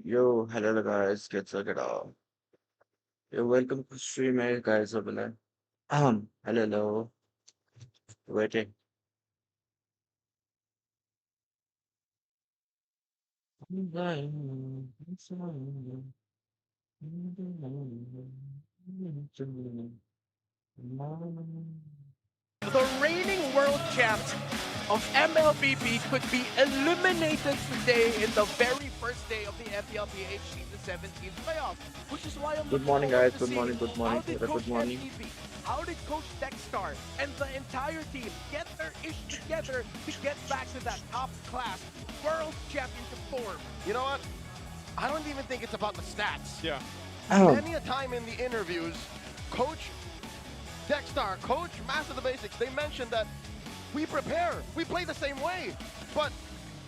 Yo, hello guys, कैसा करा? Yo, welcome to stream है guys अब ना. Hello, waiting. The reigning world champs of MLBB could be eliminated today in the very first day of the MPLPH Season 17 playoffs, which is why I'm Good looking morning forward guys, to good seeing morning, good how morning, did good Coach morning. MPB, how did Coach Techstar, and the entire team get their ish together to get back to that top class world championship form. You know what? I don't even think it's about the stats. Yeah. Many a time in the interviews, Coach Techstar, Coach Master the Basics, they mentioned that we prepare, we play the same way, but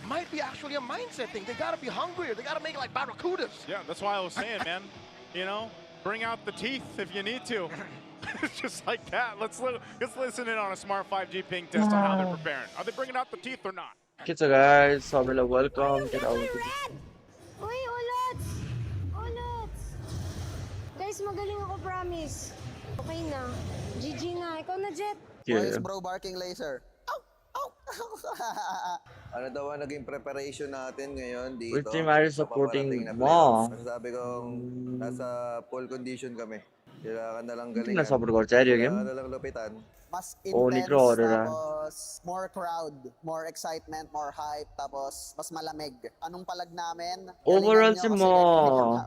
might be actually a mindset thing. They gotta be hungrier. They gotta make like barracudas. Yeah, that's why I was saying, man, you know, bring out the teeth if you need to. Just like that. Let's listen in on a smart 5G ping test on how they're preparing. Are they bringing out the teeth or not? Kitsa guys, Sabila, welcome. Uy, Get yung out. kay Red! Uy, ulots! Ulots! Guys, magaling ako, promise. Okay na. GG na. Ikaw na, Jet. Why Yeah. is bro barking laser? Ano daw ang naging preparation natin ngayon dito? Which team are you sa paparating supporting na mo? playoffs? Masasabi kong nasa full condition kami. Kailangan na lang Hindi galingan. na support ko sa game. Kailangan na lang lupitan. Mas Onic intense, Aurora. tapos more crowd, more excitement, more hype, tapos mas malamig. Anong palag namin? Overall Galingan si nyo mo.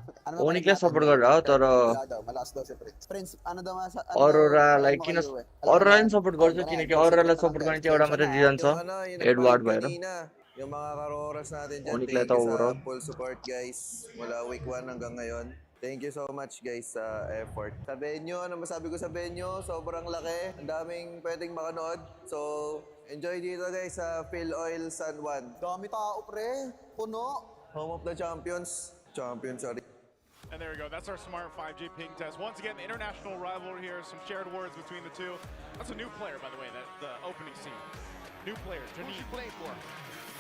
kasi ano ba Onic palag lang support ko natin? raw, pero Wala daw, malakas daw si Prince. Prince, ano daw ano Aurora, daw, like, palag mo kinas, kayo eh. Alam mo Aurora na yung yan. support ko sa Alam mo na kiniki, yan. Aurora lang Secret support ko natin. nito, Aurora Extension mata diyan Yung sa yung Edward nagpalag Bayro. kanina, yung mga karoras natin dyan, Onic thank Leta you Aurora. sa full support guys. Mula week 1 hanggang ngayon. Thank you so much guys sa effort. Sa venue, ano masabi ko sa venue? Sobrang laki. Ang daming pwedeng makanood. So, enjoy dito guys sa Phil Oil San Juan. Dami tao, pre. Puno. Home of the champions. Champions, sorry. And there we go. That's our smart 5G ping test. Once again, the international rivalry here. Some shared words between the two. That's a new player, by the way, that the opening scene. New player, Who's Janine. she playing for?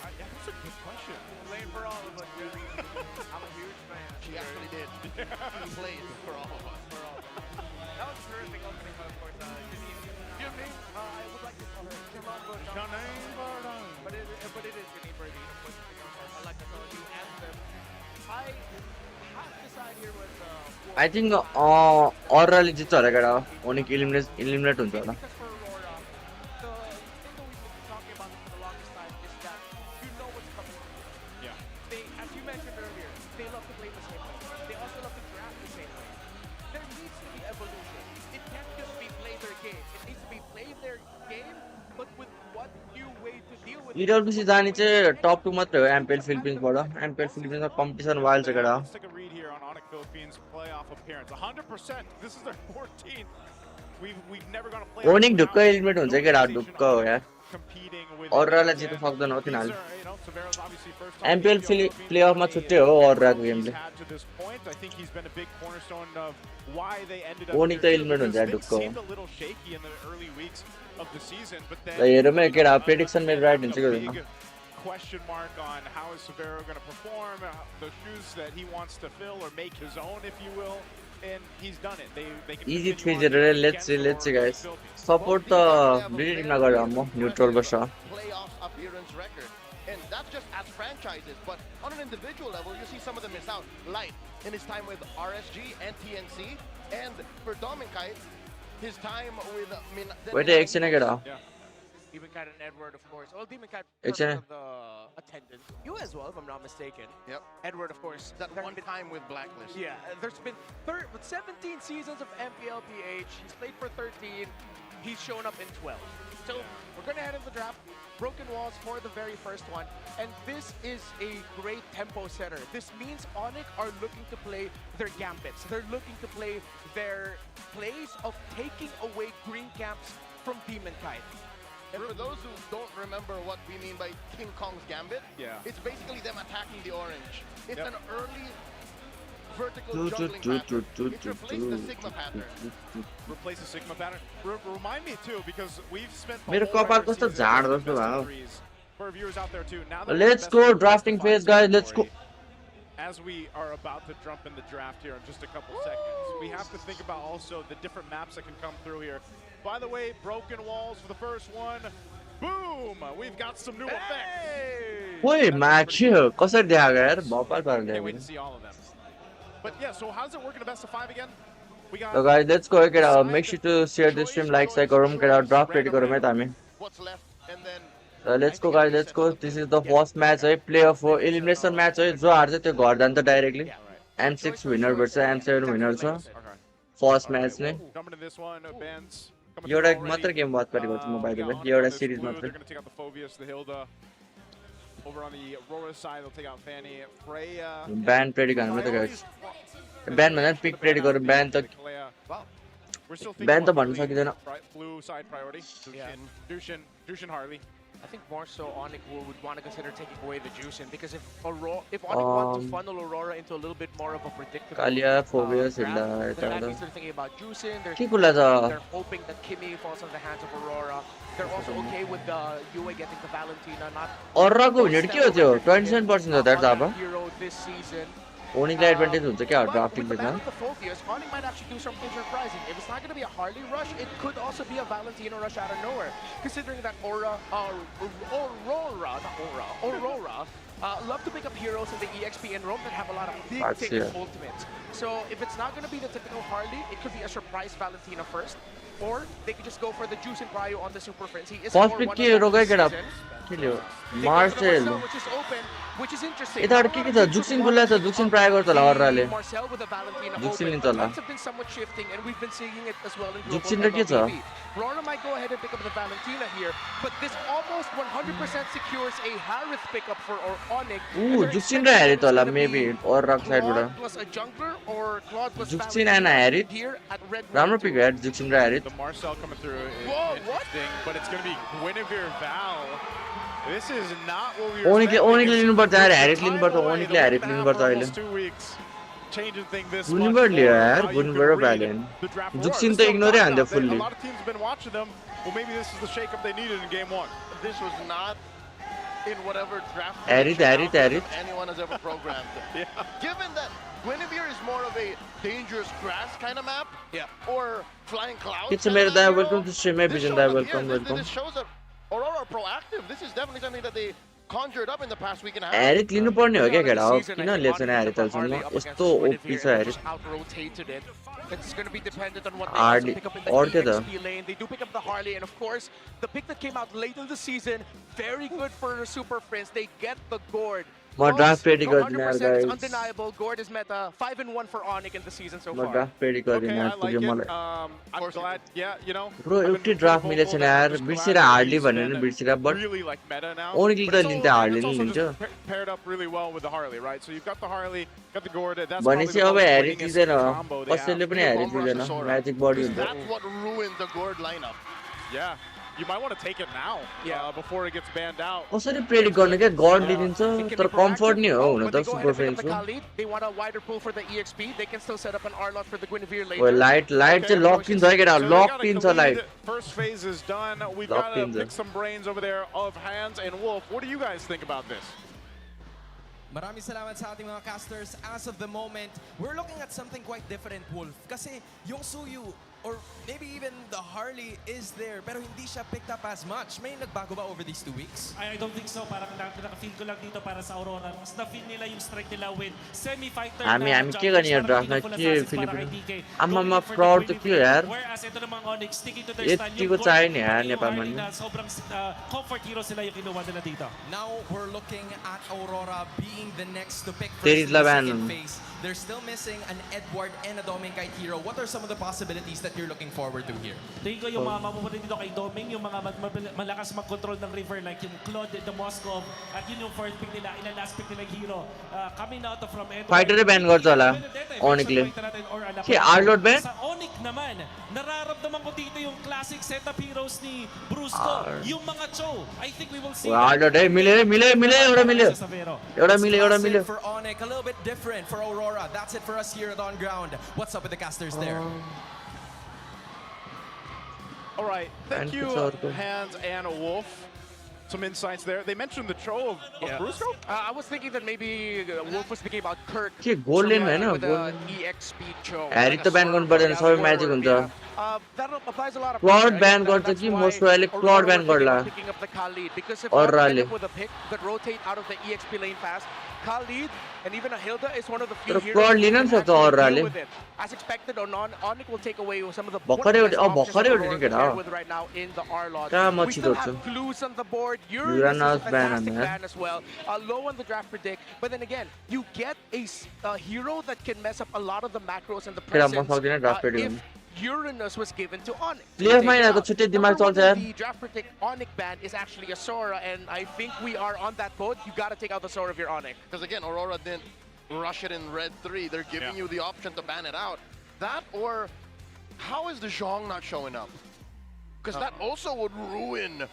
Yeah, that's a good question. Playing for all of us, dude. I'm a huge fan. She actually did. She played for all of us. That was a terrific opening, but of course, Janine, I would like to call her Janine Bardon. but it is Janine Birdie. Of course, I like to call you anthem. I have to decide here with I think Aurora जित्छ होला केटा Onic eliminate हुन्छ होला. because for Aurora, the thing that we've been talking about for the longest time is that you know what's coming. Yeah. They, as you mentioned earlier, they love to play the same way. They also love to draft the same way. There needs to be evolution. It can't just be play their game. It needs to be play their game, but with what new way to deal with it. EWC जाने चाहिँ टप 2 मात्रै हो MPL फिलिपिन्सबाट. MPL फिलिपिन्समा competition wild छ केटा. Let's take a read here on Onic Philippines playoff appearance. 100%. This is their 14th. We've never gone to play. Onic ढुक्क eliminate हुन्छ केटा ढुक्क हो यार. Auroraलाई जित्न सक्दैन हो तिनीहरूले. एमपिएल प्लेअफमा छुट्टै हो Auroraको गेमले. Onic त एलिमिनेट हुन्छ यार ढुक्क हो. ल हेरौँ है केटा प्रेडिक्सन मेरो राइट हुन्छ कि हुँदैन. Question mark on how is Severo going to perform, the shoes that he wants to fill or make his own, if you will, and he's done it. They can Easy continue 3-0 on let's see against guys. the Philippines. Support त delete नगरे म neutral बस्छ. Playoffs appearance record. And that's just as franchises, but on an individual level, you see some of them miss out. Light in his time with RSG and TNC, and for Dominkai, his time with Wait एकछिन है केटा. Yeah. Demon Cat and Edward, of course. Well, Demon Cat It's because a- of the attendance. You as well, if I'm not mistaken. Yep. Edward, of course. That there's one been- time with Blacklist. Yeah, there's been 17 seasons of MPLPH. He's played for 13. He's shown up in 12. So we're going to head into the draft. Broken walls for the very first one. And this is a great tempo setter. This means Onic are looking to play their gambits. They're looking to play their plays of taking away green camps from Demon Kite. And for those who don't remember what we mean by King Kong's Gambit, Yeah. it's basically them attacking the orange. It's Yep. an early vertical juggling pattern. It replaced the Sigma pattern. Replace the Sigma pattern. Remind me too, because we've spent the मेरो whole कपाल regular कस्तो season झाड doing जस्तो best of भयो. threes. For viewers out there too. Now that Let's we're go best of drafting five phase guys, let's go. category, as we are about to jump in the draft here in just a couple seconds, we have to think about also the different maps that can come through here. By the way, broken walls for the first one. Boom! We've got some new effects. Woi, match कसरी देखाएको यार भोपाल पार Can't wait ल्याएको to see all of them. But yeah, so how does it work in a best of 5 again? We got So guys, let's go get out. Make sure to share this stream, like, गरौँ get out, draft ready गरौँ है त हामी. What's left, and then Let's go guys, let's go. This is the first match है, playoff हो, elimination match है. जो हार्छ त्यो घर जान्छ directly. M6 winner versus M7 winner छ. First match नै. Jumping to this one, Benz. एउटा मात्र गेम बात गरेको छु म by the way. एउटा series They're मात्र. going to take out the Phobius, the Hilda. Over on the Aurora side, they'll take out Fanny, Freya. Ban ready गर्नु त guys. Ban भन्दा pick ready गरौँ, ban त We're still thinking ban त about भन्न blue सकिँदैन. Blue side priority. Dushin Harley. I think more so Onic would want to consider taking away the juicing, because if Onic wants to funnel Aurora into a little bit more of a predictable Kalia, Phobius, draft, Hilda, then that यता means they're thinking about juicing. के कुरा छ? They're hoping that Kimmy falls on the hands of Aurora. They're also okay with UA getting the Valentina, not Aurora को भिड के हो त्यो 27% हो that अब. hero this season. Onic advantage हुन्छ क्या drafting With the मा. ban of the Phobius, Onic might actually do something surprising. If it's not going to be a Harley rush, it could also be a Valentina rush out of nowhere. Considering that Aurora love to pick up heroes in the EXP and Rome that have a lot of big ticket ultimates. So if it's not going to be the typical Harley, it could be a surprise Valentina first. Or they could just go for the juice and Cryo on the Super Friends. He is First pick के रोकै get up. के ल्यो? Marcel. which is open, which is interesting. यता के छ? जुक्सिन गुल्ला छ, जुक्सिन प्राय गर्छ होला अरराले. Marcel with a Valentina जुक्सिन open. लिन्छ होला. Things have been somewhat shifting, and we've been seeing it as well in global जुक्सिन र के छ? MLB. Aurora might go ahead and pick up the Valentina here, but this almost 100% secures a Harith pickup for Onic. जुक्सिन raw Harith होला maybe Aurora side बाट. Plus a jungler or Claude plus जुक्सिन and Harith. here at Red राम्रो pick यार जुक्सिन र Harith. The Marcel coming through is Whoa, what? interesting, but it's going to be Guinevere Val. This is not what we were Onic लिनुपर्छ यार Harith लिनुपर्छ Onic ले Harith लिनुपर्छ अहिले. 2 weeks. Changing things this Guinevere लियो यार Guinevere Valiant. जुक्सिन त ignore हान्दियो fully. A lot of teams have been watching them. Well, maybe this is the shakeup they needed in game 1. this was not in whatever draft Harith. anyone has ever programmed. Given that Guinevere is more of a dangerous grass kind of map, or flying clouds. It's a mere kind of welcome to stream episode welcome. This shows that Aurora are proactive. This is definitely something that they conjured up in the past week and a half. Harith लिनुपर्ने हो क्या केटा हो किन लिएछ नि Harith अहिलेसम्म यस्तो OP छ Harith out-rotated it. It's going to be dependent on what they Harley also pick up in the और के त EXP lane. They do pick up the Harley, and of course, the pick that came out late in the season, very good for the Super Friends. They get the Gord. म draft ready गरिदिन यार 100% guys it's undeniable. Gord is meta 5-1 for Onic in the season so म far. draft ready गरिदिन Okay, यार I like पुग्यो it. मलाई I'm glad, yeah, you know. Bro एउटै draft मिलेको छैन यार बिर्सिएर हार्डली भनेर बिर्सिएर but Really like meta now. Onic But त it's लिन्छ also- हार्डली it's नि also लिन्छ just paired up really well with the Harley, right? So you've got the Harley, got the Gord. That's भनेपछि अब Harith लिँदैन कसैले पनि Harith लिँदैन magic बडी हुन्छ That's what ruined the Gord lineup. Yeah, you might want to take it now. Before it gets banned out. कसरी predict गर्ने क्या गड लिदिन्छ It can तर be कम्फर्ट नि हो proactive. हुन When त they go super ahead and pick friends up the को Khalid, they want a wider pool for the EXP. They can still set up an Arlot for the Guinevere ओ later. लाइट चाहिँ lock in छ केटा So they lock got a in छ Khalid. लाइट First phase is done. We've Locked got to in there. pick some brains over there of Hands and Wolf. What do you guys think about this? Maraming salamat sa ating mga casters. As of the moment, we're looking at something quite different, Wolf. Kasi yung Suyu, or maybe even the Harley is there, pero hindi siya picked up as much. May nagbago ba over these 2 weeks? I don't think so. Parang nakafeel ko lang dito para sa Aurora. Mas na-feel nila yung strike nila with semi-fighter हामी के गर्ने यो ड्राफ्टमा के Filipino आमामा proud त के हो यार Whereas ito namang Onic, sticking to their stand. यतिको चाहियो नि यार नेपालमा नि Sobrang comfort hero sila yung kinuha nila dito. Now we're looking at Aurora being the next to pick first There is in the Laban. second phase. They're still missing an Edward and a Dominkite hero. What are some of the possibilities that you're looking forward to here? Tingin ko yung mga mapupunta dito kay Doming, yung mga malakas mag-control ng river like yung Claude, the Moskov, at yun yung first pick nila, ilang last pick nilang hero. Coming out from Edward. Fighter ban गर्छ होला Onicले के आर्लोड ban Sa Onic naman, nararamdaman ko dito yung classic setup heroes ni Brusco, yung mga Cho. I think we will see. आर्लोड है मिल्यो एउटा मिल्यो एउटा मिल्यो That's it for Onic, a little bit different for Aurora. That's it for us here at On Ground. What's up with the casters there? All right, thank And you, it's all good. Hands and Wolf. some insights there. They mentioned the throw of Brusco. I was thinking that maybe Wolf was thinking about Kirk. के गोल लेन हैन with goal a EX speed choke. Harry त ब्यान गर्नु पर्दैन सबै magic हुन्छ That applies a lot of Claude pressure. Ban Again, गर्छ that's कि why most वाले Aurora Claude ban was thinking गर्ला about picking up the Khalid, because if और Aurora Rale end up with a pick that rotate out of the EXP lane fast, Khalid and even a Hilda is one of the few तर heroes Claude who लिन can नि सक्छ actually और deal Rale with it. As expected, Onic will take away some of the भर्खरै best options भर्खरै that उठ्यो Aurora नि केटा can with right now in the R-Lord. कहाँ We मच्छी still रोज्छु have Clues on the board. Uranus Uranus is a ban fantastic on there. ban as well. Low on the draft predict, but then again, you get a hero that can mess up a lot of the macros and the फेरि म presence सक्दिनँ draft predict if Uranus was given to Onic. Player मा यिनीहरुको छुट्टै दिमाग चल्छ यार The draft predict Onic ban is actually a Sora, and I think we are on that boat. You got to take out the Sora if you're Onic. Because again, Aurora didn't rush it in red 3. They're giving you the option to ban it out. That, or how is the Zhong not showing up? Because that also would ruin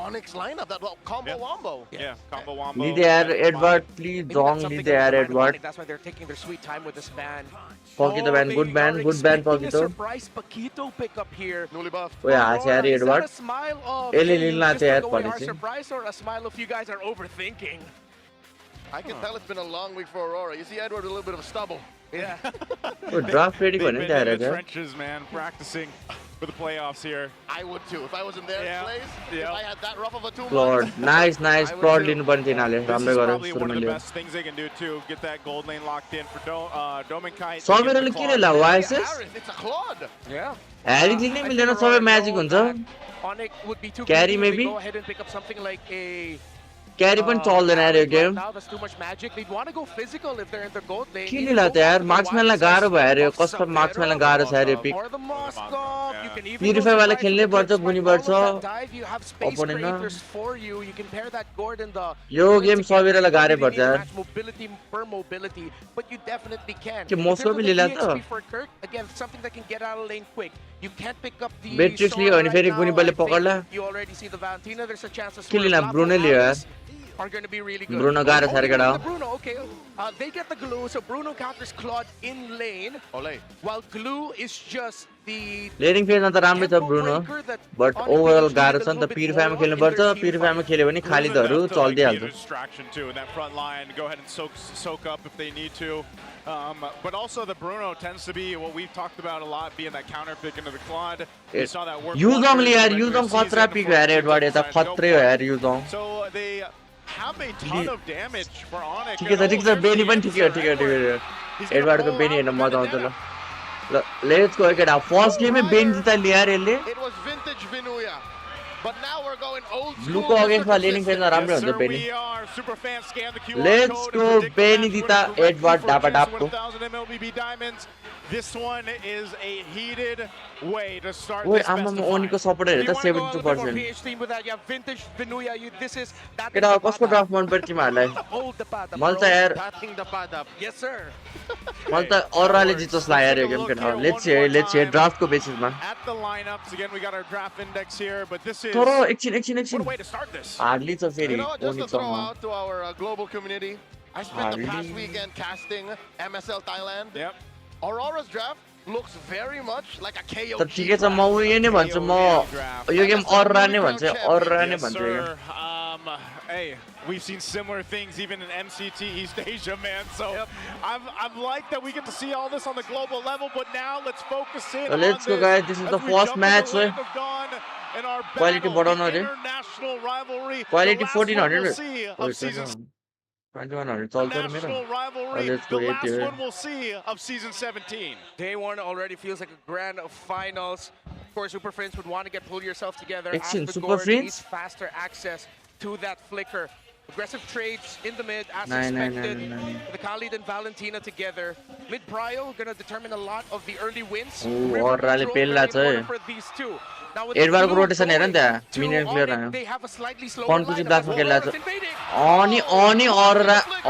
Onyx lineup, that combo wombo. Yeah, combo wombo. लिदे यार Edward please Maybe Jang that's something लिदे that यार they're reminding Edward Onic. That's why they're taking their sweet time with this ban. Pokito ban, good ban, they are good ban, expecting a Pokito. surprise Paquito pickup here. Newly buffed. ओए हाछ यार Aurora, is that Edward a smile of, Ele hey, you Lila just चाहिँ took away यार our भनेपछि surprise, or a smile of you guys are overthinking? I can tell it's been a long week for Aurora. You see Edward with a little bit of stubble. Yeah. ओ draft ready They've भन्यो been नि त in the यार trenches, man, practicing for the playoffs here. I would too. If I was in their Yeah. place, Yeah. if I had that rough of a 2 Claude nice nice Claude लिनु पर्ने थियो यिनीहरुले This राम्रै is गरे probably one सुरुमा of the Leo best things they can do too. Get that gold lane locked in for Dominkite. सबैले किन ला वाइसेस Harris, it's a Claude. Yeah. Harry लिनै मिल्दैन सबै म्याजिक हुन्छ Onic would be too Carry greedy if maybe? they go ahead and pick up something like a क्यारी पनि चल्दैन यार यो right game now, that's too much magic. They'd want to go physical if they're in the gold lane. किन Either ला go त यार after the मार्क्सम्यानलाई YSS गाह्रो भयो अरे of कस्तो मार्क्सम्यानलाई Savera गाह्रो छ अरे pick or the Moskov. You can even Purify go वाला surprise खेल्नै with पर्छ, Despite गुनी all पर्छ, of that dive, you have space opponent ना। creators for you. You can pair that Gord and the yo game सबैलाई गाह्रै really पर्छ need to यार match mobility per mobility, but you definitely can. के In Moscow terms of पनि the लिला त EXP for Kirk, again, something that can get out of lane quick. You can't pick up the Beatrix Sora लियो भने right फेरि now. गुनी बलले I think पकड्ला You already see the Valentina. There's a chance to के लिला swerve. Bruno लियो यार Are going to be really good. Bruno गाह्रो छ अरे Okay, केटा the Bruno, okay. They get the glue, so Bruno counters Claude in lane, Ole. while glue is just the लेनिङ फेजमा त राम्रै छ tempo Bruno breaker that but Onic overall needs to गाह्रो get छ a नि little त bit प्युरिफायरमा more खेल्नुपर्छ in their team प्युरिफायरमा fight. खेल्यो भने खालिदहरू Enough to, like, be a चल्दिहाल्छ distraction too in that front line. Go ahead and soak up if they need to. But also the Bruno tends to be what we've talked about a lot, being that counter pick into the Claude. We saw that work. युजङले यार wonders युजङ regular खतरा season pick for हो यार teams Edward that यता decide to go खत्रै for हो it. यार युजङ So they have a ton of damage for Onic. ठिकै छ ठिक छ बेनी पनि ठिकै हो ठिकै हो ठिकै हो एडवार्डको बेनी हेर्न मजा आउँछ ल ल लेट्स गो केटा फर्स्ट गेममै बेनी जिता लियो यार यसले It was vintage Vinuya. But now we're going old school. ब्लूको अगेन्स्टमा लेनिङ फेजमा राम्रै Yes, हुन्छ sir, बेनी we are. Superfans scan the QR Let's code go, and predict the Benny match Dita, winners directly Edward for a chance to Dapadapko. win 1,000 MLBB diamonds. This one is a heated way to start ओए this आमामा best of ओनीको five. Support हेर You त want to go a little bit more 72%. PH team with that? Yeah, vintage Vinuya. This is that. केटा कसको draft मन पर्छ तिमीहरूलाई Hold the pad. मलाई त यार Batting the pad up. Yes, sir. मलाई त अराले जितोस् लाग्यो यार यो गेम केटा लेट्स हियर ड्राफ्टको बेसिसमा At the lineups again, we got our draft index here, but this is तर what एकछिन a way to start this. Hardly छ You फेरि know, just to throw ओनीसँग out to our global community, I spent the past Hardly. weekend casting MSL Thailand. Yep. Aurora's draft looks very much like a KO. त ठिकै छ म उयो नै भन्छु म यो गेम अरा नै भन्छु अरा नै Yes, भन्छु यो sir. Hey, we've seen similar things even in MCT East Asia, man. So I've liked that we get to see all this on the global level, but now let's focus in So on let's go, this guys. This is as the we first jump match, into the sir. Land of Dawn in our Quality battle, बढाउनु the अरे international rivalry, quality the last one 1400 we'll see of season 2100 चल्छ र मेरो national rivalry, let's the go, last here. one we'll see of season 17. Day one already feels like a grand finals. Of course, Super Friends would want to get pull yourself together. Excellent. After Super Gord Friends? needs faster access to that flicker. Aggressive trades in the mid, as Nine, nine, expected. nine, nine, nine. The Khalid and Valentina together. Mid Prio gonna determine a lot of the early wins. Oh, River Aurora control, पेल्ला very छ important for these two. Now with एडवार्डको the blue rotation हेर नि त्यहाँ going to minion clear Onic, आयो they have a slightly slower कन्फ्युजिभ lineup as लाग्छ खेल्ला Aurora's छ invading. अनि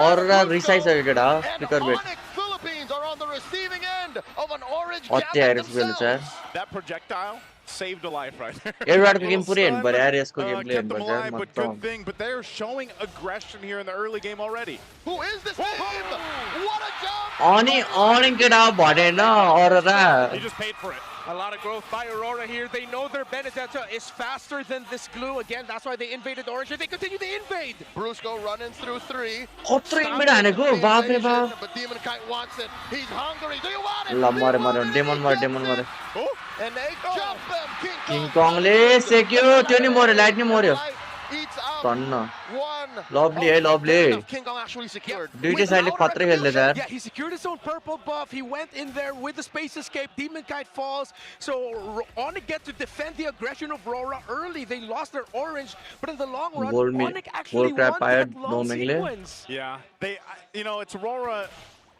अरा रिसाइसक्यो केटा And स्पिकर बेट Onic Philippines are on the receiving end of an orange अत्याएर jacket स्पिकरले छ यार themselves. That projectile saved a life right there. Everyone Little can put in, stun, but Arias को game play kept them but alive, but good मतलब thing. But they're showing aggression here in the early game already. Who is this team? What a jump! Onic के डाव बने ना Aurora. He just paid for it. A lot of growth by Aurora here. They know their Benedetta is faster than this glue. Again, that's why they invaded Orange. They continue to invade. Brusco running through 3. कत्रो inmate हानेको बाप रे बाप. But Demon Kite wants it. He's hungry. Do you want it? ल मरे Demon मरे. And they jump him. King Kong ले सेक्यो त्यो नि मर्यो लाइट नि मर्यो. Eats out टन्न. one. Lovely. King Kong actually secured. दुईटै साइडले खतरै खेल्दै छ यार. Yeah, he secured his own purple buff. He went in there with the space escape. Demon Kite falls. So Onic get to defend the aggression of Aurora early. They lost their orange, but in the long run, Onic actually won that long sequence. Yeah, it's Aurora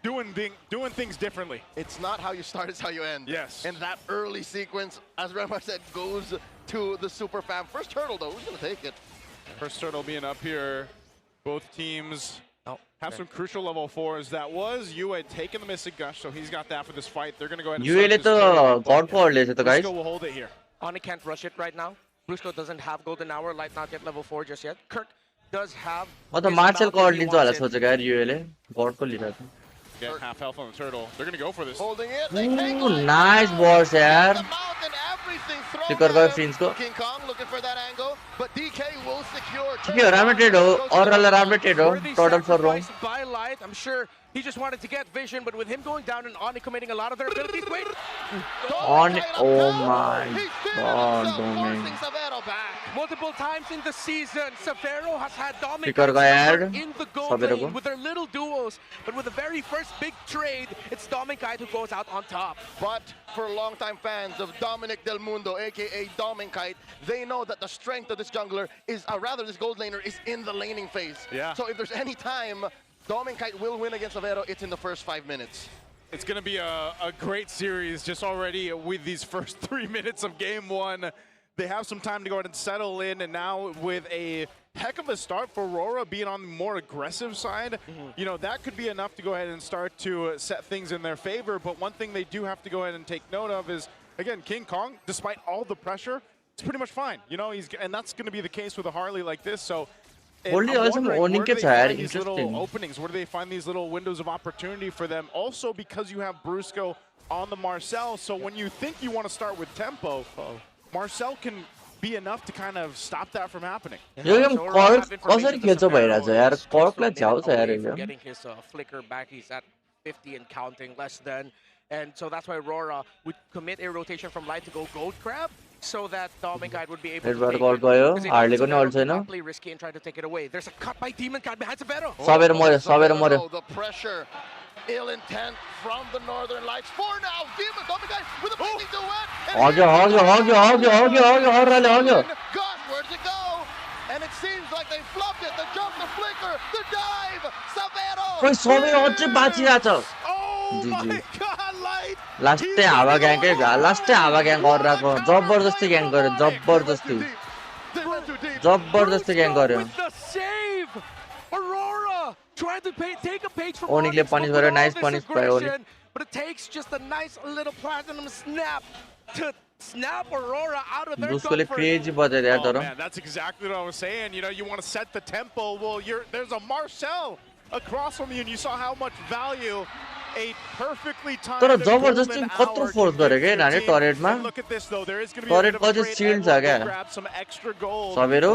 doing things differently. It's not how you start, it's how you end. Yes. And that early sequence, as Remar said, goes to the super fam. First turtle though, who's gonna take it? First turtle being up here. Both teams have some crucial level 4s. That was UA taking the Mystic Gush, so he's got that for this fight. They're gonna go ahead and UA ले तो God Power ले तो guys. Brusco will hold it here. Onic can't rush it right now. Brusco doesn't have Golden Hour, Light not yet level 4 just yet. Kirk does have. म त martial cord लिन्छ होला सोचेको यार UA ले. God को लिइरहेको छ. Get half health on the turtle. They're gonna go for this. Holding it. They take Ooh, nice balls यार. the mountain, everything thrown Sticker गयो at him. Fins को. King Kong looking for that angle, but DK will secure. ठिकै हो राम्रो trade हो. Aurora राम्रो trade हो. Worthy Total for wrong. sacrifice by Light. I'm sure he just wanted to get vision, but with him going down and Onic committing a lot of their abilities, wait. On oh my god, Doming. Forcing Savero back. Multiple times in the season, Severo has had dominance Sticker गयो यार. in the gold Savero lane को. with their little duos, but with the very first big trade, it's Dominkite who goes out on top. But for longtime fans of Dominic Del Mundo, aka Dominkite, they know that the strength of this jungler is, rather this gold laner, is in the laning phase. Yeah. So if there's any time Dominkite will win against Savero, it's in the first 5 minutes. It's gonna be a great series just already with these first 3 minutes of game 1. They have some time to go ahead and settle in, and now with a heck of a start for Aurora being on the more aggressive side, that could be enough to go ahead and start to set things in their favor. But one thing they do have to go ahead and take note of is, again, King Kong, despite all the pressure, it's pretty much fine. And that's going to be the case with a Harley like this. So Only I'm also wondering, Onic where do gets they higher, find these little interesting. openings? Where do they find these little windows of opportunity for them? Also, because you have Brusco on the Marcel, so when you think you want to start with tempo, Marcel can be enough to kind of stop that from happening. Yo game कर्क कसरी खेल्छ भइरहेछ यार. कर्कलाई झ्याउँछ यार यो game. Getting his flicker back, he's at 50 and counting, less than. And so that's why Aurora would commit a rotation from Light to go Gold Crab, so that Dominkite would be able to Edward take call it. गयो. Because they Harley know को नि अल्छ Severo Hahn. will play risky and try to take it away. There's a cut by Demon Kite behind Severo. Savero मर्यो. The pressure, ill intent from the Northern Lights. 4 now, Demon Dominkite with a blazing duet. हग्यो Aurora ले हग्यो. Gosh, where'd it go? And it seems like they flubbed it. The jump, the flicker, the dive. Savero. खोइ Savero अझै बाँचिरहेछ. Oh my God, Light! लास्टै हावा ग्याङकै लास्टै हावा gang गरिरहेको. जबरजस्ती gang गर्यो. जबरजस्ती gang गर्यो. With the save, Aurora trying to take a page from Onicले Onyx punish for गर्यो. all Nice this punish भयो Onic. aggression, but it takes just a nice little platinum snap to snap Aurora out of their Bruscoले comfort. crazy बजायो यार Oh तर. man, that's exactly what I was saying. You want to set the tempo. Well, there's a Marcel across from you, and you saw how much value a perfectly timed तर जबरजस्ती golden कत्रो hour force can गरे give के your नानी team. टरेटमा. And look at this though, there is going to be a turret bit of a अझै trade shield छ angle क्या. to grab some extra gold. Savero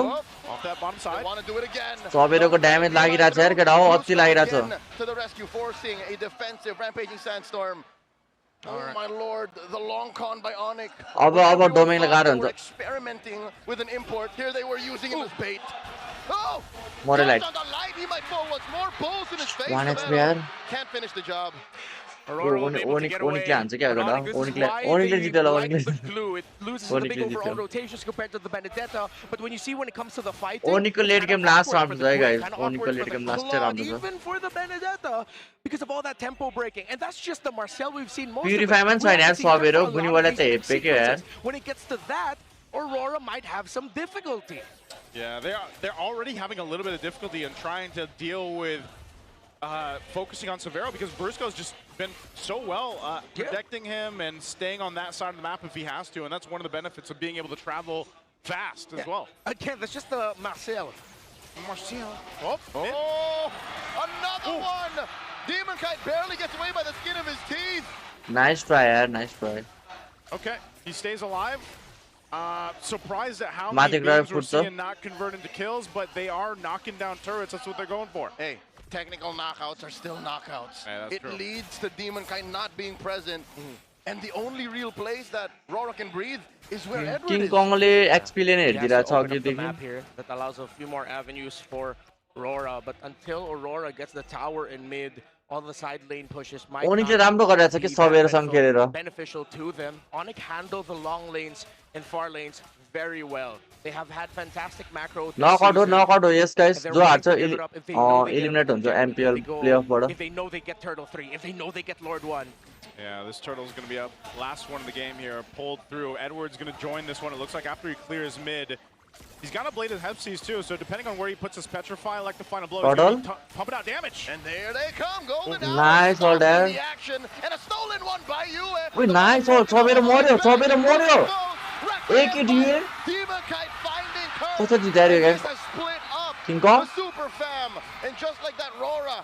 Off that bottom side. They want to do it again. Saveroको damage लागिरहेछ यार केटा हो. अति लागिरहेछ. Again to the rescue, forcing a defensive rampaging sandstorm. Oh my lord, the long con by Onic. अब डोमिङले गाह्रो They were हुन्छ. experimenting with an import. Here they were using him as bait. Oh! मरे light. On the light, he might fall once more. Bulls in his face. 1x Savero यार. can't finish the job. Aurora will be able to get away. Onicले हान्छ क्या But केटा. Onic, this is Onicले why they जित्यो होला like Onicले. the glue. It loses a Onicले big overall जित्यो. rotations compared to the Benedetta. But when you see when it comes to the fighting, Onicको it's late kind game of last awkward round for छ the है Queen, guys. kind of Onicको awkward late for game the last Claude, round छ. even for the Benedetta, because of all that tempo breaking. And that's just the Marcel we've seen most Purify of man it. We छैन यार haven't seen Chris Savero. for a lot of गुनीवाला these त big हेपे के यार. sequences. When it gets to that, Aurora might have some difficulty. Yeah, they're already having a little bit of difficulty in trying to deal with focusing on Severo because Brusco's just been so well protecting him and staying on that side of the map if he has to, and that's one of the benefits of being able to travel fast as well. Again, that's just Marcel. Oh, another one! Demon Kite barely gets away by the skin of his teeth. Nice try, yaar. Nice try. Okay, he stays alive. Surprised at how Matic many beams we're Drive puts up. seeing not convert into kills, but they are knocking down turrets. That's what they're going for. Hey, technical knockouts are still knockouts. Yeah, that's it true. leads to Demon Kite not being present. And the only real place that Aurora can breathe is where Edward King is. Kong ले XP लेने He has हेरिदिरहेको to छ open अघि up the देखि map here that allows a few more avenues for Aurora, but until Aurora gets the tower in mid, all the side lane pushes might Onic ले not राम्रो गरिरहेको छ be कि that सबेरसँग खेलेर beneficial to them. Onic handled the long lanes and far lanes very well. They have had fantastic macro this knockout हो season. Knockout हो yes guys And they're जो willing हार्छ to give it up if they know they get eliminate हुन्छ objective, MPL if they go- प्लेअफबाट if they know they get Turtle 3, if they know they get Lord 1. Yeah, this turtle's going to be up. Last one of the game here, pulled through. Edward's going to join this one. It looks like after he clears mid. He's got a bladed Hepsies too, so depending on where he puts his Petrify, like the final blow, he's Turtle? gonna be pumping out damage. And there they come, golden hour Nice stops hold there. the action, and a stolen one by you. Wait, nice hold. सबेर मर्यो, सबेर मर्यो। एक ही दिए। Demon Kite finding Kurt. कसरी जितायो This guys? has split up King Kong? the super fam, and just like that, Aurora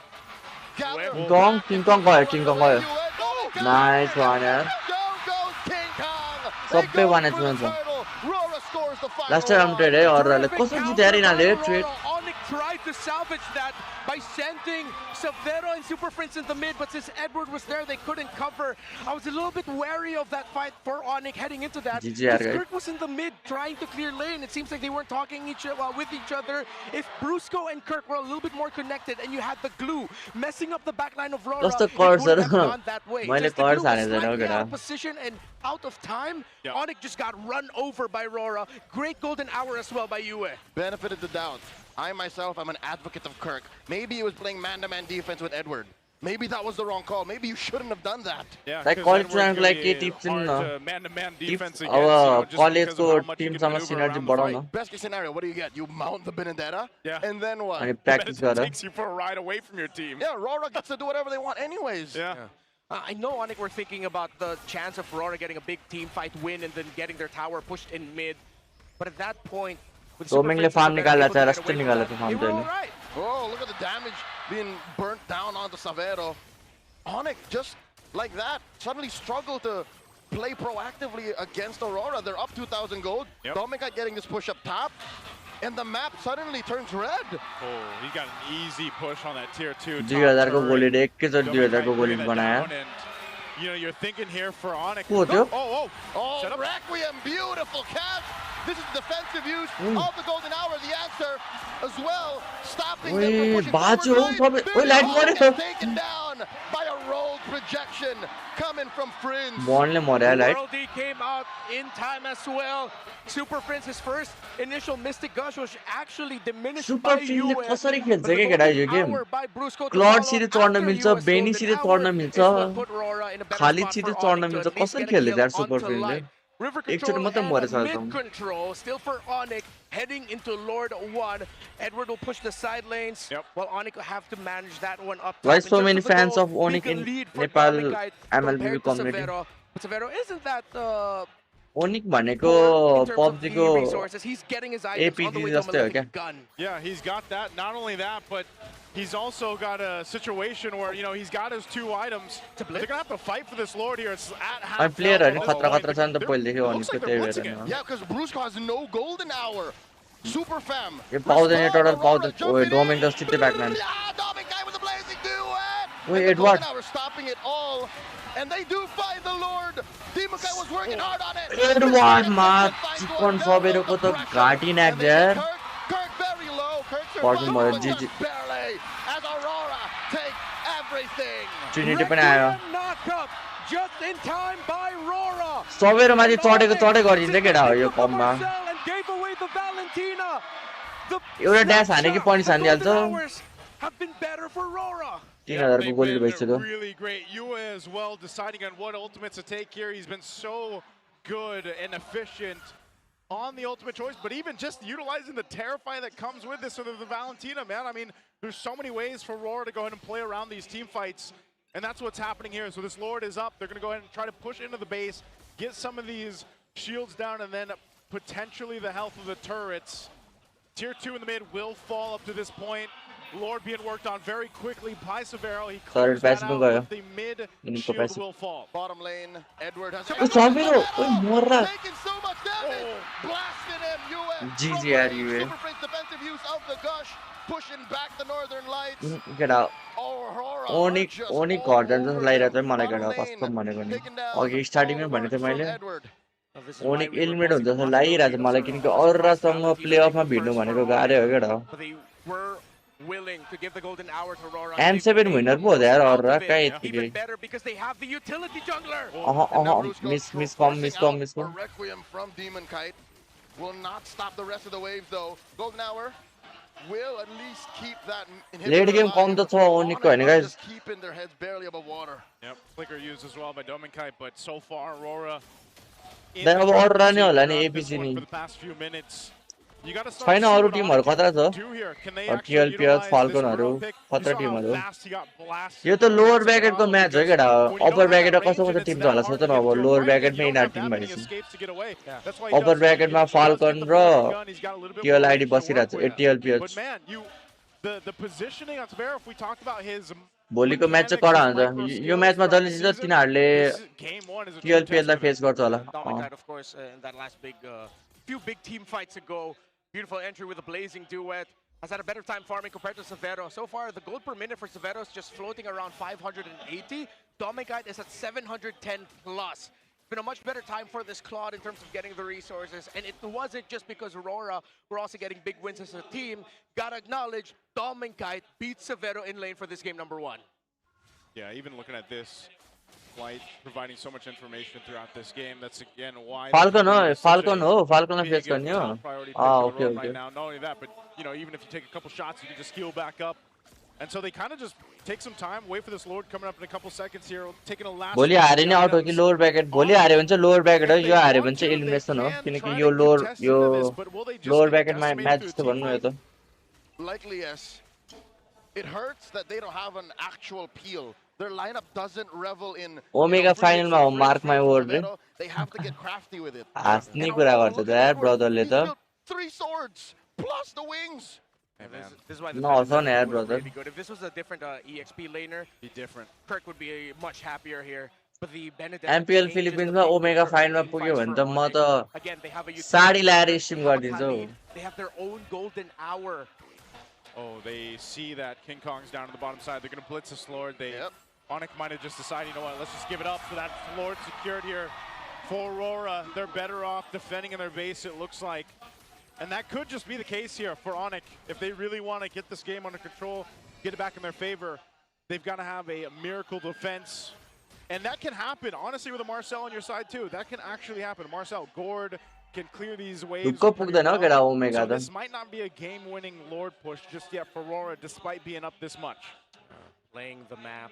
gathered King Kong, back King into Kong गयो, the King Kong way गयो। you went. Oh, God. Nice one यार। Down goes King Kong. सबै They go one for the HP हुन्छ। turtle. Aurora scores the final last time trade है अरूले कसरी जिताएर यिनीहरूले trade Onic tried to salvage that by sending Severo and Super Prince in the mid, but since Edward was there, they couldn't cover. I was a little bit wary of that fight for Onic heading into that. GG यार Because guys। Kirk was in the mid trying to clear lane. It seems like they weren't talking with each other. If Brusco and Kirk were a little bit more connected and you had the glue messing up the backline of Aurora, कस्तो it कर्स wouldn't have हो gone that way. मैले Just the कर्स glue was हानेको छैन slightly केटा out of position and out of time. Yeah. Onic just got run over by Aurora. Great golden hour as well by Yue. Benefit of the doubt. I myself am an advocate of Kirk. Maybe he was playing man-to-man defense with Edward. Maybe that was the wrong call. Maybe you shouldn't have done that. Yeah, Like 'cause college Edward's rank gonna like be के tips hard न to man-to-man defense tips against, you know, अब just because कलेजको of how much you can टिमसँग maneuver synergy around the बढाउन fight. Best case scenario, what do you get? You mount the Benedetta, Yeah. and then what? अनि But practice it गर takes you for a ride away from your team. Yeah, Aurora gets to do whatever they want anyways. Yeah. I know Onic were thinking about the chance of Aurora getting a big team fight win and then getting their tower pushed in mid. But at that point, with Super Domingले Prince farm able निकाल्दा to चाहिँ get रस्ते away from निकाल्दा that, थियो they farm were चाहिँ all right. Oh, look at the damage being burnt down onto Severo. Onic, just like that, suddenly struggled to play proactively against Aurora. They're up 2,000 gold. Yep. Dominic getting this push up top, and the map suddenly turns red. Oh, he got an easy push on that tier 2. 2000 को गोलीले एकैचोटि 2000 को गोली बनायो You know, you're thinking here for Onic. को हो त्यो Oh, Oh, Shut up. Requiem, beautiful catch. This is defensive use of the golden hour. The answer as well, stopping them from ओए pushing बाजु forward. सबै Right. ओए light All मर्यो gets taken down by a rolled projection coming from Prince. Burnley मर्यो light World D came out in time as well. Super Prince's first initial Mystic Gush was actually diminished super by फिल्डले US. कसरी but खेल्छ the के केटा golden yo game hour by Brusco to क्लड follow सिधै after चढ्न मिल्छ US Beni golden सिधै hour चढ्न is मिल्छ what put Aurora in a better खाली spot सिधै for चढ्न Onic to मिल्छ at least कसरी get a खेल्दै kill यार सुपर onto फिल्डले light. River एकचोटि Control मात्रै and मरेछ mid त control still for Onic heading into Lord 1. Edward will push the side lanes Yep. while Onic will have to manage that one up top. Why In so terms many of the fans gold, of Onic big in lead for Nepal Dominicite MLB compared to community? Severo. But Severo isn't that ओनिक भनेको poor in terms of पब्जीको the resources. He's getting his items all the APG way to a जस्तै हो क्या malefic gun. Yeah, he's got that. Not only that, but he's also got a situation where, you know, he's got his 2 items. They're going to have to fight for this Lord here. It's at half. अनि प्लेयरहरु health. खतरा खतरा छ नि त They're- पहिलेदेखि looks ओनिकको like त्यही they're भएर blitzing it. नि Yeah, because Brusco has no golden hour. Super fam. यो पाउँदैन Restore, टोटल Aurora पाउँदैन jumping ओए in. डोमिन त सिधै ब्याकम्यान Ah, Dominic guy with a blazing duet. Wait, And the Edward. golden hour stopping it all. And they do find the Lord. Demon guy was working hard on it. Edward मा Finds chicken Lord सबेरको down त under घाँटी pressure. नाक And they get यार Kirk very low. Kirk Parking survives, mode, but GG. just barely. As Aurora take everything. Trinity पनि आयो Requiem knockup just in time by Aurora. सबेरमा चाहिँ चढेको चढै गरिदिन्छ केटा हो यो कममा And gave away the Valentina. The एउटा ड्यास हाने कि snapshot punish of हानिहाल्छ golden hours have been better for Aurora. 3000 को they've गोली been भइसक्यो really great. Yue as well, deciding on what ultimates to take here. He's been so good and efficient on the ultimate choice, but even just utilizing the Terrify that comes with this with the Valentina, man. I mean, there's so many ways for Aurora to go ahead and play around these team fights, and that's what's happening here. So this Lord is up. They're going to go ahead and try to push into the base, get some of these shields down, and then potentially the health of the turrets. Tier 2 in the mid will fall up to this point. Lord being worked on very quickly by Severo. He clears that out, but the mid shield will fall. Bottom lane, Edward has Severo! Morra! taking so much damage. Blasted him, US. GG यार ये. Super Prince defensive use of the gush, pushing back the Northern Lights. Get out. Aurora Onic गर्दैन जस्तो लागिरहेको छ मलाई गएर कस्तो भनेको नि. अघि स्टार्टिङमै भनेको थिएँ मैले. Onic eliminate हुन्छ जस्तो लागिरहेको छ मलाई किनकि Auroraसँग प्लेअफमा भिड्नु भनेको गाह्रो हो केटा. Willing to give the golden hour to Aurora. M7 winner पो हो त यार Aurora कहाँ यतिकै. Even better because they have the utility jungler. Miss come. Requiem from Demon Kite will not stop the rest of the waves though. Golden hour will at least keep that Late game कम त छ Onic को हैन guys. Just keeping their heads barely above water. Yep, flicker used as well by Dominkite, but so far Aurora Then अब Aurora नै होला नि APC नि. for the past few minutes. You got to start छैन अरु टिमहरु खतरा छ. TLPS फाल्कनहरु खतरा टिमहरु. यो त लोअर ब्रैकेट को म्याच हो केटा. अपर ब्रैकेट मा कस्तो कस्तो टिम छ होला सोच न अब लोअर ब्रैकेट मै इना टिम भएछ. अपर ब्रैकेट मा फाल्कन र TLID बसिरहेछ. TLPS. The positioning on Severo, if we talked about his भोलिको म्याच चाहिँ कडा हुन्छ. यो म्याचमा जसले जित्छ तिनीहरुले TLPS लाई फेस गर्छ होला. Dominkite, of course, in that last few big team fights ago. Beautiful entry with a blazing duet. Has had a better time farming compared to Severo. So far, the gold per minute for Severo is just floating around 580. Dominkite is at 710 plus. Been a much better time for this Claude in terms of getting the resources. And it wasn't just because Aurora were also getting big wins as a team. Gotta acknowledge, Dominkite beat Severo in lane for this game #1. Yeah, even looking at this, White providing so much information throughout this game. That's again why Falcon lie face गर्ने हो. Okay. Not only that, but you know, even if you take a couple shots, you can just heal back up. And so they kind of just take some time, wait for this Lord coming up in a couple seconds here, taking a last. भोलि हारे नि out हो कि lower bracket. भोलि हारे भने चाहिँ lower bracket हो. यो हारे भने चाहिँ एलिमिनेसन हो किनकि यो लोअर ब्रैकेटमा म्याच जस्तो भन्नु यो त. Likely yes. It hurts that they don't have an actual peel. Their lineup doesn't revel in Omega final मा हो mark my word. They have to get crafty with it. हाँस्ने कुरा गर्छ त यार ब्रदरले त. 3 swords plus the wings. This is why the नहसाउन यार brother. really good. If this was a different EXP laner, be different. Kirk would be much happier here. But the Benedict MPL Philippines मा omega फाइनलमा पुग्यो भने त म त साडी लाएर stream गरिदिन्छु. They have their own golden hour. Oh, they see that King Kong's down on the bottom side. They're going to blitz this Lord. Onic might have just decided, you know what, let's just give it up for that Lord secured here for Aurora. They're better off defending in their base, it looks like. And that could just be the case here for Onic. If they really want to get this game under control, get it back in their favor, they've got to have a miracle defense. And that can happen, honestly, with a Marcel on your side, too. That can actually happen. Marcel, Gord can clear these waves. So this might not be a game-winning Lord push just yet for Aurora, despite being up this much. Playing the map.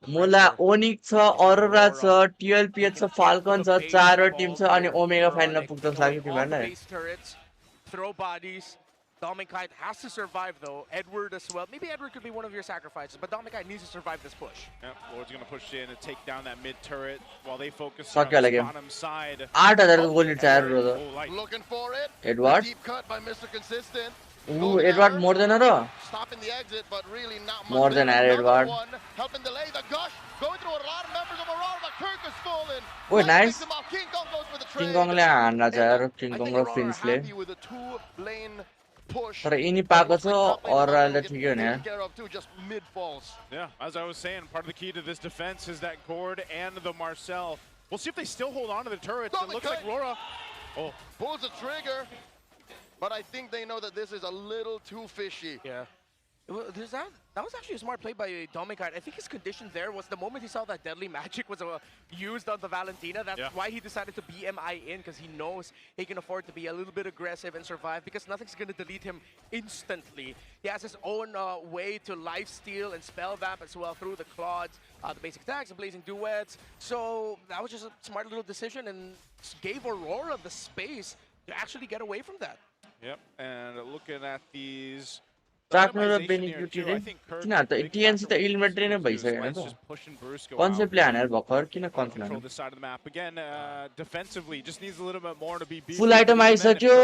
मुला ओनिक छ, अरोरा छ, TLPS छ, falcon छ, चारवटा Tim छ अनि omega फाइनलमा पुग्न सक्यो तिमीहरुले. Throw bodies. Dominkite has to survive though. Edward as well. Maybe Edward could be one of your sacrifices, but Dominkite needs to survive this push. Yep, Lord's gonna push in and take down that mid turret while they focus on the bottom side. 8000 को गोली चार brother. Looking for it. Edward. Deep cut by Mr. Consistent. Edward more than a Stopping the exit, but really not more than Edward. Helping delay the gush. Going through a lot of members of Aurora, but Kirk is fallen. Oh, nice. King Kong goes for the trade. King Kong ले हान्ला चार. King Kong र Finch ले. With a 2-lane push. तर यिनी पाएको छ अरोराले ठिकै हो नि यार. Just mid falls. Yeah, as I was saying, part of the key to this defense is that Gord and the Marcel. We'll see if they still hold on to the turrets. It looks like Aurora pulls the trigger. But I think they know that this is a little too fishy. Yeah. That was actually a smart play by Dominkite. I think his condition there was the moment he saw that deadly magic was used on the Valentina. That's why he decided to BMI in, because he knows he can afford to be a little bit aggressive and survive, because nothing's going to delete him instantly. He has his own way to lifesteal and spell vamp as well through the Claudes, the basic attacks, the blazing duets. So that was just a smart little decision and gave Aurora the space to actually get away from that. Yep, and looking at these. Draft no benefit रे किन त TNC त eliminate नै भइसक्यो नि त concept ले हानेर भर्खर किन confirm this side of the map again. Defensively, just needs a little bit more to be beefy. Full item आइसक्यो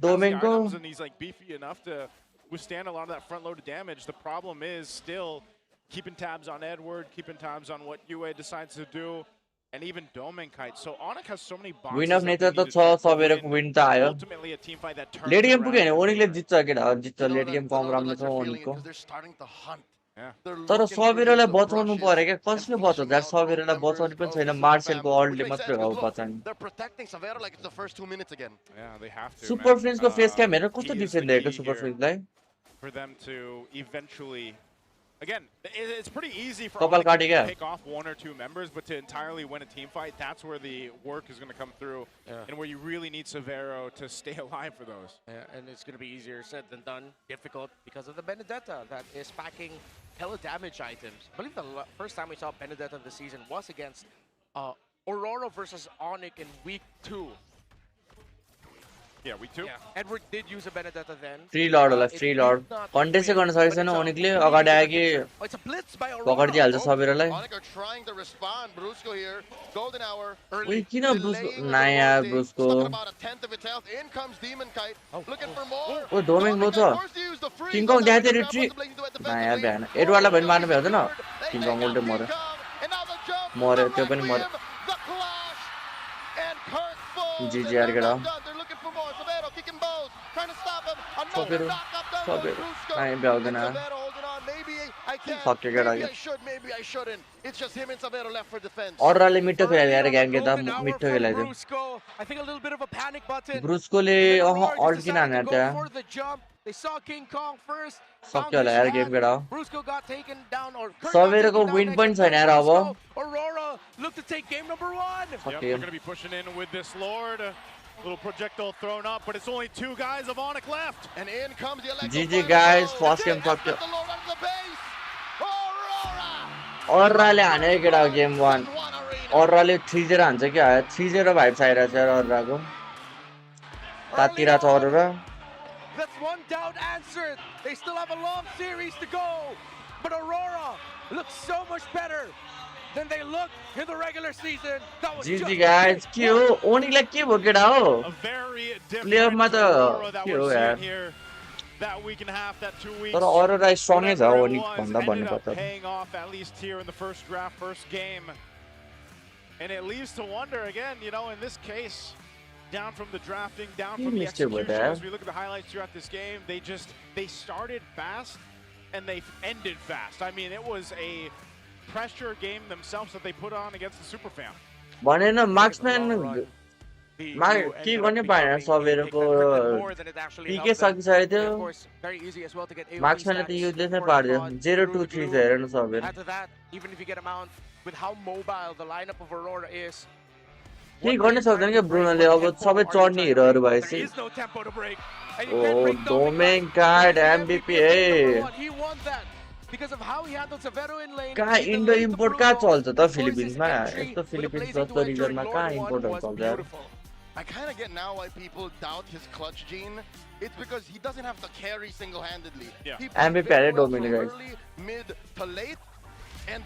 डोमेनको and he's like beefy enough to withstand a lot of that front loaded damage. The problem is still keeping tabs on Edward, keeping tabs on what UA decides to do. And even Domenkite. So Onic has so many boxes. Win of नेता त छ सबैको win त आयो Ultimately a team fight that turns late game around. पुग्यो नि ओनिकले जित्छ केटा जित्छ late game कम राम्रो छ ओनिकको They're starting to hunt. Yeah. तर सबैलाई बचाउनु पर्यो क्या कसले बचाउँछ यार सबैलाई बचाउने पनि छैन मार्सेलको अल्टले मात्रै हो बचाउने They're protecting Savera like it's the first 2 minutes again. Yeah, they have to. Super man. फ्रेन्ड्सको फेस क्याम हेरेर कस्तो he is the डिफेन्ड दिएको key सुपर here फ्रेन्ड्सलाई For them to eventually. Again, it's pretty easy for Couple Onic to card pick off 1 or 2 members, but to entirely win a team fight, that's where the work is going to come through, and where you really need Severo to stay alive for those. Yeah, and it's going to be easier said than done. Difficult because of the Benedetta that is packing hella damage items. I believe the first time we saw Benedetta this season was against Aurora versus Onic in week 2. Yeah, week 2. Yeah, Edward did use a Benedetta then. Free lord होला free lord कन्टेस्टै गर्न सकेको छैन ओनिकले अगाडि आयो कि Oh, it's a blitz by Aurora. पकडिदिहाल्छ सबैलाई Onic are trying to respond. Brusco here. Golden hour. उही किन ब्रुसको Delaying नयाँ the ब्रुसको stuck at about a tenth of its health. In comes Demon Kite. Looking for more. ओ डोमेन लो छ King कङ त्यहाँ थियो रिट्री नयाँ भ्यान एडवार्डलाई पनि मार्नु भ्याउँदैन किङ कङ उल्टो मर्यो मर्यो त्यो पनि मर्यो जिजिआर केटा सबैहरू सबैहरू नयाँ भ्याउँदैन सक्यो केटा अर्राले मिठो खेलायो यार गेम के त मिठो खेलाइदियो I think a little bit of a panic button. ब्रुसकोले अल्ट किन हानेर त्यहाँ They saw King Kong first. सक्यो होला यार गेम केटा Brusco got taken down or सबैको विन पनि छैन यार अब Aurora look to take game number 1. Yep, they're going to be pushing in with this Lord. Little projectile thrown up, but it's only 2 guys of Onic left. And in comes the GG guys, first game सक्यो अर्राले हाने केटा game 1 अर्राले 3-0 हान्छ के 3-0 vibes आइरहेछ यार अर्राको तातिरा छ Arora That's one doubt answered. They still have a long series to go. But Aurora looks so much better than they looked in the regular season. That was GG guys, के हो ओनिकलाई के भयो केटा हो A very प्लेयर मा different त Aurora that के हो we're यार seeing here. That week and a half, that 2 weeks. तर अरोरा स्ट्रङै छ Whatever it ओनिक was, भन्दा ended भन्नु up पर्छ paying off at least here in the first draft, first game. And it leaves to wonder again, you know, in this case, down from the drafting, down from the execution, as we look at the highlights throughout this game, they started fast and they ended fast. I mean, it was a pressure game themselves that they put on against the super fam. भनेन मार्क्सम्यान के गर्ने पाएन सबैको पिके सकिसकेको थियो मार्क्सम्यानले त useless नै पार्दियो 0-2-3 छ हेर न सबैले After that, even if you get him out with how mobile the lineup of Aurora is, के गर्न सक्दैन के ब्रुनोले अब सबै चढ्ने हिरोहरु there भएपछि is no tempo to break. And you can't ओ break डोमेन कार्ड एमबीपी ए He won that because of how he handled Severo in lane. कहाँ He Indo delayed the import कहाँ Bruno, चल्छ त forces फिलिपिन्समा entry यस्तो with a Philippines blazing जस्तो duel रिजनमा during कहाँ Lord इम्पोर्टहरू was चल्छ यार beautiful. I kind of get now why people doubt his clutch gene. It's because he doesn't have to carry single-handedly. Yeah. He MVP plays well Dominic, from guys. early, mid to late, and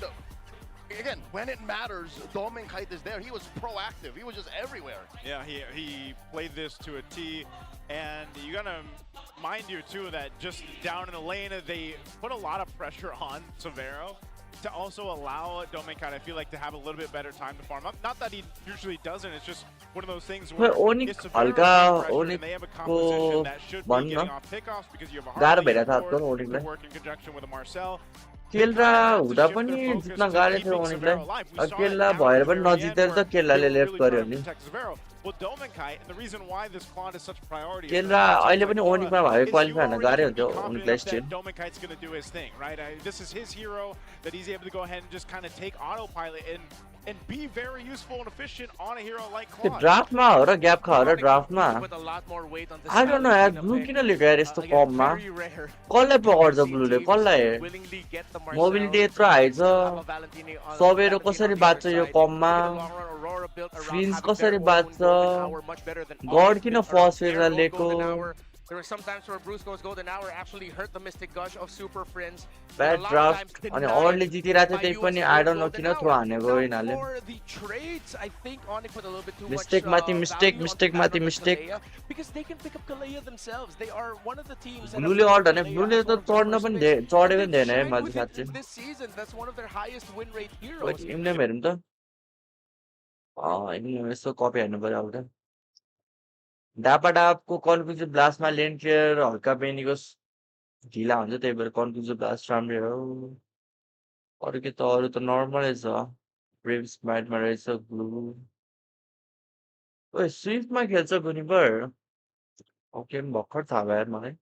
again, when it matters, Domin Kite is there. He was proactive. He was just everywhere. Yeah, he played this to a T, and you gotta mind you too that just down in the lane, they put a lot of pressure on Severo to also allow Domenkite, I feel like, to have a little bit better time to farm up. Not that he usually doesn't, it's just one of those things where Onic if Severo हल्का is pressure and they have a Onicको composition that should be भन्न getting off pickoffs because you have a गाह्रो hard भइरहेको छ board, आजकल ओनिकलाई to work in conjunction with a Marcel. केल्रा हुँदा पनि जित्न गाह्रो थियो ओनिकलाई केल्ला भएर पनि नजितेर त केल्लाले लेफ्ट गर्यो नि केल्ला अहिले पनि ओनिकमा भयो क्वालिफाई हुन गाह्रै हुन्थ्यो ओनिकलाई still Domenkite's going to do his thing, right? This is his hero that he's able to go ahead and just kind of take autopilot and be very useful and efficient on a hero like त्यो Claude. ड्राफ्टमा हो र gap खा हो र ड्राफ्टमा Put a lot more weight on this I don't know यार blue किन लिएको यार यस्तो कममा very rare. कसलाई पकड्छ ब्लूले कसलाई Willingly get the Marcel. Mobility यत्रो हाई छ Alva Valentini on सबैहरू 17 कसरी on the बाँच्छ other यो side. कममा In the long run, Aurora built around Fins having their कसरी own बाँच्छ golden hour, much better than God Onic किन built around first their फेजमा own लिएको golden hour. There were some times where Brusco's golden hour actually hurt the Mystic Gush of Super Friends. And a bad lot of times draft अनि denied early जितिरहेको थियो by त्यही पनि US's I own don't know golden किन throw hour. हानेको Now यिनीहरूले for the trades, I think Onic put a little bit too mistake much माथि mistake value on mistake the माथि Masarapp and mistake Kalea because they can pick up Kalea themselves. They are one of the teams that ब्लूले have अल्ट picked भने Kalea ब्लूले as त one of their चढ्न first पनि picks, चढेको and नि they've थिएन है shined मैले with it साँच्चै this season. That's one of their highest win rate वेट heroes. इम्नेम हेरौँ त इम्नेम यसो कपी हेर्नु पर्यो अब त डापाडापको कन्फ्युजन ब्लास्टमा लेन क्लियर हल्का बेनीको ढिला हुन्छ त्यही भएर कन्फ्युजन ब्लास्ट राम्रै हो अरू के त अरू त नर्मलै छ ब्रेभ स्माइटमा रहेछ ग्लु ओए स्विफ्टमा खेल्छ गुनिबर ओके भर्खर थाहा भयो यार मलाई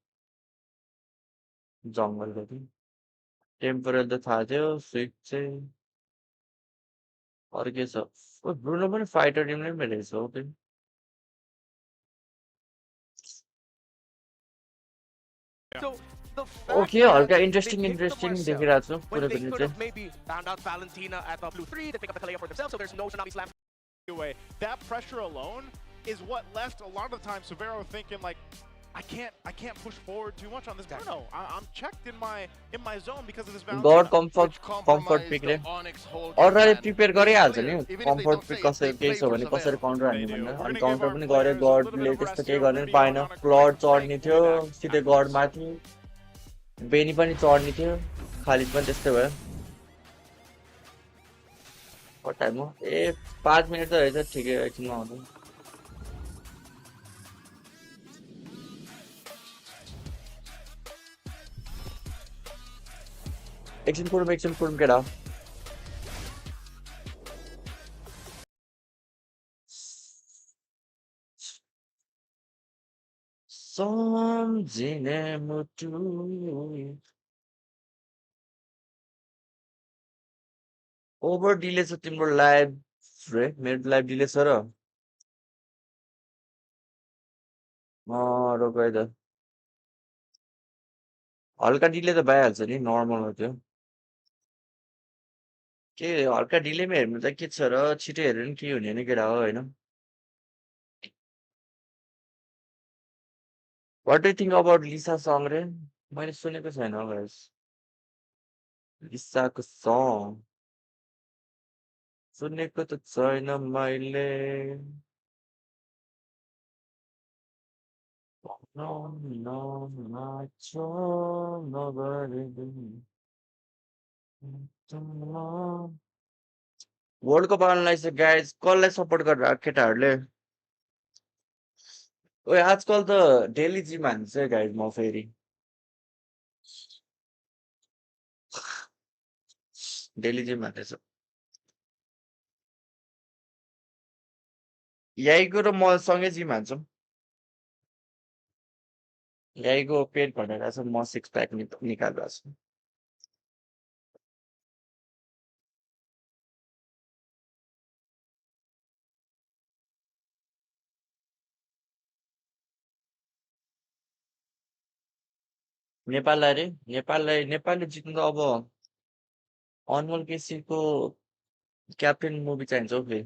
जङ्गलको टेम्पोरल त थाहा थियो स्विफ्ट चाहिँ अरू के छ ओ ब्रुनो पनि फाइटर टिमले पनि रहेछ okay So the okay fact हल्का that they interesting picked the interesting Marcel देखिरहेको छु when कुनै they पनि could चाहिँ have maybe found out Valentina at the blue 3, they pick up the Kalea for themselves, so there's no Tsunami Slam. Anyway, that pressure alone is what left a lot of the time Severo thinking like, I can't push forward too much on this Bruno. I'm checked in my zone because of this गड Valentina. Comfort पिकले Onyx whole अरूले game prepare plan. It's गरिहाल्छ clear. नि Even if they comfort don't pick say it, कसरी they केही play छ for भने कसरी Severo. काउन्टर They हान्ने do. भनेर We're अनि gonna give काउन्टर our पनि गरे players a little bit गडले of त्यस्तो rest केही here. गर्न We're पनि gonna be पाएन on a फ्लड quick चढ्ने break. थियो We'll be back सिधै after गड this. माथि बेनी पनि चढ्ने थियो खालिद पनि त्यस्तै भयो कति टाइम हो ए 5 मिनट त रहेछ ठिकै एकछिनमा आउँदै एकछिन कुरुम केटा सम्झिने मुटु ओभर डिले छ तिम्रो लाइभ रे मेरो लाइभ डिले छ र रोकाइ त हल्का डिले त भइहाल्छ नि नर्मल हो त्यो के हल्का डिलेमा हेर्नु त के छ र छिटो हेऱ्यो नि के हुने नि केटा हो होइन वाट डु थिङ्क अबाउट लिसा सङ रे मैले सुनेको छैन गाइस लिसाको सङ सुनेको त छैन मैले वर्ल्ड कप आउनलाई चाहिँ गाइज कसलाई सपोर्ट गरेर केटाहरूले ओए आजकल त डेली जिम हान्छ है गाइज म फेरि डेली जिम हान्दैछु यहीँको र म सँगै जिम हान्छौँ यहीँको पेट भनेर चाहिँ म 6 प्याक निकालिरहेको छु नेपाललाई रे नेपालले जित्नु त अब अनमोल केसीको क्याप्टेन मुभी चाहिन्छ हौ फेरि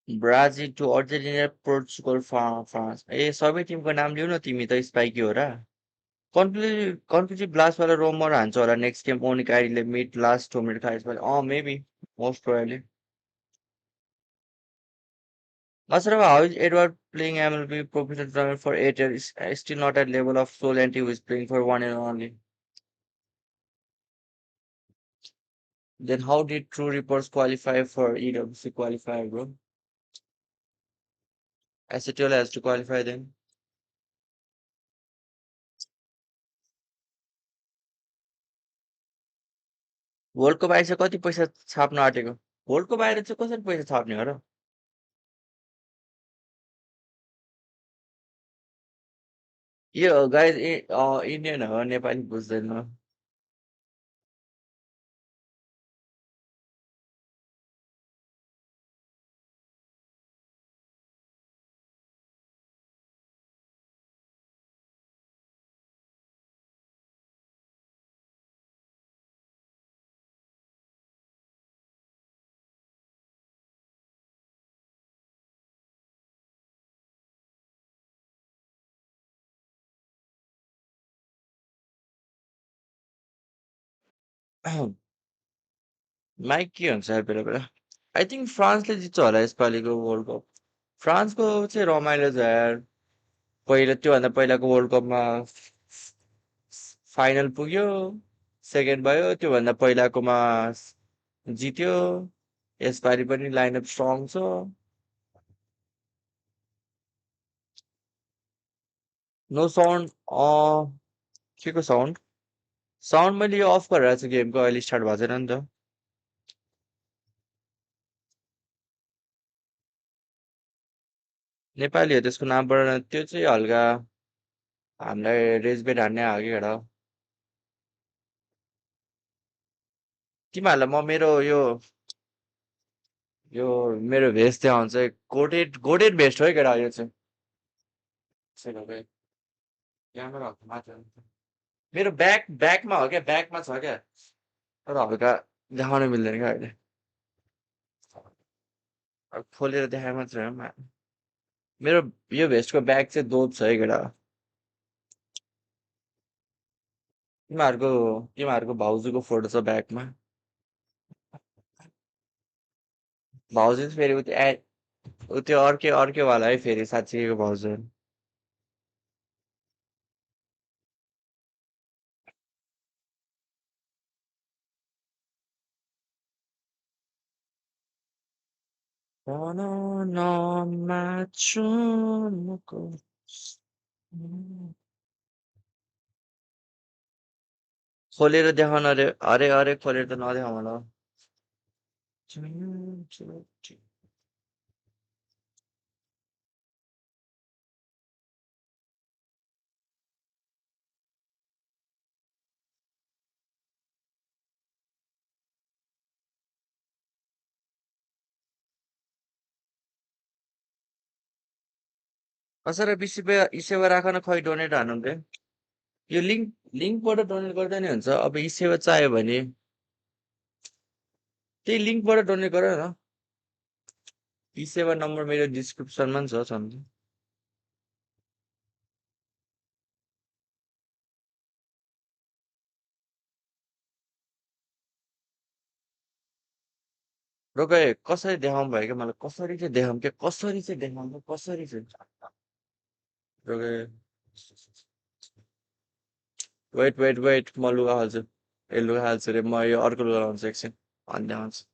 Brazil to Argentina Portugal France ए सबै टिमको नाम लिऊ न तिमी त स्पाइकी हो र कन्फ्युजिभ ब्लास्टवाला रोमर हान्छ होला next game ओनिक आइडीले mid last 2 minute खाएपछि maybe most probably Masarapp, how is Edward playing MLB professional tournament for 8 years? Is still not at level of Solenti who is playing for 1 year only. Then how did True Reports qualify for EWC qualifier, bro? Acetal has to qualify then. World cup आइसक्यो कति पैसा छाप्न आँटेको world cup आएर चाहिँ कसरी पैसा छाप्ने हो र यो guys Indian हो नेपाली बुझ्दैन माइक के हुन्छ यार बेला बेला आई थिङ्क फ्रान्सले जित्छ होला यसपालिको वर्ल्ड कप फ्रान्सको चाहिँ रमाइलो छ यार पहिला त्योभन्दा पहिलाको वर्ल्ड कपमा फाइनल पुग्यो सेकेन्ड भयो त्योभन्दा पहिलाकोमा जित्यो यसपालि पनि लाइनअप स्ट्रङ छ नो साउन्ड के को साउन्ड साउन्ड मैले यो अफ गरेर छु गेमको अहिले स्टार्ट भएको छैन नि त नेपाली हो त्यसको नामबाट त्यो चाहिँ हल्का हामीलाई रेजबेट हान्ने हो कि केटा हो तिमीहरूलाई म यो मेरो भेस्ट देखाउँछ गोटेड भेस्ट हो है केटा यो चाहिँ क्यामेरा माथि मेरो ब्याकमा हो क्या ब्याकमा छ क्या तर हल्का देखाउन मिल्दैन क्या अहिले खोलेर देखाए मात्रै हो मेरो यो भेस्टको ब्याग चाहिँ दोप छ है केटा तिमीहरूको भाउजूको फोटो छ ब्यागमा भाउजू चाहिँ फेरि त्यो अर्कै है फेरि साँच्चीको भाउजू खोलेर देखाउन अरे खोलेर त नदेखाउँ होला कसरी इसेवा राख न खै डोनेट हान्नु बे यो लिङ्कबाट डोनेट गर्दा नि हुन्छ अब इसेवा चाहियो भने त्यही लिङ्कबाट डोनेट गर न इसेवा नम्बर मेरो डिस्क्रिप्सनमा नि छ रोके कसरी देखाउँ भयो क्या मलाई कसरी चाहिँ देखाउँ क्या कसरी चाहिँ देखाउँ कसरी चाहिँ रोके वेट म लुगा हाल्छु ए लुगा हाल्छु रे म यो अर्को लुगा लाउँछु एकछिन अनि देखाउँछु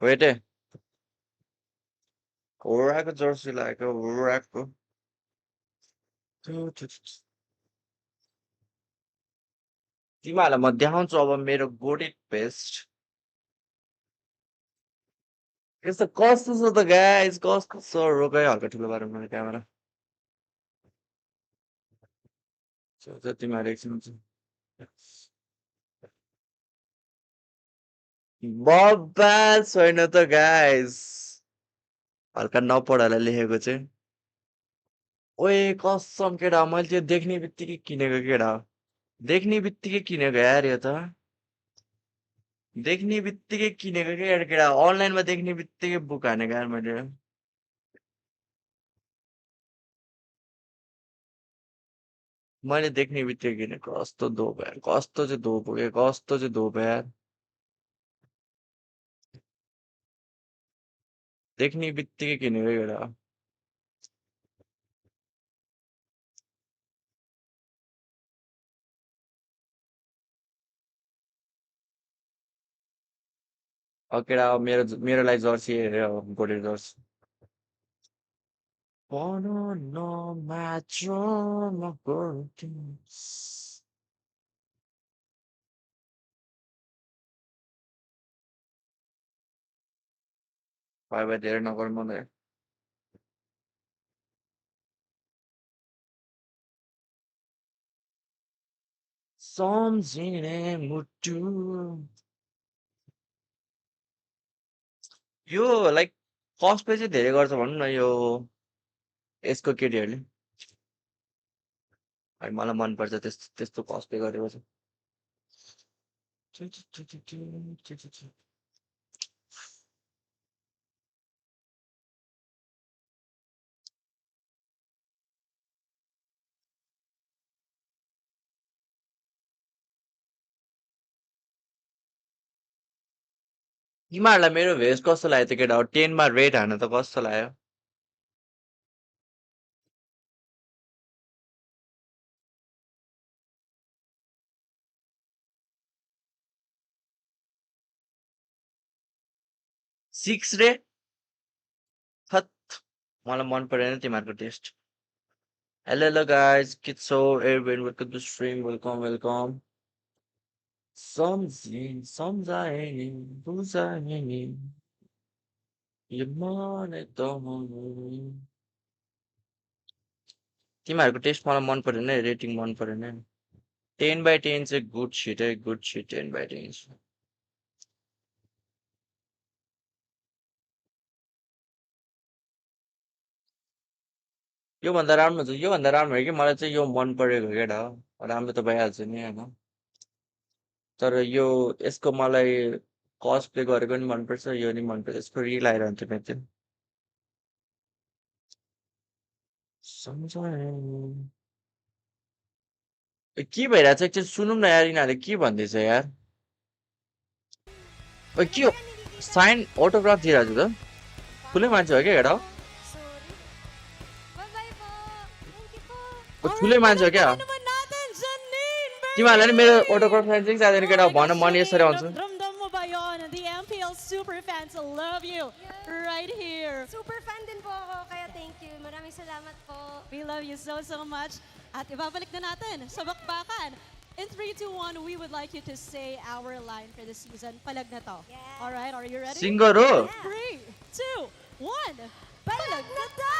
वेट है होराको जर्सी लगाएको होराको तिमीहरूलाई म देखाउँछु अब मेरो गोडेड पेस्ट यस्तो कस्तो छ त गाइस कस्तो छ रोकै हल्का ठुलो पारेर मैले क्यामेरा तिमीहरू एकछिन बब्बाल छैन त गाइस हल्का नपढालाई लेखेको चाहिँ ओए कसम केटा मैले त्यो देख्ने बित्तिकै किनेको केटा देख्ने बित्तिकै किनेको यार यो त देख्ने बित्तिकै किनेको क्या केटा अनलाइनमा देख्ने बित्तिकै बुक हानेको यार मैले देख्ने बित्तिकै किनेको कस्तो धोप यार कस्तो चाहिँ धोप हो क्या कस्तो चाहिँ धोप यार देख्ने बित्तिकै किनेको केटा केटा मेरो लागि जर्सी हेऱ्यो गोटे जर्सी भाइ भाइ धेरै नगर्नु मलाई सम्झिने मुटु यो लाइक कस्प्ले चाहिँ धेरै गर्छ भनौँ न यो यसको केटीहरूले अनि मलाई मनपर्छ त्यस्तो कस्प्ले गरेको छ तिमीहरूलाई मेरो भेस्ट कस्तो लाग्यो त केटा 10 मा रेड हान्न त कस्तो लाग्यो सिक्स रे थत मलाई मन परेन तिमीहरूको test hello guys kids so everyone welcome to stream welcome सम्झाए नि बुझाए नि यो मन तिमीहरूको टेस्ट मलाई मन परेन रेटिङ मन परेन 10/10 चाहिँ गुड सिट है गुड सिट 10/10 योभन्दा राम्रो छ योभन्दा राम्रो हो कि मलाई चाहिँ यो मन परेको केटा हो राम्रो त भइहाल्छ नि होइन तर यो यसको मलाई कस्प्ले गरेको नि मनपर्छ यो नि मनपर्छ यसको रिल आइरहन्छ मेरो के भइरहेछ एकछिन सुनौँ न यार यिनीहरूले के भन्दैछ यार के हो साइन अटोग्राफ दिइरहेको छ त ठुलै मान्छे हो क्या केटा ठुलै मान्छे हो क्या तिमीहरूलाई नि मेरो अटोग्राफ साइन चाहिँ जाँदैन केटा भन म नि यसरी आउँछु The MPL super fans love you right here. Super fan din po ako, kaya thank you. Maraming salamat po. We love you so much. At ibabalik na natin sa bakbakan. In 3, 2, 1, we would like you to say our line for the season. Palag na to. Yeah. All right, are you ready? Singer ho. 3, 2, 1. Palag na to!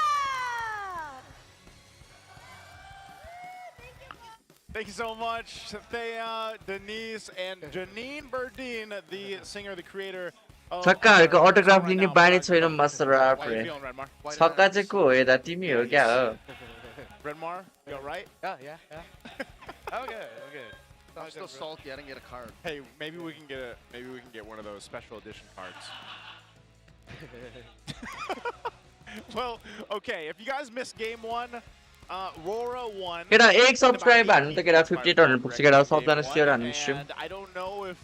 Thank you so much, Thea, Denise, and Janine Berdine, the singer, the creator of... छक्काहरूको autograph लिने बानी छैन Masarapp How you feeling, Redmar? छक्का चाहिँ को हो यता तिमी हो क्या हो Redmar, you all right? Yeah. I'm good. I'm still salty. I didn't get a card. Hey, maybe we can get one of those special edition cards. Well, okay, if you guys missed game 1, Aurora won. केटा एक subscribe हान्नु त केटा 50 ton पुग्छ केटा सबजना share हान्नु stream And I don't know if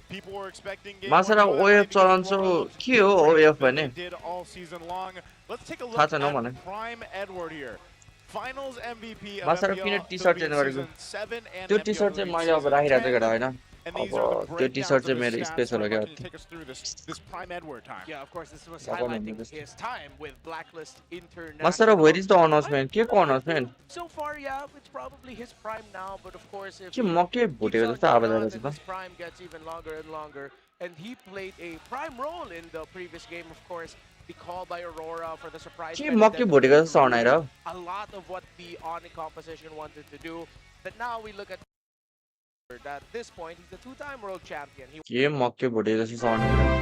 people were expecting game Masarapp 1 to OF चलाउँछु के हो OF भने did all season long. Let's take a थाहा look छैन हौ मलाई at Prime Edward here. Finals MVP of Masarapp किन MPL T-shirt change गरेको season 7 and त्यो MPL टी-सर्ट चाहिँ मैले अब 7 राखिरहेको छु केटा हैन And these अब are the त्यो breakdowns टी-सर्ट of चाहिँ his मेरो stats. स्पेशल हो Why क्या don't you take us through this Prime Edward time? Yeah, of course, this was Yeah, highlighting this- his time with Blacklist International. Masarapp where is the announcement के को announcement So far, yeah, it's probably his prime now, but of course, if के म के भुटेको जस्तो आवाज आइरहेको छ his त prime gets even longer and longer, and he played a prime role in the previous game, of course. The call by Aurora for the surprise. के म के भुटेको जस्तो sound आइरह्यो A lot of what the Onic composition wanted to do, but now we look at at this point, he's a two-time world champion. He के म के भुटेको जस्तो sound आइरह्यो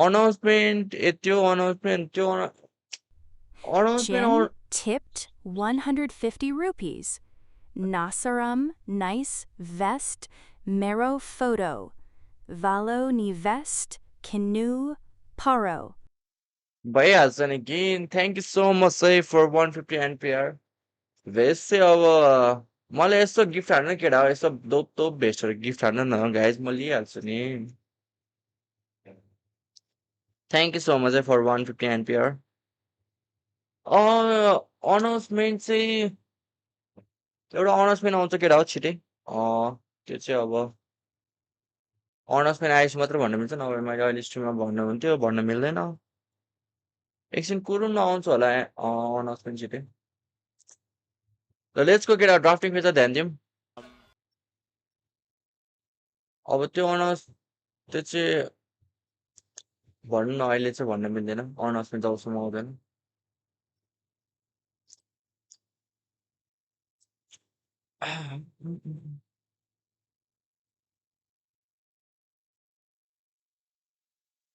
announcement त्यो announcement त्यो announcement tipped 150 rupees. Nasaram nice vest mero photo. Valo ni vest canoe paro. भइहाल्छ नि again thank you so much है for 150 NPR waste चाहिँ अब मलाई यस्तो गिफ्ट हाल्नु न केटा यस्तो दोप भेस्टहरू गिफ्ट हाल्नु न गाइज म लिइहाल्छु नि थ्याङ्क यू सो मच है फर 150 NPR अनाउन्समेन्ट चाहिँ एउटा अनाउन्समेन्ट आउँछ केटा हो छिटै त्यो चाहिँ अब अनाउन्समेन्ट आएपछि मात्र भन्न मिल्छ नभए मैले अहिले स्ट्रिममा भन्नु हुन्थ्यो भन्न मिल्दैन एकछिन कुरुम आउँछ होला अनाउन्समेन्ट छिटै ल लेट्स गो केटा ड्राफ्टिङ फेज ध्यान दिउँ अब त्यो त्यो चाहिँ भन्नु न अहिले चाहिँ भन्न मिल्दैन अनाउन्समेन्ट जबसम्म आउँदैन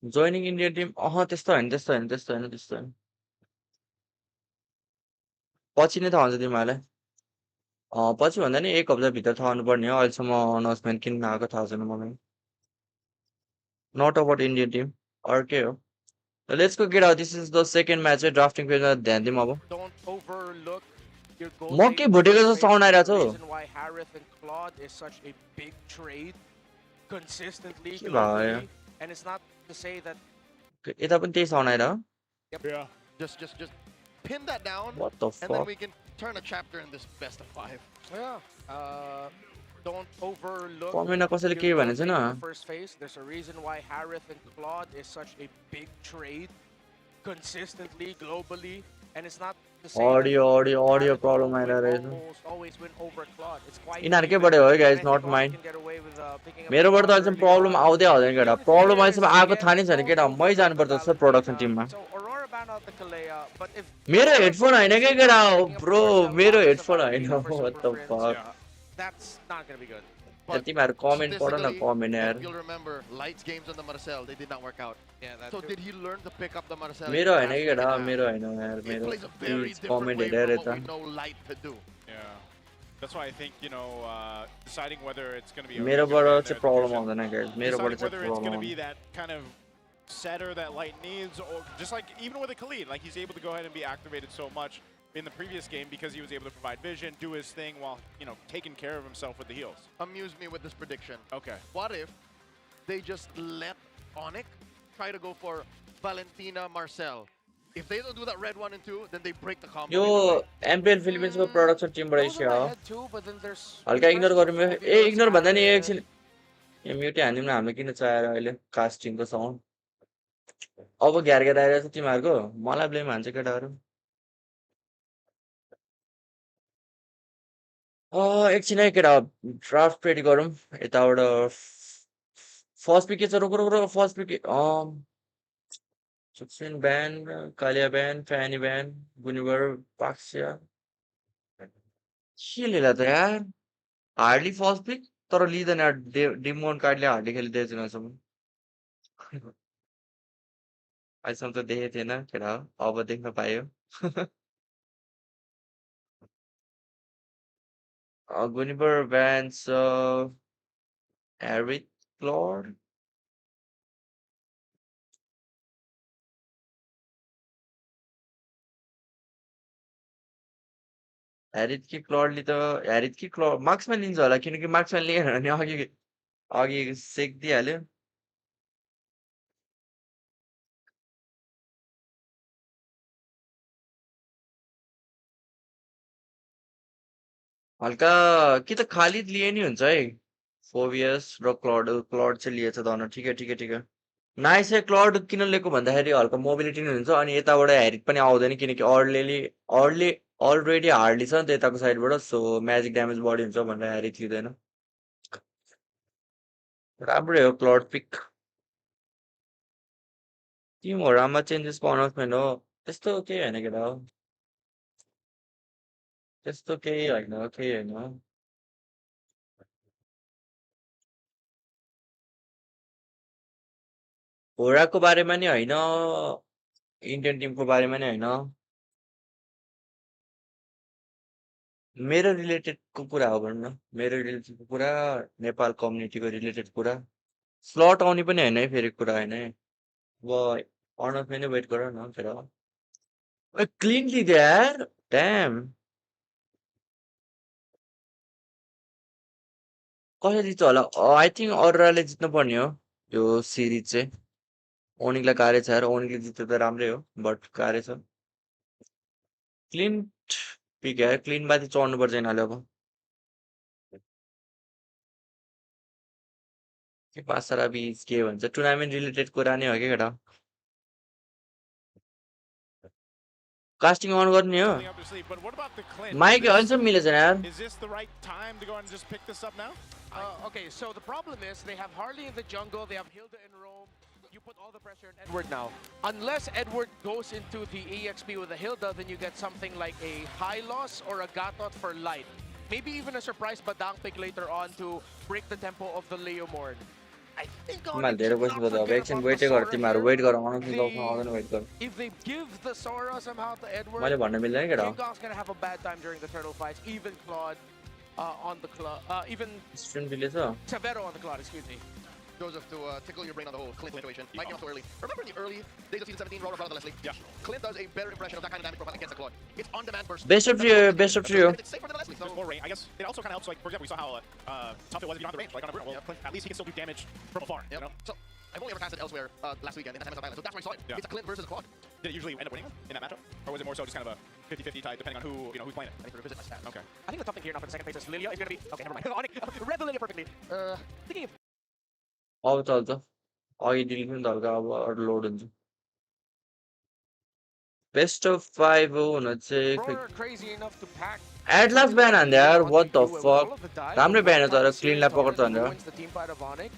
जोइनिङ इन्डियन टिम त्यस्तो होइन पछि नै थाहा हुन्छ तिमीहरूलाई पछि भन्दा नि एक हप्ताभित्र थाहा हुनुपर्ने हो अहिलेसम्म अनाउन्समेन्ट किन नआएको थाहा छैन मलाई नट अबाउट इन्डियन टिम अर्कै हो let's go get out this is the second match है ड्राफ्टिङ पेजमा ध्यान दिउँ अब म के भुटेको जस्तो साउन्ड आइरहेको छ यता पनि त्यही sound आइरह Just pin that down. What the fuck? And then we can turn a chapter in this best of 5. Yeah. Don't overlook कमेन्टमा कसैले के भनेको छैन first phase. There's a reason why Harith and Claude is such a big trade consistently, globally, and it's not the same. Audio problem आइरहेछ Always win over Claude. It's quite यिनीहरुकै बाट हो guys नट mind मेरोबाट त अहिलेसम्म problem आउँदै आउँदैन केटा problem अहिलेसम्म आएको थाहा नै छैन केटा मै जानुपर्छ जस्तो प्रोडक्सन टिममा मेरो हेडफोन हैन के केटा ब्रो मेरो हेडफोन हैन what the fuck That's not going to be good. तिमीहरु कमेन्ट पढ न कमेन्ट यार You'll remember Light's games on the Marcel, they did not work out. Yeah, that's so true. did he learn to pick up the Marcel? मेरो हैन के केटा मेरो हैन यार मेरो कमेन्ट हेरेर त No Light to do. Yeah. That's why I think, you know, deciding whether it's going to be मेरोबाट चाहिँ problem आउँदैन गाइस मेरोबाट चाहिँ whether it's going to problem be that kind of setter that Light needs, or just like even with a Khalid, like he's able to go ahead and be activated so much in the previous game because he was able to provide vision, do his thing while, you know, taking care of himself with the heals. Amuse me with this prediction. Okay. What if they just let Onic try to go for Valentina Marcel? If they don't do that red 1 and 2, then they break the combo. यो MPL फिलिपिन्सको production टिमबाट issue हो But then there's हल्का ignore गरौँ ignore भन्दा नि एकछिन यो म्युटै हान्दिउँ न हामीले किन चाहेर अहिले कास्टिङको साउन्ड अब घ्यार घ्यार आइरहेछ तिमीहरूको मलाई ब्लेम हान्छ केटाहरू एकछिन है केटा ड्राफ्ट रेडी गरौँ यताबाट फर्स्ट पिक के छ रोक फर्स्ट पिक सुक्सिन ब्यान कालिया ब्यान फ्यानी ब्यान गुनिबर पाक्सिया के लिएला त यार हार्डली फर्स्ट पिक तर लिँदैन यार डिमोन कार्डले हार्डली खेलिदिएको छैन अहिलेसम्म अहिलेसम्म त देखेको थिएन केटा अब देख्न पायो गुनिबर ब्यान्स एरिक क्लॉड ह्यारिथ कि क्लडले त ह्यारिथ कि क्लड मार्क्समा लिन्छ होला किनकि मार्क्समा लिएन भने अघि सेकिदिइहाल्यो हल्का कि त खालिद लिए नि हुन्छ है फोबियस र क्लड चाहिँ लिएछ धन ठिकै नाइस है क्लड किन लिएको भन्दाखेरि हल्का मोबिलिटी नै हुन्छ अनि यताबाट ह्यारिथ पनि आउँदैन किनकि अलरेडी हार्डली छ नि त यताको साइडबाट सो म्याजिक ड्यामेज बढी हुन्छ भनेर ह्यारिथ लिँदैन राम्रै हो क्लड पिक टिम होरामा चेन्जेसको अनाउन्समेन्ट हो त्यस्तो केही होइन केटा हो त्यस्तो केही होइन होराको बारेमा नि होइन इन्डियन टिमको बारेमा नि होइन मेरो रिलेटेडको कुरा हो भनौँ न मेरो रिलेटेडको कुरा नेपाल कम्युनिटीको रिलेटेड कुरा स्लट आउने पनि होइन है फेरि कुरा होइन है अब अनाउन्समेन्ट नै वेट गर न फेरि क्लिनली यार ड्याम कसले जित्छ होला आई थिङ्क अरोराले जित्नु पर्ने हो यो सिरिज चाहिँ ओनिकलाई गाह्रै छ यार ओनिकले जित्यो त राम्रै हो बट गाह्रै छ क्लीन पिक है क्लीन माथि चढ्नुपर्छ यिनीहरूले अब के Masarapp के भन्छ टुर्नामेन्ट रिलेटेड कुरा नै हो के केटा कास्टिङ अन गर्ने हो Coming up to sleep, but what about the Clint? Mic अहिलेसम्म मिलेको छैन यार Is this the right time to go ahead and just pick this up now? Okay, so the problem is they have Harley in the jungle, they have Hilda in Rome. You put all the pressure on Edward now. Unless Edward goes into the EXP with a Hilda, then you get something like a high loss or a Gatot for light. Maybe even a surprise Badang pick later on to break the tempo of the Leomord. I think तिमीहरूले धेरै बस्नुपर्छ अब एकछिन वेटै गर तिमीहरू wait गर online गाउँमा आउँदैन वेट गर if they give the Sora somehow to Edward, मैले भन्न मिल्दैन केटा King Kong's gonna have a bad time during the turtle fights. Even Claude on the even stream delay छ Severo on the Claude, excuse me. Joseph, to tickle your brain on the whole Clint situation. Might be off too early. Remember in the early days of season 17, Aurora brought Leslie? Yeah. Clint does a better impression of that kind of damage profile against the Claude. It's on-demand burst. Best of trio It's safer than the Leslie. There's more range. I guess it also kind of helps, like, for example, we saw how tough it was if you don't have the range, like on a Bruno. Well, Clint, at least he can still do damage from afar, you know? So, I've only ever casted elsewhere last weekend in the Island, so that's where I saw it. Yeah. It's a Clint versus a Claude. Did it usually end up winning in that matchup? Or was it more so just kind of a 50-50 type, depending on who, you know, who's playing it? I need to revisit my stats. Okay. I think the tough thing here now for the second phase is Lilia is gonna be okay. Never mind. Onic read the Lilia perfectly. Thinking of अब चल्छ अघि delete पनि त हल्का अब अरू load हुन्छ best of 5 हो हुन चाहिँ Aurora crazy enough to pack. At last ब्यान हान्दै यार व्हाट द फक राम्रै ब्यान हो तर क्लीनलाई पकड्छ भनेर Wins the team fight of Onic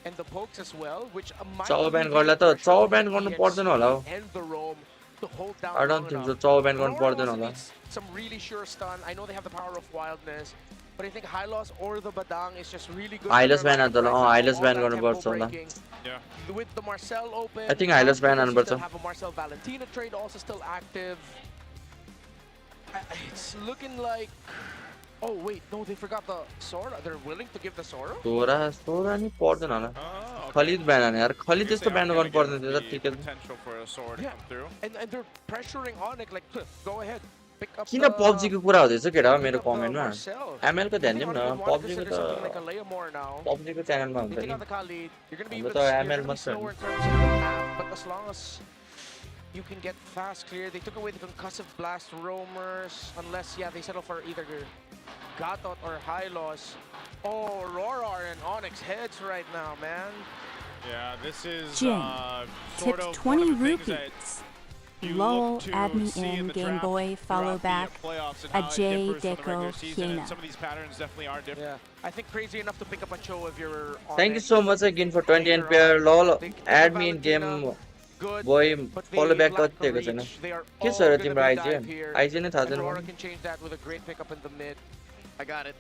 and the pokes as well, which might Chou be ब्यान the गर्ला त चाउ ब्यान he गर्नु gets पर्दैन होला हौ and the roam to hold down I don't long think enough. so चाउ ब्यान गर्नु Aurora पर्दैन also होला needs some really sure stun. I know they have the power of wildness, but I think Hylos or the Badang is just really good. Hylos ban हान्छ होला Hylos ban गर्नुपर्छ होला Yeah. With the Marcel open, I think Hylos ban you हान्नुपर्छ still have a Marcel Valentina trade also still active. It's looking like. Oh wait, no, they forgot the Sora. They're willing to give the Sora. सोरा नि पर्दैन होला Oh, okay. Khalid ब्यान हाने यार Khalid I guess त्यस्तो they are ब्यान gonna गर्नु पर्दैन give थियो त the ठिकै potential for a sword to Yeah. come through. And they're pressuring Onic like, go ahead, pick up. किन PUBG को कुरा हुँदैछ केटा मेरो pick up the कमेन्टमा Marcel. ML को ध्यान I दिउँ think न Onic wanted PUBG to को consider something like a त Leomore now. PUBG को च्यानलमा हुन्छ They take नि out the Khalid. You're gonna be हाम्रो even त you're ML gonna be मात्र slower हो in terms of the map, but as long as you can get fast clear, they took away the concussive blast roamers, unless they settle for either Gatot or Hylos. Oh, Aurora are in Onyx heads right now, man. Yeah, this is Jin sort tipped of 20 one of the things that rupees. you Lol, look to add me see in, the Game draft Boy, follow throughout back, the playoffs and a how it J differs from the regular Deco season, and Hiena. some of these patterns definitely are different. Yeah, I think crazy enough to pick up a Cho if you're on Thank you it. so much again for 20 and pair lol add me in game Good, boy but follow they back lack the गरिदिएको छैन reach. They are के all छ र gonna तिम्रो be IG dive here. IG नै थाहा And छैन Aurora मलाई can change that with a great pickup in the mid. I got it.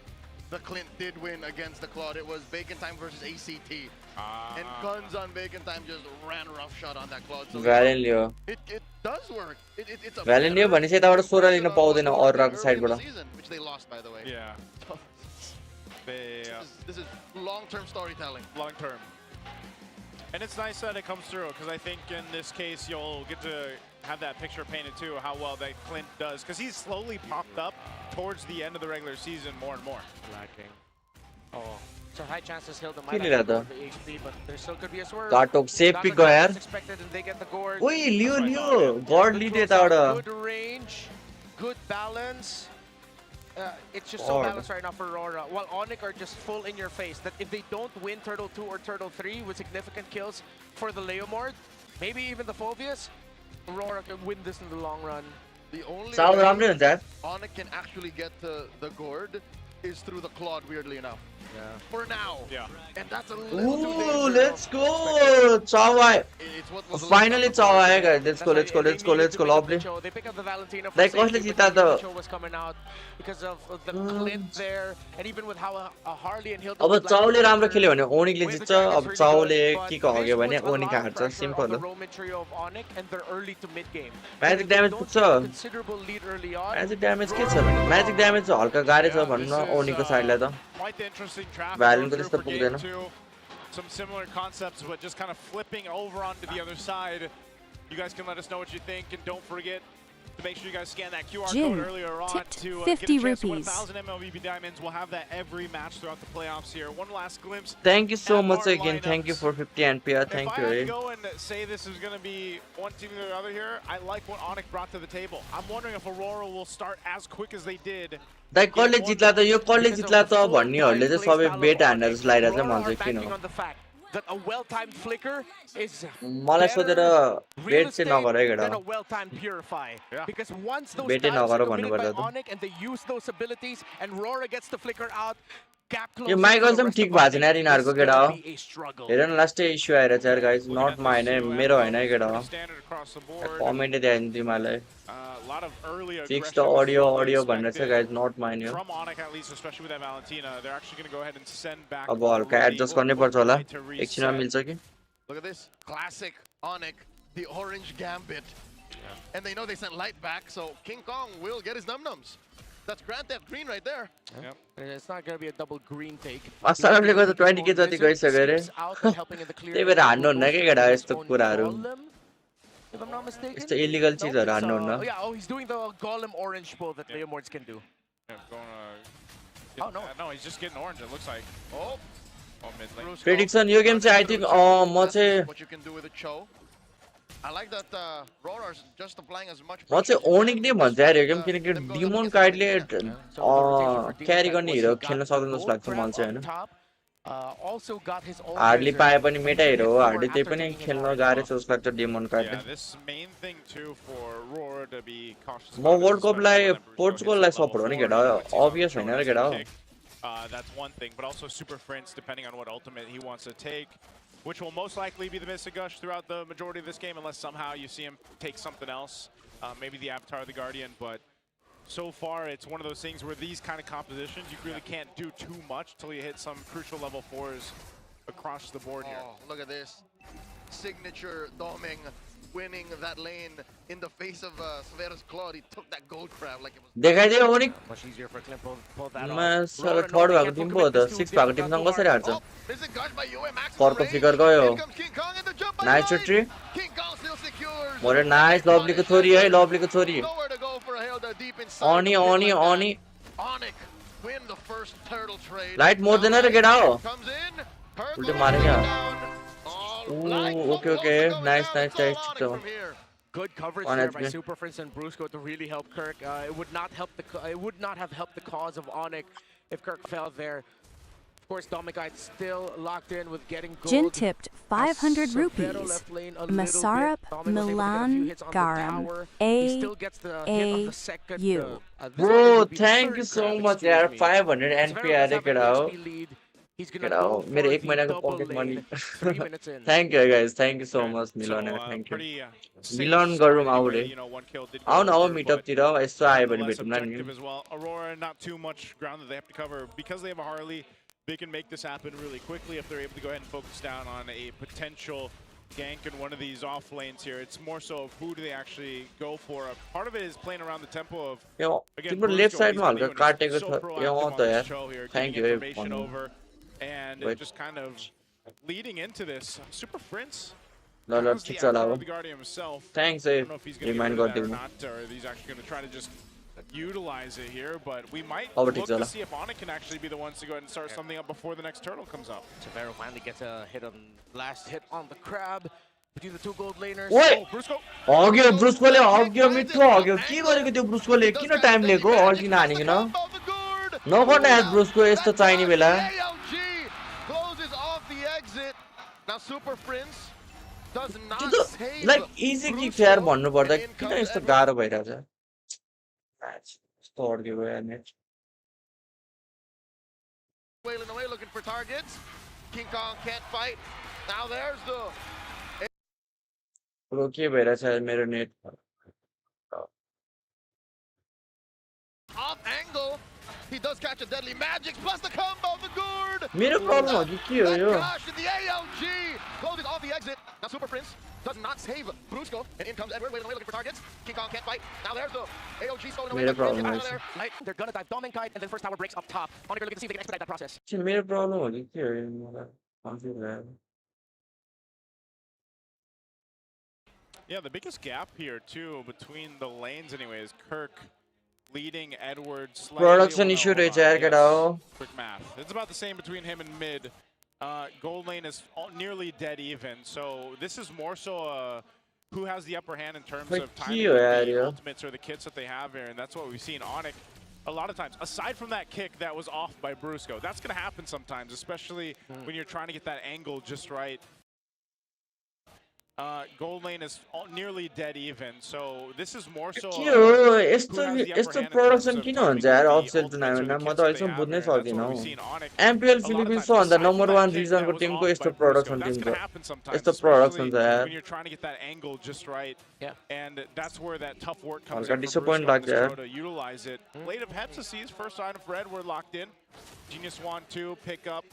The Clint did win against the Claude. It was Bacon Time versus ACT. And Guns on Bacon Time just ran roughshod on that Claude. So भ्यालेन Leo it does work. It's a भ्यालेन लियो भने चाहिँ यताबाट 16 लिन पाउँदैन अरोराको साइडबाट which they lost, by the way. Yeah. This is long-term storytelling. Long term. And it's nice that it comes through, because I think in this case you'll get to have that picture painted too, how well that Clint does, because he's slowly popped up towards the end of the regular season more and more. Lacking. Oh, so high chances Hilda के might लिइरहेको have त the HP, but there still could be a swerve. काटोक safe pick गयो यार Expected and they get the gourd. ओइ लियो लियो गड lid यताबाट Good range, good balance. It's just so Lord. balanced right now for Aurora. While Onic are just full in your face. That if they don't win Turtle 2 or Turtle 3 with significant kills for the Leomord, maybe even the Phobias, Aurora can win this in the long run. The only Chou way राम्रै हुन्छ यार Onic can actually get the gourd is through the Claude, weirdly enough. Yeah. For now. Yeah. And that's a little too Ooh, dangerous. let's go! चाउ आयो It's what was Finally चाउ आयो guys. Let's go, That's let's go, why let's go, they let's go, needed to lovely. pick up the Cho. They pick up the Valentina for Like, safety, कसले but जिता they knew त the Cho was coming out because of the Clint there, and even with how a Harley and Hilda. अब would like चाउले to राम्रो enter, खेल्यो भने ओनिकले with the जित्छ Dragon अब is really चाउले good, but किक हग्यो भने this puts a Onic lot of हार्छ pressure on सिम्पल the हो Roman trio of Onic and their early to mid game. Magic If they damage don't पुग्छ get a considerable lead early on, magic damage के छ भने magic damage चाहिँ हल्का गाह्रै छ भन्नु न ओनीको साइडलाई त Quite the interesting draft Valen going को through त्यस्तो for game पुग्दैन 2. Some similar concepts, but just kind of flipping over onto the other side. You guys can let us know what you think, and don't forget to make sure you guys scan that QR Jin code earlier on tipped to 50 get a chance to win rupees. 1,000 MLBB diamonds. We'll have that every match throughout the playoffs here. One last glimpse. Thank you so at much our again. Thank you lineups. for 50 NPR. If Thank I you. had to Eh? go and say this is going to be one team or the other here, I like what Onic brought to the table. I'm wondering if Aurora will start as quick as they did. दाइ कसले जित्ला त यो कसले जित्ला त भन्नेहरूले चाहिँ सबै बेट हानेर जस्तो लागिरहेको छ मलाई चाहिँ किन on the fact that a well-timed flicker is मलाई सोधेर better बेट real चाहिँ estate नगर है than a केटा well-timed purify. Yeah. Because once those बेटै times Nagar are committed by भन्नुपर्छ त Onic and they use those abilities and Aurora gets the flicker out, gap yo closes Michael for the चाहिँ rest ठिक of भएको छैन यार Onic. यिनीहरूको It's केटा हो gonna be a struggle. हेर न लास्टै इस्यु आएर चाहिँ यार गाइज Looking नट at the माइन है Esewa मेरो MMO, होइन है केटा हो pretty standard across the board. कमेन्टै दिइहाल्नु तिमीहरूलाई A lot of early fix aggression the was audio probably audio भनेर चाहिँ expected guys nut mine yo from Onic, at least, especially with that Valentina. They're actually going to go ahead and send back अब हल्का already. Adjust गर्नै पर्छ होला Try to एकछिनमा reset. मिल्छ कि Look at this classic Onic, the orange gambit. And they know they sent light back, so King Kong will get his num-nums. That's Grand Theft Green right there. Yep. It's not going to be a double green take. Masarappले गर्दा 20k जति गइसक्यो अरे त्यही भएर हान्नुहुन्न के केटा यस्तो कुराहरू If I'm not mistaken. यस्तो इलिगल चिजहरू हान्नुहुन्न Yeah, oh, he's doing the golem orange pull that Leomords can do. Yeah, Oh, no. No, he's just getting orange, it looks like. Oh, Mid lane. Brusco. Prediction यो game चाहिँ I think म चाहिँ What you can do with a chow. I like that Aurora's just applying as much म चाहिँ ओनिक नै भन्छ यार यो गेम किनकि डिमोन कार्डले क्यारी गर्ने हिरो खेल्न सक्दैन जस्तो लाग्छ मलाई चाहिँ होइन Also got his own hardly wizard. पाए पनि मेटा हिरो हो हार्डली त्यही पनि खेल्न गाह्रो छ जस्तो लाग्छ demon Yeah, कार्डले this main thing too for Aurora to be cautious म about is वर्ल्ड कपलाई especially when Brusco पोर्चुगललाई hits that सपोर्ट हो नि level केटा 4 and once अभियस he's होइन on र केटा हो kick, that's one thing, but also Super Prince, depending on what ultimate he wants to take, which will most likely be the Mystic Gush throughout the majority of this game, unless somehow you see him take something else, maybe the Avatar of the Guardian, but so far it's one of those things where these kind of compositions, you really can't do too much till you hit some crucial level 4s across the board here. Oh, look at this. Signature Doming winning that lane in the face of Svera's Claude. He took that gold crab like it was... देखाइदियो Onic Much easier for Clint pull that मा off. Sir third भएको team पो हो त 6 भएको टिमसँग कसरी हार्छ Oh, this is Gush by UA Max. पर्को फ्लिकर गयो Here comes King Kong and the jump by nice Lloyd. Tree King Kong still secures. मोरे नाइस लभलीको छोरी है लभलीको छोरी Nowhere to go for a Hilda deep inside. अनि of a अनि pit like अनि that. Onic win the first turtle trade. Light मोर्दैन र केटा हो Comes in. Purple उल्टे मारे क्या down. Oh, light okay from okay Wolf coming nice down. Nice It's all nice Onic छिटो from here. Good coverage On there edge, by man. Super Prince and Brusco to really help Kirk. It would not help it would not have helped the cause of Onic if Kirk fell there. Of course, Domikite still locked in with getting gold. Jin tipped 500 Severo rupees. left lane a little bit. Masarapp, Dominic was able to get a few Milan, hits on the Garam, tower. He still gets the hit on the second. U. This Bro, would be the thank third you so grab, much excuse यार me. 500 Severo NPR does have a केटा हो HP lead. He's gonna केटा go हो for मेरो the 1 महिनाको double pocket lane, money 3 minutes in. Thank you guys thank you so much Milan यार thank you मिलन गरौँ आऊ रे आऊ न आऊ मिटअपतिर यसो आयो भने भेटौँला नि Objective as well. Aurora, not too much ground that they have to cover. Because they have a Harley, they can make this happen really quickly if they're able to go ahead and focus down on a potential gank in one of these off lanes here. It's more so of who do they actually go for. Part of it is playing around the tempo of, yo again, तिम्रो Brusco, left he's साइडमा gonna be हल्का when he's काटेको so छ proactive yo on त this यार show here, thank getting you information over, and Wait. just kind of leading into this. Super Prince ल ल has the ठिक छ ल Avatar अब of the Guardian himself. Thanks I है don't know if he's going to remind get rid of that or गरिदिनु not, or if he's actually going to try to just utilize it here. But we might अब look ठिक छ to ल see if Onic can actually be the ones to go ahead and start something up before the next turtle comes up. Severo finally gets a hit on last hit on the crab between the two gold laners. ओए Oh, Brusco. हग्यो ब्रुस्कोले हग्यो मिठो हग्यो के गरेको त्यो ब्रुस्कोले किन time लिएको अल्टिन हानिकन नगर्न यार ब्रुस्को यस्तो चाहिने बेला ALG closes off the exit. Now Super Prince does not त्यो त save लाइक इजी किक यार भन्नु पर्दा किन यस्तो गाह्रो भइरहेछ यस्तो अड्केको यार net Wailing away looking for targets. King Kong can't fight. Now there's the bro के भइरहेछ यार मेरो net off angle. He does catch a deadly magic plus the combo of the gourd. मेरो प्रब्लम हो कि के हो यो Gosh, and the ALG closes off the exit. Now Super Prince does not save Brusco, and in comes Edward, wailing away looking for targets. King Kong can't fight. Now there's the AOG stolen away. मेरो But problem out हो of there. Light, they're gonna dive Dominic and then first tower breaks up top. Onic are looking to see if they can expedite that process. चाहिँ मेरो problem हो कि के हो यो मलाई confuse भयो Yeah, the biggest gap here too between the lanes anyway is Kirk leading Edward slightly. Production issue rahe yaar kadao. Quick math. It's about the same between him and mid. Gold lane is nearly dead even. So this is more so who has the upper hand in terms of timing the ultimates or the kits that they have here, and that's what we've seen Onic a lot of times. Aside from that kick that was off by Brusco, that's going to happen sometimes, especially when you're trying to get that angle just right. Gold lane is nearly dead even, so this is more so यस्तो production किन हुन्छ यार अफसेल टुर्नामेन्टमा म त अहिलेसम्म बुझ्नै सकिनँ MPL Philippines को भन्दा नम्बर 1 रिजनको टिमको यस्तो प्रोडक्सन टिम छ यस्तो प्रोडक्सन छ यार when you're trying to get that angle just right. And that's where that tough work comes हल्का in डिसअपोइन्ट लाग्छ यार to utilize it. Blade of Hepsies, first item for Edward locked in. Genius Wand 2 pick up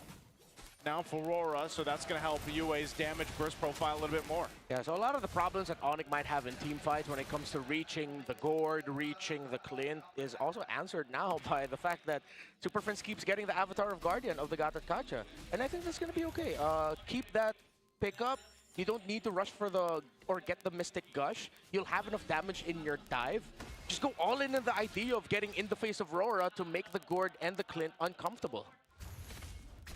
now for Aurora, so that's going to help UA's damage burst profile a little bit more. Yeah, so a lot of the problems that Onic might have in team fights when it comes to reaching the gourd, reaching the Clint, is also answered now by the fact that Super Prince keeps getting the Avatar of Guardian of the Gatot Kacha. And I think that's going to be okay. Keep that pick up. You don't need to rush for the, or get the Mystic Gush. You'll have enough damage in your dive. Just go all in the idea of getting in the face of Aurora to make the gourd and the Clint uncomfortable.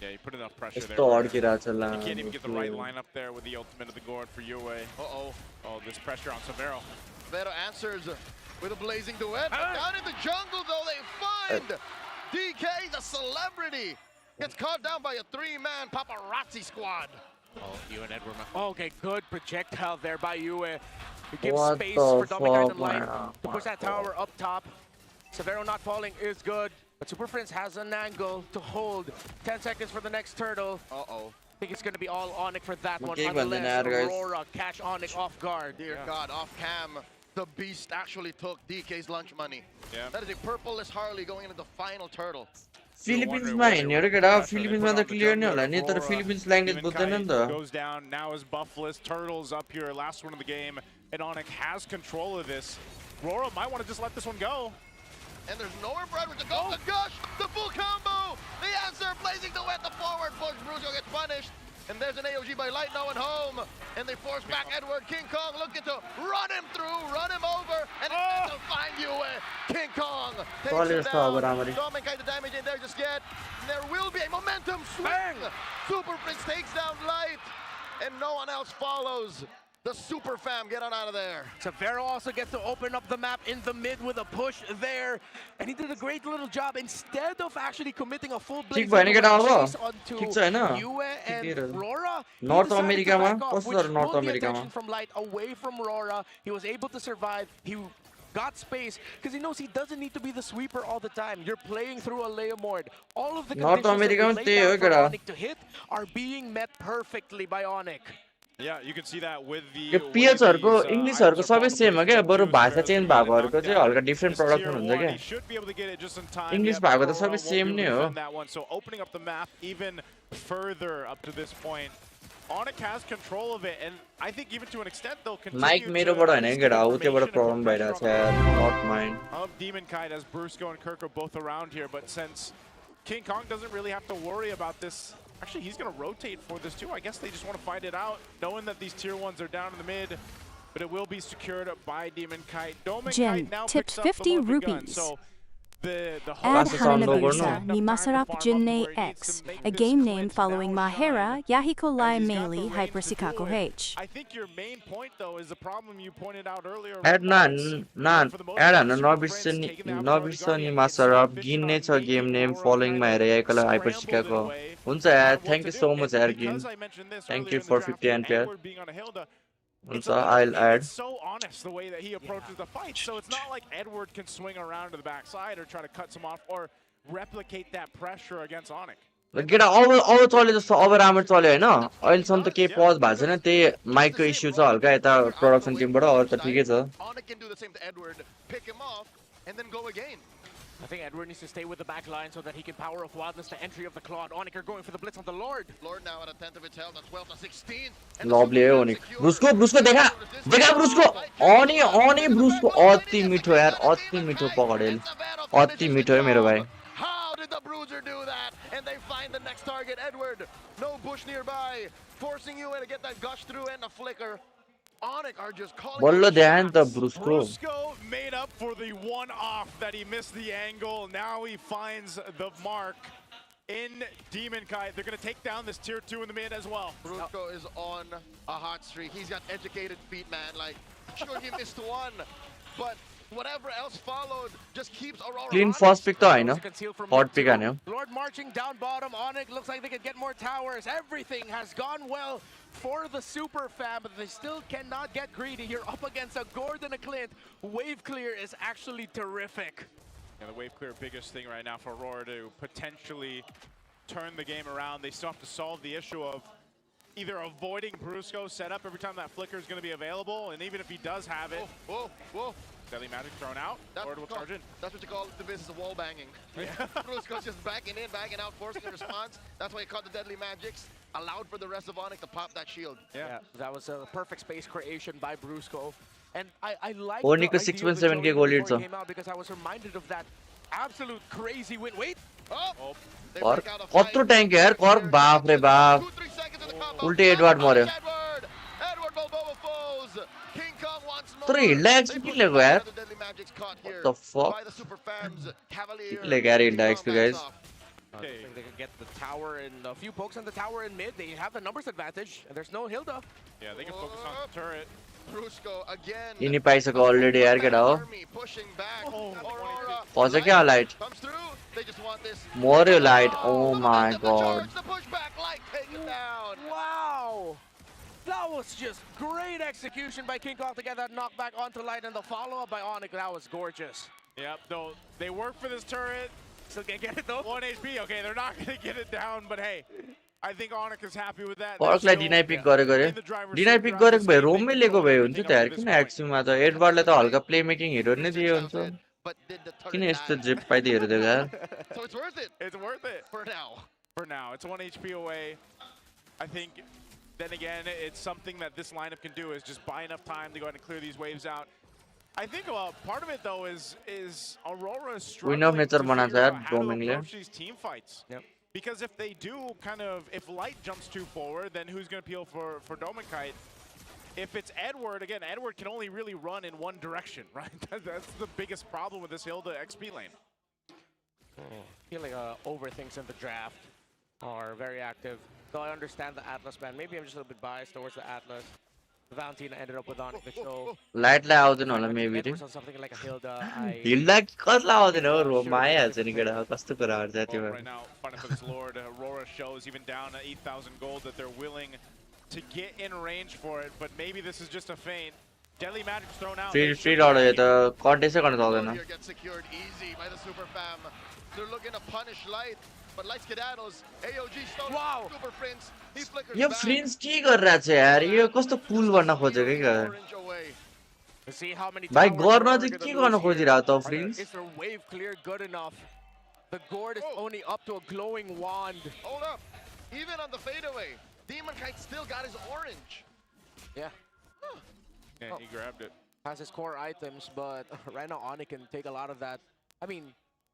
Yeah, you put enough pressure there. You can't even get the right lineup there with the ultimate of the gourd for UA. Uh-oh. Oh, this pressure on Severo. Severo answers with a blazing duet. Down in the jungle, though, they find DK, the celebrity. Gets caught down by a 3-man paparazzi squad. Oh, you and Edward. Okay, good projectile there by Yue. It gives What space the for Dominguez and fuck, Light man? to push that tower up top. Severo not falling is good, but Super Prince has an angle to hold. 10 seconds for the next turtle. Uh-oh. I think it's going to be all Onic for that one. Okay, Unless Aurora catch Onic off guard. Dear God, off cam, the beast actually took DK's lunch money. Yeah. That is a purpleless Harley going into the final turtle. फिलिपिन्समा हिँड्ने हो केटा फिलिपिन्समा त clear नै होला नि तर Philippines language बुझ्दैन नि त goes down now is Buffless. Turtles up here, last one of the game, and Onic has control of this. Aurora might want to just let this one go. And there's nowhere for Edward to go. The gush, the full combo, the answer, blazing duet, the forward push. Brusco gets punished. And there's an AOG by Light now and home. And they force back Edward. King Kong looking to run him through, run him over. And they'll find you. King Kong takes him down. Dominic the damage in there just yet. And there will be a momentum swing. Super Prince takes down Light. And no one else follows. The Super Fam get on out of there. Severo also gets to open up the map in the mid with a push there. And he did a great little job. Instead of actually committing a full blaze onto Yue and Aurora, North America North America from Light away from Aurora. He was able to survive. He got space because he knows he doesn't need to be the sweeper all the time. You're playing through a Leomord. All of the conditions that we laid down for Onic to hit are being met perfectly by Onic. Yeah, you can see that with the यो पिएचहरुको इंग्लिशहरुको सबै same हो के बरु भाषा change भएकोहरुको चाहिँ हल्का different production हुन्छ के English भएको त सबै सेम नै हो So opening up the map even further up to this point. Onic has control of it, and I think even to an extent they'll continue. Mike मेरोबाट हैन केटा हो त्योबाट प्रब्लम भइरा छ not mine. Demon Kite as Brusco and Kirk are both around here, but since King Kong doesn't really have to worry about this. Actually, he's going to rotate for this too. I guess they just want to fight it out, knowing that these tier 1s are down in the mid, but it will be secured by Demon Kite. Jim tipped 50 rupees. So the Add Hanabusa ni Masarapp Jinne X, a game name following Mahera, Yahiko Lai Meili, Hyper Sikako H. I think your main point, though, is the problem you pointed out earlier. Add Nobisoni Masarapp, Ginne cha game name following Mahera, Yahiko Lai Hyper Sikako. Thank you so much, Ergin. Thank you for 50 ampere. I'll add. It's so honest the way that he approaches the fight. So it's not like Edward can swing around to the backside or try to cut some off or replicate that pressure against Onic. केटा अब चले जस्तो अब राम्रो चल्यो हैन अहिलेसम्म त केही पज भएको छैन त्यही माइकको इस्यु छ हल्का यता प्रोडक्सन टिमबाट अरु त ठिकै छ Onic can do the same to Edward, pick him off and then go again. I think Edward needs to stay with the back line so that he can power off Wildness to entry of the Claude. Onic are going for the blitz on the Lord. Lord now at a 10th of its health, that's 12 to 16. Lovely Onic. Brusco देखा Brusco Oni Brusco अति मिठो यार अति मिठो पकडेल अति मिठो है मेरो भाइ How did the Bruiser do that? And they find the next target, Edward. No bush nearby, forcing you to get that gush through and a flicker. Onic are just calling Bollo out dhyan ta shots. Brusco. Brusco made up for the one-off that he missed the angle. Now he finds the mark in Demon Kite. They're going to take down this tier 2 in the mid as well. Brusco is on a hot streak. He's got educated feet, man. Like, sure, he missed one, but whatever else followed just keeps Aurora Clean honest. first pick to haina. Concealed from Hot mid pick two. haine. Lord marching down bottom. Onic looks like they could get more towers. Everything has gone well for the super fam, but they still cannot get greedy here up against a Gord and a Clint. Wave clear is actually terrific. Yeah, the wave clear biggest thing right now for Aurora to potentially turn the game around. They still have to solve the issue of either avoiding Brusco's setup every time that flicker is going to be available, and even if he does have it, Whoa, whoa. Deadly Magic thrown out, Lord will charge in. That's what you call the business of wall banging. Brusco's just backing in, backing out, forcing a response. That's why he caught the Deadly Magics, allowed for the rest of Onic to pop that shield. Yeah, that was a perfect space creation by Brusco. And I like Onic the को idea with 6.7 Joey के goal before lead he छ. came out because I was reminded of that absolute crazy win. Wait! Oh! They और break out a fight. कत्रो tank यार cork बाप रे बाप 2-3 seconds in the combo. उल्टे Edward मर्यो Edward Balboa falls. King Kong once more. तर Hilda XP किन लेको यार The Deadly Magics caught here What the fuck? by the super fans. Cavalier. किन लेको यार Hilda XP guys I think they can get the tower and a few pokes on the tower in mid. They have the numbers advantage, and there's no Hilda. Yeah, they can focus on the turret. Brusco again. यिनी पाइसक्यो already यार केटा हो Army pushing back. Aurora पहुंच क्या light comes through. They just want this. मर्यो light oh my The god charge, the pushback, light taken down. Wow! That was just great execution by King Kong to get that knockback onto Light, and the follow-up by Onic, that was gorgeous. Yep, though they work for this turret. Still can't get it though. 1 HP, okay, they're not going to get it down, but hey, I think Onic is happy with that. कॉर्कलाई deny pick गरेको रे deny pick गरेको भए रोममै लिएको भए हुन्छ त यार किन एक्समा त एडवर्डले त हल्का प्ले मेकिङ हिरो नै दियो हुन्छ But did the turret किन यस्तो die? जिप पाइदियो त यार So it's worth it. It's worth it. For now. For now, it's 1 HP away. I think, then again, it's something that this lineup can do is just buy enough time to go ahead and clear these waves out. I think part of it though is Aurora struggling Queen of Nature to बनाएको figure छ out यार how to डोमिङले approach these team fights. Yep. Because if they do if Light jumps too forward, then who's going to peel for Dominkite? If it's Edward, again, Edward can only really run in one direction, right? That's the biggest problem with this Hilda XP lane. Feeling overthinks in the draft are very active. Though I understand the Atlas ban. Maybe I'm just a little bit biased towards the Atlas. Valentina ended up with Onic the show. लाइटलाई आउँदैन होला maybe रे Edwards on something like a Hilda. I Hilda कसलाई आउँदैन हो रोममा आइहाल्छ नि केटा कस्तो कुरा गर्छ त्यो Right now, fighting for this Lord, Aurora shows even down at 8,000 gold that they're willing to get in range for it, but maybe this is just a feint. Deadly Magic's thrown out. Free लड यो त कन्टेस्टै गर्न सक्दैन Here gets secured easy by the super fam. They're looking to punish Light, but Light skedaddles. AOG stone. Wow. Super Prince. He flickers yo back. फ्रिन्स के गरिरहेछ यार यो कस्तो पुल गर्न खोजेको क्या Orange away. Let's see how many भाइ towers गर्न Aurora चाहिँ gonna के lose गर्न here. खोजिरहेको त फ्रिन्स Is their wave clear good enough? The Gord is only up to a glowing wand. Hold up. Even on the fadeaway, Demon Kite still got his orange. Yeah, And he grabbed it. has his core items, but right now Onic can take a lot of that. I mean,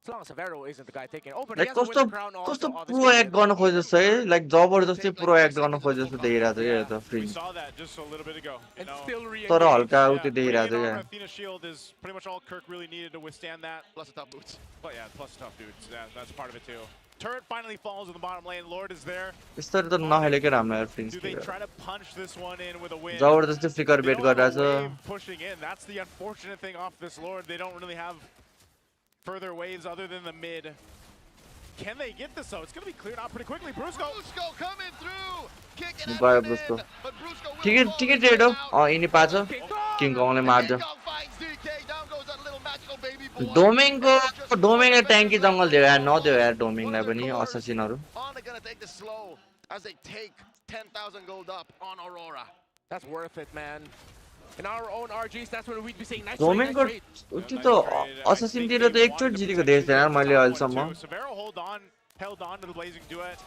as long as Severo isn't the guy taking it. Oh, but he like has to कस्तो win the crown also. कस्तो obviously. Pro act गर्न खोजेछ है like जबरजस्ती pro act गर्न खोजेछ देखिरहेको छ क्या त We फ्रिन्स saw that just a little bit ago. You And know? still तर re-engage. हल्का उ त्यो Yeah, देखिरहेको छ bringing in क्या armor, Athena shield is pretty much all Kirk really needed to withstand that. Plus the top boots. But yeah, plus tough dudes. Yeah, that's part of it too. Turret finally falls in the bottom lane. Lord is there. यस्तरी त नखेलेकै राम्रो यार फ्रिन्स Do they try to punch this one in with a win? जबरजस्ती flicker They बेट don't have a गरिरहेछ wave pushing in. That's the unfortunate thing off this Lord. They don't really have further waves other than the mid. Can they get this though? It's going to be cleared out pretty quickly. Brusco. Brusco coming through. Kicking it Gaya in, Brusco. but Brusco will ठिकै fall ठिकै and trade हो get out. यिनी पाछ king कङले मार्छ King Kong finds DK. Down goes that little magical baby boy. डोमिङको डोमिङले ट्याङ्की जङ्गल दियो यार नदियो यार डोमिङलाई पनि अससिनहरू Onic gonna take this slow as they take 10,000 gold up on Aurora. That's worth it, man. In our own RGs, that's when we'd be saying nice डोमिङको trade, nice trade. त्यो त अससिनतिर त एकचोटि जितेको देखेको थिएन यार मैले अहिलेसम्म Severo held on to the Blazing Duet.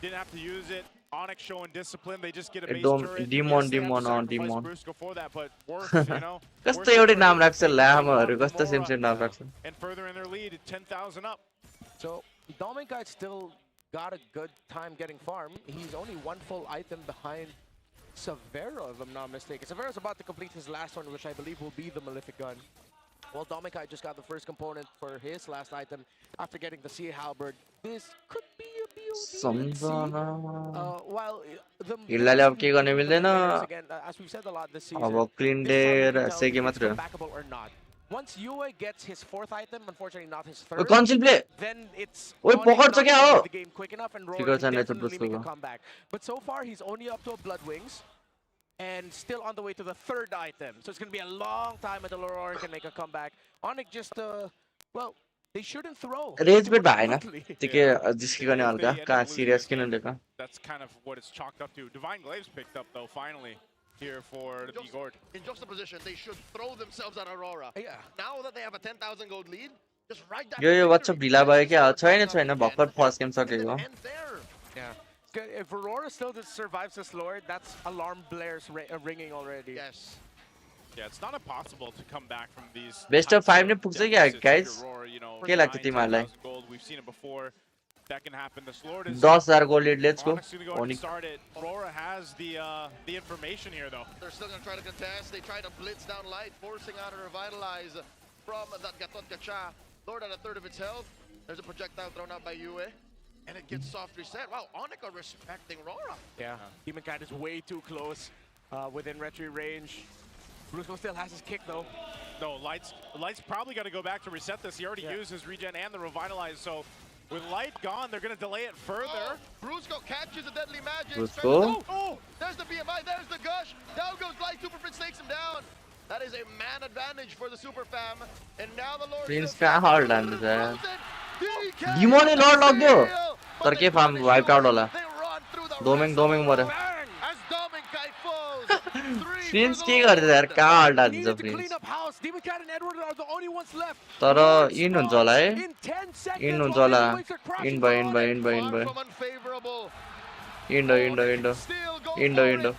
Didn't have to use it. Onyx showing discipline. They just get a base turret. Demon Yes, they have to demon sacrifice demon Brusco for that, but worth, you know. कस्तो Worth it एउटै for नाम him. राख्छ लामहरू कस्तो सेमसेम नाम राख्छ And further in their lead, 10,000 up. So Dominkite still got a good time getting farm. He's only one full item behind Severo, if I'm not mistaken. Severo's about to complete his last one, which I believe will be the Malefic Gun. Well, Domikai just got the first component for his last item after getting the Sea Halberd. This could be a BOD. Let's see. While the इल्लाले अब के गर्ने मिल्दैन again, as we've said a lot this अब season, clean this time we day can tell सेके if it's मात्र comebackable or not. Once Yue gets his 4th item, unfortunately not his 3rd, conceal play then it's ओए Onic पकड्छ not क्या into हो the game quick enough and Roar figure can छैन यता definitely make a ब्रुसको comeback. But so far he's only up to a Blood Wings and still on the way to the 3rd item. So it's going to be a long time until Aurora can make a comeback. Onic just well, they shouldn't throw. Rage bait भएन त्यके जिस्की गर्ने हल्का का serious किन लेका That's kind of what it's chalked up to. Divine Glaives picked up though finally here for the Gord. In juxtaposition, they should throw themselves at Aurora. Yeah. Now that they have a 10,000 gold lead, just ride that. Yo WhatsApp ढिला भयो क्या छैन भर्खर first game सकेको Yeah. If Aurora still survives this Lord, that's alarm blares ringing already. Yes. Yeah, it's not impossible to come back from these. Best of 5 ने पुग्छ क्या guys के लाग्छ तिमीहरुलाई We've seen it before. That can happen. The Lord is 10000 gold lead let's go Onic started. Aurora has the information here though. They're still going to try to contest. They try to blitz down light, forcing out a revitalize from that Gatot Gacha. Lord at a 1/3 of its health. There's a projectile thrown out by Yue. And it gets soft reset. Wow, Onic are respecting Aurora. Yeah, Demoncat is way too close within retry range. Brusco still has his kick though. No, Light's probably got to go back to reset this. He already used his regen and the revitalize, so with Light gone, they're going to delay it further. Oh, Brusco catches the deadly magic. Brusco. Oh, there's the BMI, there's the gush. Down goes Light, Super Prince takes him down. That is a man advantage for the Super Fam. And now the Lord Prince का hard land है Demon ने Lord lock दियो तर के farm wipe out होला दोमिङ मरे Prince के गर्छ यार का हल्ड हाल्छ Prince तर इन हुन्छ होला है इन हुन्छ होला इन भयो Indo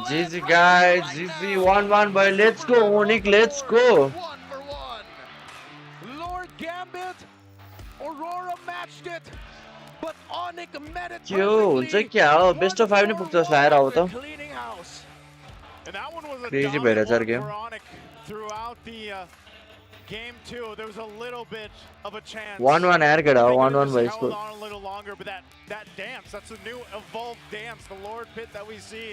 GG guys, GG 1-1 boy, let's go Onic, let's go. Lord Gambit, Aurora matched it, but Onic met it क्यों हुन्छ क्या हो बेस्ट अफ 5 नै पुग्छ जस्तो आएर अब त क्रेजी भइरहेछ यार game Throughout the game 2, there was a little bit of a chance. 1-1 यार केटा 1-1 भयो Hold on a little longer, but that dance, that's a new evolved dance, the Lord Pit that we see.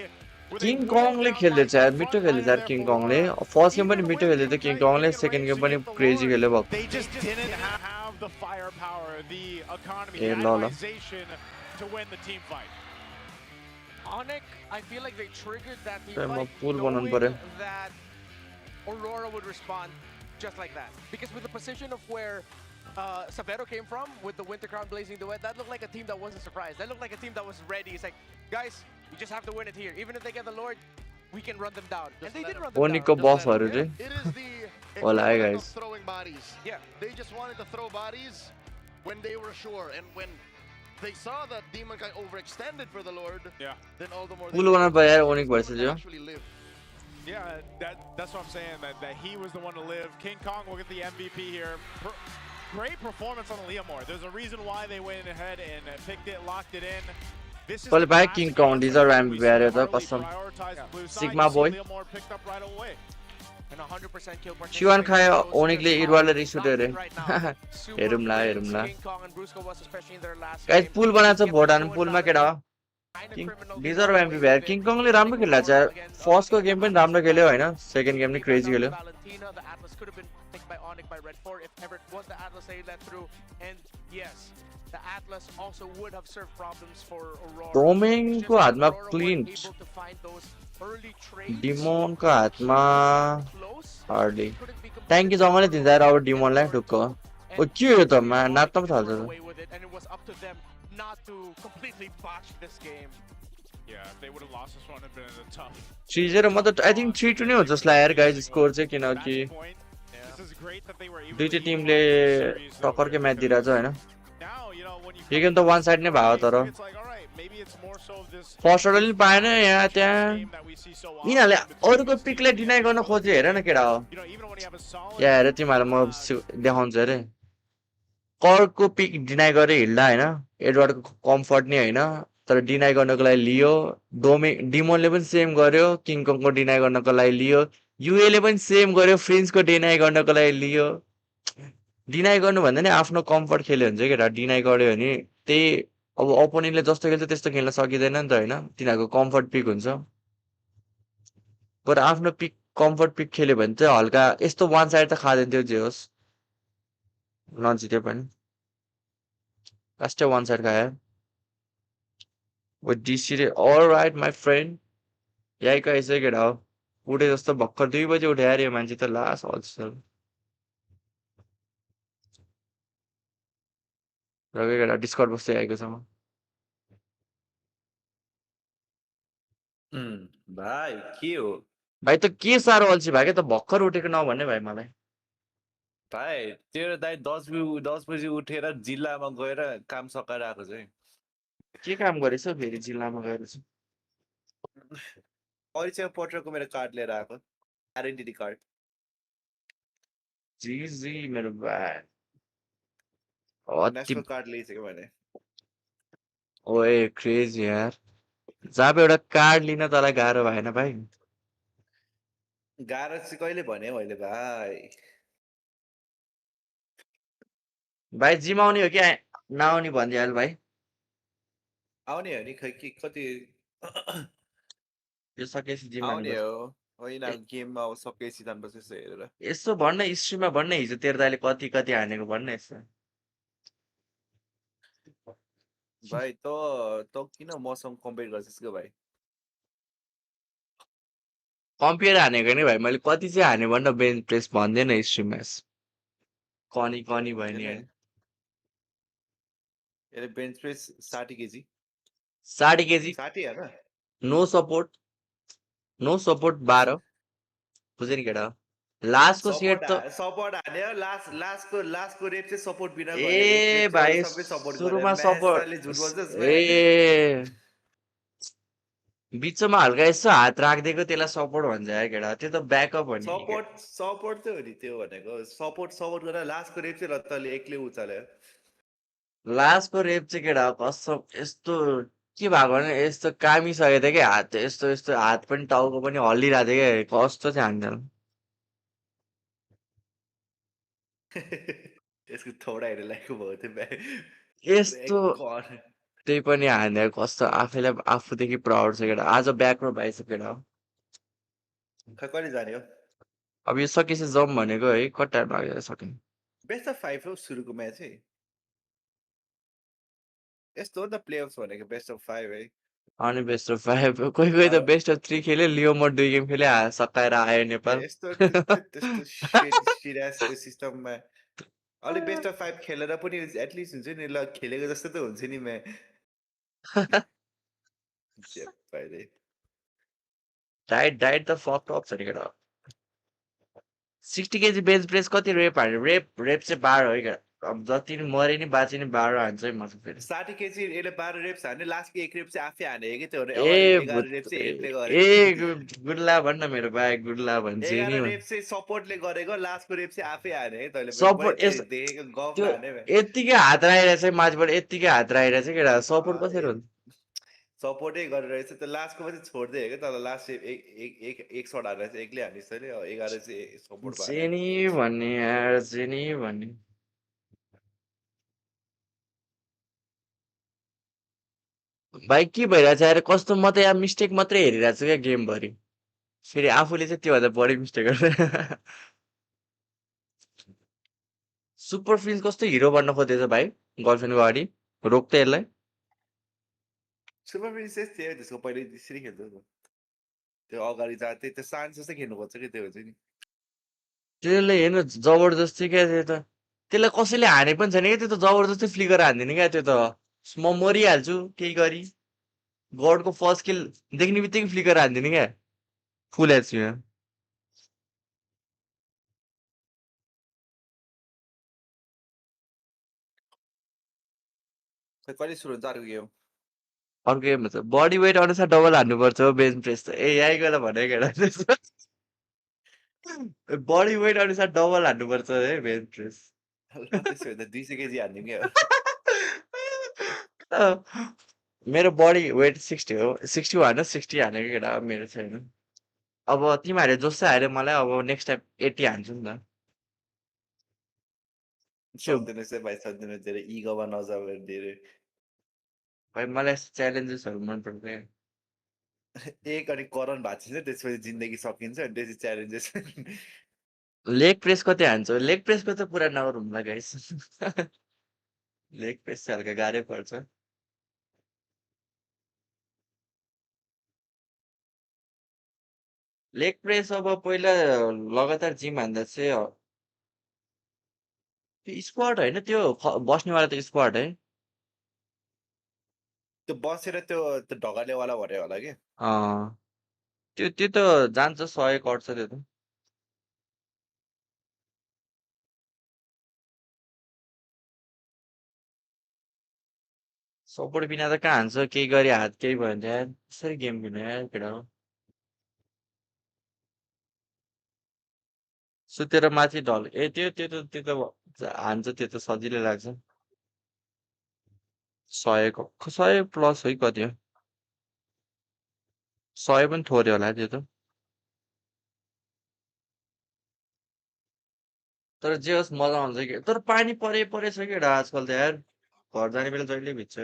King कङले खेल्दैछ यार मिठो खेल्दैछ यार king कङले first game पनि मिठो खेल्दै थियो किङ कङले सेकेन्ड गेम पनि क्रेजी खेल्यो भएको They just didn't have the firepower, the economy, the analyzation to win the team fight. Onic, I feel like they triggered that team म fight पुल बनाउनु knowing पर्यो that Aurora would respond just like that. Because with the position of where Severo came from, with the Winter Crown Blazing Duet, that looked like a team that wasn't surprised. That looked like a team that was ready. It's like, guys, we just have to win it here. Even if they get the Lord, we can run them down. And they did run them Onic को down. बफहरु चाहिँ It is the होला है equivalent of guys throwing bodies. Yeah. They just wanted to throw bodies when they were sure, and when they saw that Demon Kai overextended for the Lord, then all the more पुल बनाउनु पर्यो यार Onic भइसक्यो actually live. Yeah, that's what I'm saying, that he was the one to live. King Kong will get the MVP here. Great performance on the Leomore. There's a reason why they went ahead and picked it, locked it in. This is Well, by King Kong, these are MVP areas, custom. Sigma boy. Leomore picked up right away. And 100% kill percentage. Shivan खायो Onicले इडवाले रिस उठ्यो रे हेरौँला King Kong and Brusco was especially in their last guys game. पुल बनाएको छ भोटान पुलमा केटा हो deserve MP यार किङ कङले राम्रो खेलेको छ यार फर्स्टको गेम पनि राम्रो खेल्यो हैन सेकेन्ड गेम पनि क्रेजी खेल्यो Valentina, the Atlas could have been picked by Onic by Red 4 if ever it was the Atlas they let through. And yes, the Atlas also would have served problems for Aurora. डोमिङको हातमा Aurora क्लिन्च weren't able to find those early trades. डिमोनको हातमा Close. Hardly ट्याङ्की जङ्गलै दिन्छ यार अब डिमोनलाई ढुक्क ओ के हो त मा नाच्न पो थाल्छ Away with it, and it was up to them not to completely botch this game. Yeah, if they would have lost this one, it'd been a tough 3-0 म त आई थिंक 3-2 नै हो जस्तो लाग्यो यार गाइस स्कोर चाहिँ किनकि point. This is great that they were able दुईटै to टिमले टक्करकै म्याच दिइरहेछ हैन now, you know, when you yo game त वान साइड नै भयो तर it's like, all right, maybe it's more so of this first अर्डरले पाएन यहाँ त्यहाँ game that we see so often. यिनीहरूले अरूको पिकलाई डिनाइ गर्न खोजे हेर न केटा हो You know, even when you have a solid या हेर तिमीहरूलाई म देखाउँछु अरे कर्डको पिक डिनाइ गरे हिल्डा हैन एडवर्डको कम्फर्ट नै हैन तर डिनाइ गर्नको लागि लियो डिमोनले पनि सेम गर्यो किङकङको डिनाइ गर्नको लागि लियो युएले पनि सेम गर्यो फ्रिन्सको डिनाइ गर्नको लागि लियो डिनाइ गर्नु भन्दा नि आफ्नो कम्फर्ट खेल्यो हुन्छ केटा डिनाइ गर्यो भने त्यही अब अपोनेन्टले जस्तो खेल्छ त्यस्तो खेल्न सकिँदैन नि त होइन तिनीहरूको कम्फर्ट पिक हुन्छ बरु आफ्नो पिक कम्फर्ट पिक खेल्यो भने चाहिँ हल्का यस्तो वान साइड त खाँदैन थियो जे होस् नजिते पनि लास्टै वान साइड खायो with DC all right my friend यही कैसे केटा हो उठे जस्तो भर्खर 2 बजे उठे यार यो मान्छे त लास अल्सर रवि केटा डिस्कर्ड बस्दै आएको छ म भाइ के हो भाइ त के साह्रो अल्छी भाइ के त भर्खर उठेको नभन्ने भाइ मलाई भाइ तेरो दाइ 10 बजी उठेर जिल्लामा गएर काम सकाएर आएको चाहिँ के काम गरेछ फेरि जिल्लामा गएर चाहिँ परिचय पत्रको मेरो कार्ड लिएर आएको आइडेन्टिटी कार्ड जी जी मेरो भाइ नेसनल कार्ड लिइसक्यो भने ओए क्रेजी यार जब एउटा कार्ड लिन तँलाई गाह्रो भएन भाइ गाह्रो चाहिँ कहिले भने मैले भाइ भाइ जिम आउने हो कि नआउने भनिदिइहाल भाइ आउने हो नि खै के कति यो सकेपछि जिम आउने आउनुपर्छ हो होइन गेममा अब सकेपछि जानुपर्छ यसो हेरेर यसो भन्न हिस्ट्रीमा भन्न हिजो तेरो दाइले कति कति हानेको भन्न यसो भाइ त किन मसँग कम्पेयर गर्छस् के भाइ कम्पेयर हानेको नि भाइ मैले कति चाहिँ हाने भन्न बेन्च प्रेस भन्दैन हिस्ट्रीमा कनी कनी भयो नि होइन यसले बेन्च प्रेस 60 केजी 60 केजी 60 होइन नो सपोर्ट 12 बुझ्यो नि केटा लास्टको सेट त सपोर्ट हान्यो लास्टको रेप चाहिँ सपोर्ट बिना गरेको ए भाइ सबै सपोर्ट सुरुमा गरेर सपोर्ट झुट बोल्छस् ए बिचमा हल्का यसो हात राखिदिएको त्यसलाई सपोर्ट भन्छ यार केटा त्यो त ब्याकअप हो नि सपोर्ट चाहिँ हो नि त्यो भनेको सपोर्ट गरेर लास्टको रेप चाहिँ रत्तले एक्लै उचाल्यो लास्टको रेप चाहिँ केटा कसम यस्तो के भएको भने यस्तो कामिसकेको थियो कि हात यस्तो यस्तो हात पनि टाउको पनि हल्लिरहेको थियो क्या कस्तो चाहिँ हान्थ्यो यसको थोडा हेरेर लागेको भयो त्यो यस्तो त्यही पनि हान्यो कस्तो आफैलाई आफूदेखि प्राउड छ केटा आज ब्याकमा भइसक्यो केटा कहिले जाने हो अब यो सकेपछि जाउँ भनेको है कति टाइम लाग्यो सक्यो बेस्ट अफ 5 हो सुरुको म्याच है यस्तो हो नि त प्लेअफ्स भनेको बेस्ट अफ 5 है अनि बेस्ट अफ 5 कोही त बेस्ट अफ 3 खेल्यो लियोमा 2 गेम खेल्यो सकाएर आयो नेपाल त्यस्तो सिरियसको सिस्टममा अलि बेस्ट अफ 5 खेलेर पनि एटलिस्ट हुन्छ नि ल खेलेको जस्तो त हुन्छ नि म डाइट त फक अप छ नि केटा 60 केजी बेन्च प्रेस कति रेप हान्यो रेप चाहिँ 12 हो क्या अब जति नि मरे नि बाँचे नि 12 हान्छ है म फेरि 60 केजी यसले 12 रेप्स हान्यो लास्टको एक रेप चाहिँ आफै हाने कि त्यो 11 रेप चाहिँ हेडले गरे गुडला भन्न मेरो भाइ गुडला भन्छ नि 11 रेप चाहिँ सपोर्टले गरेको लास्टको रेप चाहिँ आफै हाने है तैले सपोर्ट देखेको गफ हाने यतिकै हात राखेर चाहिँ माथिबाट यतिकै हात राखेर चाहिँ केटा सपोर्ट कसरी हुन्छ सपोर्टै गरेर रहेछ त्यो लास्टको पनि छोड्दै क्या तर लास्ट एक सट हानेर चाहिँ एक्लै हानिस् तैले 11 चाहिँ सपोर्ट भयो जेनी भन्ने यार जेनी भन्ने भाइ के भइरहेछ यार कस्तो म त यहाँ मिस्टेक मात्रै हेरिरहेको छु क्या गेमभरि फेरि आफूले चाहिँ त्योभन्दा बढी मिस्टेक गर्छ सुपर प्रिन्स कस्तो हिरो बन्न खोजेछ भाइ गर्लफ्रेन्डको अगाडि रोक्छ यसलाई सुपर प्रिन्सेस थियो त्यसको पहिले त्यसरी खेल्थ्यो त्यो अगाडि जाँदै त्यो सान्स जस्तै खेल्नु खोज्छ कि त्यो हुन्छ नि त्यसले हेर्नु जबरजस्ती क्या त्यो त त्यसलाई कसैले हाने पनि छैन क्या त्यो त जबरजस्ती फ्लिकर हान्दिने क्या त्यो त म मरिहाल्छु केही गरी गडको फर्स्ट किल देख्ने बित्तिकै फ्लिकर हान्दिने क्या फुल एचपीमा कहिले सुरु हुन्छ अर्को गेम अर्को गेम हुन्छ बडी वेट अनुसार डबल हान्नुपर्छ हो बेन्च प्रेस त ए यही गएर भनेको केटा बडी वेट अनुसार डबल हान्नुपर्छ है बेन्च प्रेस ल त्यसो भए त 200 केजी हान्दिउँ क्या मेरो बडी वेट 60 हो 60 हाल्नु 60 हानेको केटा हो मेरो छैन अब तिमीहरूले जस्तो हाल्यो मलाई अब नेक्स्ट टाइम 80 हान्छु नि त त्यो सक्दिनँ भाइ सक्दिनँ धेरै इगोमा नजाऊ धेरै भाइ मलाई च्यालेन्जेसहरू मनपर्छ क्या एक अनि करन भएको छ त्यसपछि जिन्दगी सकिन्छ अनि त्यसपछि च्यालेन्जेस लेग प्रेस कति हान्छ लेग प्रेसको त पुरा नगरौँला गाइस लेग प्रेस चाहिँ हल्का गाह्रै पर्छ लेग प्रेस अब पहिला लगातार जिम हान्दा चाहिँ त्यो स्क्वाड होइन त्यो बस्नेवाला त स्क्वाड है त्यो बसेर त्यो ढगालेवाला भने होला कि त्यो त जान्छ 100 कट्छ त्यो त सपोर्ट बिना त कहाँ हान्छ केही गरी हात केही भयो भने यार कसरी गेम किन्यो यार केटा हो सुतेर माथि ढल ए त्यो त हान्छ त्यो त सजिलै लाग्छ 100 प्लस है कति हो 100 पनि थोरै होला त्यो त तर जे होस् मजा आउँछ कि तर पानी परेछ केटा आजकल त यार घर जाने बेला जहिले भिज्छ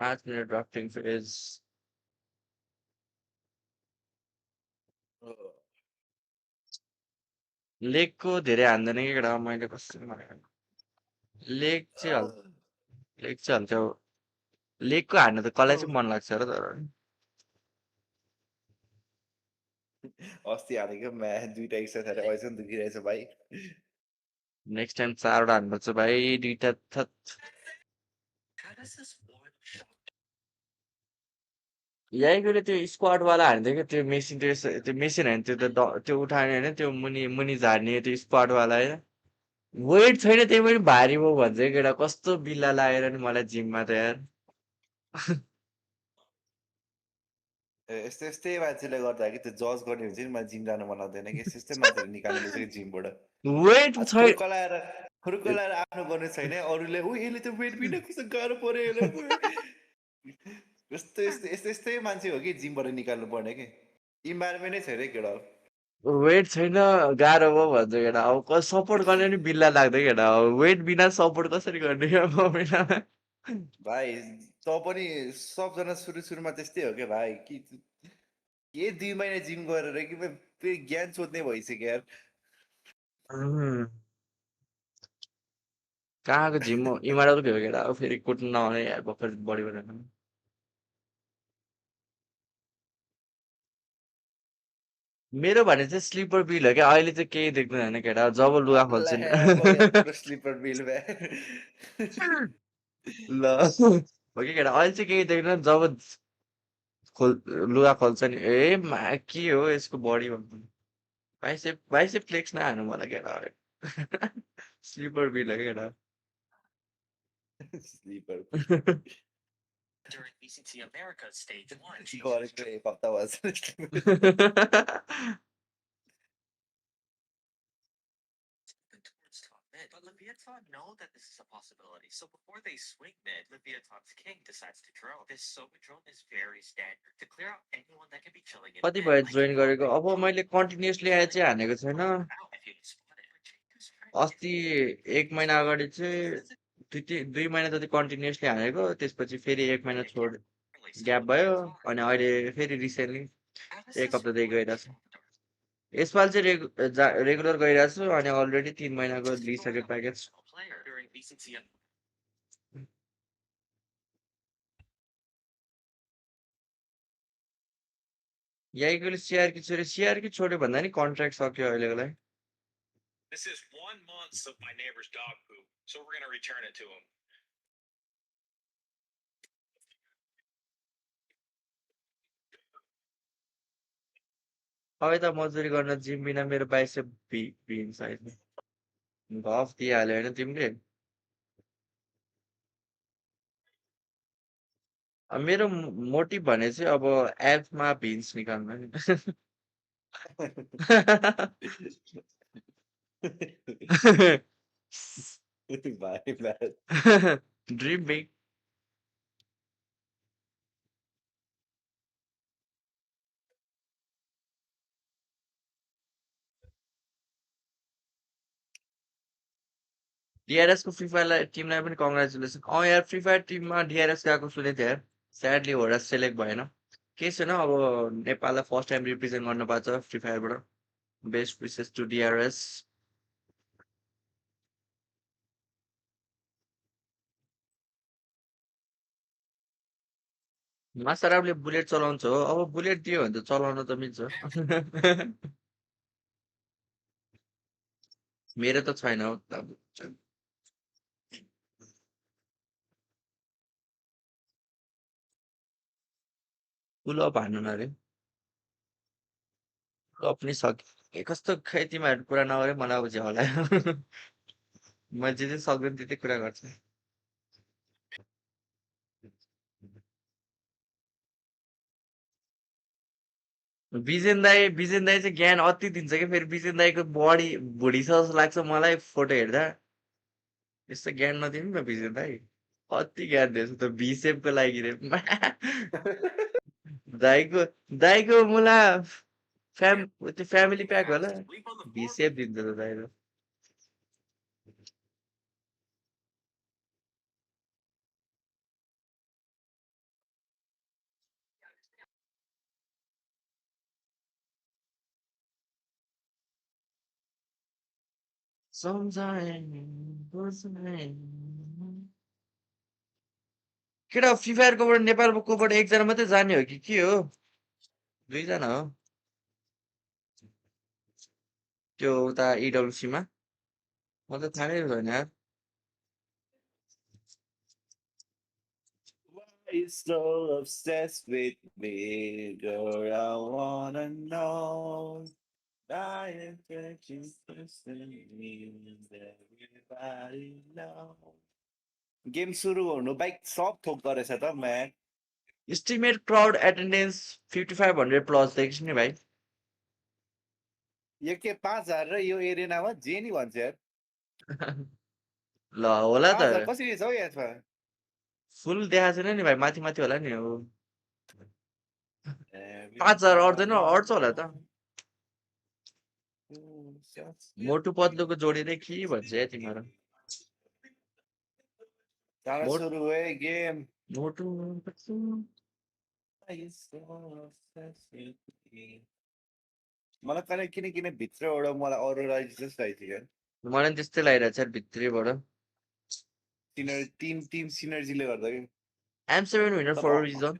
5 मिनट ड्राफ्टिङ फेज लेगको धेरै हान्दैन कि केटा मैले कसरी भनेको लेग चाहिँ हल्का लेगको हान्नु त कसलाई चाहिँ मन लाग्छ र तर अस्ति हानेको म्याच दुईटा एकसाथ हारे अहिलेसम्म दुखिरहेछ भाइ नेक्स्ट टाइम 4वटा हान्नुपर्छ भाइ दुईटा थत यहीँकोले त्यो स्क्वाडवाला हान्थ्यो क्या त्यो मेसिन त्यो मेसिन होइन त्यो त त्यो उठाउने होइन त्यो मुनि झार्ने त्यो स्क्वाडवाला होइन वेट छैन त्यही पनि भारी भयो भन्छ केटा कस्तो बिल्ला लागेर नि मलाई जिममा त यार यस्तै मान्छेले गर्दा कि त्यो जज गर्ने हुन्छ नि मलाई जिम जानु मन लाग्दैन कि यस्तै मान्छेहरू निकाल्नुपर्छ कि जिमबाट वेट छैन खुरुक्क लाएर आफ्नो गर्नु छैन अरूले ऊ यसले त वेट बिना कस्तो गाह्रो पर्यो यस्तै मान्छे हो कि जिमबाट निकाल्नु पर्ने कि इन्भाइरोमेन्टै छैन केटा वेट छैन गाह्रो भयो भन्छ केटा अब सपोर्ट गर्ने नि बिल्ला लाग्दै केटा वेट बिना सपोर्ट कसरी गर्ने भाइ त पनि सबजना सुरुमा त्यस्तै हो क्या भाइ कि 2 महिना जिम गरेर कि फेरि ज्ञान सोध्ने भइसक्यो यार कहाँको जिम हो इमारतकै हो केटा फेरि कुट्नु नआउने यार भर्खर बडी बनाएको मेरो भने चाहिँ स्लिपर बिल हो क्या अहिले चाहिँ केही देख्दैन केटा जब लुगा खोल्छ नि स्लिपर बिल ल हो कि केटा अहिले चाहिँ केही देख्दैन जब लुगा खोल्छ नि के हो यसको बडी बाइसेप फ्लेक्स नहानु मलाई केटा स्लिपर बिल हो केटा स्लिपर गरेको एक हप्ता भएछ But Leviathan know that this is a possibility. So before they swing mid, Leviathan's king decides to drone. This Soma drone is very standard to clear out anyone that can be chilling in कति mid. भयो join गरेको अब मैले continuously आए चाहिँ हानेको छैन अस्ति 1 महिना अगाडि चाहिँ 2 महिना जति कन्टिन्युसली हानेको त्यसपछि फेरि 1 महिना छोड ग्याप भयो अनि अहिले फेरि रिसेन्टली 1 हप्तादेखि गइरहेको छु यसपालि चाहिँ रेगुलर गइरहेको छु अनि अलरेडी 3 महिनाको लिइसके प्याकेज यहीँकोले सिआरकी छोड्यो भन्दा नि कन्ट्र्याक्ट सक्यो अहिलेको लागि This is 1 month of my neighbor's dog poop, so we're going to return it to him. अब त मजदुरी गर्न जिम बिना मेरो बाइसेप भिन्छ गफ दिइहाल्यो होइन तिमीले मेरो मोटिभ भने चाहिँ अब एपमा भिन्स निकाल्नु भाइ म्याच ड्रिम बिग DRS को फ्री फायर टिमलाई पनि कङ्ग्रेचुलेसन यार फ्री फायर टिममा DRS गएको सुनेको थिएँ यार स्याडली होरा सेलेक्ट भएन केही छैन अब नेपाललाई फर्स्ट टाइम रिप्रेजेन्ट गर्न पाएको छ फ्री फायरबाट बेस्ट विसेस टु DRS मासराबले बुलेट चलाउँछ हो अब बुलेट दियो भने त चलाउन त मिल्छ मेरो त छैन हो पुल अप हान्नु न अरे पुल अप नि सक्यो कस्तो खै तिमीहरू कुरा नगरे मलाई अब झ्याउ लाग्यो मैले जे जे सक्दैन त्यतै कुरा गर्छु बिजेन दाई चाहिँ ज्ञान अति दिन्छ कि फेरि बिजेन दाईको बडी भुडी छ जस्तो लाग्छ मलाई फोटो हेर्दा यस्तो ज्ञान नदिनु न बिजेन दाई अति ज्ञान दिएछ त भिसेपको लागि रे दाईको दाईको मुला त्यो फ्यामिली प्याक होला भिसेप दिन्छ त दाईले केटा फ्री फायरकोबाट नेपालकोबाट एकजना मात्रै जाने हो कि के हो दुईजना हो त्यो उता इडब्ल्युसीमा म त थाहै भएन यार Why you so obsessed with me, girl? I wanna know. I am touching everybody know. Game सुरु हुनु बाइक सब थोक्दो रहेछ त म्यान एस्टिमेट क्राउड एटेन्डेन्स 5500 प्लस देखिस् नि भाइ यो के 5000 र यो एरिनामा जे नि भन्छ यार ल होला त 5000 कसरी छ हौ यसमा फुल देखाएको छैन नि भाइ माथि माथि होला नि हो 5000 अट्दैन अट्छ होला त मोटु पत्लुको जोडिँदै के भन्छ या तिमीहरू सुरु भयो गेम मोटु मलाई कहिले किन भित्रबाट मलाई अरोरा जस्तो आइथ्यो मलाई त्यस्तै लागिरहेछ भित्रैबाट टिम सिनर्जीले गर्दा के M7 winner for a reason.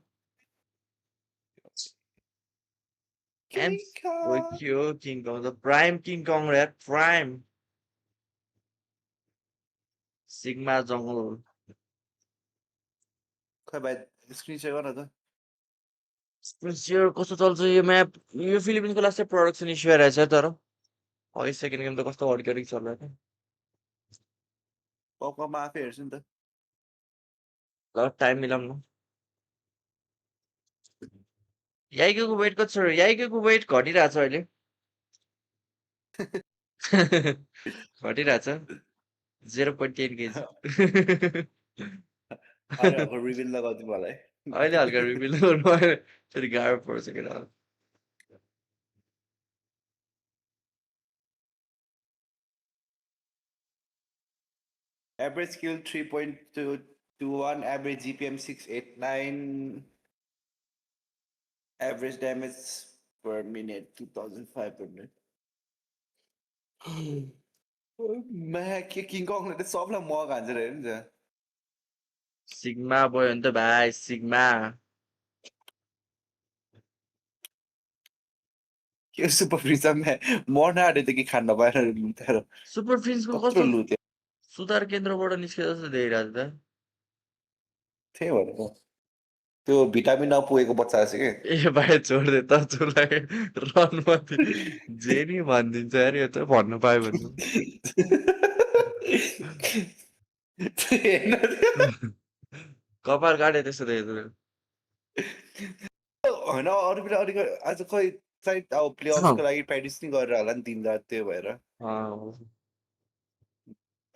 King Kong, the prime King Kong, right? Prime. Sigma jungle. खै भाइ स्क्रिन शेयर गर्न त स्क्रिन शेयर कस्तो चल्छ यो म्याप यो फिलिपिन्सको लास्ट प्रोडक्सन इस्यु आइरहेछ तर अहिले सेकेन्ड गेम त कस्तो अर्ग्यानिक चलिरहेको पपमा आफै हेर्छु नि त ल टाइम मिलाउनु याइको वेट कति छ याइको वेट घटिरहेछ अहिले घटिरहेछ 0.10 केजी हल्का रिभिल लगाउँछु मलाई अहिले हल्का रिभिल गर्नु फेरि गाह्रो पर्छ केटा Average skill 3.221, average GPM 689, average damage per minute 2500. के किङ कङले त सबलाई मग हान्छ रे नि त सिग्मा भयो नि त भाइ सिग्मा के सुपर फ्रिजमा मर्न आँटे त के खान नपाएर लुतेर सुपर फ्रिजको कस्तो लुते सुधार केन्द्रबाट निस्के जस्तो देखिरहेको छ त त्यही भनेको त्यो भिटामिन नपुगेको बच्चा छ के ए भाइ छोड्दे त चुलाई रन माथि जे नि भनिदिन्छ यार यो त भन्नु पायो भने कपाल काटे त्यस्तो देखेको होइन अरू बेला आज खै सायद अब प्लेअफ्सको लागि प्र्याक्टिस नि गरेर होला नि दिन रात त्यो भएर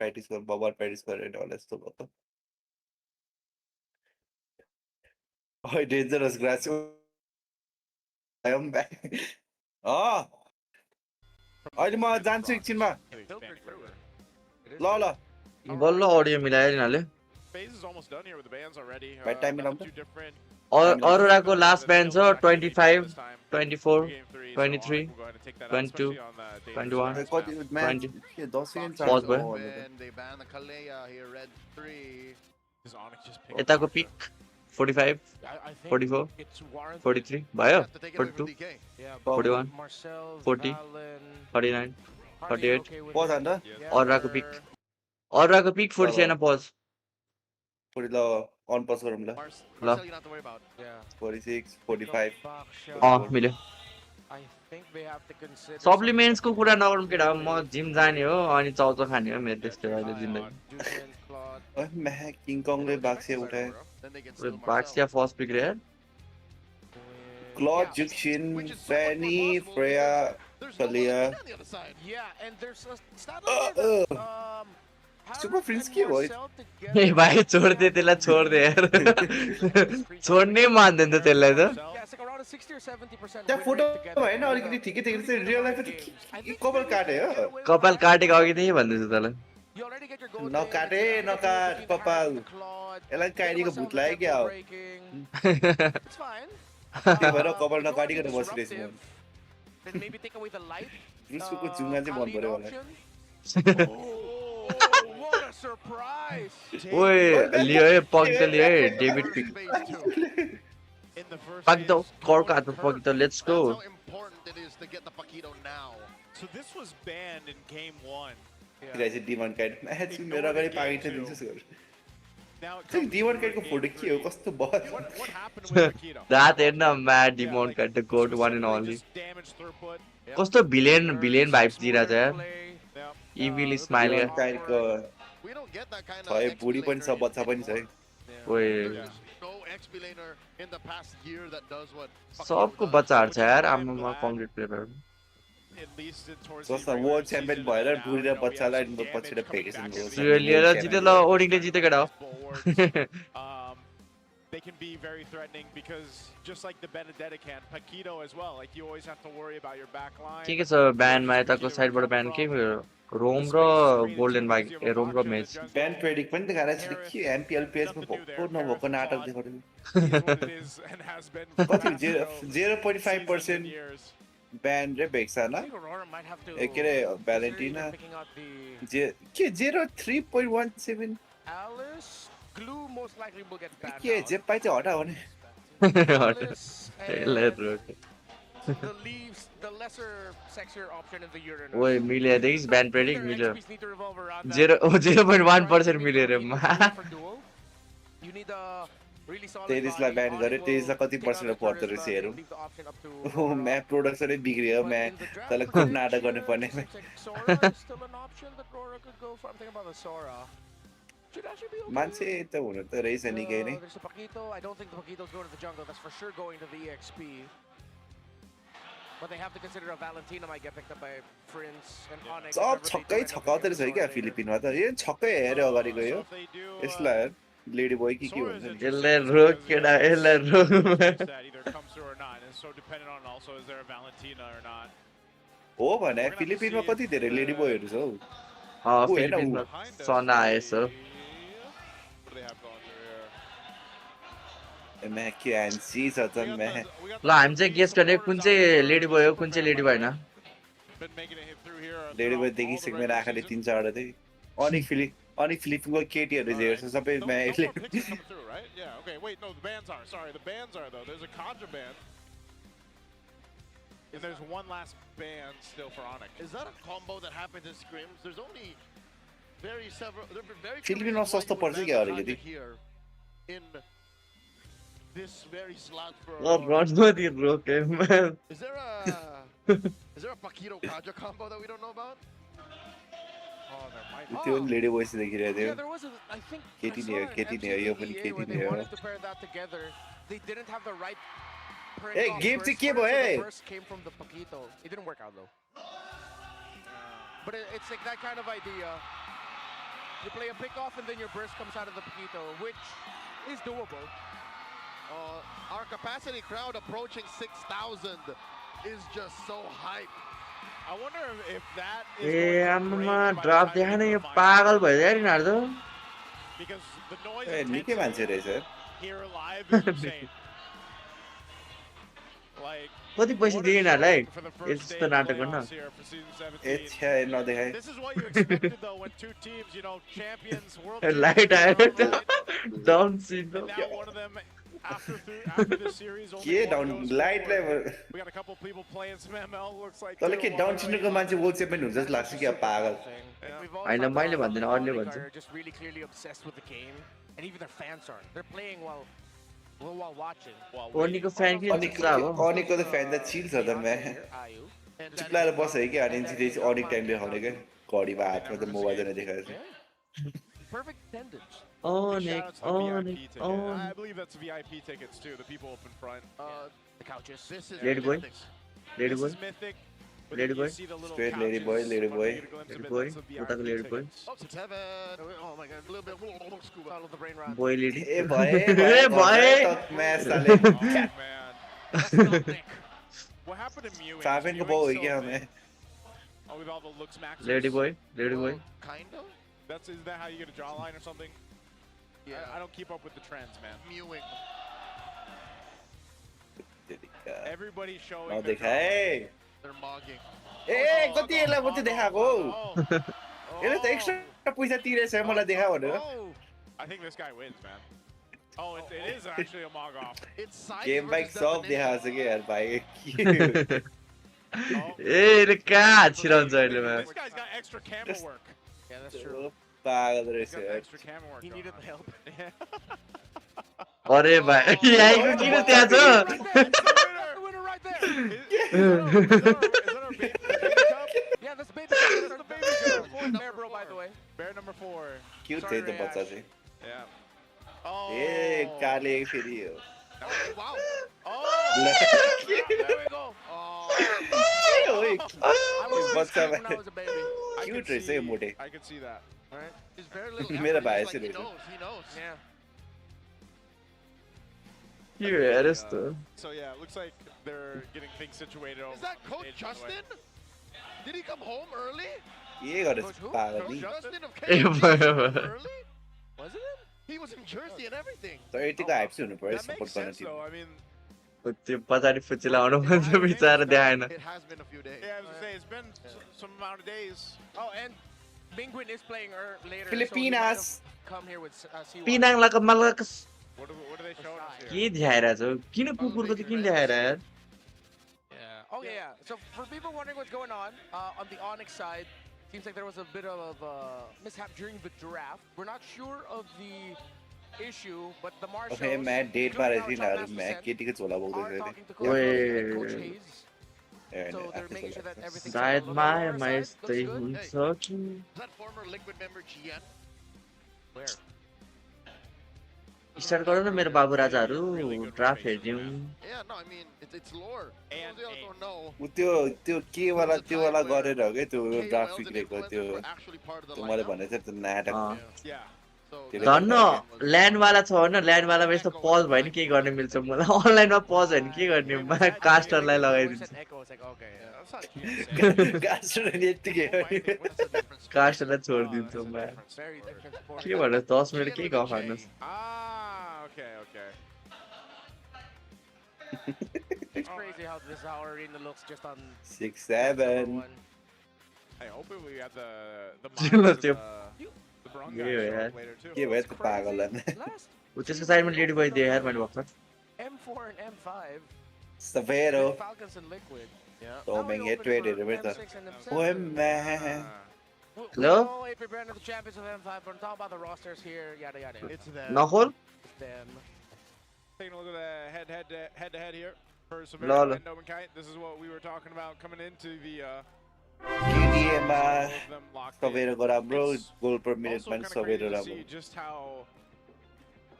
प्र्याक्टिस गर बबर प्र्याक्टिस गरेर होला जस्तो भयो त ओइ dangerous grass I am back अहिले म जान्छु एकछिनमा ल ल बल्ल अडियो मिलायो यिनीहरूले Phase is almost done here with the bands already. By time Got मिलाउँ the त? two different Auroraको लास्ट ब्यान्ड छ 25 24 game 3, 23 so Onic will go ahead and take that out, 22 especially on the dangerous 21 grass कति map. Match 20 के 10 second Pause charge भयो। They ban the Kalea here, red 3. Does Onic just pick यताको up pick 45 I think 44 it's warranted. 43 भयो Have to take it away from 42 DK. Yeah, 41 Marcel, 40 Valen, 39 Hardy 38 okay with pause it. हान्द Yeah, Auroraको they're- pick Auroraको pick 40 छैन पज थोरै ल अन पज गरौँ ल Marcel, you don't have to worry about. Yeah. 46 45 Back shot. मिल्यो I think they have to consider सप्लिमेन्ट्सको कुरा नगरौँ केटा म जिम जाने हो अनि चाउचाउ खाने हो मेरो त्यस्तो अहिले जिन्दगी Dugan, Claude. म्याह किङ कङले बाक्से उठाए Then they can steal बाक्सिया Marcel. फर्स्ट पिक रे क्लड जुक्सिन Fanny Freya Kalea On the other side. Yeah, and there's a stat Uh, out there that, Super Prince के भयो ए भाइ छोड्दे त्यसलाई छोड्दे यार छोड्नै मान्दैन त त्यसलाई त Yeah, it's like around a 60 or 70% त्यहाँ win फोटो rate together. होइन अलिकति ठिकै थियो कि रियल लाइफमा त कपाल काटे हो कपाल काटेको अघि नै भन्दैछु तँलाई You already get your goal नकाटे नकाट कपाल यसलाई काइडीको भूत लाग्यो क्या हो It's fine. त्यही भएर कपाल नकाटिकन बसिरहेछु म Then maybe take away the light. रुसको जुङ्गा चाहिँ मन पर्यो मलाई What a surprise! ओए लियो है पग त लियो है David pick Phase 2. In the first पग त phase, कर्को हातमा पग त let's go That's how important it is to get the Paquito now. So this was banned in game 1. रहेछ डिमन काइड म्याच मेरो अगाडि पाइन्छ दिन्छस् गर Now it त्यो comes डिमन through काइडको in फोटो game के हो 3. कस्तो भयो What happened with Paquito? दात हेर्न म्याड Yeah, डिमोन like, काट द गोड one and specifically only just damage throughput. कस्तो भिलेन भाइब्स दिइरहेछ यार Yeah. इभिल स्माइल डिमन क्या काइडको We don't get that kind छ है of बुढी पनि छ XP बच्चा पनि छ है ओए There's no XP laner in the past year that does what Paquito सबको does. बच्चाहरू छ यार आमामा complete player At least towards जस्तो the world regular champion season भएर now, बुढी र you know, we have बच्चालाई some पछि damage coming भेकेसन back गयो into सुयो लिएर जित्यो ल ओडिङले जित्यो केटा हो They can be very threatening because just like the Benedetta can, Paquito as well. Like you always have to worry about your back line. के छ ब्यान्डमा यताको साइडबाट ब्यान्ड के रोम र गोल्डन बाइक ए रोम र मेज ब्यान्ड प्रेडिक्ट पनि त गाह्रो छ के एमपिएल पेजमा भएको नभएको नाटक देखाउँदै It is what it is and has been for the कति past, you know, 0.5% seasons and years. Band रे भेक्साना I think Aurora might have to ए के रे consider Valentina either picking out the के 0.3.17 Alice. Glue most likely will get banned के out. जे पाइ चाहिँ हटा भने Alice and the leaves, the lesser sexier option in the Uranus. ओए मिल्यो देखिस् band predict Their मिल्यो XPs need to revolve around that. 0.1% मिल्यो रे For duel, you need a really solid तेरिसलाई body. ब्यान Onic गरे will तेरिसलाई कति take पर्सेन्ट out the पर्दो turret, रहेछ but हेरौँ leave the option up to map प्रोडक्सनै बिग्रियो But म्या in the draft तँलाई खुब potential, नाटक गर्ने पर्ने seems like Sora is still an option that Aurora could go for. I'm thinking about the Sora. Should actually be okay. मान्छे त हुनु त रहेछ निकै नै There's a Paquito. I don't think the Paquito's going to the jungle. That's for sure going to the EXP. But they have to consider a Valentina might get picked up by Prince and Onic. सब छक्कै छक्काउँदो रहेछ क्या फिलिपिनमा त यो छक्कै हेऱ्यो अगाडि गयो यसलाई लेडी बोय कि के भन्छ नि यसलाई रोक केटा यसलाई रोक That either comes through or not. And it's so dependent on also is there a Valentina or not. हो भने फिलिपिनमा कति धेरै लेडी बोयहरू छ हौ फिलिपिनमा सना आएछ What do they have going through here? म्या के एन्सी छ त म्या ल हामी चाहिँ गेस गर्ने कुन चाहिँ लेडी बोय हो कुन चाहिँ लेडी बोय होइन Been making a hit through here. Lady boy throughout देखि all the मेरो regular आँखाले season. 3-4 चाहिँ अनि फिलिपिनको केटीहरू चाहिँ हेर्छ सबै No, म्या no यसले more picks are coming through, right? Yeah, okay, wait, no, the bands are. Sorry, the bands are, though. There's a Conjure band. And there's one last band still for Onic. Is that a combo that happens in scrims? There's only very several. There have been very few फिलिपिनमा reasons why सस्तो you would पर्छ ban क्या the अलिकति Conjure here in this very slot for ल Aurora. रनमती रोक Is there a Paquito Kaja combo that we don't know about? Oh, there might be. त्यो पनि lady boys देखिरहेको थियो Yeah, there was a, I think Katie I नै saw हो an केटी नै हो यो पनि MCBEA केटी where नै they हो wanted to pair that together. They didn't have the right print Hey, off game burst चाहिँ के for it, so भयो, the hey? burst came from the Paquito. It didn't work out though. But it's like that kind of idea. You play a pickoff and then your burst comes out of the Paquito, which is doable. Our capacity crowd approaching 6,000 is just so hype. I wonder if that is a आमामा drop देखाएन यो पागल भइदियो यार यिनीहरू त because the noise निकै मान्छे रहेछ here live is insane. Like कति पैसा दिए यिनीहरूलाई यस्तो नाटक गर्न नदेखाए this is what you expected though when two teams, you know, champions, world light आयो डाउन सिन and now one of them after this series only के one down goes light forward. Lie We got a couple people playing some ML, looks like तले के down सिनको मान्छे world champion हुन्छ जस्तो लाग्छ कि पागल हैन मैले भन्दिन अरूले भन्छ Are just really clearly obsessed with the game, and even their fans are. They're playing while watching. ओनीको फ्यान के चिप्ला हो अनिकको त फ्यान त चिल छ त म्या चिप्लाएर बस्यो कि अनि चाहिँ अनिक टाइम देखाउने क्या घडीमा हातमा त मोबाइल चाहिँ देखाएको Perfect attendance. Onic, Onic, Onic. I believe that's VIP tickets too, the people up in front. The couches. This is Lady boy, lady boy, This is mythic. But lady then boy, you see the little straight lady boy, couches, lady when boy, you get a glimpse of lady it, boy, that's the VIP उताको lady boy, tickets. Oh, 7. Oh my god, a little bit scuba. Follow the brain rot. boy lady. ए भए ए भए match ताले Oh man. That's not Nick. What happened to Mewing? फाफेन को Mewing's बहु so क्या big. मैं Oh, with all the looks maxes. Lady boy, lady boy. Kind of? Is that how you get a jawline or something? Yeah. I don't keep up with the trends, man. Mewing. Everybody showing न their देखाए They're mogging. ए कति यसलाई मात्रै देखाएको jawline. यसले त extra पैसा तिरेछ मलाई देखा भनेर I think this guy wins, man. Oh, it is actually a mog off. It's side game bike versus सब definition. देखाएको छ कि यार भाइ ए यसले कहाँ छिराउँछ अहिले म्या This guy's got extra camera work. Yeah, that's true. पागल He's रहेछ got यार extra camera work. He needed the help. अरे भाइ यहीँको किन त्यहाँ छ The winner right there. Is that our baby cup? Yeah, that's baby. That's the baby girl. Bear bro, by the way. Bear number 4. Cute Sorry, थियो त्यो बच्चा Ash. चाहिँ Yeah. Oh. ए काले फेरि हो Wow. Oh. There we go. ओइ I was बच्चा when I was a baby. Cute रहेछ यो मोटे I can see that. Right? There's very little मेरा effort. भाइ He's like, चाहिँ he रहेछ knows. He knows. Yeah. के हेर यस्तो So yeah, it looks like they're getting things situated over. Is that Coach Justin? Did he come home early? के गरेछ Coach who? पागल Coach नि Justin of ए KFC भयो came भयो home early? Was it him? He was in Jersey and everything. तर यतिको hype चाहिँ हुनु पर्यो That सपोर्ट makes गर्न sense team though. I mean, त्यो पछाडि फुच्ची लाउनु भन्छ बिचारा देखाएन It has been a few days. yeah, I was gonna say it's been some amount of days. Oh, and Mingwin is playing later. Filipinas. So he might have come here with Siwa. पिनाङलाको मल्लक What are they showing us here? के देखाइरहेको छ किन कुकुरको चाहिँ किन देखाएर यार Yeah. Oh, yeah. So for people wondering what's going on the Onic side, seems like there was a bit of mishap during the draft. We're not sure of the issue, but the Marshals... okay म्या डेटमा रहेछ यिनीहरू म्या केटीको झोला are बोक्दैछ talking to Oy. Coach Hayes. अरे So they're making sure that everything's सायद on the मायामा side. यस्तै Looks good. हुन्छ कि Is that former Liquid member GN? Where? Start गर न मेरो बाबु राजाहरू draft हेरिदिउँ Yeah, no, I mean, it's lore. And Those also know. ऊ त्यो के वाला त्यो वाला गरेर हो क्या त्यो ड्राफ्ट KOLs and बिग्रेको त्यो influencers were actually part of the त्यो मैले lineup. भनेको थिएँ त्यो नाटक Yeah. So Till that's धन्न what that was. ल्यान्डवाला छ होइन ल्यान्डवालामा यस्तो पज भयो नि के गर्ने मिल्छ मलाई अनलाइनमा पज भयो नि के गर्ने कास्टरलाई Voice लगाइदिन्छ and echo. It's like, okay, yeah, that's not cute. गास्टर नि यतिकै हो नि। What's the difference? कास्टरलाई छोडिदिन्छु म Very different sport. के भन्नु 10 मिनट के गफ हान्नुहोस् Ah, okay. It's crazy how this our arena looks just on 6-7 Hey, hopefully we have the Chill minds out, of the Bron Yeah, guys show yeah. up later too. के भयो त्यो पागललाई last ऊ त्यसको साइडमा lady बोय दिए यार मैले भर्खर M4 and M5. सफेरो Falcons and Liquid. Yeah. टोमिङ हेड टु हेड हेरेर पनि त M6 and M7. ओए म्या Hello? Oh, AP Brand of the champions of M5. We're talking about the rosters here. Yada yada. It's them. नखोल It's them. Taking a look at the head to head here for Lol. Severo and Nomenkite. This is what we were talking about coming into the केडिएमा all of them locked in. सफेरोको राम्रो गोल पर minute Also पनि kind of crazy सफेरो to राम्रो see just how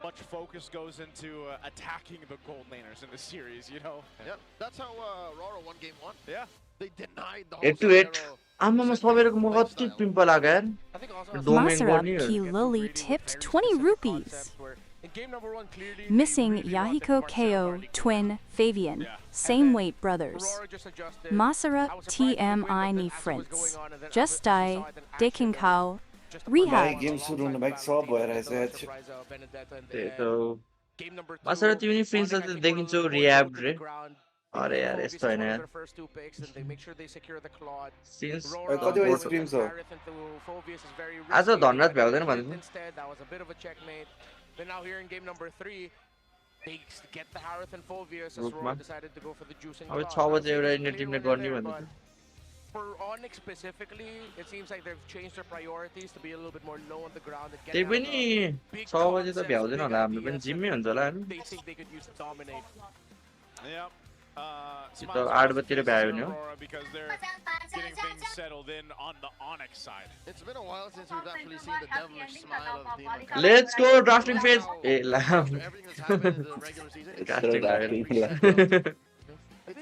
much focus goes into attacking the gold laners in this series, you know? Yeah, that's how Aurora won game 1. Yeah. They denied the whole 8 to 8. Severo आमामा centric सबैको म play कति style. Pimple लाग्यो यार I think also as domain Masarapp गर्ने Ki Lily tipped 20 rupees. in game number 1 clearly Missing Yahiko KO twin Fabian. Same weight brothers. Aurora just adjusted. Masarapp TMI ni friends. Just die. Deking cow. भाइ Rehab. Game सुरु हुनु bike सब भएर आइसकेको त्यही त मासरा तिमी नि फ्रेन्ड्स त देखिन्छौ रियाब रे अरे यार यस्तो हैन यार सिन्स कतिवटा स्ट्रिम्स हो आज धनराज भ्याउँदैन भन्नु Then now here in game number 3, they get the Harith and Fulvius as Rookma. Aurora decided to go for the juicing. अब 6 बजे एउटा इन्डियन टिमले गर्ने भन्दै For Onic specifically, it seems like they've changed their priorities to be a little bit more low on the ground and त्यही getting पनि 6 बजे त भ्याउँदैन होला हाम्रो पनि जिम्मै हुन्छ होला हैन they think they could use to dominate. Yep. त 8 बजेतिर भ्यायो भने हो Aurora because they're getting things settled in on the Onic side. It's been a while since we've actually seen the devilish smile of Demon. Let's go drafting phase ए ला After everything that's happened in the regular season, it's drafting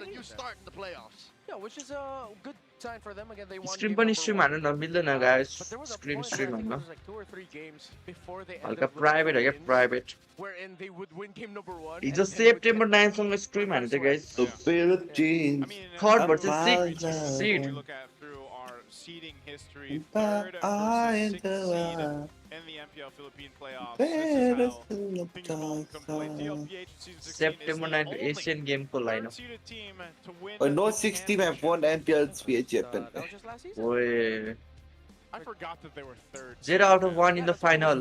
a new start in the playoffs. Yeah, which is a good sign for them. Again, they won stream game पनि number stream 1. हान्न नमिल्दैन guys But there was a stream point stream where I think हान्न it was like 2 or 3 games before they हल्का ended with private हो क्या wins, private wherein they would win game number 1. हिजो September 9 सँग stream हान्नु थियो guys third versus 6 seed We look at through our seeding history, third versus 6th seed in the MPL Philippine playoffs. This is how things will come play. TLPH season 16 is September the 9 only Asian game को line third seeded team to win. No 6 team have won MPL champion. That was just last season. ओए I forgot that they were third. 0 out of 1 in the final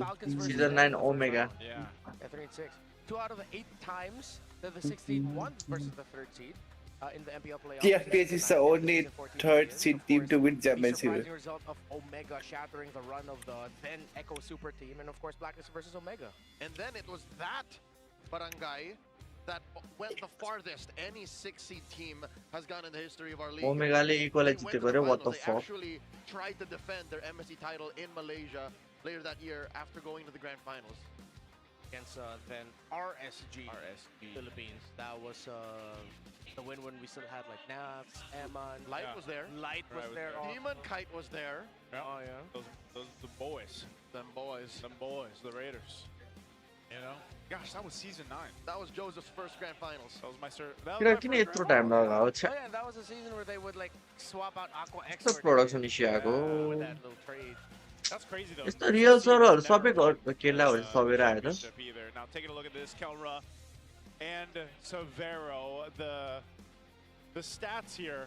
season 9 Omega Yeah. Yeah, 3 and 6. 2 out of the 8 times that the 16 won versus the 3rd seed in the MPL playoffs. TFPH is the only third seed team to win championship. Surprising result of Omega shattering the run of the then Echo Super team, and of course Blacklist versus Omega. And then it was that barangay that went the farthest any 6-seed team has gone in the history of our league. Omega ले equal They went to जितेको the रे what the finals. They fuck actually tried to defend their MSC title in Malaysia later that year after going to the grand finals. Against then RSG Philippines. That was the win when we still had like Naps, Eman, Light was there. Light was there. Demon Kite was there. Yeah. Oh yeah. Those the boys. Them boys. The Raiders. You know? Gosh, that was season 9. That was Joseph's first grand finals. That was my किन किन यत्रो time लगायो Oh yeah, that was a season where they would like swap out Aqua X यस्तो production issue आएको with that little trade. That's crazy though. यस्तो real सरहरू सबै केला हो सबैर आयो त Either. Now taking a look at this, Kelra and Severo, the stats here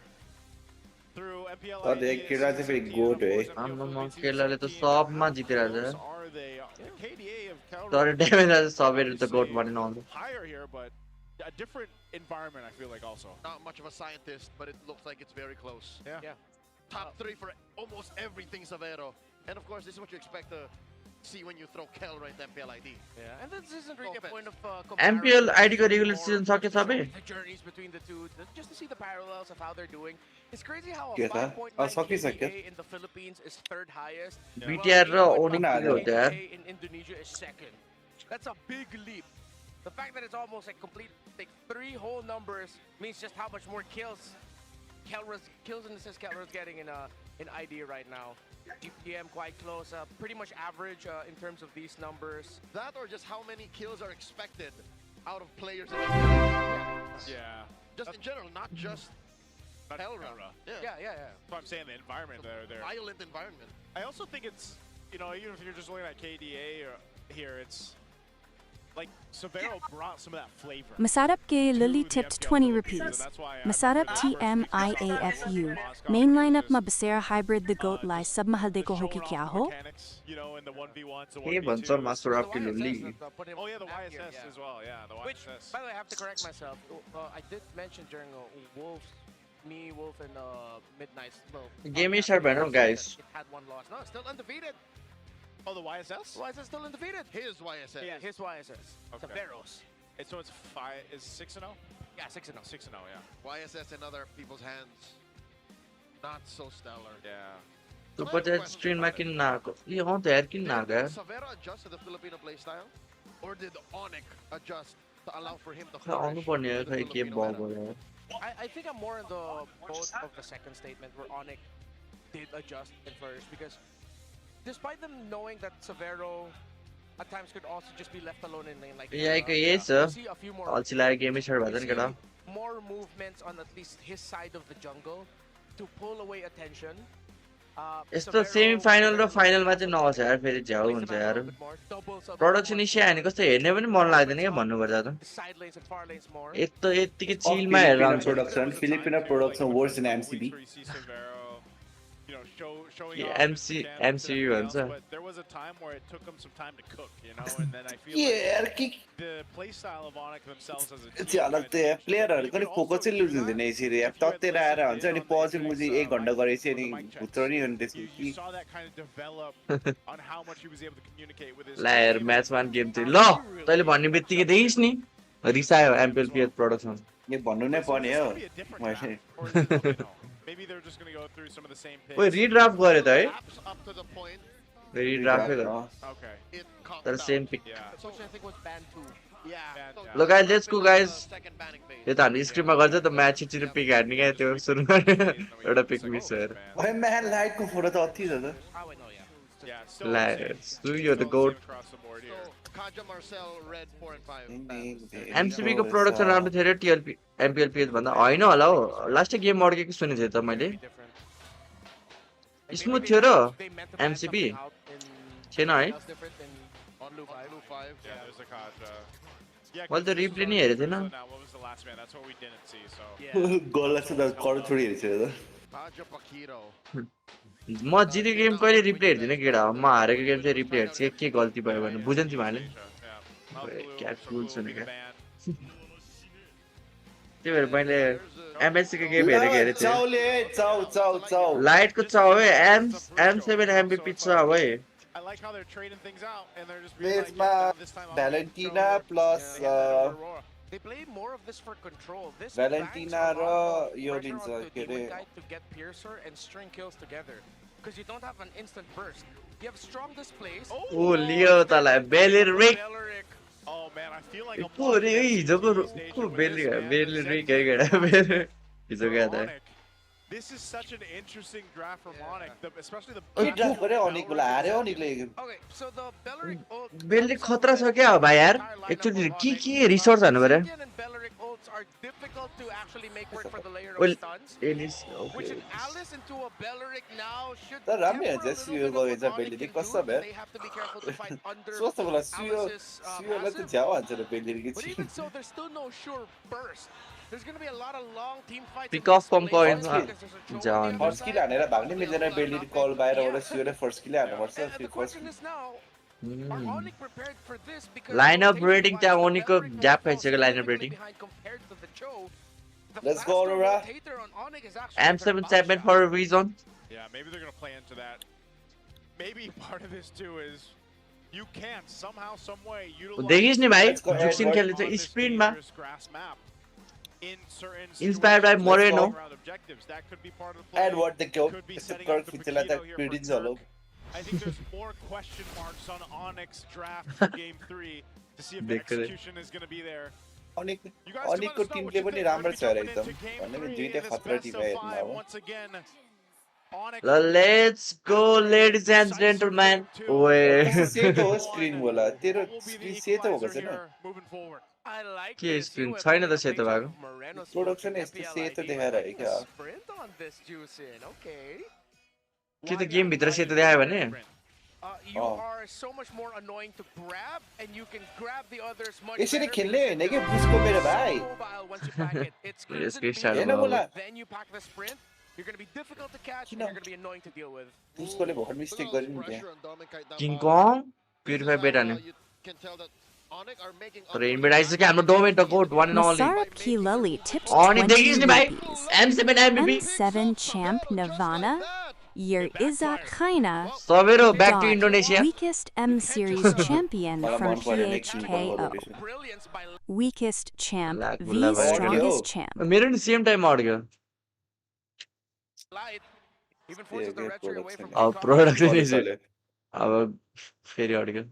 through MPL. Oh, they Kira is very good, eh? आम्मामा केलाले त सबमा जितिरहेछ Are they the KDA of Kelra? तर ड्यामेज आज सबैले त गोट भनेन आउँछ Higher here, but a different environment. I feel like also. Not much of a scientist, but it looks like it's very close. Yeah. Top 3 for almost everything Severo. And of course, this is what you expect to see when you throw Kel right to MPL ID. Yeah, and this isn't really a point of MPL ID को regular season सक्यो सबै the journeys between the two, just to see the parallels of how they're doing. It's crazy how के a था? 5.9 सकिसक्यो KDA in the Philippines is 3rd highest. BTR raw while Onic 8.5 हो त यार KDA in Indonesia is 2nd. That's a big leap. The fact that it's almost like complete, like 3 whole numbers means just how much more kills kills and assists Kelra's getting in ID right now. GPM quite close, pretty much average in terms of these numbers. That or just how many kills are expected out of players in MPL. Yeah. Just in general, not just Kelra. Yeah. That's what I'm saying. The environment there. Violent environment. I also think it's, you know, even if you're just looking at KDA or here, it's like Severo brought some of that flavor. Masarapp Ki Lily tipped 20 rupees. Masarapp TMIAFU. Main lineup ma Basera hybrid the goat lai sab mahal deko ho ki kya ho? You know, in the 1v1s, the के 1v2s. भन्छ Masarapp की लुली Oh yeah, the YSS as well. Yeah, the YSS. Which, by the way, I have to correct myself. I did mention during Wolf, and Midnight's. Well, game he start भएन guys it had 1 loss. No, it's still undefeated. Oh, the YSS? YSS still undefeated. His YSS. Yeah, his YSS. Okay. Severos. So it's 6-0? Yeah, 6-0. 6-0, yeah. YSS in other people's hands. Not so stellar. Yeah. तो Bajaj stream में किन ना को ये हो तो यार किन ना गया Did Severo adjust to the Filipino playstyle? Or did Onic adjust to allow for him to आउनु flourish पर्ने in है the खै के Filipino बल meta? भयो I think I'm more in the boat of the second statement where Onic did adjust in first because despite them knowing that Severo at times could also just be left alone in lane like यही छ अल्छी लागेर गेमै start भएको नि केटा more movements on at least his side of the jungle to pull away attention. यस्तो semi final र फाइनलमा चाहिँ नहोस् यार फेरि झ्याउ हुन्छ यार प्रोडक्सन इस्यु आयो भने कस्तो हेर्ने पनि मन लाग्दैन क्या भन्नुपर्दा त एक त यतिकै चिलमा हेरेर आउँछ Filipino production worse than MCB. MCB भन्छ But there was a time where it took them some time to cook, you know, and then I feel like the play style of Onic themselves as a team. अलग त प्लेयरहरुको नि focus चाहिँ लुज हुँदैन यसरी यार ततेर आएर हुन्छ अनि पछि मुजी 1 घण्टा गरेपछि अनि भुत्र नि अनि त्यसको You saw that kind of develop on how much he was able to communicate with his ला यार म्याच 1 गेम चाहिँ ल तैले भन्ने बित्तिकै देखिस् नि रिसायो एमपीएल पिएच प्रोडक्सन यो भन्नु नै पर्ने हो मैले Maybe they're just going to go through some of the same picks. ओइ रिड्राफ्ट गरे त है Up to the point. रिड्राफ्ट गरे Okay. तर same pick So I think was banned too. Yeah. ल गाइस लेट्स गो गाइस यो त हामी स्क्रिनमा गर्छ त म्याच छिटो पिक हार्ने क्या त्यो सुरु गर्ने एउटा पिक मिस भएर ओइ म्यान लाइटको फोटो त अति छ त Let's do you the goat. Kaja Marcel red 4 and 5. MCB को प्रोडक्सन राम्रो थियो रे टीएलपी एमपीएलपी भन्दा हैन होला हो लास्ट गेम अड्केको सुनेको थिएँ त मैले स्मुथ थियो र एमसीबी छैन है मैले त रिप्ले नि हेरेको थिएन गोललाई चाहिँ कड छोडी हेरेछ त Kaja Paquito. म जितेको गेम कहिले रिप्ले हेर्दिनँ केटा म हारेको गेम चाहिँ रिप्ले हेर्छु के गल्ती भयो भने बुझ्न तिमीहरूले क्या कुल सुनेको त्यही भएर मैले एमएससीको गेम हेरेको थिएँ लाइटको छ है M7 MVP छ है I like how they're trading things out and they're just Vesma, Valentina plus they play more of this for control. This Valentina ra yo dincha ke re to get Piercer and string kills together because you don't have an instant burst. You have strong displays. Oh, Leo tala Beleric. Oh man, I feel like Beleric. He's okay. This is such an interesting draft from Onic, especially the Onic बोला आ रहे Onic लेकिन Okay, so the Beleric Beleric खतरा छ क्या भाइ यार actually के resource हान्नु पर्यो Beleric ults are difficult to actually make work for the layer of stuns. Which an Alice into a Beleric now should तर राम्रो हुन्छ सुयो गएछ Beleric कस्तो भयो they have to be careful to fight under सोच्दा बोला सुयोलाई त झ्याउ हान्छ र Beleric But even so, there's still no sure burst. There's going to be a lot of long team fights. Pick off from coins. John. First kill हानेर भाग्ने मिल्दैन Beleric कल बाहिरबाट सुयोले first kill हान्नु पर्छ The question is now, are Onic prepared for this? Because lineup rating त्यहाँ Onicको gap खाइसक्यो lineup rating. Let's go Aurora. M77 for a reason. Yeah, maybe they're going to play into that. Maybe part of this too is you can somehow, some way utilize. देखिस् नि भाइ जुक्सिन खेल्ने चाहिँ स्पिडमा inspired by Moreno. And what the goat is the Kirk Fitila that pretty solo. I think there's more question marks on Onyx draft for game 3 to see if the execution is going to be there. Onic को टिमले पनि राम्रो छ रे एकदम भन्ने दुईटा खतरा टिम है once again. Let's go ladies and gentlemen. ओए सेतो स्क्रिन बोला तेरो स्क्रिन सेतो भएको छैन I like के स्क्रिन छैन त सेतो भएको प्रोडक्सन यस्तो सेतो देखाएर है क्या के त गेम भित्र सेतो देखायो भने You are so much more annoying to grab, and you can grab the others much यसरी खेल्ने हैन के बुस्को मेरो भाइ then you pack the sprint. You're going to be difficult to catch, and you're going to be annoying to deal with. बुस्कोले भर्खर mistake गरिन् नि king कङ purify बेटा नि तर इन्भेट आइसक्यो हाम्रो Domain the GOAT one and only Masarapp Kilali tipped अनि 20 देखिस् नि भाइ rupees. M7 MVP M7 champ Nirvana. Your Izak Khaina. Savero back to Indonesia. Weakest M series champion from PHKO. Weakest champ v strongest champ. मेरो नि same time अड्क्यो Even forces the red tree away from अब product नि अब फेरि अड्क्यो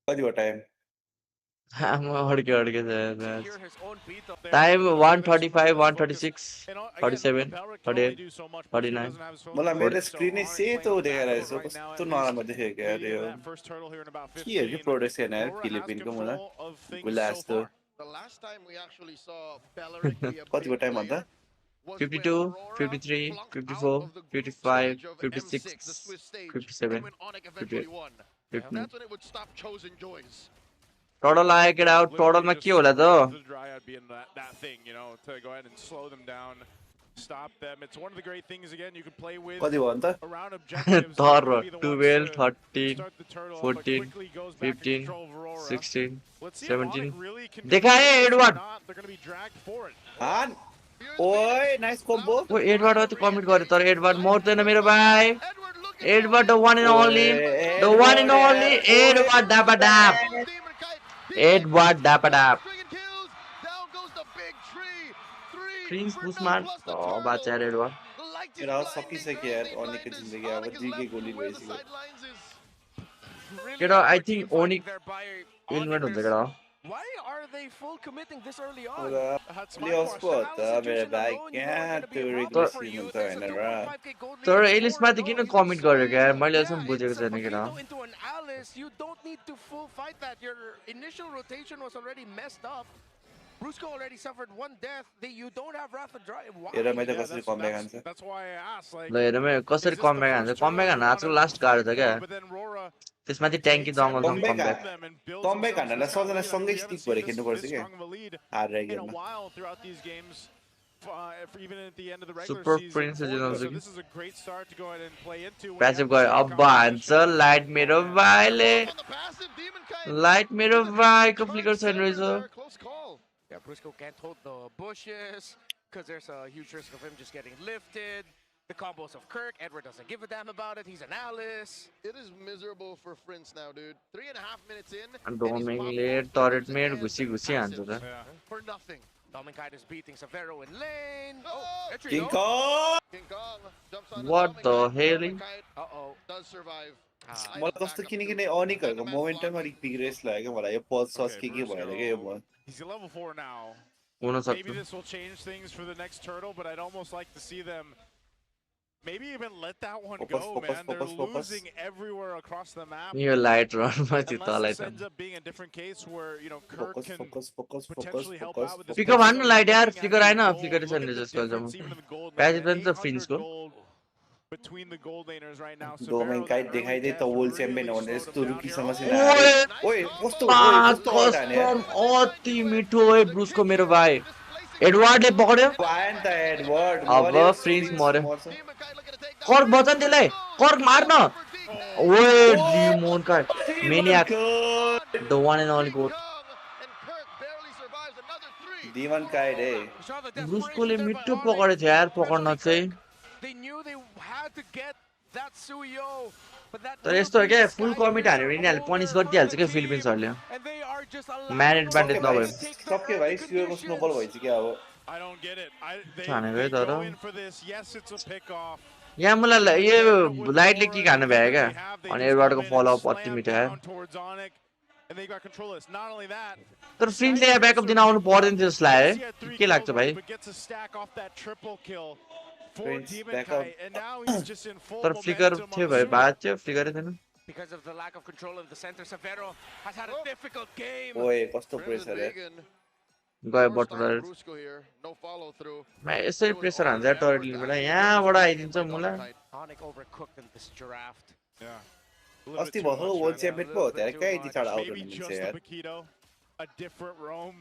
कति हो टाइम अड्के Hear his own beat up there. Time 135, 136, 37, 38, 39, मलाई मेरो 40. स्क्रिन नै सेतो देखाइरहेको छ कस्तो नराम्रो देखेको यार यो के हो कि प्रोडक्ट छैन यार फिलिपिनको मलाई गुला जस्तो The last time we actually saw Beleric be a कतिको big टाइम भन्दा player was 52, when Aurora 53, flunked 54, out of the group 55, stage of 56, M6, the Swiss stage, 57, and when Onic eventually 58, won. 59. That's when it would stop chosen joys. Total आयो केटा टोटलमा के होला त The Dryad being that thing, you know, to go ahead and slow them down, stop them. It's one of the great things, again, you can play with कति भयो अन्त around objectives. तर Be the ones 12 to 13 start the turtle, but 14 quickly goes back to 15 control of Aurora. 16 Let's see if 17 Onic really can देखाए control this or Edward not. They're going to be dragged for it. हान ओए nice combo ओ Edward त comment गरे तर Edward मर्दैन मेरो भाइ Edward the one and only the one and only Edward डापा डाप एडवर्ड डापा डाप प्रिन्स बुसमान ओ बाचा एडवर्ड मेरा सकिसक्यो यार अनिकको जिन्दगी अब 3 के गोली भइसक्यो केटा आई थिंक ओनिक इलिमिनेट हुन्छ केटा Why are they full committing this early on? पुरा प्लेऑफ्स को होता मेरो भाइ क्या त्यो रिग्रेसन हुन्छ हैन र तर एलिसमाथि किन कमेन्ट गर्यो क्या यार मैले अझसम्म बुझेको छैन केटा Into an Alice, you don't need to full fight that. Your initial rotation was already messed up. Brusco already suffered one death. You don't have Wrath of Dry. Why? हेर मैले कसरी कमब्याक हान्छ That's why I asked, like, ल हेर म कसरी comeback हान्छ comeback हान्न आजको last गाह्रो छ क्या but then Aurora त्यसमाथि ट्याङ्की दङ्गलसँग कमब्याक कमब्याक हान्नलाई सबजना सँगै स्टिक भएर खेल्नुपर्छ के हारेर in a गेममा while throughout these games, even at the end of the regular Super season. Prince So this is a great start to go ahead and play into. Passive गयो अब हान्छ light मेरो भाइले light मेरो भाइको flicker छैन रहेछ Yeah, Brusco can't hold the bushes because there's a huge risk of him just getting lifted. The combos of Kirk, Edward doesn't give a damn about it. He's an Alice. It is miserable for Prince now, dude. 3.5 minutes in. डोमिङले turret मेड घुसी घुसी हान्छ त For nothing. Dominkite is beating Severo in lane. Oh, entry King low. Kong King Kong jumps on What the hell? Uh-oh. Does survive. मलाई कस्तो किनकिन अनिकहरुको मोमेन्टममा regret लाग्यो मलाई यो पल्स सस के भएर के यो भयो He's a level 4 now. हुन Maybe सक्छ this will change things for the next turtle, but I'd almost like to see them maybe even let that one Focus, go, focus, man. focus, They're focus. losing everywhere across the map. यो light रनमा त्यो Unless तलै this त ends up being a different case where, you know, Kirk Focus, can focus, focus, focus, potentially help focus, out with this. Pickup हान्नु light यार Looking at flicker the आएन gold, flicker look छैन at the जस्तो difference even in the gold lane, passive man. पनि छ 800 फ्रिन्सको gold between the gold laners right now. Domain Severo, kite that देखाइदे early त death world really champion हो भने slowed यस्तो him down रुकीसँग here. सिना हारे ओए कस्तो ओए कस्तो हटाने कसम अति मिठो है ब्रुसको मेरो भाइ एडवर्डले पक्ड्यो पाएन त एडवर्ड अब फ्रिन्स मर्यो कर्क बचन त्यसलाई कर्क मार्न ओए डिमोन का maniac the one and only goat demon kite है ब्रुसकोले मिठो पकडेको थियो यार पकड्न चाहिँ They knew they had to get that Suyo, but that तर यस्तो हो क्या फुल कमिट हान्यो भने यिनीहरूले पनिस गरिदिइहाल्छ क्या फिलिपिन्सहरूले and they are just म्यान एडभान्टेज नभए सबके भाइ सियोको स्नोबल भइसक्यो अब I don't get it. छानेको है They तर go in for this. Yes, it's a pick off. यहाँ मलाई यो लाइटले के खानु भयो क्या अनि एडवर्डको फलोअप अति मिठो यार Towards Onic, and they got control of this. Not only that, तर फ्रिन्सले यहाँ ब्याकअप दिन आउनु पर्दैन थियो जस्तो लाग्यो है के लाग्छ भाइ but gets a stack off that triple kill for Prince Demon backup. Kite, and now he's just in full तर फ्लिकर momentum थियो on भाइ the बात थियो फ्लिकरै थिएन because of the lack of control of the center. Severo has had a difficult game. ओए कस्तो pressure है गयो Buttler Brusco here. No follow through. मा यसरी प्रेसर हान्छ यार टरेटले बेला यहाँबाट आइदिन्छ मुला Onic overcooked in this draft. Yeah. अस्ति भर्खर वर्ल्ड च्याम्पियन पो हो त यार कहाँ यति चाँडो आउट Maybe हुनुहुन्छ just a यार Paquito, a different roam,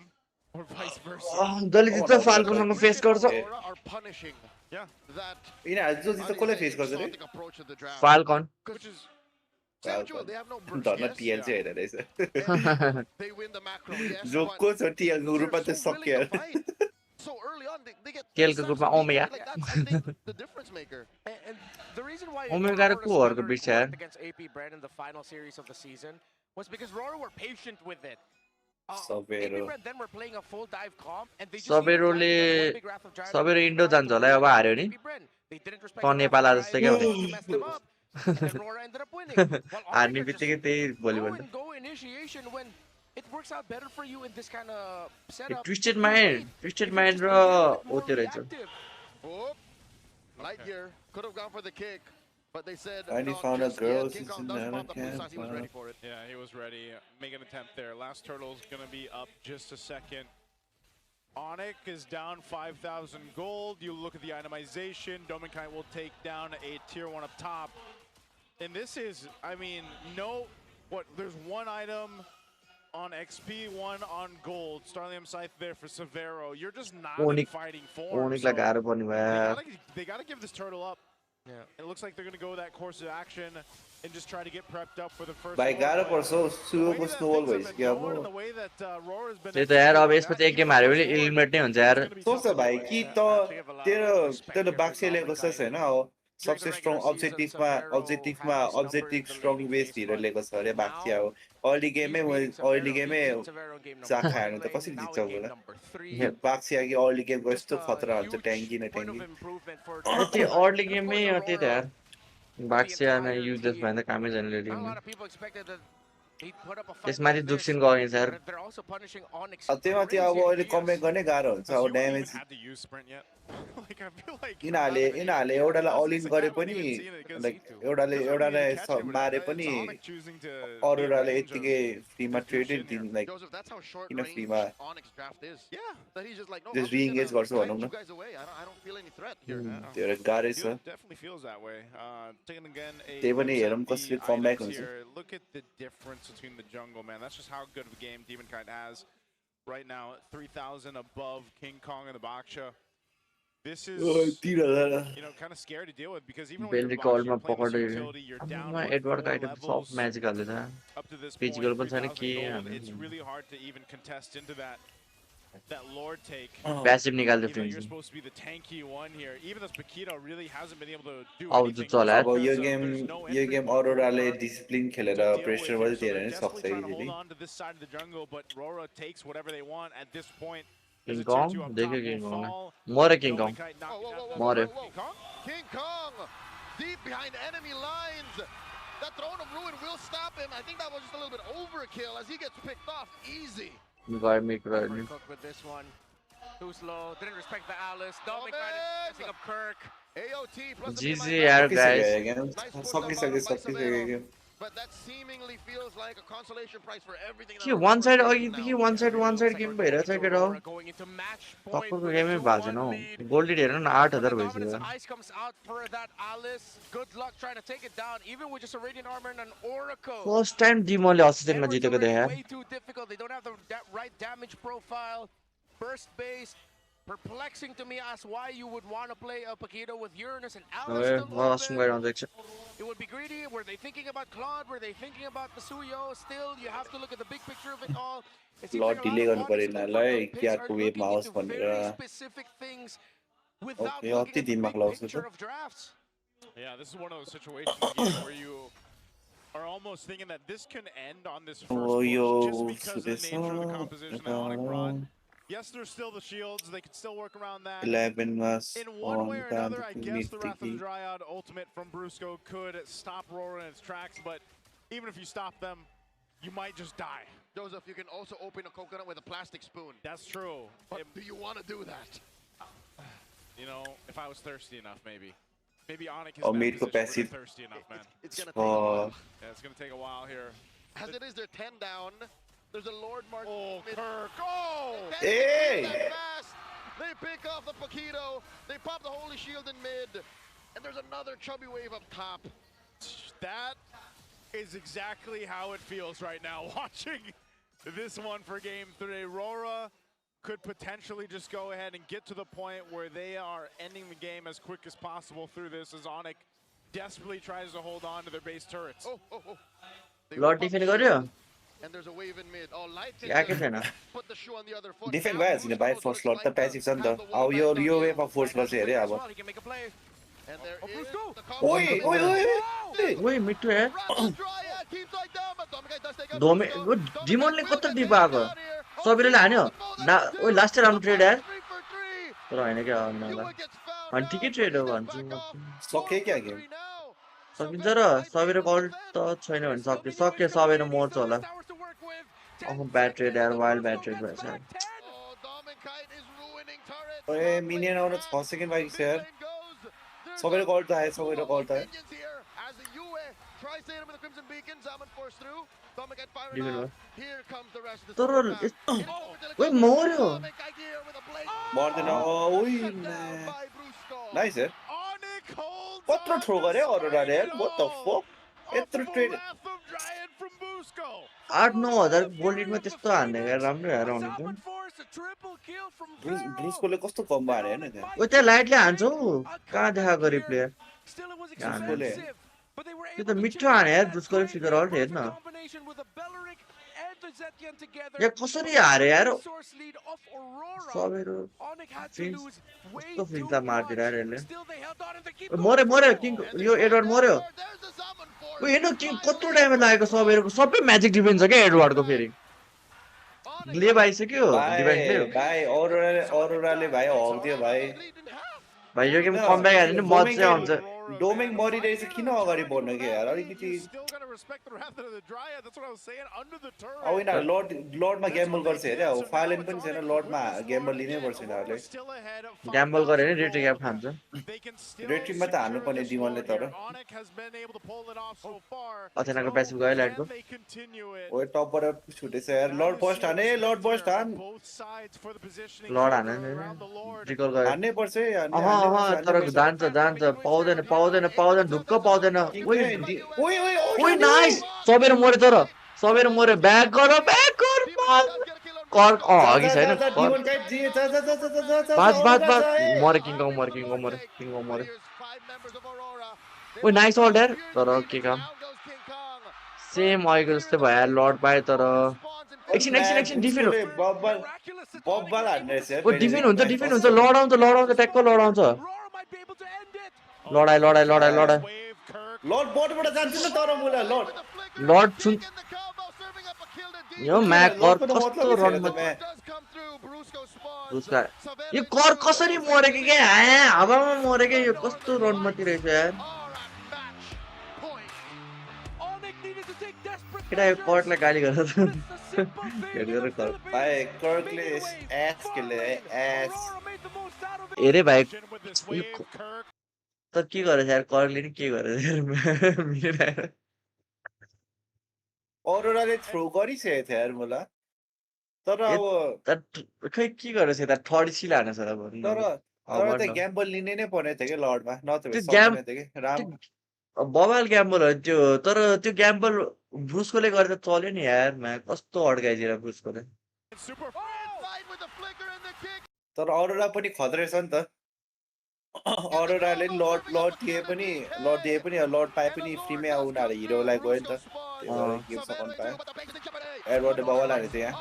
or vice versa. दलित जित्छ फाल्कोसँग फेस गर्छ Aurora are punishing Yeah. that यिनीहरू जो जित्छ कसले फेस गर्छ रे exotic approach of the draft. Falcon Which is sensual. They have no burst. धर्न Yes. TL चाहिँ हेरेर रहेछ And they win the macro. Yes. जो but को छ टिएलको they're ग्रुपमा त so सक्यो willing to यार fight. So early on, they get केलको ग्रुपमा omega like that's I think the difference maker. And the reason why Omega र Aurora कोहरुको struggled बिच छ यार against AP Brand in the final series of the season was because Aurora were patient with it. Sabero. AP Brand then were playing a full dive comp and they just सबेरोले सबेरो इन्डो जान्छ होला अब हार्यो नि त नेपाल आ जस्तै क्या Aurora ended up winning. हार्ने बित्तिकै त्यही भोलिभन्दा Go initiation when it works out better for you in this kind of setup. Twisted You're Mind, late. Twisted If you Mind just be a little bit more होते रहेछ reactive. Oh, Lightyear could have gone for the kick, but they said Finally no, found a just girl yet. King since Kong in does the pop the blue camp. sauce. He was ready for it. Yeah, he was ready. Make an attempt there. Last turtle's gonna be up just a second. Onic is down 5,000 gold. You look at the itemization. Dominkai will take down a tier 1 up top. And this is, I mean, there's one item on XP, one on gold. Starlium Scythe there for Severo. You're just not in Onic fighting form. Onic लाई गाह्रो पर्ने भयो They gotta give this turtle up. Yeah. It looks like they're gonna go that course of action and just try to get prepped up for the first. भाइ गाह्रो पर्छ सुरुको snowball भइसक्यो अब त्यही त यार अब यसपछि एक गेम हार्यो भने एलिमिनेट नै हुन्छ यार सोच भाइ कि त तेरो बाक्से ल्याएको छ हैन अब सबसे स्ट्रङ अब्जेक्टिभमा स्ट्रङ बेस हिरो ल्याएको छ अरे बाक्से अब अर्ली गेमै चाख खाएन त कसरी जित्छ होला बाक्से कि अर्ली गेमको यस्तो खतरा हुन्छ ट्याङ्की न ट्याङ्की त्यो अर्ली गेममै त्यही त यार बाक्सिया न युजलेस भएन त कामै छैन रेडी त्यसमाथि जुक्सिन गयो सर त्यहीमाथि अब अहिले कमब्याक गर्नै गाह्रो हुन्छ अब ड्यामेज यिनीहरूले एउटालाई अल इन गरे पनि एउटालाई मारे पनि अरोराले यत्तिकै फ्रीमा ट्रेड दिन किन फ्रीमा जस्ट रिइङ्गेज गर्छु भनौँ न त्यो गाह्रै छ त्यही पनि हेरौँ कसरी कमब्याक हुन्छ between the jungle, man. That's just how good of a game Demonkite has right now. 3,000 above King Kong and the Baksha. This is, kind of scary to deal with because even when you're playing this utility, you're down Edward soft magic up to this point, it's really hard to even contest into that Lord take. Passive निकाल दे Even though friends you're supposed to be the tanky one here. Even this Paquito really hasn't been able to do अब anything. चला अब यो game अरोराले discipline खेलेर pressure पनि दिएर नै सक्छ easily Hold on to this side of the jungle, but Aurora takes whatever they want at this point. King Kong देखियो King Kong मरे King Kong मरे King Kong deep behind enemy lines. That throne of ruin will stop him. I think that was just a little bit overkill as he gets picked off easy. Guy make right Cook with this one. Too slow. Didn't respect the Alice. Dominkai messing up Kirk. AOT plus GG यार guys सकिसक्यो but that seemingly feels like a consolation prize for everything. के one side अघिदेखि one side game भइरहेछ केटा हो टक्करको गेमै भएको छैन हौ gold हेर न 8000 भइसक्यो Ice comes out for that Alice. Good luck trying to take it down, even with just a radiant armor and an oracle. First time डिमोले असिस्टेन्टमा जितेको देखे Way too difficult. They don't have the right damage profile. Burst base. Perplexing to me as why you would want to play a Paquito with Uranus and Alice still open. It would be greedy. Were they thinking about Claude? Were they thinking about the Suyo? Still, you have to look at the big picture of it all. Lot delay गर्नु परेन ल क्याको वेभमा आओस् भनेर specific things without okay अति दिनमा Klaus छ Yeah, this is one of those situations where you are almost thinking that this can end on this first push just because of the nature of the composition that Onic brought. Yes, there's still the shields. They can still work around that. 11 was in one way or another, I guess the Wrath of the Dryad ultimate from Brusco could stop Aurora in its tracks, but even if you stop them, you might just die. Joseph, you can also open a coconut with a plastic spoon. That's true. But do you want to do that? You know, if I was thirsty enough, maybe. Maybe Onic is passive. Thirsty enough, man. It's going to take a while. Yeah, it's going to take a while here. As it is, they're 10 down. There's a Lord Mark. Oh, Kirk. Oh! Hey! They pick off the Paquito. They pop the Holy Shield in mid. And there's another chubby wave up top. That is exactly how it feels right now, watching this one for Game 3. Aurora could potentially just go ahead and get to the point where they are ending the game as quick as possible through this, as Onic desperately tries to hold on to their base turrets. Lord defend गर्यो And there's a wave in mid. Oh, light याकै छैन put the shoe on the other foot. Defend भइहाल्छ नि भाइ first slot त passive छ नि त अब यो वेभमा फोर्स गर्छ हेरे अब And there is ओइ ओइ ओइ ओइ मिट्टु यार दोमे डिमोनले कत्रो डिप आको सबैले हान्यो ओइ लास्ट राम्रो ट्रेड यार तर हैन के अनि ठिकै ट्रेड हो भन्छु सके क्या गेम सकिन्छ र सबैले कल त छैन भने सक्यो सबै मर्छ होला Oh, battery there, wild battery भएछ. ओए मिनियन आउन 6 सेकेन्ड बाँकी छ यार. सबैले गल त आयो, सबैले गल त आयो. तर ओइ मर्यो. मर्दैन. ओइ नाइस यार. कत्रो थ्रो गरे अरोराले यार. What the fuck? यत्रो ट्रेड 8-9 हजार गोल्डमा त्यस्तो हान्ने यार राम्रो यार आउनेको. ब्रुसकोले कस्तो कम्बो हाने हैन त्यहाँ. ओ त्यहाँ लाइटले हान्छ हौ. कहाँ देखा गरे प्लेयर. ब्रुसकोले त्यो त मिठो हाने यार ब्रुसकोले फिगर आउट हेर्न. या कसरी हारे यार. सबैरो कस्तो फिल्ता मार्दिर यार यसले. मर्यो किङ यो एडवर्ड मर्यो. ओ हेर्न किङ कत्रो ड्यामेज लागेको सबैको. सबै म्याजिक डिफेन्स छ क्या एडवर्डको फेरि. ग्लेब आइसक्यो डिभाइन ग्लेब. भाइ अरोराले भाइ हग्दियो भाइ. भाइ यो गेम कमब्याक हाल्यो नि मजा चाहिँ आउँछ. डोमिङ मरिरहेछ किन अगाडि बढ्न के यार अलिकति. अब यिनीहरू लर्डमा ग्याम्बल गर्छ हेरे. अब फालेन पनि छैन लर्डमा ग्याम्बल लिनै पर्छ यिनीहरूले. ग्याम्बल गरे नि रेट्री ग्याप खान्छ. रेट्रीमा त हाल्नु पर्ने डिमनले तर. अथेनाको प्यासिभ गयो लाइटको. ओए टपबाट छुटेछ यार. लर्ड बस्ट हाने. लर्ड बस्ट हान. लर्ड हाने नि ट्रिकल गयो. हान्नै पर्छ है. तर जान्छ पाउँदैन ढुक्क पाउँदैन. ओइ नाइस. सबैले मर्यो तर. सबैले मर्यो. ब्याक गर कर्क अघि छैन. बाज मर्यो किङ मर्यो. ओइ नाइस होल्ड यार. तर के काम सेम अघिको जस्तै भयो लर्ड पायो तर एकछिन डिफेन्ड हो. बब्बल हान्ने रहेछ यार. ओ डिफेन्ड हुन्छ लर्ड आउँछ ट्याक्क लर्ड आउँछ. लडाइ लर्ड बोर्डबाट जान्छ नि तर मुला लर्ड सुन यो म्याक कर कस्तो रनमा ब्रुसका यो कर कसरी मरेको के हावामा मरेको यो कस्तो रनमती रहेछ यार. केटा यो कर्टलाई गाली गर्छ. भाइ कर्कले एस खेले एस. हेरे भाइ त के गरेछ यार कर्कले नि के गरेछ यार. अरोराले थ्रो गरिसकेको थियो यार मलाई. तर अब खै के गरेछ त थर्ड सिल हानेछ त. तर त ग्याम्बल लिने नै पर्ने थियो कि लर्डमा. नत्र बबाल ग्याम्बल हो त्यो. तर त्यो ग्याम्बल ब्रुसकोले गरेर चल्यो नि यार. कस्तो अड्काइदिएर ब्रुसकोले. तर अरोरा पनि खतरा छ नि त. अरोराले लर्ड दिए पनि लर्ड पाए पनि फ्रीमै उनीहरू हिरोलाई गयो नि त. गेम सकाउनु पायो. एडवर्डले बवाल हाने थियो यहाँ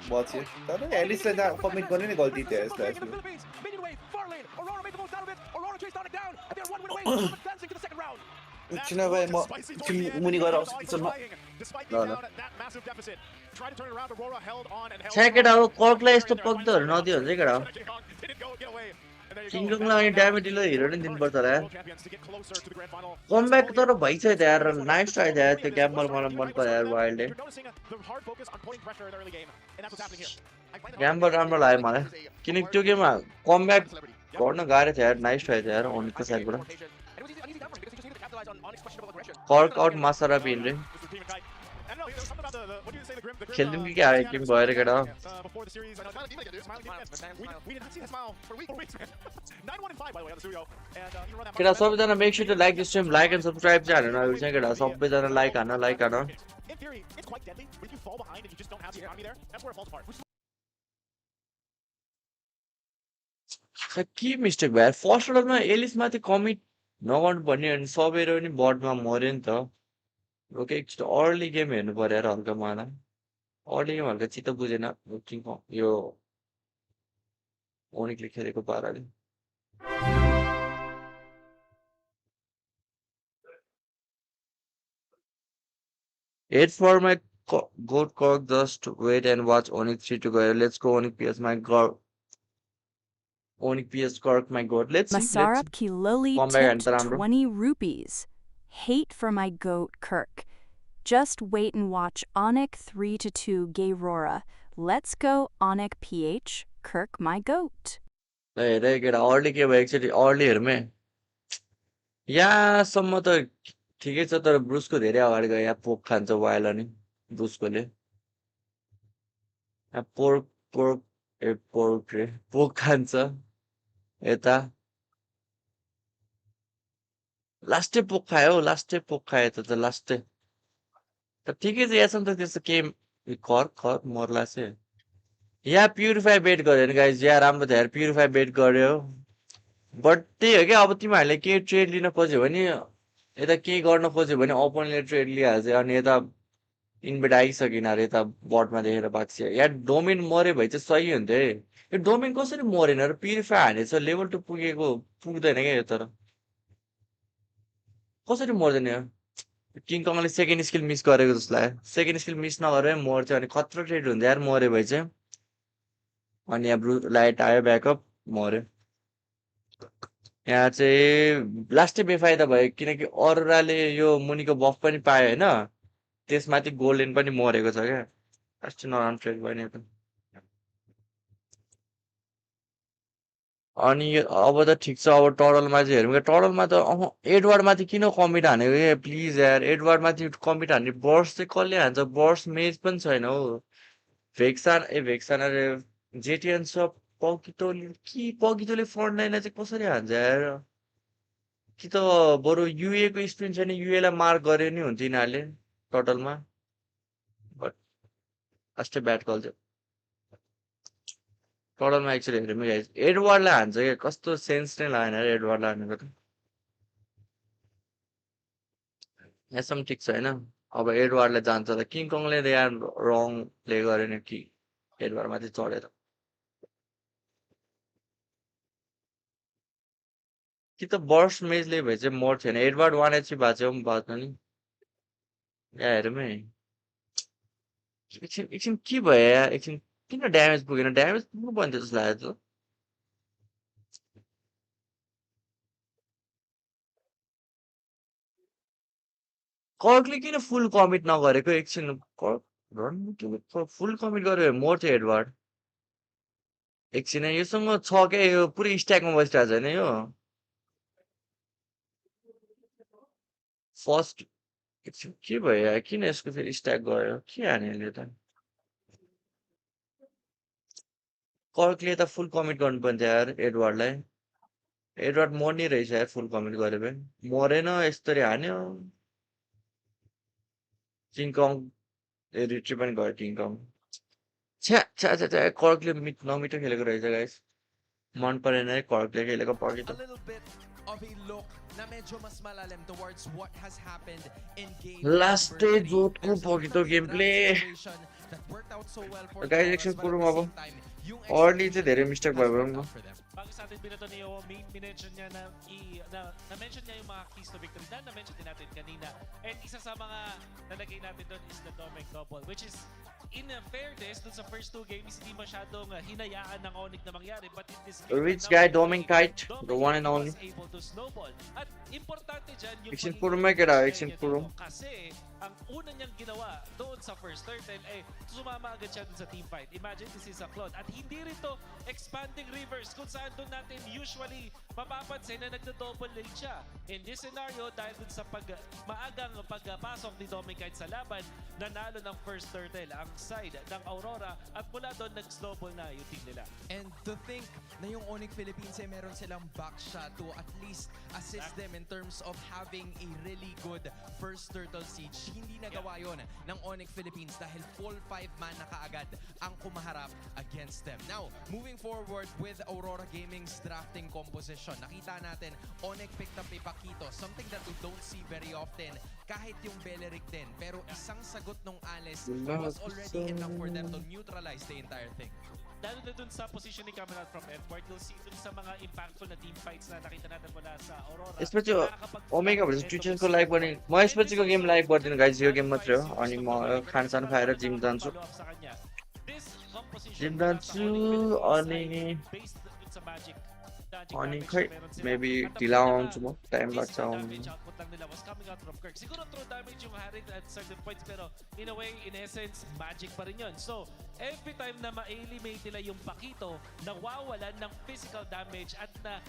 बच्यो. तर एलिसले कमिट गर्ने नै गल्ती थियो यसलाई. एकछिन भाइ म मुनि गएर आउँछु किचनमा. केटा हो कर्कलाई यस्तो पग्दोहरू नदियो हुन्छ केटा हो. किङकङलाई अनि ड्यामेज डिलर हिरो नै दिनुपर्छ होला यार. कमब्याक तर भइसक्यो त यार. नाइस ट्राई थियो यार त्यो ग्याम्बल मलाई मन पर्यो यार वाइल्डले. ग्याम्बल राम्रो लाग्यो मलाई किनकि त्यो गेममा कमब्याक गर्न गाह्रो थियो यार. नाइस ट्राई थियो यार ओनिकको साइडबाट. कर्क आउट मासराप हिँड्रे खेल्दिउँ कि क्या गेम भएर केटा. केटा सबैजना make sure to like this stream. Like and subscribe चाहिँ हाल्नु नबिर्छ केटा. सबैजना लाइक हान. के मिस्टेक भयो यार. फर्स्ट अर्डरमा एलिस माथि कमिट नगर्नु पर्ने अनि सबैरो पनि बर्डमा मर्यो नि त. ओके एकचोटि अर्ली गेम हेर्नु पर्यो यार हल्का मलाई. अर्ली गेम हल्का चित्त बुझेन यो ओनिकले खेलेको पाराले. Wait for my goat cock. Just wait and watch Onic 3 together. Let's go Onic PS my god. Onic PS Cork my god. Let's see. Masarapp Kiloli tipped 20 rupees. Hate for my goat Kirk. Just wait and watch Onic 3-2 gay Aurora. Let's go Onic PH, Kirk my goat. हेरे केटा early के भयो एकचोटि early हेरौँ है यहाँसम्म त ठिकै छ तर ब्रुसको धेरै अगाडि गयो यहाँ पोक खान्छ वाइल अनि ब्रुसकोले यहाँ पोर्क रे पोक खान्छ यता लास्टै पोक खायो लास्टै पोक खायो त लास्टै त ठिकै छ यहाँसम्म त त्यस्तो केही खर मर्ला चाहिँ यहाँ प्युरिफाई बेट गर्यो नि गाइज यहाँ राम्रो थियो यार प्युरिफाई बेट गर्यो बट त्यही हो क्या अब तिमीहरूले केही ट्रेड लिन खोज्यो भने यता केही गर्न खोज्यो भने ओपनले ट्रेड लिइहाल्छ अनि यता इन्भेट आइसकेन अरे यता बटमा देखेर बाँच्छ यहाँ डोमेन मऱ्यो भए चाहिँ सही हुन्थ्यो है यो डोमेन कसरी मरेन र प्युरिफाई हानेछ लेभल 2 पुगेको पुग्दैन क्या यो तर कसरी मर्दैन यो किङ कङले सेकेन्ड स्किल मिस गरेको जस्तो लाग्यो सेकेन्ड स्किल मिस नगरे मर्थ्यो अनि खतरा ट्रेड हुन्छ यार मऱ्यो भए चाहिँ अनि यहाँ ब्लू लाइट आयो ब्याकअप मऱ्यो यहाँ चाहिँ लास्टै बेफाइदा भयो किनकि अरोराले यो मुनिको बफ पनि पायो होइन त्यसमाथि गोल्डेन पनि मरेको छ क्या लास्टै नराम्रो ट्रेड भयो नि त अनि अब त ठिक छ अब टरलमा चाहिँ हेरौँ क्या टरलमा त एडवार्डमाथि किन कमिट हानेको क्या प्लिज यार एडवार्डमाथि कमिट हान्ने बर्स चाहिँ कसले हान्छ बर्स मेज पनि छैन हौ भेक्सान अरे जेटिएन सब पगितोले फ्रन्ट लाइनलाई चाहिँ कसरी हान्छ यार कि त बरु युएको स्पिन छैन युएलाई मार्क गर्यो नि हुन्छ यिनीहरूले टोटलमा बट लास्टै ब्याट कल थियो टोटलमा एक्चुअली हेऱ्यो एडवार्डलाई हान्छ क्या कस्तो सेन्स नै लागेन एडवार्डलाई हानेको त यहाँसम्म ठिक छ होइन अब एडवार्डलाई जान्छ त किङ कङले त यार रङ प्ले गर्यो नि कि एडवार्डमाथि चढेर कि त बर्स्ट मेजले भए चाहिँ मर्थ्यो नि एडवार्ड 1 एचपी भएको पनि बाँच्नु नि यहाँ हेरौँ है एकछिन के भयो यार एकछिन किन ड्यामेज पुगेन ड्यामेज पुग्नु पर्ने जस्तो लाग्यो त कर्कले किन फुल कमिट नगरेको एकछिन फुल कमिट गर्यो मर्थ्यो एडवार्ड एकछिन योसँग छ क्या यो पुरै स्ट्याकमा बसिरहेको छैन यो फर्स्ट एकछिन के भयो यार किन यसको फेरि स्ट्याक गयो के हाने यसले त कर्कले त फुल कमिट गर्नुपर्ने थियो यार एडवार्डलाई एडवार्ड मर्ने रहेछ यार फुल कमिट गरे पनि मरेन यस्तरी हान्यो किङ कङ रिट्री पनि गयो किङ कङ छ्या कर्कले नमिठो खेलेको रहेछ गाइस मन परेन है कर्कले खेलेको पगितो लास्टै जोतको पगितो गेम प्ले गाइस एकछिन पुरौँ अब अर्ली चाहिँ धेरै मिस्टेक भयो भनौँ न bago sa atin binato ni Owo, minention niya na-mention niya yung mga keys to victory na na-mention din natin kanina. And isa sa mga nalagay natin doon is the Domec double, which is in fairness dun sa first two games hindi masyadong hinayaan ng Onic na mangyari, but in this game rich guy Domec kite the one and only able to snowball. At importante dyan yung Iksin puro may kira iksin puro kasi ang una niyang ginawa doon sa first turtle ay sumama agad siya dun sa team fight. Imagine this is a clone at hindi rito expanding rivers kung saan doon natin usually mapapansin na nagdo-double lane siya. In this scenario, dahil dun sa maagang pagpasok ni Domicite sa laban, nanalo ng first turtle ang side ng Aurora at mula doon nag-snowball na yung team nila. And to think na yung Onic Philippines ay meron silang backshot to at least assist them in terms of having a really good first turtle siege. Hindi nagawa yun ng Onic Philippines dahil full 5-man na kaagad ang kumaharap against them. Now, moving forward with Aurora Gaming's drafting composition, nakita natin Onic picked up a Paquito, something that we don't see very often kahit yung Beleric din. Pero isang sagot nung Alice was already enough for them to neutralize the entire thing. Lalo na dun sa positioning coming out from Edward, you'll see dun sa mga impactful na team fights na nakita natin mula sa Aurora. यसपछि omega भन्छ ट्विचरको live गर्ने म यसपछिको game live गर्दिन guys यो game मात्रै हो अनि म खानसान खाएर जिम जान्छु अनि Onic khै maybe ढिला आउँछु म टाइम लाग्छ आउनु damage output lang nila was coming out from Kirk. Siguro throw damage yung Haring at certain points pero in a way, in essence, magic pa rin yun. So, every time na ma-eliminate nila yung Pakito, nawawalan ng physical damage at na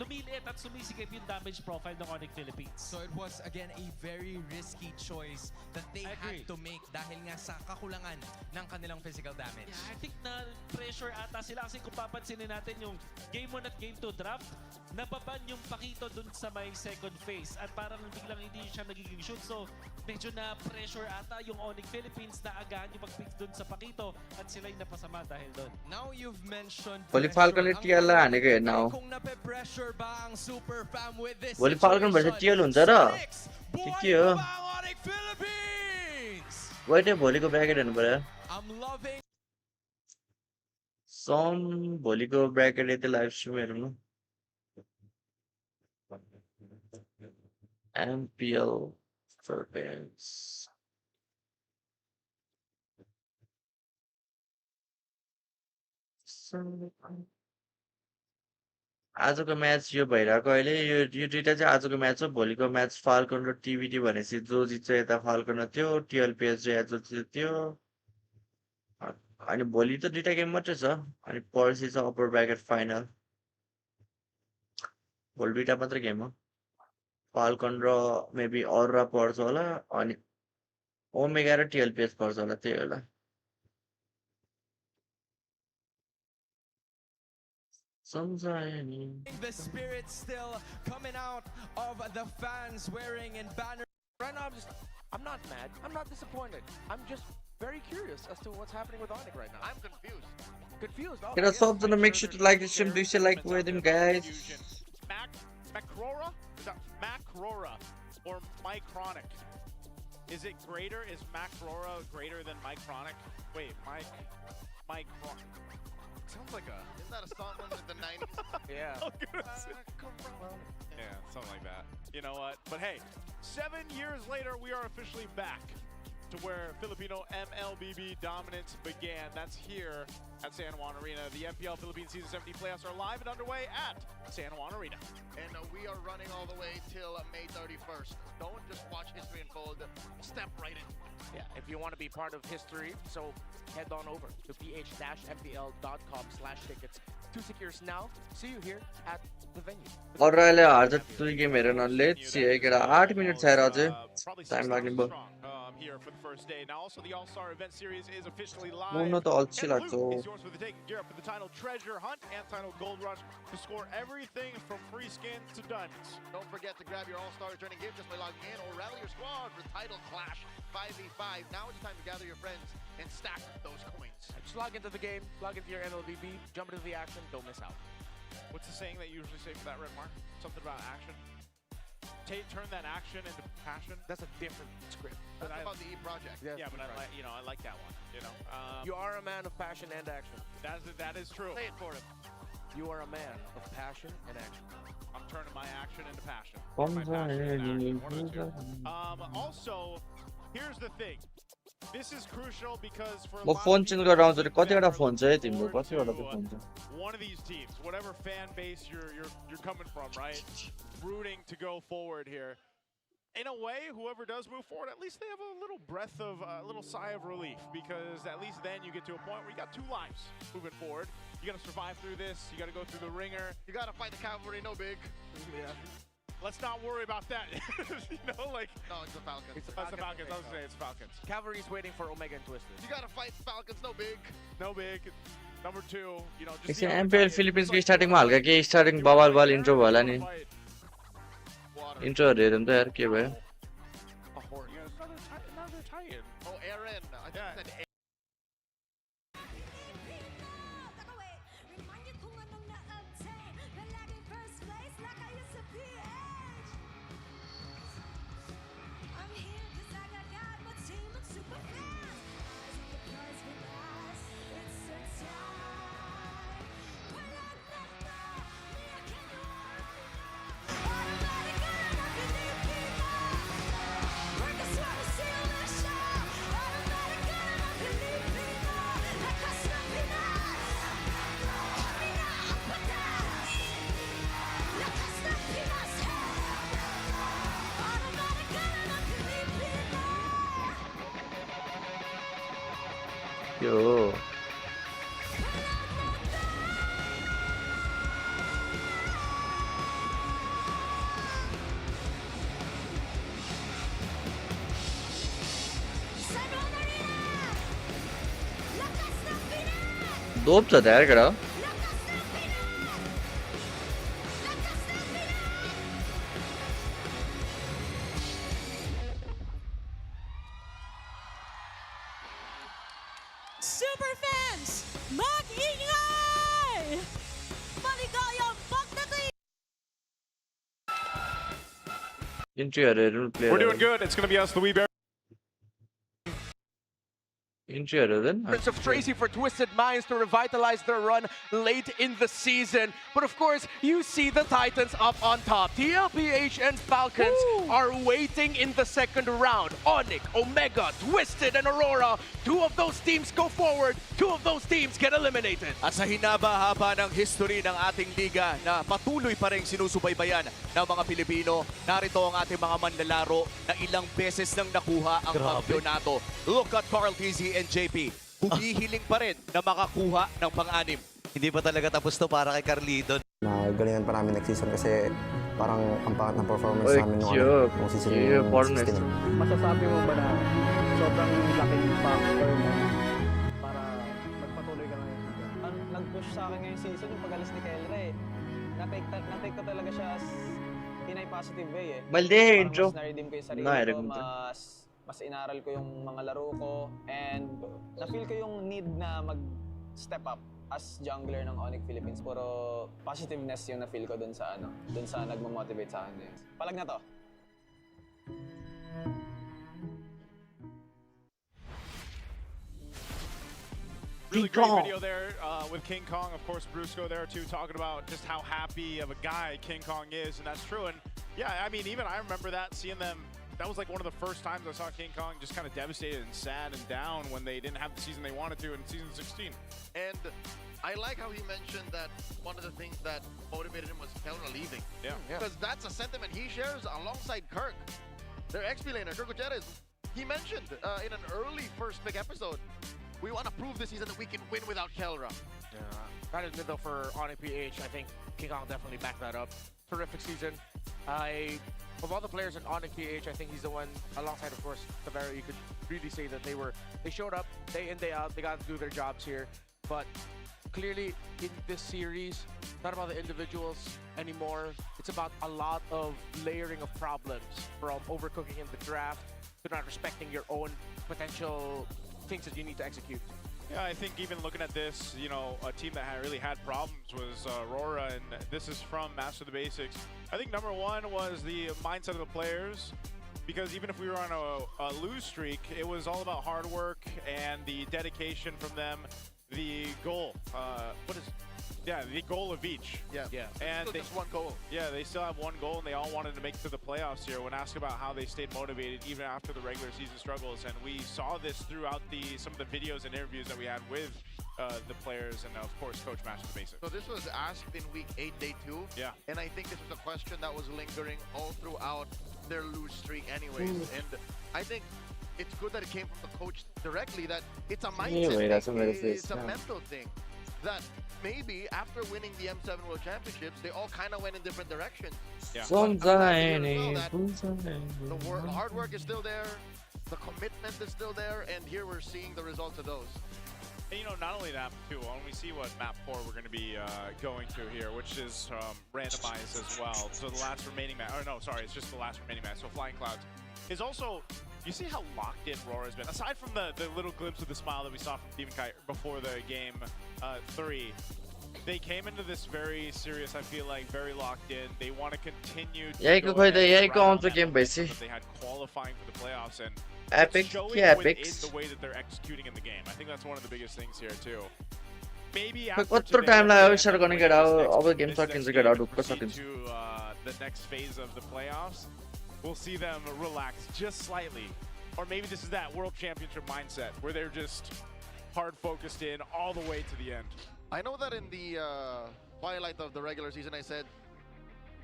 lumiliit at sumisikip yung damage profile ng Onic Philippines. So it was again a very risky choice that they had to make dahil nga sa kakulangan ng kanilang physical damage. Yeah, I think na pressure ata sila kasi kung papansinin natin yung Game 1 at Game 2 draft, nababan yung Pakito dun sa may second phase at parang biglang hindi siya nagiging shoot. So medyo na pressure ata yung Onic Philippines na agahan yung pag-pick dun sa Pakito at sila'y napasama dahil dun. Now you've mentioned Volley Falcon le TL la haneको हेर्न आऊ kung nape-pressure ba ang super fam with this Volley Falcon भएपछि TL हुन्छ र के हो Onic Philippines. वाइटे भोलिको bracket हेर्नु पर्यो I'm loving सम भोलिको ब्र्याकेट यतै लाइभ स्ट्रिम हेरौँ न MPL for parents आजको म्याच यो भइरहेको अहिले यो दुईटा चाहिँ आजको म्याच हो भोलिको म्याच फाल्कन र टिभिटी भनेपछि जो जित्छ यता फाल्कन थियो टिएलपिएस चाहिँ जो जित्यो अनि भोलि त दुईटा गेम मात्रै छ अनि पर्सि छ अप्पर ब्र्याकेट फाइनल भोलि दुईटा मात्रै गेम हो फाल्कन र मेबी औरा पर्छ होला अनि ओमेगा र टिएलपिएस पर्छ होला त्यही होला the spirit still coming out of the fans wearing and banner. Right now, I'm not mad. I'm not disappointed. I'm just very curious as to what's happening with Onic right now. I'm confused. Confused. Oh, Get us up to make sure to like this stream. Do you like with him, guys? Macrora? Is that Macrora or Micronic? Is it greater? Is Macrora greater than Micronic? Wait, Micronic. Sounds like a... Isn't that a song from the 90s? Yeah. Yeah, something like that. You know what? But hey, 7 years later, we are officially back to where Filipino MLBB dominance began. That's here at San Juan Arena. The MPL Philippines Season 70 playoffs are live and underway at San Juan Arena. And we are running all the way till May 31st. Don't just watch history unfold. Step right in. Yeah, if you want to be part of history, so head on over to ph-mpl.com/tickets to secure now. See you here at the venue. औराले हार्छ दुई game हेरेन let's see है केटा 8 minute छ अझै time लाग्ने भयो Here for the first day. Now also the All-Star event series is officially live. मुन्न त अल्छी लाग्छ Is yours for the taking. Gear up for the title Treasure Hunt and title Gold Rush to score everything from free skins to diamonds. Don't forget to grab your All-Star returning gift just by logging in or rally your squad for Title Clash 5v5. Now it's time to gather your friends and stack those coins. Just log into the game, log into your MLBB, jump into the action, don't miss out. What's the saying that you usually say for that, Red Mark? Something about action? Turn that action into passion. That's a different script. That's about the E project. Yeah, but I like that one. You know, you are a man of passion and action. That is true. Say it for him. You are a man of passion and action. I'm turning my action into passion. Also, here's the thing. This is crucial because for म phone change गरेर आउँछु रे कतिवटा phone छ है तिम्रो कतिवटा त फोन छ one of these teams, whatever fan base you're coming from, right? Rooting to go forward here. In a way, whoever does move forward, at least they have a little breath of a little sigh of relief because at least then you get to a point where you got 2 lives moving forward. You got to survive through this. You got to go through the ringer. You got to fight the cavalry, no big. Yeah. Let's not worry about that. You know, like no, it's the Falcons. It's the Falcons. I was gonna say it's Falcons. Cavalry's waiting for Omega and Twisted. You got to fight the Falcons, no big. No big. Number 2, you know, just एकछिन MPL Philippines को स्टार्टिङमा हल्का के starting बवाल intro भयो होला नि इन्ट्रोहरु हेरौँ त यार के भयो Another Titan. Oh, Aaron. I think you said Yo. Dope sa dahil ka. Super fans, mag-ingay! Maligayang pagdating! We're doing good. It's going to be us, the Wee Bear. Prince of Tracy for Twisted Minds to revitalize their run late in the season. But of course, you see the Titans up on top. TLPH and Falcons are waiting in the second round. Onic, Omega, Twisted, and Aurora. Two of those teams go forward. Two of those teams get eliminated. At sa hinaba-haba ng history ng ating liga na patuloy pa rin sinusubaybayan ng mga Pilipino, narito ang ating mga manlalaro na ilang beses nang nakuha ang kampyonato. Look at Carl TZ and JP. Humihiling pa rin na makakuha ng pang-anim. Hindi pa talaga tapos to para kay Carlito. Nagalingan pa namin next season kasi parang ang pangat ng performance namin nung season 16. Masasabi mo ba na sobrang laking factor mo para magpatuloy ka ngayon? Nag-push sa akin ngayong season yung pag-alis ni Kelra eh. Na-take ko talaga siya as in a positive way eh. Balde, intro. Mas na-redeem ko yung sarili ko, mas inaral ko yung mga laro ko, and na-feel ko yung need na mag-step up as jungler ng Onic Philippines. Puro positiveness yung na-feel ko dun sa nagmo-motivate sa akin. Palag na to. Really great video there with King Kong. Of course, Brusco there too, talking about just how happy of a guy King Kong is, and that's true. And yeah, I mean, even I remember that, seeing them. That was like one of the first times I saw King Kong just kind of devastated and sad and down when they didn't have the season they wanted to in season 16. And I like how he mentioned that one of the things that motivated him was Kelra leaving. Yeah. Because that's a sentiment he shares alongside Kirk. Their XP laner, Kirk Gutierrez. He mentioned in an early first pick episode, we want to prove this season that we can win without Kelra. Yeah, that is good though for Onic PH. I think King Kong definitely backed that up. Terrific season. Of all the players in Onic PH, I think he's the one, alongside of course Tavera, you could really say that they showed up day in, day out. They got to do their jobs here. But clearly in this series, it's not about the individuals anymore. It's about a lot of layering of problems, from overcooking in the draft to not respecting your own potential things that you need to execute. Yeah, I think even looking at this, you know, a team that really had problems was Aurora, and this is from Master the Basics. I think number one was the mindset of the players, because even if we were on a lose streak, it was all about hard work and the dedication from them. The goal, the goal of each. Yeah. And just one goal. Yeah, they still have one goal, and they all wanted to make it to the playoffs here. When asked about how they stayed motivated even after the regular season struggles, and we saw this throughout some of the videos and interviews that we had with the players and of course Coach Master the Basics. So this was asked in week 8, day 2. Yeah. And I think this was a question that was lingering all throughout their lose streak anyways. And I think it's good that it came from the coach directly, that it's a mindset thing. It's a mental thing. That maybe after winning the M7 World Championships, they all kind of went in different directions. Yeah. The hard work is still there, the commitment is still there, and here we're seeing the results of those. And you know, not only that too, when we see what map 4 we're going to be going to here, which is randomized as well. So the last remaining map, it's just the last remaining map. So Flying Clouds is also, you see how locked in Aurora has been. Aside from the little glimpse of the smile that we saw from Demon Kite before the game 3, they came into this very serious, I feel like, very locked in. They want to continue to Yay ko on the game basi. They had qualifying for the playoffs, and Epic, showing Epic. within the way that they're executing in the game. I think that's one of the biggest things here too. Maybe What time la start going to get out of the game talking to get out of the next phase of the playoffs, we'll see them relax just slightly. Or maybe this is that World Championship mindset where they're just hard focused in all the way to the end. I know that in the twilight of the regular season, I said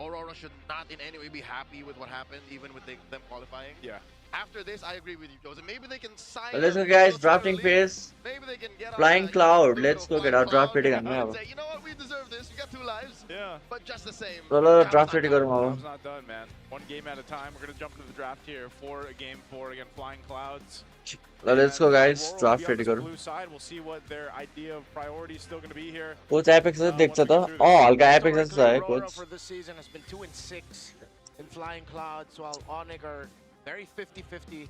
Aurora should not in any way be happy with what happened, even with them qualifying. Yeah. after this, I agree with you, Jose. Maybe they can sign. Let's go, guys. Drafting phase. Maybe they can get Flying Cloud. Let's go get our draft ready. you know what? We deserve this. You got 2 lives. Yeah. But just the same. Draft ready करूँगा. Job's not done, man. One game at a time. We're gonna jump into the draft here for game 4 again. Flying Clouds. Let's go, guys. Draft ready करूँ. Blue side. We'll see what their idea of priority is still gonna be here. Coach Apex से देखता था. Oh, अलगा Apex से है coach. For this season has been 2-6 in Flying Clouds, while Onic are very 50-50,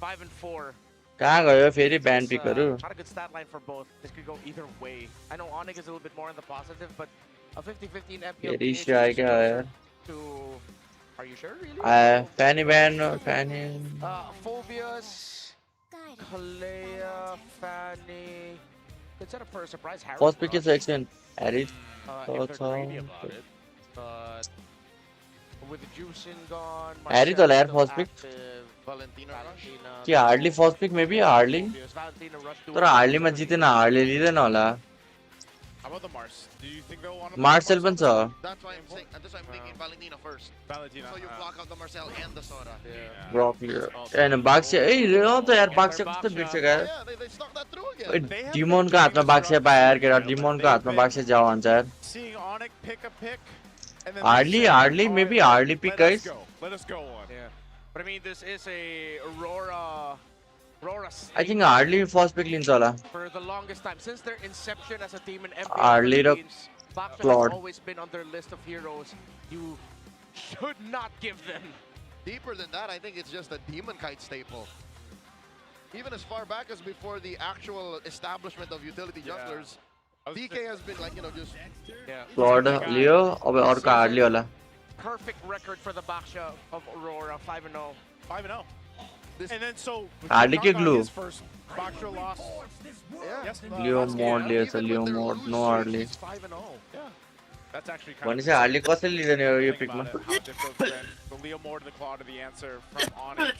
5-4. कहाँ गयो फेरि ban pick करूँ. Not a good stat line for both. This could go either way. I know Onic is a little bit more in the positive, but a 50-50 in FPL. फेरि shy क्या है. Are you sure? Really? Fanny ban or Fanny. Phobius, Kalea, Fanny. Could set up for a surprise. Harry. First pick is excellent. Harry. If they're greedy about it, but with the juicing gone, Harry तो यार first pick. Valentina. कि hardly first pick maybe hardly. तो hardly मत जीते ना hardly लीधे ना होला. How about the Mars? Do you think they'll want to? Marcel बन सा. That's why I'm saying. That's why I'm thinking Valentina first. Valentina. So you block out the Marcel and the Sora. Yeah. Block here. And Baxia. ए लो तो यार Baxia कुछ तो bit से गया. Yeah, they stuck that through again. Demon का हाथ में Baxia पाया यार केरा Demon का हाथ में Baxia जाओ अंदर. Seeing Onic pick a pick. Hardly maybe hardly pick guys. Let us go on. Yeah. But I mean, this is a Aurora. I think hardly first pick leans वाला. For the longest time, since their inception as a team in MPL Hardly the Baksha Claude. has always been on their list of heroes. You should not give them. Deeper than that, I think it's just a Demon Kite staple. Even as far back as before the actual establishment of utility junglers, DK has been like, you know, just... Claude Leo और का hardly वाला. Perfect record for the Baksha of Aurora, 5-0. 5-0. And then so hardly के glue. His first Baksha loss. Yeah. Yes, Leo mod लिया था Leo mod no hardly. 5-0. Yeah. That's actually kind One से hardly कैसे लीधे नहीं ये pick में. The Leo mod the Claw to the answer from Onic.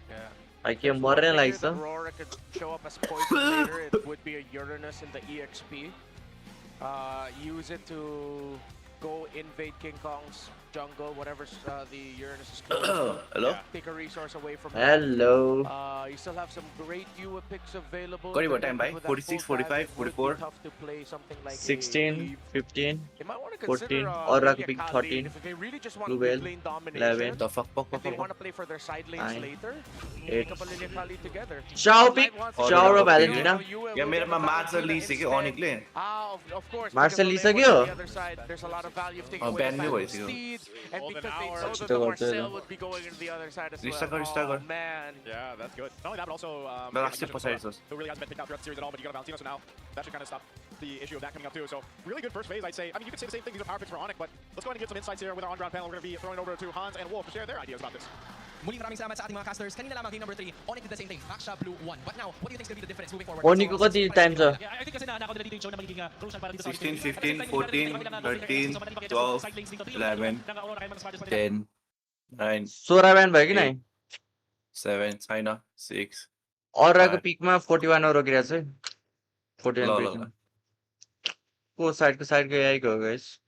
Yeah. I came more than like so. Aurora could show up as poison later. It would be a Uranus in the EXP. Use it to go invade King Kong's jungle, whatever the Uranus is close. Hello? Yeah. Take a resource away from Hello. you still have some great UA picks available. Corey, what time by? 46, 45, 44? Tough to play something like 16, 15, they might want to 14, consider, or maybe a pick Khalid 13, if they really just want to 12, lane domination. 11, The fuck? If they want to play for their side lanes 9, later, 8. pick up a Lily Khalid together. Shao pick. Shao और Valentina. या मेरे में Mars और Lee से के Onic ले. Of course. Marcel Lee से on क्यों? the other side, there's a lot of value of taking और away ban the भी side हुई of थी. Steed, and Hold because an they hour. know that अच्छा the करते Marcel हैं. would be going into the other side as Rista well. कर, rista Oh कर. man. Yeah, that's good. Not only that, but also मैं रास्ते पर side से. who really hasn't been picked out throughout the series at all, but you got a Valentino, so now that should kind of stop the issue of that coming up too. So really good first phase, I'd say. I mean, you could say the same thing. These are power picks for Onic, but let's go ahead and get some insights here with our on-ground panel. We're going to be throwing over to Hans and Wolf to share their ideas about this. Muling maraming salamat sa ating mga casters. Kanina lamang game number 3, Onic did the same thing. Baksha Blue 1. But now, what do you think is going to be the difference moving forward? Onic को कति times ah? I think kasi na-account nila dito yung show na magiging crucial para dito sa 16, 15, 14, 13, 12, 11, 10, 9, Sora ban भयो कि नहीं? 7, China, 6. और का pick में 41 और हो गया से. 41 pick में. वो side के यही को guys.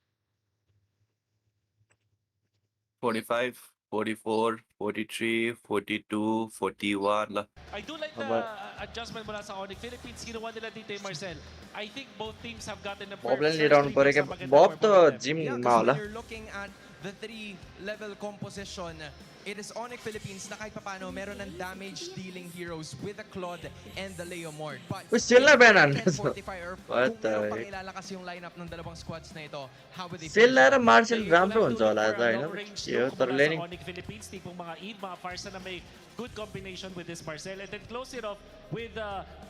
45, 44, 43, 42, 41 lah. I do like the adjustment mula sa Onic. Philippines, ginawa nila dito yung Marcel. I think both teams have gotten a Bob lang round पर एक Bob तो gym Yeah, में because होला. when you're looking at the 3-level composition, it is Onic Philippines na kahit papano meron ng damage-dealing heroes with the Claude and the Leomord. But Uy, still na ba yan? What kung meron pang ilalakas yung lineup ng dalawang squads na ito, how would they Still finish? na Marcel राम्रो हुन्छ होला होइन? यो तर laning Onic Philippines, tipong mga Eid, mga Farsa na may good combination with this Marcel. And then close it off with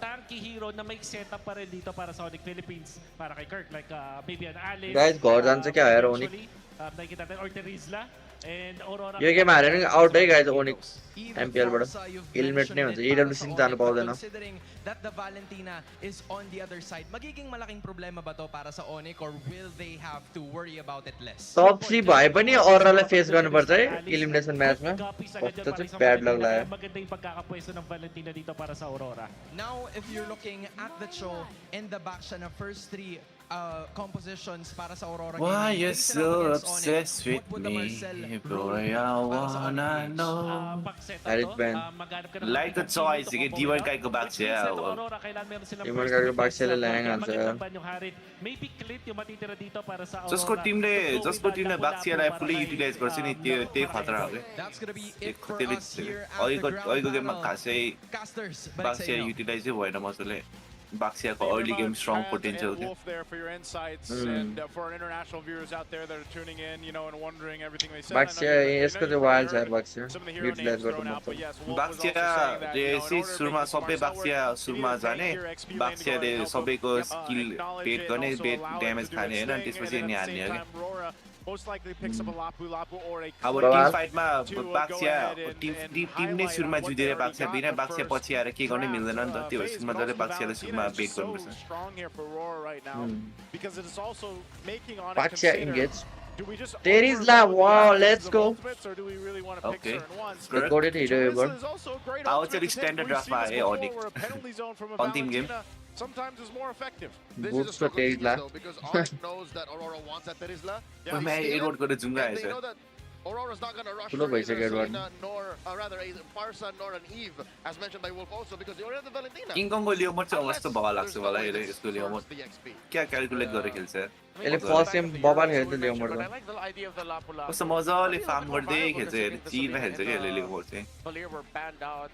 tanky hero na may setup pa rin dito para sa Onic Philippines. Para kay Kirk, like maybe an Alice. Guys, Gordon से क्या है Onic? Nakikita natin, or Terizla. And Aurora. यो game हारेर out है guys Onic MPL बाट. Eliminate नहीं हुन्छ. EWC जानु पाउँदैन. Considering that the Valentina is on the other side, magiging malaking problema ba to para sa Onic or will they have to worry about it less? Top 3 भए पनि Auroraलाई face गर्नुपर्छ है elimination match मा. कस्तो चाहिँ bad luck लाग्यो. Maganda yung pagkakapwesto ng Valentina dito para sa Aurora. Now, if you're looking at the show and the Baksha na first 3 compositions para sa Aurora Why game. you Based it up so against Onic, obsessed with what would the me? Marcel Boy, I wanna know. Arit Ben. Like the choice, sige, D1 kay ko back siya. D1 kay ko back siya lalangan sir. Maybe clit yung matitira dito para sa Aurora. Just go team le back siya na fully utilize गर्छ नि त्यो खतरा हो के. That's gonna be it for us here at the अहिलेको गेममा quarterfinal. खासै Casters, back siya utilize भएन मजाले. Baxiaको early game strong potential. Wolf there for your insights and for our international viewers out there that are tuning in, you know, and wondering everything they said. Baxia यसको चाहिँ wild छ Baxia. Utilize गर्नु पर्छ. Baxia चाहिँ सुरुमा सबै Baxia सुरुमा जाने Baxiaले सबैको स्किल बेट गर्ने बेट ड्यामेज खाने हैन त्यसपछि अनि हान्ने हो के. Most likely picks up a Lapu or a अब टिम फाइटमा Baxia टिम नै सुरुमा जुधेर Baxia बिना Baxia पछि आएर के गर्ने मिल्दैन नि त त्यो भएर मजाले Baxiaले सुरुमा बेट गर्नुपर्छ. Baxia engage. Terry's la, wow, let's go. Okay. Recorded hero ever. How it's a standard draft by Onic on team game. Sometimes is more effective. Boots for Terry's la. Because Onic knows that Aurora wants that Terry's la. But man, it won't go to Zunga. They know that Aurora's not going to rush Tulo ba either siya, Edward? Selena nor rather a Farsa nor an Eve, as mentioned by Wolf also, because they already have the Valentina. इनको लियोमोट चाहिँ अवस्था बगा लाग्छ मलाई हेरे यसको लियोमोट क्या calculate गरेर खेल्छ यसले फर्स्ट गेम बबाल खेल्छ लियोमोट But I like the idea of the Lapu-Lapu. कस्तो मजाले फार्म गर्दै खेल्छ हेरे चिरमा खेल्छ के यसले लियोमोट चाहिँ Valir were banned out.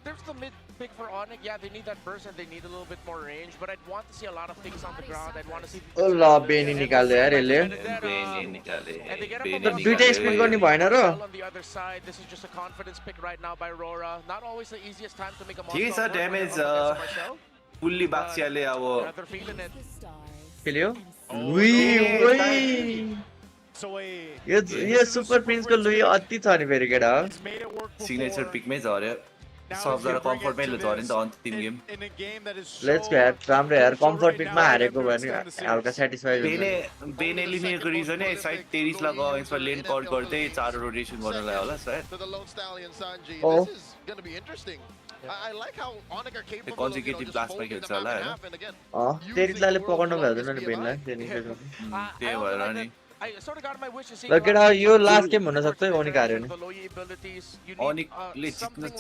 There's the mid pick for Onic. Yeah, they need that burst and they need a little bit more range, but I'd want to see a lot of things on the ground. I'd want to see. ल बेनी निकाल्दै यार यसले. बेनी निकाले त दुईटै spin गर्ने भएन र. On the other side, this is just a confidence pick right now by Aurora. Not always the easiest time to make a ठिकै छ ड्यामेज फुल्ली बाक्सियाले अब They're feeling it. खेल्यो लुई यो सुपर प्रिन्सको लुई अति छ नि फेरि केटा सिग्नेचर पिकमै झर्यो सबजना कम्फर्टमै झर्यो नि त अन्तिम गेम लेट्स गो यार राम्रो यार कम्फर्ट पिकमा हारेको भने हल्का सेटिस्फाइड हुन्छ बेन एलिमिनेटको रिजन नै साइड टेरिसलाई गयो यसमा लेन कट गर्दै चार रोटेसन गर्नलाई होला सायद To the lone stallion Sanji. Oh. This is going to be interesting. I like how Onic are capable of consecutive just blast folding खेल्छ the map होला in Hahn half and again. टेरिसलाई पकड्नु भएदैन नि बेनलाई त्यही त्यही भएर नि I sort of got my wish to see. ल केटा यो last game हुन सक्छ ओनिक हार्यो नि अनिकले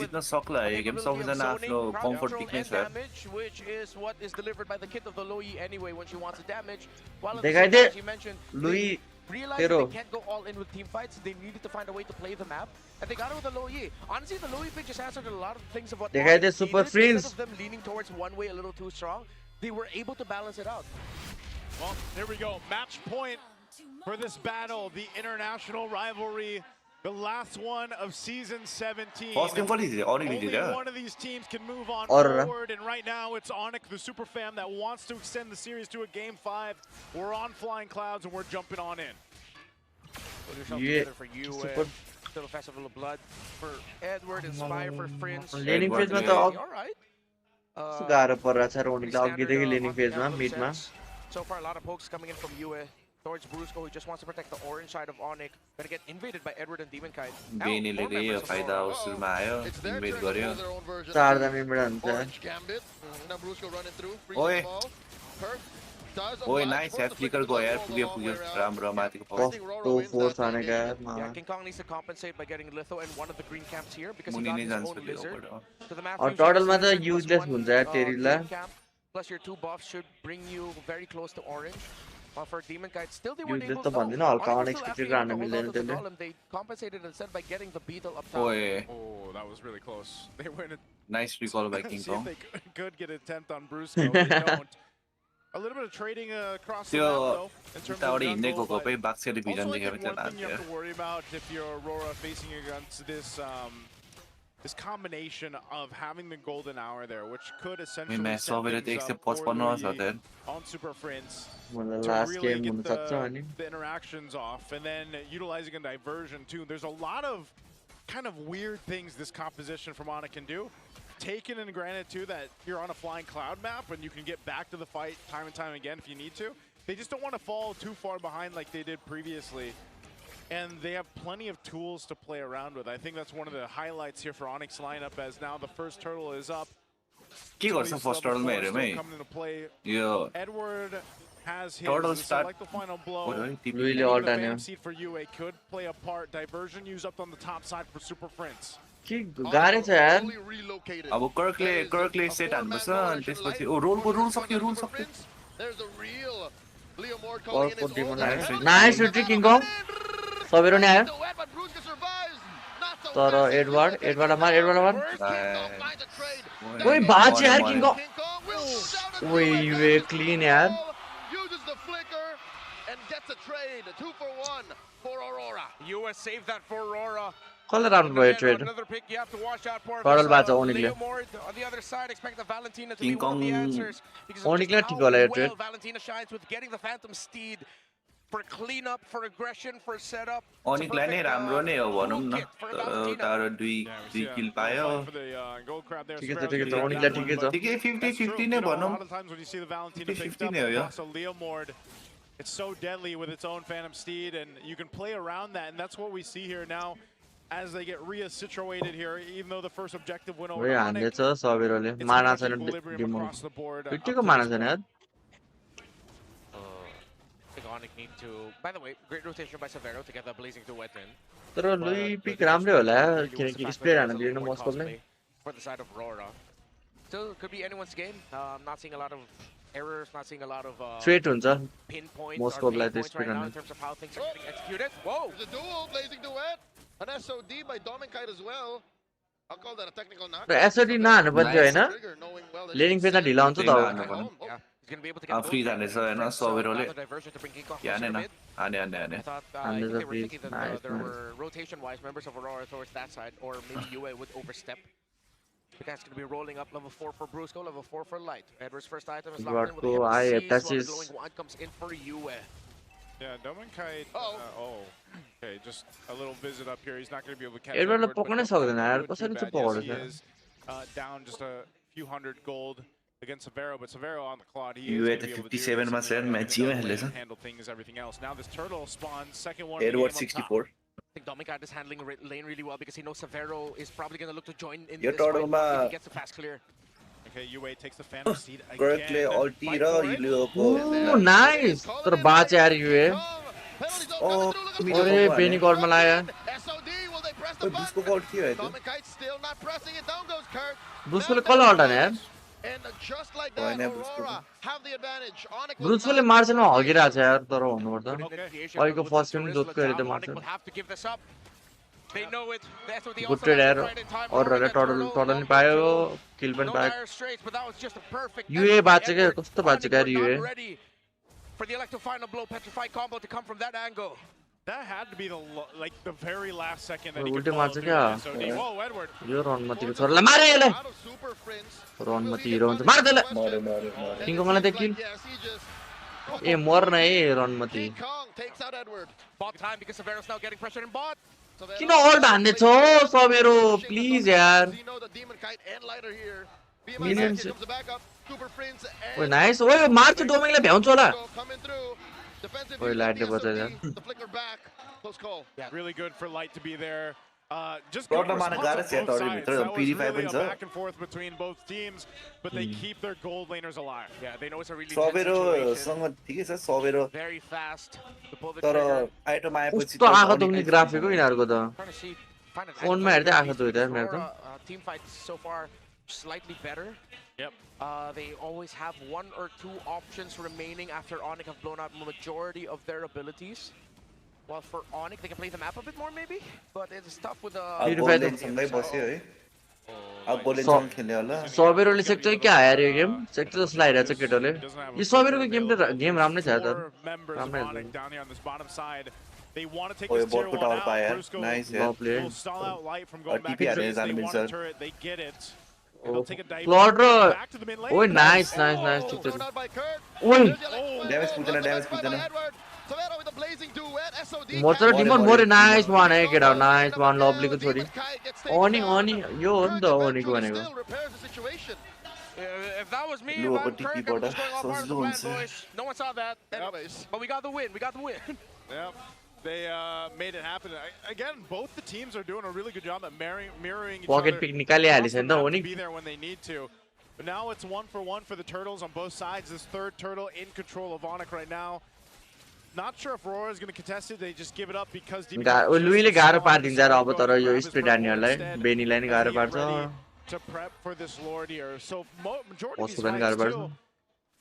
जित्न सक्ला यो गेम सबैजना आफ्नो कम्फर्ट पिकमै छ which is what is delivered by the kit of the Loi anyway when she wants to damage. While at the देखाइ same they time, she mentioned Louis realized तेरो they can't go all in with team fights. They needed to find a way to play the map, and they got it with the Loi. Honestly, the Loi pick just answered a lot of things of what देखाइ दे Onic super needed. फ्रिन्स Instead of them leaning towards one way a little too strong, they were able to balance it out. Well, there we go. Match point for this battle, the international rivalry, the last one of season 17. First game कति थियो अनिकले Only दियो one of these teams can move on Aurora. forward, and right now it's Onic, the super fam, that wants to extend the series to a game 5. We're on flying clouds and we're jumping on in. Put yourself Yeah, together for you, super. still a festival of blood for Edward, Inspire for Prince. लेनिङ फेजमा त All right. गाह्रो परिरहेछ र ओनिकलाई अघिदेखि लेनिङ फेजमा मिडमा So far, a lot of pokes coming in from Yue towards Brusco, who just wants to protect the orange side of Onic. Gonna get invaded by Edward and Demonkite. बेनीले गयो फाइदा सुरुमा आयो invade गर्यो चारजना invade हुन्छ Orange Gambit. Now Brusco running through. Oi. Perk does ओए apply nice both यार the flicker flickers गयो यार of पुग्यो Aurora पुग्यो round. राम्रो माथिको I पस think Aurora कस्तो wins फोर्स that हानेको game. यार Yeah, King Kong needs to compensate by getting Litho in one of the green camps here because he मुनि got नै his जान्छ own त्यो lizard. Over So the map और usually टोटलमा त lizard plus useless one, हुन्छ यार टेरिला green camp, plus your 2 buffs should bring you very close to orange. While for Demonkite, still they weren't useless able त to. भन्दिनँ हल्का Onic was still unexpected actually able राख्न to hold मिल्दैन on to the त्यसले golem. They compensated instead by getting the beetle up top. ओए Oh, that was really close. They were in a nice recall by king see if Kong they could get an attempt on Brusco. They don't. A little bit of trading across the त्यो map, though, in terms of उताबाट हिँड्दै jungle, गएको but पनि बाक्सेले vision also, I देखेको think थियो one thing you have लाग्थ्यो to worry about if you're Aurora facing against this this combination of having the golden hour there, which could essentially मैं set सबैले त things up 155 for छ Louis त्यहाँ on Super Friends मलाई to last really game get हुन सक्छ अनि the interactions off, and then utilizing a diversion too. There's a lot of kind of weird things this composition from Onic can do. Taken and granted too that you're on a flying cloud map and you can get back to the fight time and time again if you need to. They just don't want to fall too far behind like they did previously. And they have plenty of tools to play around with. I think that's one of the highlights here for Onyx lineup, as now the first turtle is up. के गर्छ first टर्नमा हेरौँ है Coming into play. Yo Edward has his. Total This is start. like the final blow. Really Getting all the done, Phantom yeah. Seed for UA could play a part. Diversion used up on the top side for Super Prince. कि गाह्रै छ यार अब कर्कले set हान्नुपर्छ अनि त्यसपछि role सक्यो nice रिट्री king कङ सबेरो नै आयो तर एडवार्ड मार ओइ बाच यार किङ कङ ओइ वे क्लीन यार uses the flicker and gets a trade. 2 for 1 for Aurora. US saved that for Aurora. कसले राम्रो भयो trade Another pick you have to watch out for. टडल बाच ओनिकले On the other side, expect the Valentina to King be one of the Kong answers. Because of ओनिकले just ठीक how होला यो well trade Valentina shines with getting the Phantom Steed for cleanup, for aggression, for setup. अनिकलाई नै राम्रो नै हो भनौँ न तर दुई किल पायो ठिकै छ ओनिकलाई ठिकै छ ठिकै 50-50 नै भनौँ 50-50 नै हो यो It's so deadly with its own Phantom Steed, and you can play around that, and that's what we see here now as they get re-situated here, even though the first objective went over ओइ Onic. हान्दैछ सबेरोले It's मार्न much छैन equilibrium डिमो across the board. पिट्टीको मार्न छैन यार I think Onic need to. By the way, great rotation by Severo to get the blazing duet in. तर Louis pick राम्रै होला किनकि स्प्रे हान्न दिएन मोस्कोले For the side of Aurora. Still could be anyone's game. Not seeing a lot of errors, not seeing a lot of threat हुन्छ pinpoints मोस्कोलाई or त pain points spray right now हान्न in terms of how things are getting executed. Whoa! There's a duel, blazing duet. An SOD by Dominkite as well. I'll call that a technical knock. र SOD नहान्नु पर्थ्यो होइन लेनिङ फेरि त ढिला हुन्छ त Yeah, he's gonna be able to get free जानेछ होइन सबेरोले the diversion to bring King Kong याने closer to न mid. हाने I thought I And think there's they a were thinking freeze. that Nice, there nice. were rotation-wise members of Aurora towards that side, or maybe UA would overstep. The guy's going to be rolling up level 4 for Brusco, level 4 for Light. Edward's first item is locked in with a Edward, I hit that's while the his- glowing wand comes in for UA. Yeah, Dominkite. Okay, just a little visit up here. He's not going to be able to catch एडवार्डलाई Edward, but पक्नै Dominkite सक्दैन यार doing too कसरी चाहिँ bad. पक्राउँछ Yes, he is down just a few hundred gold against Severo, but Severo on the clock. He is UA going त to be able to 57 मा छ म्याचमै खेल्दैछ handle things, everything else. Now this turtle spawns, second one. Edward 64 I think Dominkite is handling lane really well because he knows Severo is probably going to look to join in yo this fight टर्टलमा if he gets a fast clear. Okay, UA takes the Phantom Seed again. कर्कले अल्टी र इलियोको ओ nice तर बाच यार युए अरे पेनी कर्म लाग्यो ओइ बुसको फल्ट के हो Dominkite still not pressing it. Down goes Kurt. ब्रुसकोले कसलाई अल्टाने यार And just like that, Aurora have the advantage. Onic will ब्रुसकोले मार्छ न हगिरहेको छ यार तर भन्नुपर्दा अहिलेको फर्स्ट पनि जोतको हेरे त मार्छ Will have to give this up. They know it. That's what the good trade यार अरूले टडल नि पायो किल पनि पायो but that was just a perfect युए बाँच्छ क्या कस्तो बाँच्छ क्या युए ready for the electro final blow petrified combo to come from that angle. That had to be the very last second that he उल्टे could follow मार्छ through क्या with SOD. Whoa, Edward. यो रनमतीको छोरालाई मारे यसलाई रनमती हिरो हुन्छ मार त्यसलाई किङकङलाई त किल ए मर्न है रनमती takes out Edward. Bot time because Severo's now getting pressure in bot. किन अल्ट हान्ने छ सबेरो प्लिज यार Zeno, the Demonkite and Lighter here. Millions. BMI comes the backup. Super Prince ओइ नाइस ओइ मार्छ डोमिङलाई भ्याउँछ होला coming through. Defensive ओइ लाइटले बचाइदियो the flicker back. Close call. Yeah, really good for Light to be there. Just Plot good मा response गाह्रो on छ both टर्ली sides. भित्र That was PD5 really पनि a छ back and forth between both teams, but they keep their gold laners alive. Yeah, they know it's a really सबेरो tense situation. सँग ठिकै छ सबेरो Very fast to pull the तर trigger. Item आएपछि कस्तो आँखा दुख्ने ग्राफिक हो यिनीहरूको त Trying to see, find an फोनमा हेर्दै आँखा दुख्दैन मेरो त Aurora, team fight so far slightly better. Yep. They always have one or two options remaining after Onic have blown out majority of their abilities. While for Onic, they can play the map a bit more maybe, but it's tough with the... golden सँगै बस्यो है अब golden सँग खेल्ने होला सबेरोले sector क्या higher यो game sector जस्तो लागिरहेको छ केटोले यो सबेरोको गेम राम्रै छ यार तर Members of राम्रै Onic down here on this bottom side. They want to take Oh, this tier bot 1 tower out. पाया Brusco नाइस Well यार played. will stall out Light from going back TP into हालेर this. They जानु want a मिल्छ turret, they get it. They'll take a dive flood र back to the mid lane. ओइ nice nice nice ठिक छ Thrown out by Kurt. ओइ damage पुग्दैन Edward. Severo with a blazing duet. SOD. मर्छ र demon मोरे nice वान है केटा nice वान लभलीको छोरी अनि यो हो नि त ओनीको भनेको Still repairs the situation. If that was me, Low if I'm ability Kirk, I'm border. just going all part of the So plan, slow, boys. No one saw that. Anyways, but we got the win. We got the win. Yep. They made it happen. Again, both the teams are doing a really good job at mirroring each Pocket other. pick निकालिहालेछ नि त They also ओनी have to be there when they need to. But now it's 1-for-1 for the Turtles on both sides. This third Turtle in control of Onic right now. Not sure if Aurora is going to contest it. They just give it up because Louis le garo pardiन्छ र अब तर यो split हान्नेहरुलाई बेनीलाई नि गाह्रो पार्छ to prep for this Lord here. So majority of these Possible fights गाह्रो too, पार्छ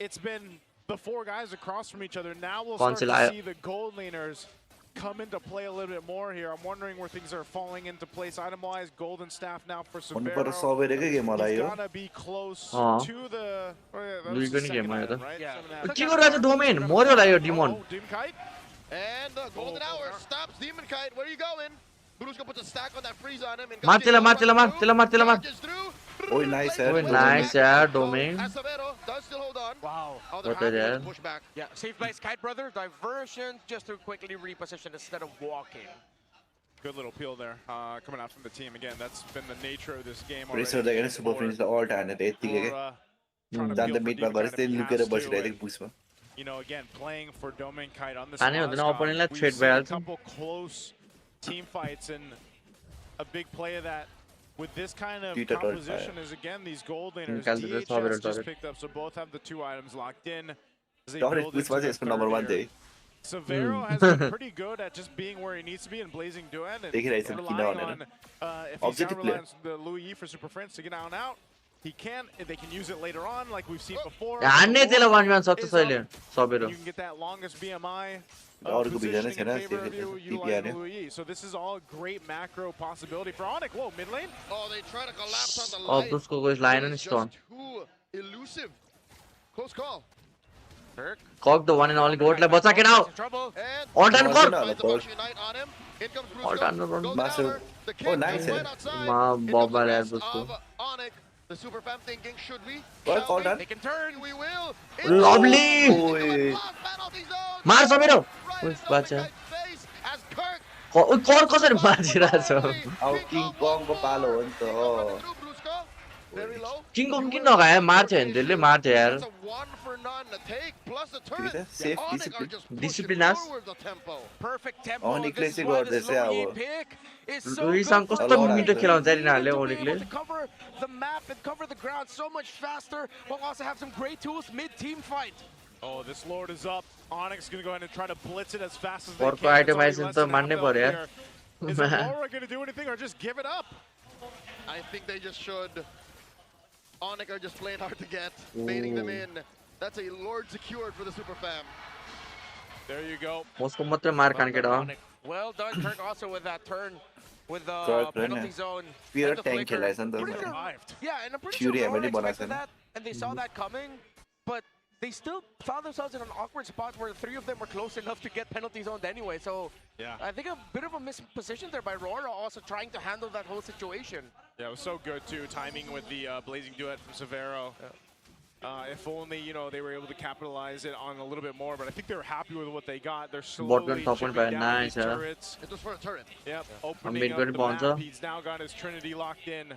it's been the four guys across from each other. Now we'll start to see the gold laners come into play a little bit more here. I'm wondering where things are falling into place item-wise. Golden staff now for Severo. He's gotta be close to the... Louis पनि game आयो त Yeah. के गरिरहेछ domain मर्यो होला यो demon Demon Kite. And the golden hour stops Demon Kite. Where are you going? Brusco puts a stack on that freeze on him. मार त्यसलाई मार Oh, nice, nice यार domain Severo does still hold on. Wow. Oh, they're What the halfway to hell? push back. Yeah, saved by Kite Brother. Diversion just to quickly reposition instead of walking. Good little peel there coming out from the team. Again, that's been the nature of this game Racer the super friends the all time यति के जान्दा मिडमा गरेछ त्यही लुकेर बसिरहेको बुसमा You know, again, playing for Domain Kite on this we've seen a couple close team fights, and a big play of that with this kind of composition is, again, these gold laners. DHS just picked up, so both have the 2 items locked in. As they build into the third here. Severo has been pretty good at just being where he needs to be in Blazing Duet, and relying on, if he's not relying on the Louis for Super Friends to get out, he can, they can use it later on, like we've seen before. You can get that longest BMI positioning in favor of you, utilizing Louis. So this is all a great macro possibility for Onic. Whoa, mid lane? Oh, they try to collapse on the line. It's just too elusive. Close call. Cock the one and only goat like bacha ke now. All done cock. All done. Massive. Oh, nice. Ma bobba yaar usko. The super fam thinking, should we? All done. They can turn. We will. Lovely. Maar Severo. Uy, bacha. Oi, कौन कसरी मारिरहेछ Au King Kong को पालो हो नि त king कङ किन नगाए मार्छ नि त्यसले मार्छ यार सेफ डिसिप्लिन आस Perfect tempo. Onicले चाहिँ गर्दैछ अब लुइसँग कस्तो मिठो खेलाउँछ यिनीहरूले ओनिकले Cover the map and cover the ground so much faster, while also have some great tools mid-team fight. Oh, this Lord is up. Onyx going to go ahead and try to blitz it as fast as they can. item आइसक्यो त मान्नै पर्यो यार Is Aurora going to do anything or just give it up? I think they just should. Onic are just playing hard to get, baiting them in. That's a Lord secured for the super fam. There you go. उसको मात्र मार खान केटा Well done, Kirk, also with that turn with the penalty zone. Pure tank खेलाएछ नि त Yeah, and I'm pretty sure they expected that, and they saw that coming, but they still found themselves in an awkward spot where 3 of them were close enough to get penalty zoned anyway. So yeah, I think a bit of a misposition there by Aurora, also trying to handle that whole situation. Yeah, it was so good too, timing with the Blazing Duet from Severo. If only, you know, they were able to capitalize it on a little bit more, but I think they were happy with what they got. They're slowly chipping down these turrets. It was for a turret. Yep, opening up the map. He's now got his Trinity locked in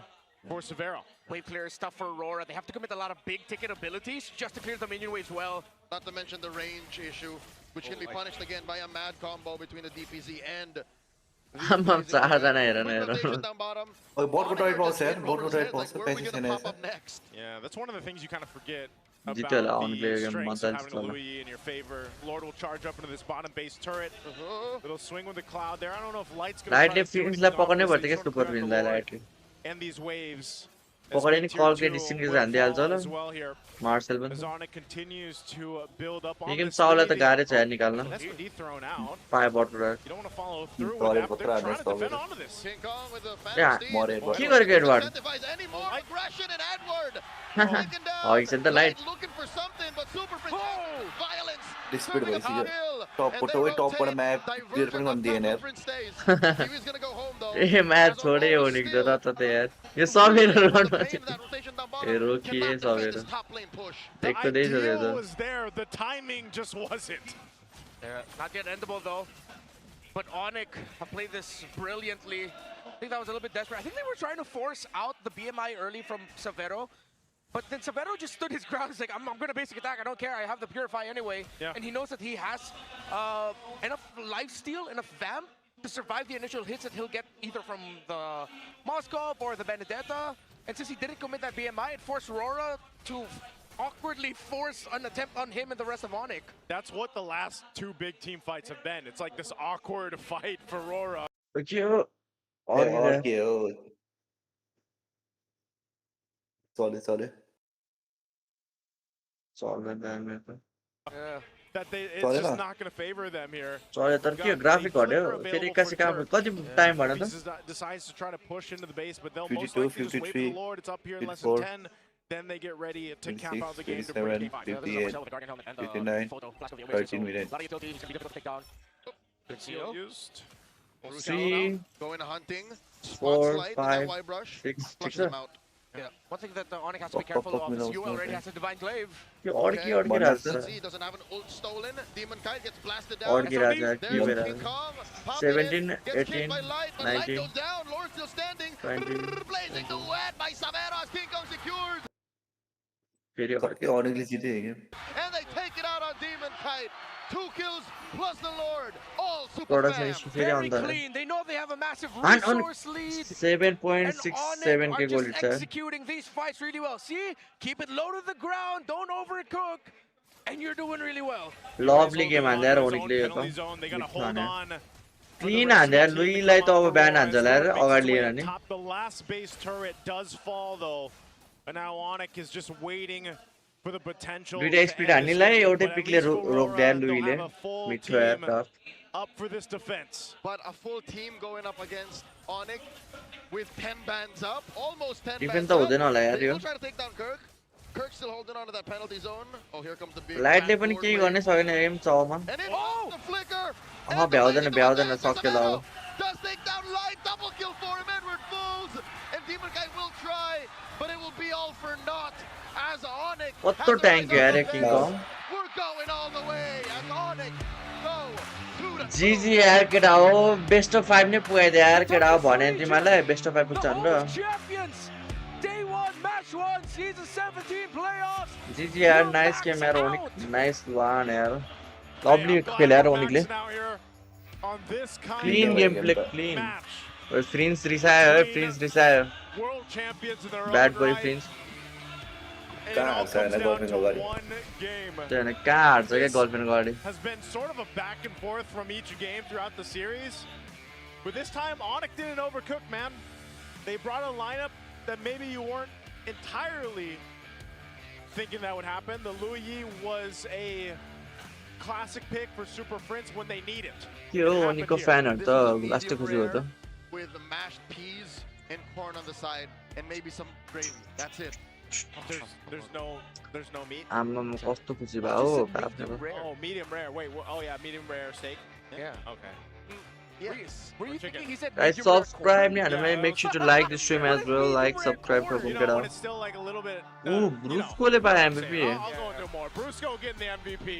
for Severo. Wave clear stuff for Aurora. They have to commit a lot of big ticket abilities just to clear the minion waves well. Not to mention the range issue, which can be punished again by a mad combo between the DPZ and हम चार जना हेर ओए boat को टॉयट boss है boat को टॉयट boss है पैसे से नहीं Yeah, that's one of the things you kind of forget about the strengths of having a Louis in your favor. Lord will charge up into this bottom base turret. It'll swing with the cloud there. I don't know if Light's going to try to do anything on the and these waves. पकड़े नि call के distinct हान्दै हाल्छ होला martial पनि Onic continues to build up on लेकिन साउला त गाह्रै छ यार निकाल्न पाए बटुरा You don't want to follow through with that, but they're trying to defend onto this. Yeah, के गरेको एडवर्ड हो एकछिन त लाइट डिस्प्युट भइसक्यो टप टपबाट म्याप क्लियर पनि गर्न दिएन यार ए म्याच छोडे हो नि त त यार यो सबैले रन ए रोकिए सबैले देखो देख्छ त्यो was there, the timing just wasn't. Not yet endable though. But Onic have played this brilliantly. I think that was a little bit desperate. I think they were trying to force out the BMI early from Severo. But then Severo just stood his ground. He's like, I'm going to basic attack. I don't care. I have the Purify anyway. Yeah. And he knows that he has enough lifesteal, enough vamp to survive the initial hits that he'll get either from the Moskov or the Benedetta. And since he didn't commit that BMI, it forced Aurora to awkwardly force an attempt on him and the rest of Onic. That's what the last two big team fights have been. It's like this awkward fight for Aurora. Cute. Cute. Sorry. Yeah. That it's Sorry, just no. not going to favor them here. Sorry, तर के graphic हट्यो फेरि एकैछिन काम कति time भन त Decides to try to push into the base, but they'll 52, most likely just wait for the 53, Lord. It's up here in less than 54, 10. Then they get ready to cap 56, out the game to break 57, game 58, 59, 13 minutes. Used. Three, Going hunting. 4, Slide, 5, Y brush. 6, Flushes 6 them out. Yeah. One thing that the Onic has to be careful of is you already has a Divine Glaive. यो अड्की रहेछ Let's see, doesn't have an ult stolen. Demon Kite gets blasted down. अड्की रहेछ के There's Bela King Kong. 17 Gets 18 kicked by Light, but Light 19 goes down. Lord still standing. 20 Blazing the wet by Saveras. King Kong secures. फेरि के अनेकले जिते हैन And they take it out on Demon Kite. 2 kills plus the Lord. All super Production fam. is फेरि Very आउँदा clean. They know they have a massive And on resource lead. 7.67 Are के गोल just छ executing these fights really well. See, keep it low to the ground. Don't overcook, and you're doing really well. Lovely game हान्दा यार ओनिकले यो त clean हान्दा यार लुईलाई त अब ब्यान हान्छ होला यार अगाडि लिएर नि The last base turret does fall though. And now Onic is just waiting for the potential. दुईटा स्पिड हान्नेलाई एउटै पिकले रोक्दै यार लुईले मिठो यार tough Up for this defense. But a full team going up against Onic with 10 bands up, almost 10 defence bands त up. हुँदैन होला यार They yo will try to take down Kirk. Kirk's still holding on to that penalty zone. Oh, here comes the big लाइटले पनि केही गर्ने सकेन एम चौमा And it oh! the flicker. अह भ्याउँदैन सक्यो ल Does take down Light. Double kill for him. Edward falls. And Demon Kite will try, but it will be all for naught. As Onic कत्रो ट्याङ्क यार king कङ We're going all the way as Onic go to the जीजी यार केटा हो best of 5 नै पुगाइदियो यार केटा हो भने तिमीलाई बेस्ट अफ 5 पुग्छन् र Champions, day 1, match 1, season 17 playoffs. जीजी यार नाइस गेम यार ओनिक नाइस वान यार लभली खेल यार ओनिकले क्लीन गेम प्ले क्लीन ओए फ्रिन्स रिसायो ब्याड बोय फ्रिन्स कहाँ हाल्छ हैन गर्लफ्रेन्ड अगाडि त्यहाँ कहाँ हार्छ क्या गर्लफ्रेन्ड अगाडि Has been sort of a back and forth from each game throughout the series. But this time, Onic didn't overcook, man. They brought a lineup that maybe you weren't entirely thinking that would happen. The Louis was a classic pick for Super Prince when they need it. के हो ओनिकको फ्यानहरु त last खुसी हो त with the mashed peas and corn on the side and maybe some gravy. That's it. There's no meat. आम्मामा कस्तो खुसी भयो हो Oh, medium rare. Wait, oh yeah, medium rare steak. Yeah. Okay. Yes. Were you thinking he said guys subscribe ni hanu make sure to like the stream as well like subscribe for Bunkera It's still like a little bit. Ooh, Brusco le by MVP. I'll go into more. Brusco getting the MVP.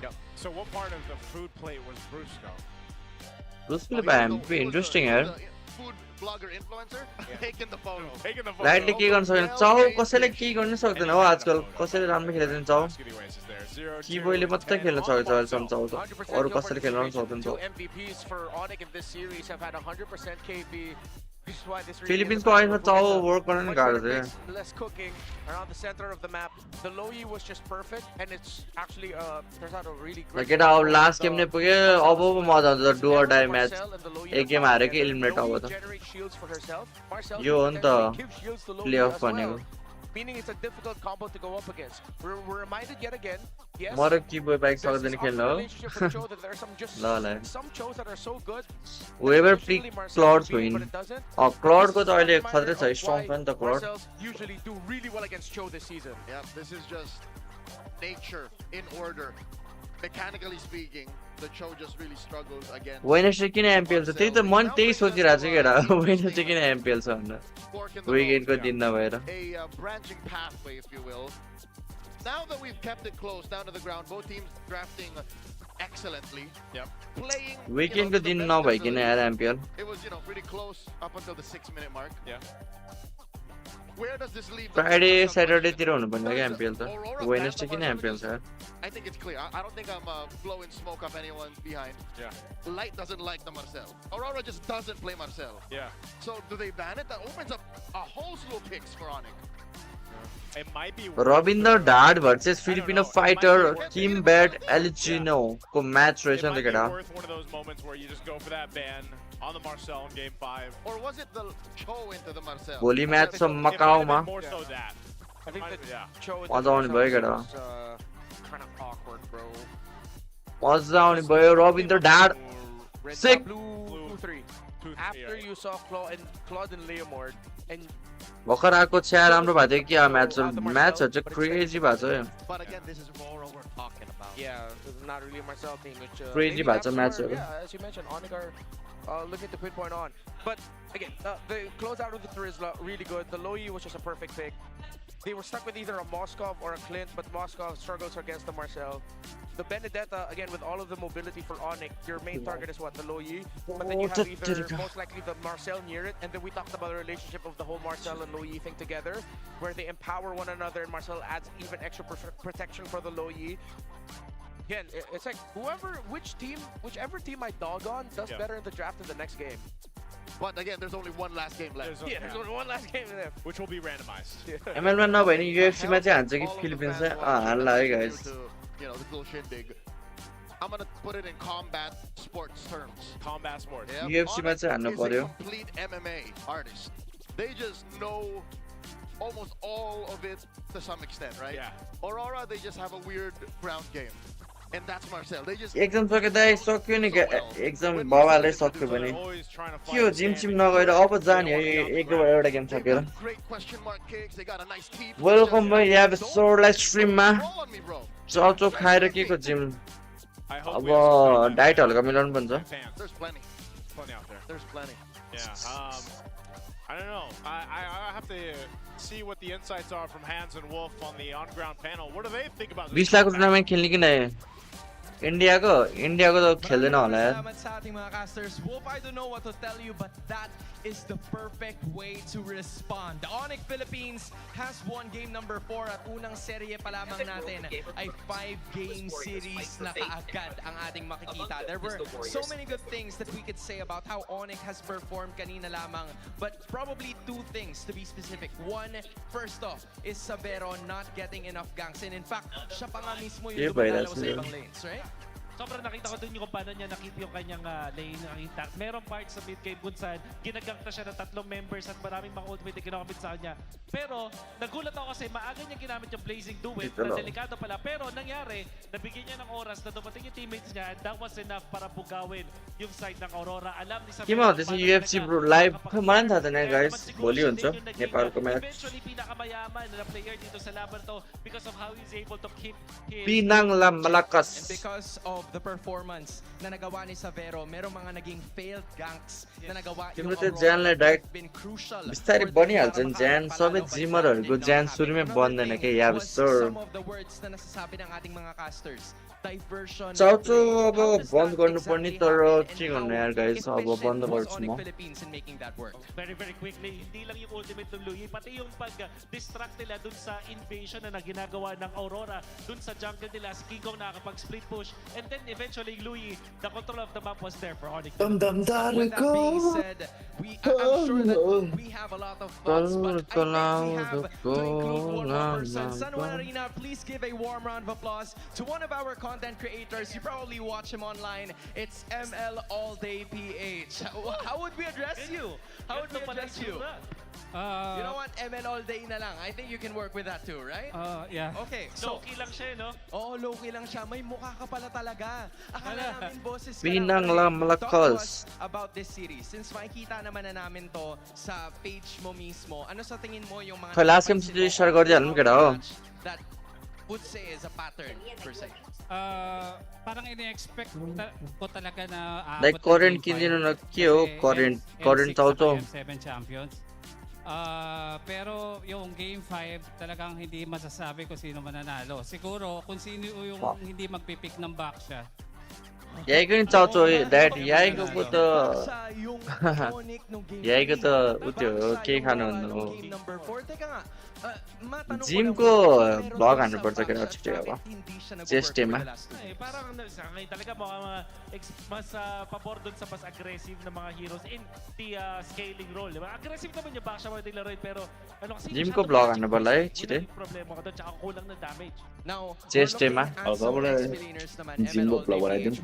Yep. So what part of the food plate was Brusco? Brusco le by MVP interesting yaar. Food blogger influencer taking the photo. Light le के गर्न सक्दैन चाउ कसैले के गर्न सक्दैन हो आजकल कसैले राम्रो खेल्दैन चाउ कीबोयले मात्रै खेल्न सक्छ अहिलेसम्म चाउ त अरु कसैले खेल्न पनि सक्दैन चाउ MVPs for Onic in this series have had 100% KP. This is why this Philippines को आइमा चाउ वर्क गर्न नि गाह्रो छ less cooking around the center of the map. The Loyi was just perfect, and it's actually turns out a really great. केटा अब last game नै पुग्यो अब मजा आउँछ डु अर डाई म्याच एक गेम हारे कि एलिमिनेट अब त यो हो नि त प्लेअफ भनेको Meaning it's a difficult combo to go up against. We're reminded yet again. Yes. मरो कीबोय बाइक सक्दैन खेल्न हो ल ल Some shows that are so good. Whoever pick Cloud's win. Cloud को त अहिले खतरै छ स्ट्रङ छ नि त Cloud. Usually do really well against Cho this season. Yeah, this is just nature in order. Mechanically speaking, the Cho just really struggles against. Wednesday किन MPL छ त्यही त मन त्यही सोचिरहेको छु केटा Wednesday किन एमपीएल छ भनेर विकेन्डको दिन नभएर A branching pathway, if you will. Now that we've kept it close down to the ground, both teams drafting excellently. Yep. Playing. विकेन्डको दिन नभइकिन यार MPL It was, pretty close up until the 6-minute mark. Yeah. where does this leave? Friday, Saturday तिर हुनुपर्ने क्या MPL त Wednesday किन MPL छ I think it's clear. I don't think I'm blowing smoke up anyone behind. Yeah. Light doesn't like the Marcel. Aurora just doesn't play Marcel. Yeah. So do they ban it? That opens up a whole slew of picks for Onic. It might be Robinder Dad versus Filipino fighter Kimbet Elgino को match रहेछ नि त केटा worth one of those moments where you just go for that ban on the Marcel in game 5. Or was it the Cho into the Marcel? भोलि match छ मकाउमा More so that. I think the Cho मजा आउने भयो केटा kind of awkward, bro. मजा आउने भयो Robinder Dad sick Blue 2-3. After you saw Claude and Leomord and भर्खर आएको छ्या राम्रो भएको थियो कि म्याचहरु चाहिँ क्रेजी भएको छ But again, this is Aurora we're talking about. yeah, not really a Marcel team, which Crazy maybe भएको छ that's म्याचहरु where, yeah, as you mentioned, Onic are looking to pinpoint on. But again, the close out of the Turizla really good. The Loyi was just a perfect pick. They were stuck with either a Moskov or a Clint, but Moskov struggles against the Marcel. The Benedetta, again, with all of the mobility for Onic, your main target is what? The Loyi. But then you have either most likely the Marcel near it, and then we talked about the relationship of the whole Marcel and Loyi thing together, where they empower one another, and Marcel adds even extra protection for the Loyi. Again, it's like whichever team I dog on does better in the draft in the next game. But again, there's only one last game left. There's only one last game left. Which will be randomized. ML मा नभए नि UFC मा चाहिँ हान्छ कि Philippines चाहिँ हाल्ला है guys You know, the little shindig. I'm gonna put it in combat sports terms. Combat sports. Yeah. UFC मा चाहिँ हाल्नु पर्यो Onic is a complete MMA artist. They just know almost all of it to some extent, right? Yeah. Aurora, they just have a weird ground game. And that's Marcel. They just exam सकिँदा सक्यो नि exam बाबाले सक्यो भने के हो gym SIM नगएर अब जाने एउटा गेम सकेर great question mark kicks. They got a nice keep. Welcome भाइ याब सोरलाई स्ट्रिममा चौचो खाएर के को जिम अब डाइट हल्का मिलाउनु पर्छ There's plenty. Plenty out there. There's plenty. Yeah. I don't know. I have to see what the insights are from Hans and Wolf on the on-ground panel. What do they think about this? 20 lakh tournament खेल्ने कि नै इन्डियाको त खेल्दैन होला यार Salamat sa ating mga casters. Wolf, I don't know what to tell you, but that is the perfect way to respond. The Onic Philippines has won game number 4 at unang serye pa lamang natin ay 5-game series na kaagad ang ating makikita. There were so many good things that we could say about how Onic has performed kanina lamang, but probably 2 things to be specific. One, first off, is Savero not getting enough ganks, and in fact, siya pa nga mismo yung dumadalaw sa ibang lanes, right? Sobrang nakita ko dun yung kung paano niya nakita yung kanyang lane intact. Merong part sa mid-game kung saan ginagangta siya ng 3 members at maraming mga ultimate na ginamit sa kanya. Pero nagulat ako kasi maaga niya ginamit yung Blazing Duet na delikado pala. Pero nangyari, nabigyan niya ng oras na dumating yung teammates niya and that was enough para bugawin yung side ng Aurora. Alam ni Sabero. के म त्यसै UFC bro live मलाई थाहा छैन guys भोलि हुन्छ नेपालको match Eventually pinakamayaman na player dito sa laban to because of how he's able to keep his Pinang Malakas And because of the performance na nagawa ni Savero, merong mga naging failed ganks na nagawa yung तिम्रो त्यो ज्यानलाई direct been crucial. बिस्तारै बनिहाल्छ नि ज्यान सबै जिमरहरूको ज्यान सुरुमै बन्दैन के याब sir Some of the words na nasasabi ng ating mga casters. Diversion. चाउचो अब बन्द गर्नुपर्ने तर के गर्नु यार गाइस अब बन्द गर्छु म Philippines in making that work. Very quickly, hindi lang yung ultimate ng Luyi, pati yung pag-distract nila dun sa invasion na ginagawa ng Aurora, dun sa jungle nila, si King Kong nakakapag-split push, and then eventually Luyi, the control of the map was there for Onic. With that being said, I'm sure that we have a lot of thoughts, but I think we have to include one more person. San Juan Arena, please give a warm round of applause to one of our content creators. You probably watch him online. It's ML All Day PH. How would we address you? How would we address you? You know what? ML All Day na lang. I think you can work with that too, right? Yeah. Okay, so Low-key lang siya, no? Oo, low-key lang siya. May mukha ka pala talaga. Akala namin boses ka Pinang lang. Malakas. Talk to us about this series. Since makikita naman na namin to sa page mo mismo, ano sa tingin mo yung mga खै last game चाहिँ start गरिदिहाल्नु केटा हो that would say is a pattern per se? Parang ini-expect ko talaga na like current किनिदिनु न के हो current चाउचो 7 champions. Pero yung game 5 talagang hindi masasabi ko sino mananalo. Siguro kung sino yung hindi magpipick ng back siya. यहीको नि chow chow dad यहीको पो त यहीको त उत्यो हो के खानुहुन्न हो जिमको भ्लग हान्नुपर्छ केटा छिटै अब चेस्ट डेमा Parang sa ngayon talaga mas pabor dun sa mas aggressive na mga heroes in the scaling role, di ba? Aggressive naman yung Baksha mga dilaroin pero ano kasi जिमको भ्लग हान्नु पर्ला है छिटै problema ka doon tsaka kulang ng damage. Now, chest डेमा जिमको vlog बनाइदिउँ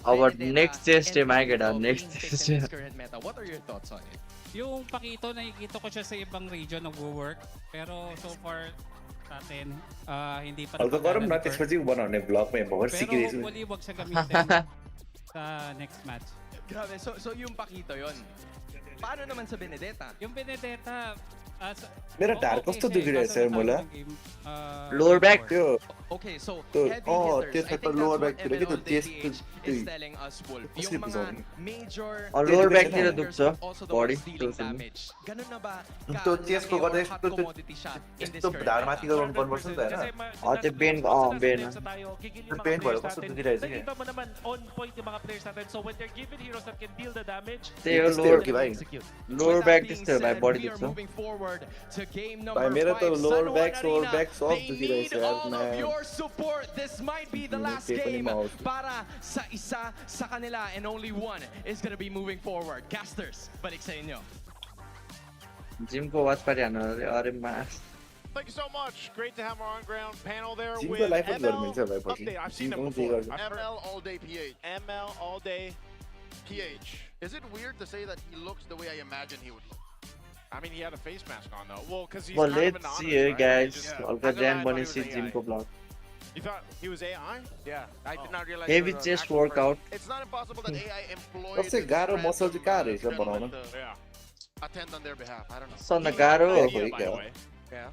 अब next chest डेमा है केटा नेक्स्ट चेस्ट डेमा current meta. What are your thoughts on it? Yung Pakito, nakikita ko siya sa ibang region nag-work. Pero so far, sa atin, hindi pa हल्का गरम न त्यसपछि बनाउने ब्लगमा भर्खर Pero सिकिरहेछु hopefully, wag siya gamitin sa next match. Grabe, so yung Pakito yon. Paano naman sa Benedetta? Yung Benedetta, मेरो ढाड कस्तो दुखिरहेछ यार मलाई लोअर ब्याक त्यो Okay, so त्यो heavy hitters, त्यसमा I त think lower that's back what तिर के त्यो MLOD chest is telling us, Wolf. कसरी Yung mga बुझाउने major लोअर ब्याकतिर दुख्छ also the buddy ones dealing damage. Ganun na ba? त्यो चेस्टको गर्दा hot commodity siya in this यस्तो current ढाड meta? माथि गराउनु पर्नुपर्छ नि त हैन त्यो बेन बेन त्यो पेन भएर कस्तो दुखिरहेछ कि Nakita mo naman on point yung mga players natin. So when they're given heroes that can deal the damage, त्यही हो लोअर लोअर ब्याक त्यस्तै हो भाइ बडी We are दुख्छ moving forward to game भाइ number मेरो 5. त lower Sun back One sore Arena, back सब they दुखिरहेछ need यार all of your support. This might be the last game para sa isa sa kanila, and only one is gonna be moving forward. Casters, balik sa inyo. जिमको watch party हान्नु अरे मास Thank you so much. Great to have our on-ground panel there जिमको with life ML. गर्नुहुन्छ भाइ पछि Update. I've seen them जिमको before. गर्छ ML all day PH. ML all day. PH. Is it weird to say that he looks the way I imagine he would look? I mean, he had a face mask on though. Well, because he's well kind of an let's honest, see here right? guys Yeah. हल्का ड्यान बनेपछि जिमको blog You thought he was AI? Yeah, I did not realize. Heavy chest workout It's not impossible that AI employed कस्तो गाह्रो muscle चाहिँ कहाँ रहेछ बनाउन Yeah. attend on their behalf. I don't know. सन्ना गाह्रो हो Idea, by the क्या way. Yeah.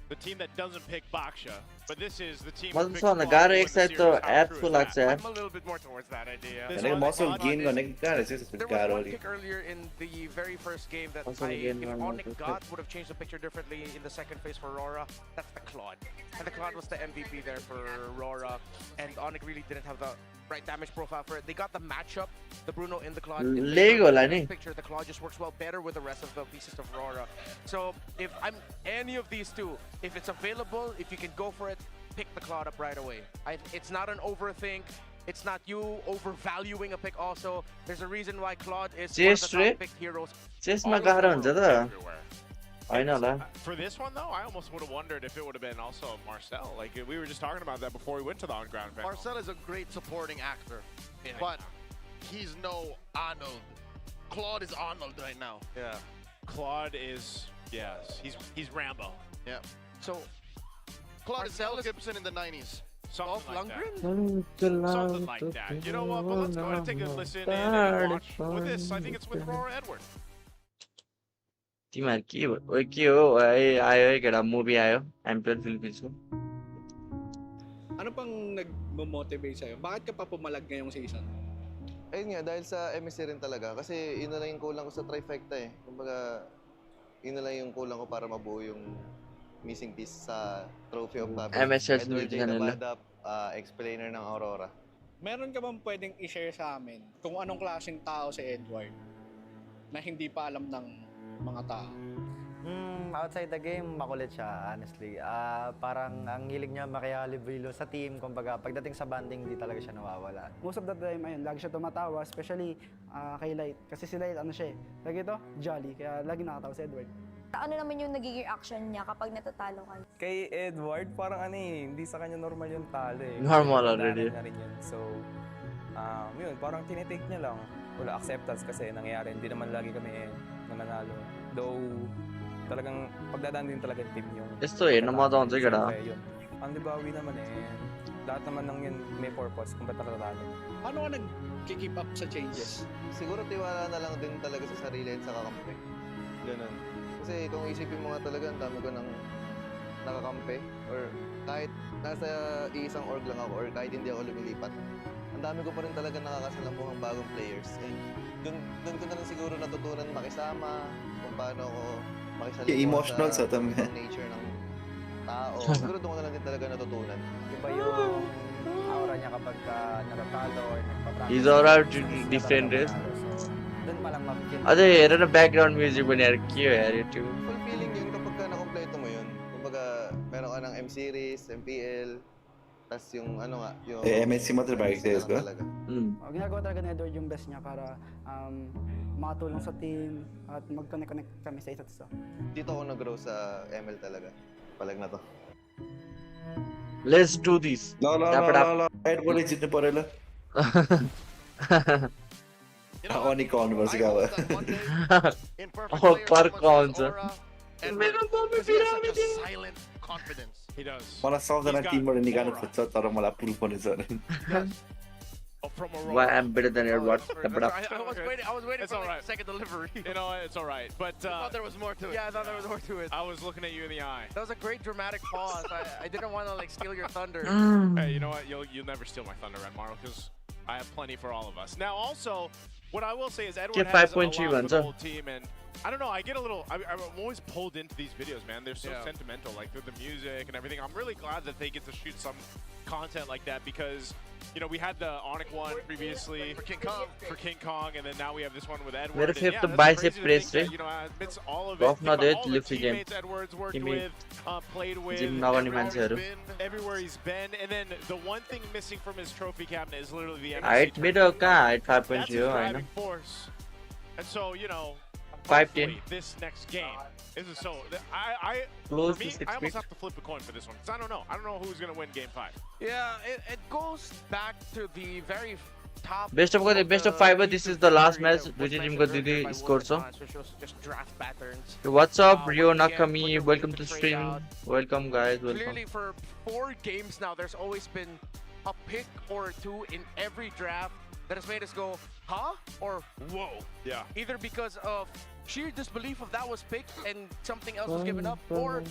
The team that doesn't pick Baksha, but this is the team. मतलब सन्ना गाह्रो एक साइड त एप्सको लाग्छ यार I'm a little bit more towards that idea. भनेको मसल गेन गर्ने कहाँ रहेछ त्यस्तो There was गाह्रो one अलि pick earlier in the very first game that Muscle gain if one Onic more got would have changed the picture differently in the second phase for Aurora. That's the Claude. And the Claude was the MVP there for Aurora. And Onic really didn't have the right damage profile for it. They got the matchup, the Bruno in the Claude. In the Lego होला नि picture, the Claude just works well better with the rest of the pieces of Aurora. So if I'm any of these two, if it's available, if you can go for it, pick the Claude up right away. It's not an overthink. It's not you overvaluing a pick also. There's a reason why Claude is one of the top picked heroes. चेस्टमा गाह्रो हुन्छ त हैन होला For this one though, I almost would have wondered if it would have been also Marcel. Like we were just talking about that before we went to the on-ground panel. Marcel is a great supporting actor, but he's no Arnold. Claude is Arnold right now. Yeah. Claude is, yes, he's Rambo. Yeah. So Claude is Mel Gibson in the 90s. Something like that. Something like that. You know what? But let's go ahead and take a listen and watch with this. I think it's with Aurora Edward. तिमीहरू के हो आयो है केटा movie आयो ampere फिलिपिन्सको Ano pang nag-motivate sa'yo? Bakit ka pa pumalag ngayong season? Ayun nga, dahil sa MSC rin talaga. Kasi yun na lang yung kulang ko sa trifecta eh. Kumbaga, yun na lang yung kulang ko para mabuo yung missing piece sa Trophy of Papi. MSS Edward J. nila. Nabadap, explainer ng Aurora. Meron ka bang pwedeng i-share sa amin kung anong klaseng tao si Edward na hindi pa alam ng mga tao? Outside the game, makulit siya, honestly. Parang ang hilig niya makihalubilo sa team. Kumbaga, pagdating sa banding, hindi talaga siya nawawala. Most of the time, ayun, lagi siya tumatawa, especially kay Light. Kasi si Light, ano siya eh, lagi ito, jolly, kaya lagi nakatawa si Edward. Ano naman yung nagiging action niya kapag natatalo kayo? Kay Edward, parang ano eh, hindi sa kanya normal yung talo eh. Normal already. Na rin yun. So, yun, parang tinitake niya lang. Wala acceptance kasi nangyayari. Hindi naman lagi kami nananalo. Though, talagang pagdadaan din talaga team yung... यस्तो हेर्न मजा आउँछ केटा Ang libawi naman eh, lahat naman ng yun may purpose kung ba't natatalo. Paano ka nag-keep up sa changes? Siguro tiwala na lang din talaga sa sarili at sa kakampi. Ganun. Kasi kung isipin mo nga talaga, ang dami ko nang nakakampi. Or kahit nasa isang org lang ako or kahit hindi ako lumilipat, ang dami ko pa rin talaga nakakasalamuhang bagong players. And dun ko na rin siguro natutunan makisama, kung paano ako makisalamuha emotional sa nature ng tao. Siguro doon ko na lang din talaga natutunan. Iba yung aura niya kapag natatalo or nagpa-practice. His aura different is. So, doon pa lang mapipil. अरे हेर न background music पनि यार के हो यार YouTube. Fulfilling yun kapag ka nakompleto mo yun. Kumbaga, meron ka ng M-Series, MPL, tas yung ano nga, yung... MSC motorbike days ko? Ginagawa talaga ni Edward yung best niya para makatulong sa team at mag-connect kami sa isa't isa. Dito ako nag-grow sa ML talaga. Palag na to. Let's do this. No. Edward is in parela. Onic converse gawa. Oh, par converse. Silent confidence. He does. मला सबजना टिमबाट निकाल्नु खोज्छ तर मलाई proof पनि छैन. From Aurora. Why I'm better than Edward? I was waiting for the second delivery. You know, it's all right. But I thought there was more to it. Yeah, I thought there was more to it. I was looking at you in the eye. That was a great dramatic pause. I didn't want to like steal your thunder. Hey, you know what? You'll never steal my thunder, Renmaro, because I have plenty for all of us. Now, also, what I will say is Edward has a lot for the whole team, and I don't know. I get a little. I'm always pulled into these videos, man. They're so sentimental, like through the music and everything. I'm really glad that they get to shoot some content like that because, you know, we had the Onic one previously for King Kong, and then now we have this one with Edward. मेरे fifth bicep press रे. You know, amidst all of it, Off not it, all the lift game. teammates Edward's worked with, played with, Gym नगर्ने मान्छेहरु. everywhere he's been, and then the one thing missing from his trophy cabinet is literally the MSC. Height middle कहाँ height 5.0 That's his हैन. driving force. And so, you know, 5'10". this next game. This is so. I Close for me, to 6 I almost feet. have to flip a coin for this one because I don't know. I don't know who's gonna win Game 5. Yeah, it goes back to the very top. Best of 5 this is the last match दुईटै Timko दुई score छ. Just draft patterns. What's up Rio Nakami, welcome to stream. Welcome guys, welcome. Clearly for 4 games now, there's always been a pick or two in every draft that has made us go, huh? Or whoa. Yeah. Either because of sheer disbelief of that was picked and something else was given up, or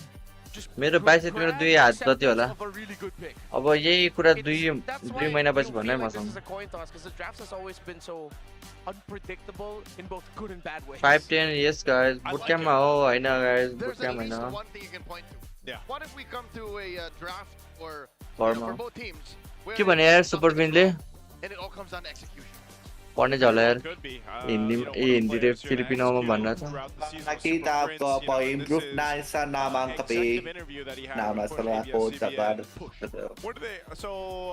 just मेरो bisect मेरो 2 हात जति होला. of a really good pick. अब यही कुरा 2 महिनापछि You भन्नै feel like this मसँग. is a coin toss because the drafts has always been so unpredictable in both good and bad ways. 510 yes guys, bootcamp मा हो हैन guys, There's bootcamp at least Hahn. one thing you can point to. Yeah. What if we come to a draft or Forma. for both teams where के भने यार super विनले and it all comes down to execution. पढ्ने छ होला यार. Could be. Hindi रे फिलिपिनोमा भन्न छ. Nakita ko po improve na sa namang kape. Nama sa mga po dapat. What do they? So.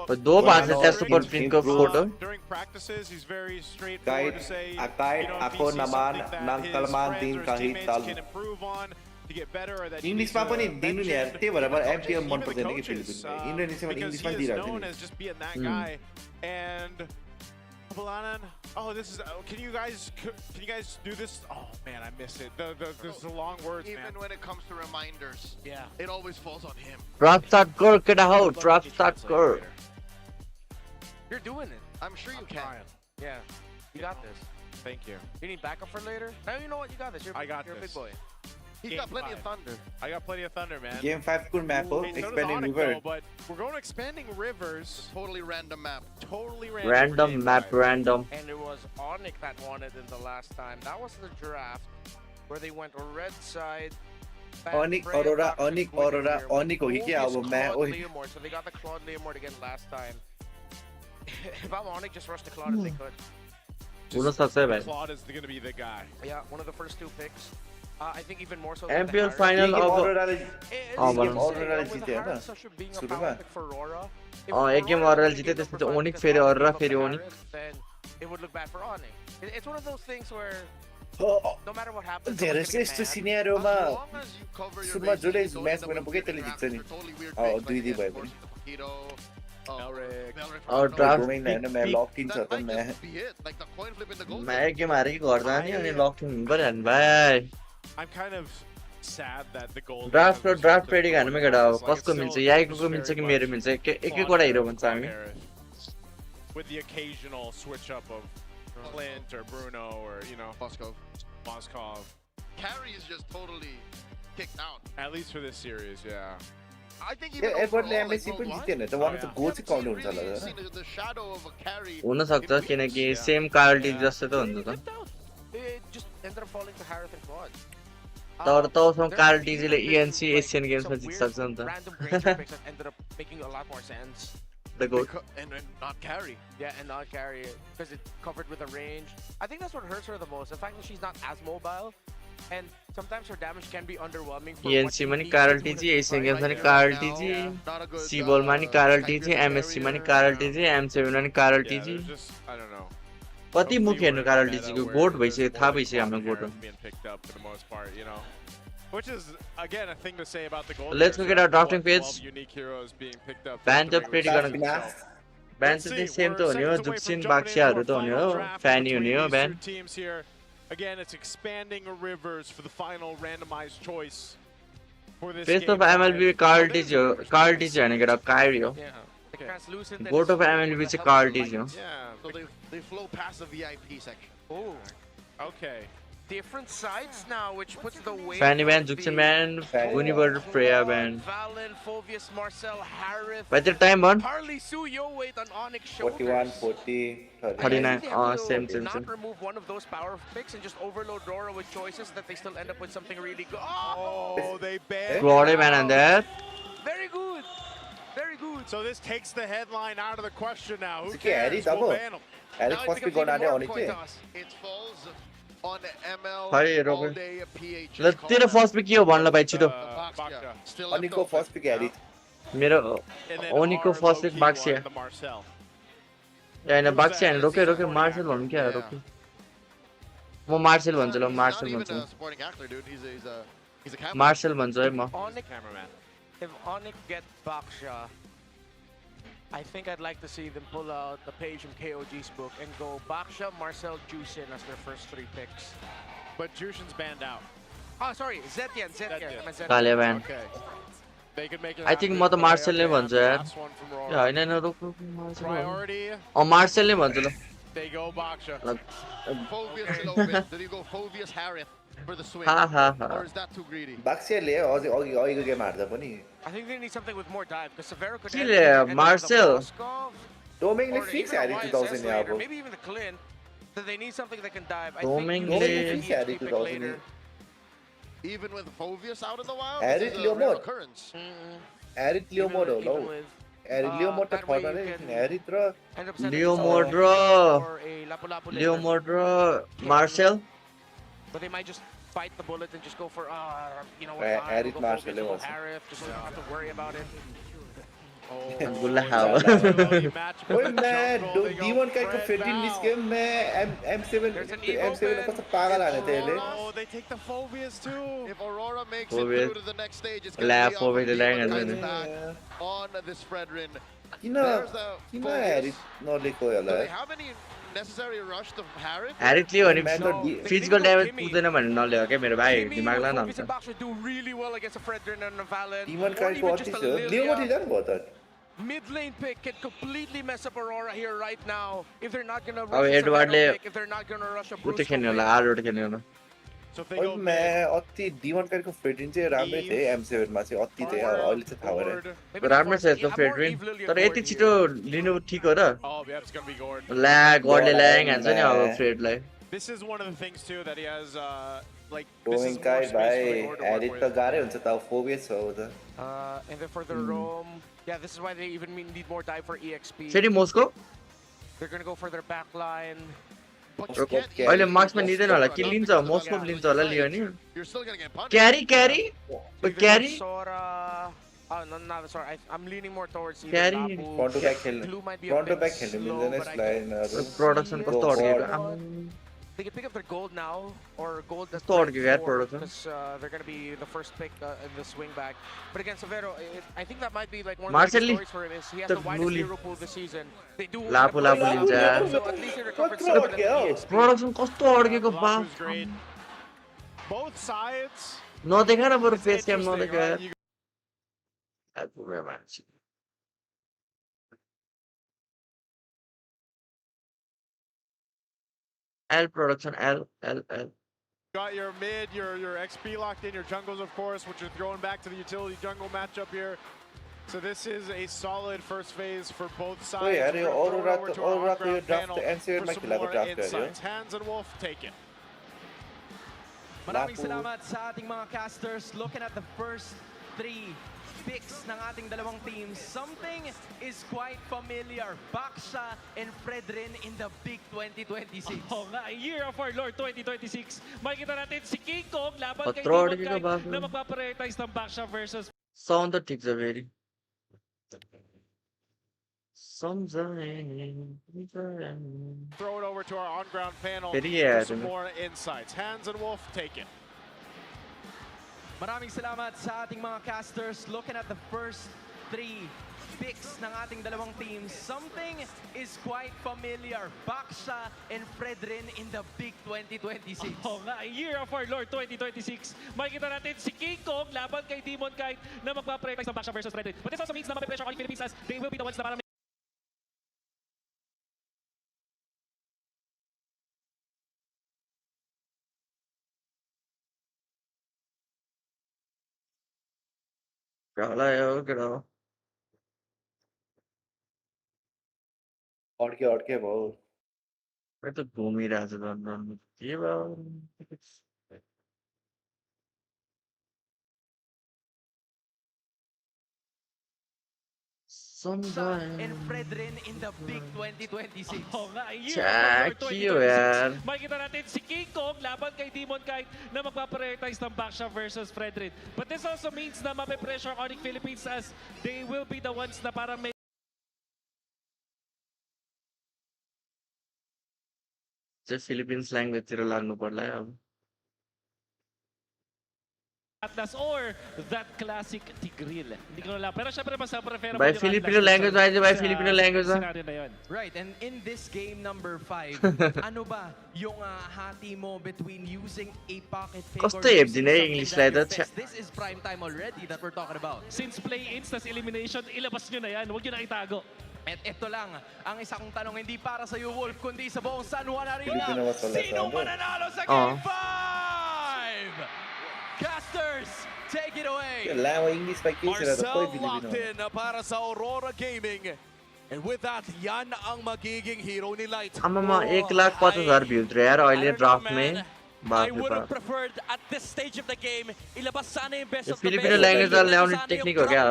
पर 2 भाषा छ सुपर विन को photo. During practices, he's very straightforward to say. Kahit ako naman ng kalman din kahit talo. To get better or that English pa पनि दिनु नि यार त्यही भएर मलाई MPL मन पर्दैन कि फिलिपिनमा इन्डोनेसियामा इङ्ग्लिश पनि दिइरहेको known as just being that guy. And Balanan, oh, this is. Can you guys do this? Oh man, I miss it. There's the long words, man. Even when it comes to reminders, yeah, it always falls on him. Drop start go get a hold, drop start go. You're doing it. I'm sure you can. Yeah, you got this. Thank you. You need backup for later? No, you know what? You got this. I got you're a this. big boy. He's got plenty of thunder. I got plenty of thunder, man. Game 5 cool map ho, expanding river. But we're going to expanding rivers. Totally random map. Totally Random map, random. And it was Onic that won it in the last time. That was the draft where they went red side. Onic, Aurora, Onic, Aurora, Onic ho kya abo मैं ओए. So they got the Claude Leomord again last time. If I'm Onic, just rush the Claude if they could. Claude is going to be the guy. Yeah, one of the first 2 picks. I think even more so. MPL final of Aurora जिते हैन सुरुमा for Aurora. एक game Aurora जिते त्यसपछि Onic फेरि Aurora फेरि Onic. It would look bad for Onic. It's one of those things where no matter what happens, धेरै यस्तो सिनेरियोमा सुरुमा जसले म्याच गर्न पुगे त्यसले जित्छ नि. 2-2 भयो पनि. और ड्राफ्ट में मैं लॉक इन छ त मैं एक गेम हारे कि गर्दा नि अनि लक इन हुनु पर्यो नि भाइ. I'm kind of sad that the gold draft ready हान्नुमा केटा हो कसको मिल्छ याइको मिल्छ कि मेरो मिल्छ एक-एकवटा हिरो भन्छ हामी. With the occasional switch up of Clint or Bruno or Moskov. Carry is just totally kicked out. At least for this series, yeah. I think even Edwardले MSC पनि जितेन त उहाँ त गोल चाहिँ काउन्ट हुन्छ होला the shadow of a carry. हुन सक्छ किनकि सेम कार्डी जस्तो त हुन्छ त. It just ended up falling to Harith and Claude. तर तँसँग कार्ल टिजीले ENC एसियन गेम्समा जित्सक्छ नि त Random Granger picks that ended up making a lot more sense. The goat. And not carry. Yeah, and not carry it because it's covered with a range. I think that's what hurts her the most. The fact that she's not as mobile, and sometimes her damage can be underwhelming. ENC मा नि Karl टिजी Asian गेम्समा नि Karl टिजी सिबलमा नि Karl टिजी MSC मा नि Karl टिजी M7 मा नि Karl टिजी I don't know. कति मुख हेर्नु कार्ल टिजीको गोट भइसक्यो थाहा भइसक्यो हाम्रो गोट Being picked up for the most part, you know. Which is again a thing to say about the gold. Let's go get our drafting page. Unique heroes being picked up. Ban त pretty गर्न ban चाहिँ same त हुने हो जुक्सिन बाक्सियाहरू त हुने हो फ्यानी हुने हो ban teams here. Again, it's expanding rivers for the final randomized choice for this Face game. of MLB Karltzy हो कार्ल टिजी हैन केटा काइरी हो Translucent. गोट अफ MLB चाहिँ कार्ल टिजी हो Yeah, so they flow past the VIP section. Oh, okay. Different sides now, which puts the weight. Fanny ban, Juxin ban, Universe, Freya ban. Valen, Phovius, Marcel, Harith. By the time on Harley Sue, yo weight on Onic shoulders. 41, 40, 39. Oh, same. Not remove one of those power picks and just overload Aurora with choices that they still end up with something really good. Oh, they banned. Glory man on that. Very good. Very good. So this takes the headline out of the question now. Who Okay, cares? We'll ban them. Eric first pick on Onic. It falls on ML Hi, all Robert. day PH. Let's तेरो first pick के हो भन्नु भाइ छिटो Onic को first pick Eric. मेरो Onic को first pick बाक्सिया हैन बाक्सिया हैन रोके रोके मार्शल भन्नु क्या रोके म मार्शल भन्छु ल मार्शल भन्छु मार्शल भन्छु है म If Onic get Baksha, I think I'd like to see them pull out the page from KOG's book and go Baksha, Marcel, Jusin as their first 3 picks. But Jushin's banned out. Oh, sorry, Zetian. Kalia ban. Okay. They could make it I think म त martial नै भन्छु यार हैन हैन रोक martial Priority. Martial नै भन्छु ल They go Baksha. Phovius still open. Did you go Phovius Harith for the swing? Or is that too greedy? Baksya ले अघिको गेम हार्दा पनि I think they need something with more dive because Severo could के ले martial Doming ले fix हारे 2000 यहाँ अब maybe even the Clint. So they need something that can dive. I Doming think ले फिक्स हारे 2000 Even with Phovius out in the wild, Eric this is a rare Leomord. occurrance. Eric Leomord हो लौ Eric Leomord त पर्दा रे Eric र Leomord र marshal But they might just bite the bullet and just go for you know what? Eric go Marshall Phovius, go was. Harith, just don't have to worry about it. गुल्ला हाव ओए मैं D1 का एक फेटिन इस game में M7 कस्तो पागल हाने थे ले Oh, they take the Phobias too. If Aurora makes it through to the next stage, it's going Laugh to over be the on line the back on this Fredrin. किन Eric नलेको Do होला they have any necessary rush to Harith? Harith लियो भने physical damage पुग्दैन भन्ने नल्यायो क्या मेरो भाइ दिमागलाई नन्छ Baksha do really well against a Fredrin and a Valen. D1 का को अटिस हो Leomord जान भयो त Mid lane pick can completely mess up Aurora here right now if they're not gonna अब rush a एडवार्डले Severo pick, if they're not gonna rush a उते Bruce खेल्ने होला आरोड खेल्ने होला ओए मैं अति D1 का को फेटिन चाहिँ राम्रै थिए M7 मा चाहिँ अति थिए अहिले चाहिँ थाहा भएन राम्रो छ यस्तो फेडरिन तर यति छिटो लिनु ठिक हो र Oh, yeah, it's gonna be Gord. ला गडले ल्याङ हान्छ नि अब फ्रेडलाई This is one of the things too that he has like Going guy भाइ Eric त गाह्रै हुन्छ त Phobius हो त and then for the roam, yeah, this is why they even need more dive for EXP. फेरि Moscow They're gonna go for their back line. अहिले मार्क्समा लिँदैन होला कि लिन्छ मोस्को लिन्छ होला लियो नि You're still going to get punched. क्यारी क्यारी क्यारी Sora. Oh, no, sorry. I'm leaning more towards either carry Lapu. Front to back खेल्नु Blue might be a front to bit back खेल्नु slow, मिल्दैन but I लाइनहरु production कस्तो अड्केको They can pick up their gold now, or gold that's कस्तो अड्केको यार production because they're going to be the first pick in the swing back. But again, Severo, I think that might be like one of the Marcel big stories for him is he has the widest hero pool this season. They do लापु लापु लिन्छ so at least he recovered some of the production कस्तो अड्केको बा Lapu's great. Both sides. नदेखा न बरु face क्याम नदेखा मान्छे L production L. Got your mid, your XP locked in, your jungles of course, which are throwing back to the utility jungle matchup here. So this is a solid first phase for both sides. ओए अरे Aurora Over to को our yo on-ground draft panel NCR मा for some खेलाको more draft insights. गर्यो Hands and Wolf, take it. Maraming salamat sa ating mga casters. Looking at the first 3 picks ng ating dalawang teams, something is quite familiar. Baksha and Fredrin in the big 2026. Oo nga, Year of our Lord 2026. Makikita natin si King Kong laban kay Authority Demon ka Knight ba? na magpaprioritize ng Baksha versus Sound the ticks are very. Sounds are Throw it over to our on-ground panel Yeah, for some more insights. Hands and Wolf taken. Maraming salamat sa ating mga casters. Looking at the first 3 picks ng ating dalawang teams, something is quite familiar. Baksha and Fredrin in the big 2026. Oo nga, Year of our Lord 2026. Makikita natin si King Kong laban kay Demon Knight na magpaprioritize ng Baksha versus Fredrin. But this also means na mapipressure ang Philippines as they will be the ones na parang अड्के भयो मैं तो घूम ही रहा था London ये And Fredrin in the big 2026. Oo nga, Jackie, man. Makikita natin si King Kong laban kay Demon Knight na magpaprioritize ng Baksha versus Fredrin. But this also means na mapipressure ang Onic Philippines as they will be the ones na parang may Philippines language तिर लाग्नु पर्ला है अब Atlas or that classic Tigril. Hindi ko alam. Pero syempre mas prefer by Filipino language by Filipino language Right, and in this game number 5, ano ba yung hati mo between using a pocket pick or using English like that. This is prime time already that we're talking about. Since play-ins tas elimination, ilabas nyo na yan. Huwag nyo na itago. At ito lang, ang isa kong tanong hindi para sa iyo, Wolf, kundi sa buong San Juan Arena. Sino mananalo sa Game 5? Casters, take it away. Marcel locked in para sa Aurora Gaming. And with that, yan ang magiging hero ni Light. हम 1,50,000 views रहे यार oily draft में I would have preferred at this stage of the game, ilabas sana yung best of the Filipino best. language वाला level technique हो गया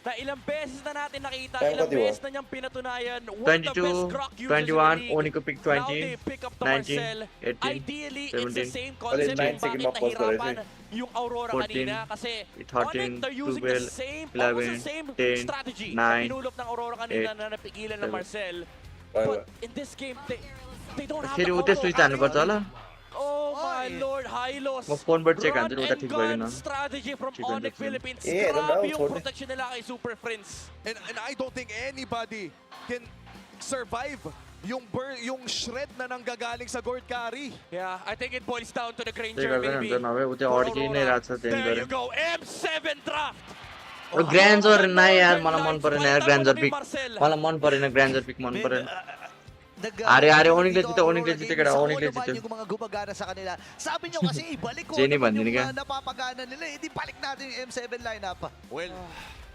Na ilang beses na natin nakita, ilang beses na niyang pinatunayan what the 22, best Grok users 21, in the Onic pick league. Now 20, they pick up the 19, Marcel. 18, Ideally, 17, it's the same concept kung bakit nahirapan yung Aurora 14, kanina kasi 13, Onic, they're using the 12, same, 11, almost the same 10, strategy 9, na pinulot ng Aurora kanina 8, na napigilan ng 7. Marcel. But in this game, they don't have फिर the उते combo. Switch जानु पर्छ होला Oh my lord, Hylos. म फोनबाट check हान्छु उता Run ठीक and भएन gun strategy from ठीक Onic भएन Philippines. Yeah, Grabe no, yung sorry. protection nila kay Super Friends. And I don't think anybody can survive yung shred na nanggagaling sa Gord Carry. Yeah, I think it boils down to the त्यही Granger गर्दैन maybe. हुन्छ नभए उतै अड्की नै रहेछ त्यही There गरे you go, M7 draft. ग्रान्जर ना यार मलाई मन परेन यार ग्रान्जर पिक मलाई मन परेन ग्रान्जर पिक मन परेन Ari-ari Onicले जित्यो केटा Onicले जित्यो yung mga gumagana sa kanila. Sabi nyo kasi ibalik ko Jenny naman Bandini yung ka? napapagana nila. Hindi balik natin yung M7 lineup. Well,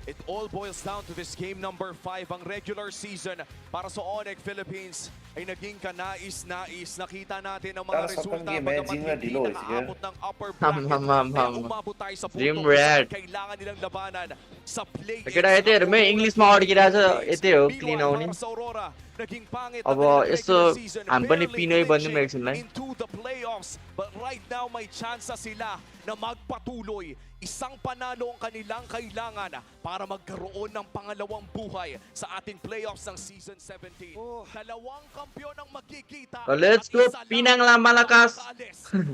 it all boils down to this game number 5. Ang regular season para sa Onic Philippines ay naging kanais-nais. Nakita natin ang mga Para sa resulta game, bagamat Jing na hindi Dilo, nakaabot ng upper Ham, bracket. ham, Kaya ham. umabot tayo sa Dream punto kung saan Red. kailangan nilang labanan sa play-ins. केटा यतै हेर म इङ्ग्लिसमा अड्किरहेछ यतै हो clean आउने Para sa Aurora, naging pangit अब ang यस्तो regular season, हामी पनि barely पिनै बनिदिउँ clinching एकछिनलाई into the playoffs. But right now, may chance sila na magpatuloy. Isang panalo ang kanilang kailangan para magkaroon ng pangalawang buhay sa ating playoffs ng Season 17. Dalawang kampyon ang magkikita. Let's go, Pinang Malakas!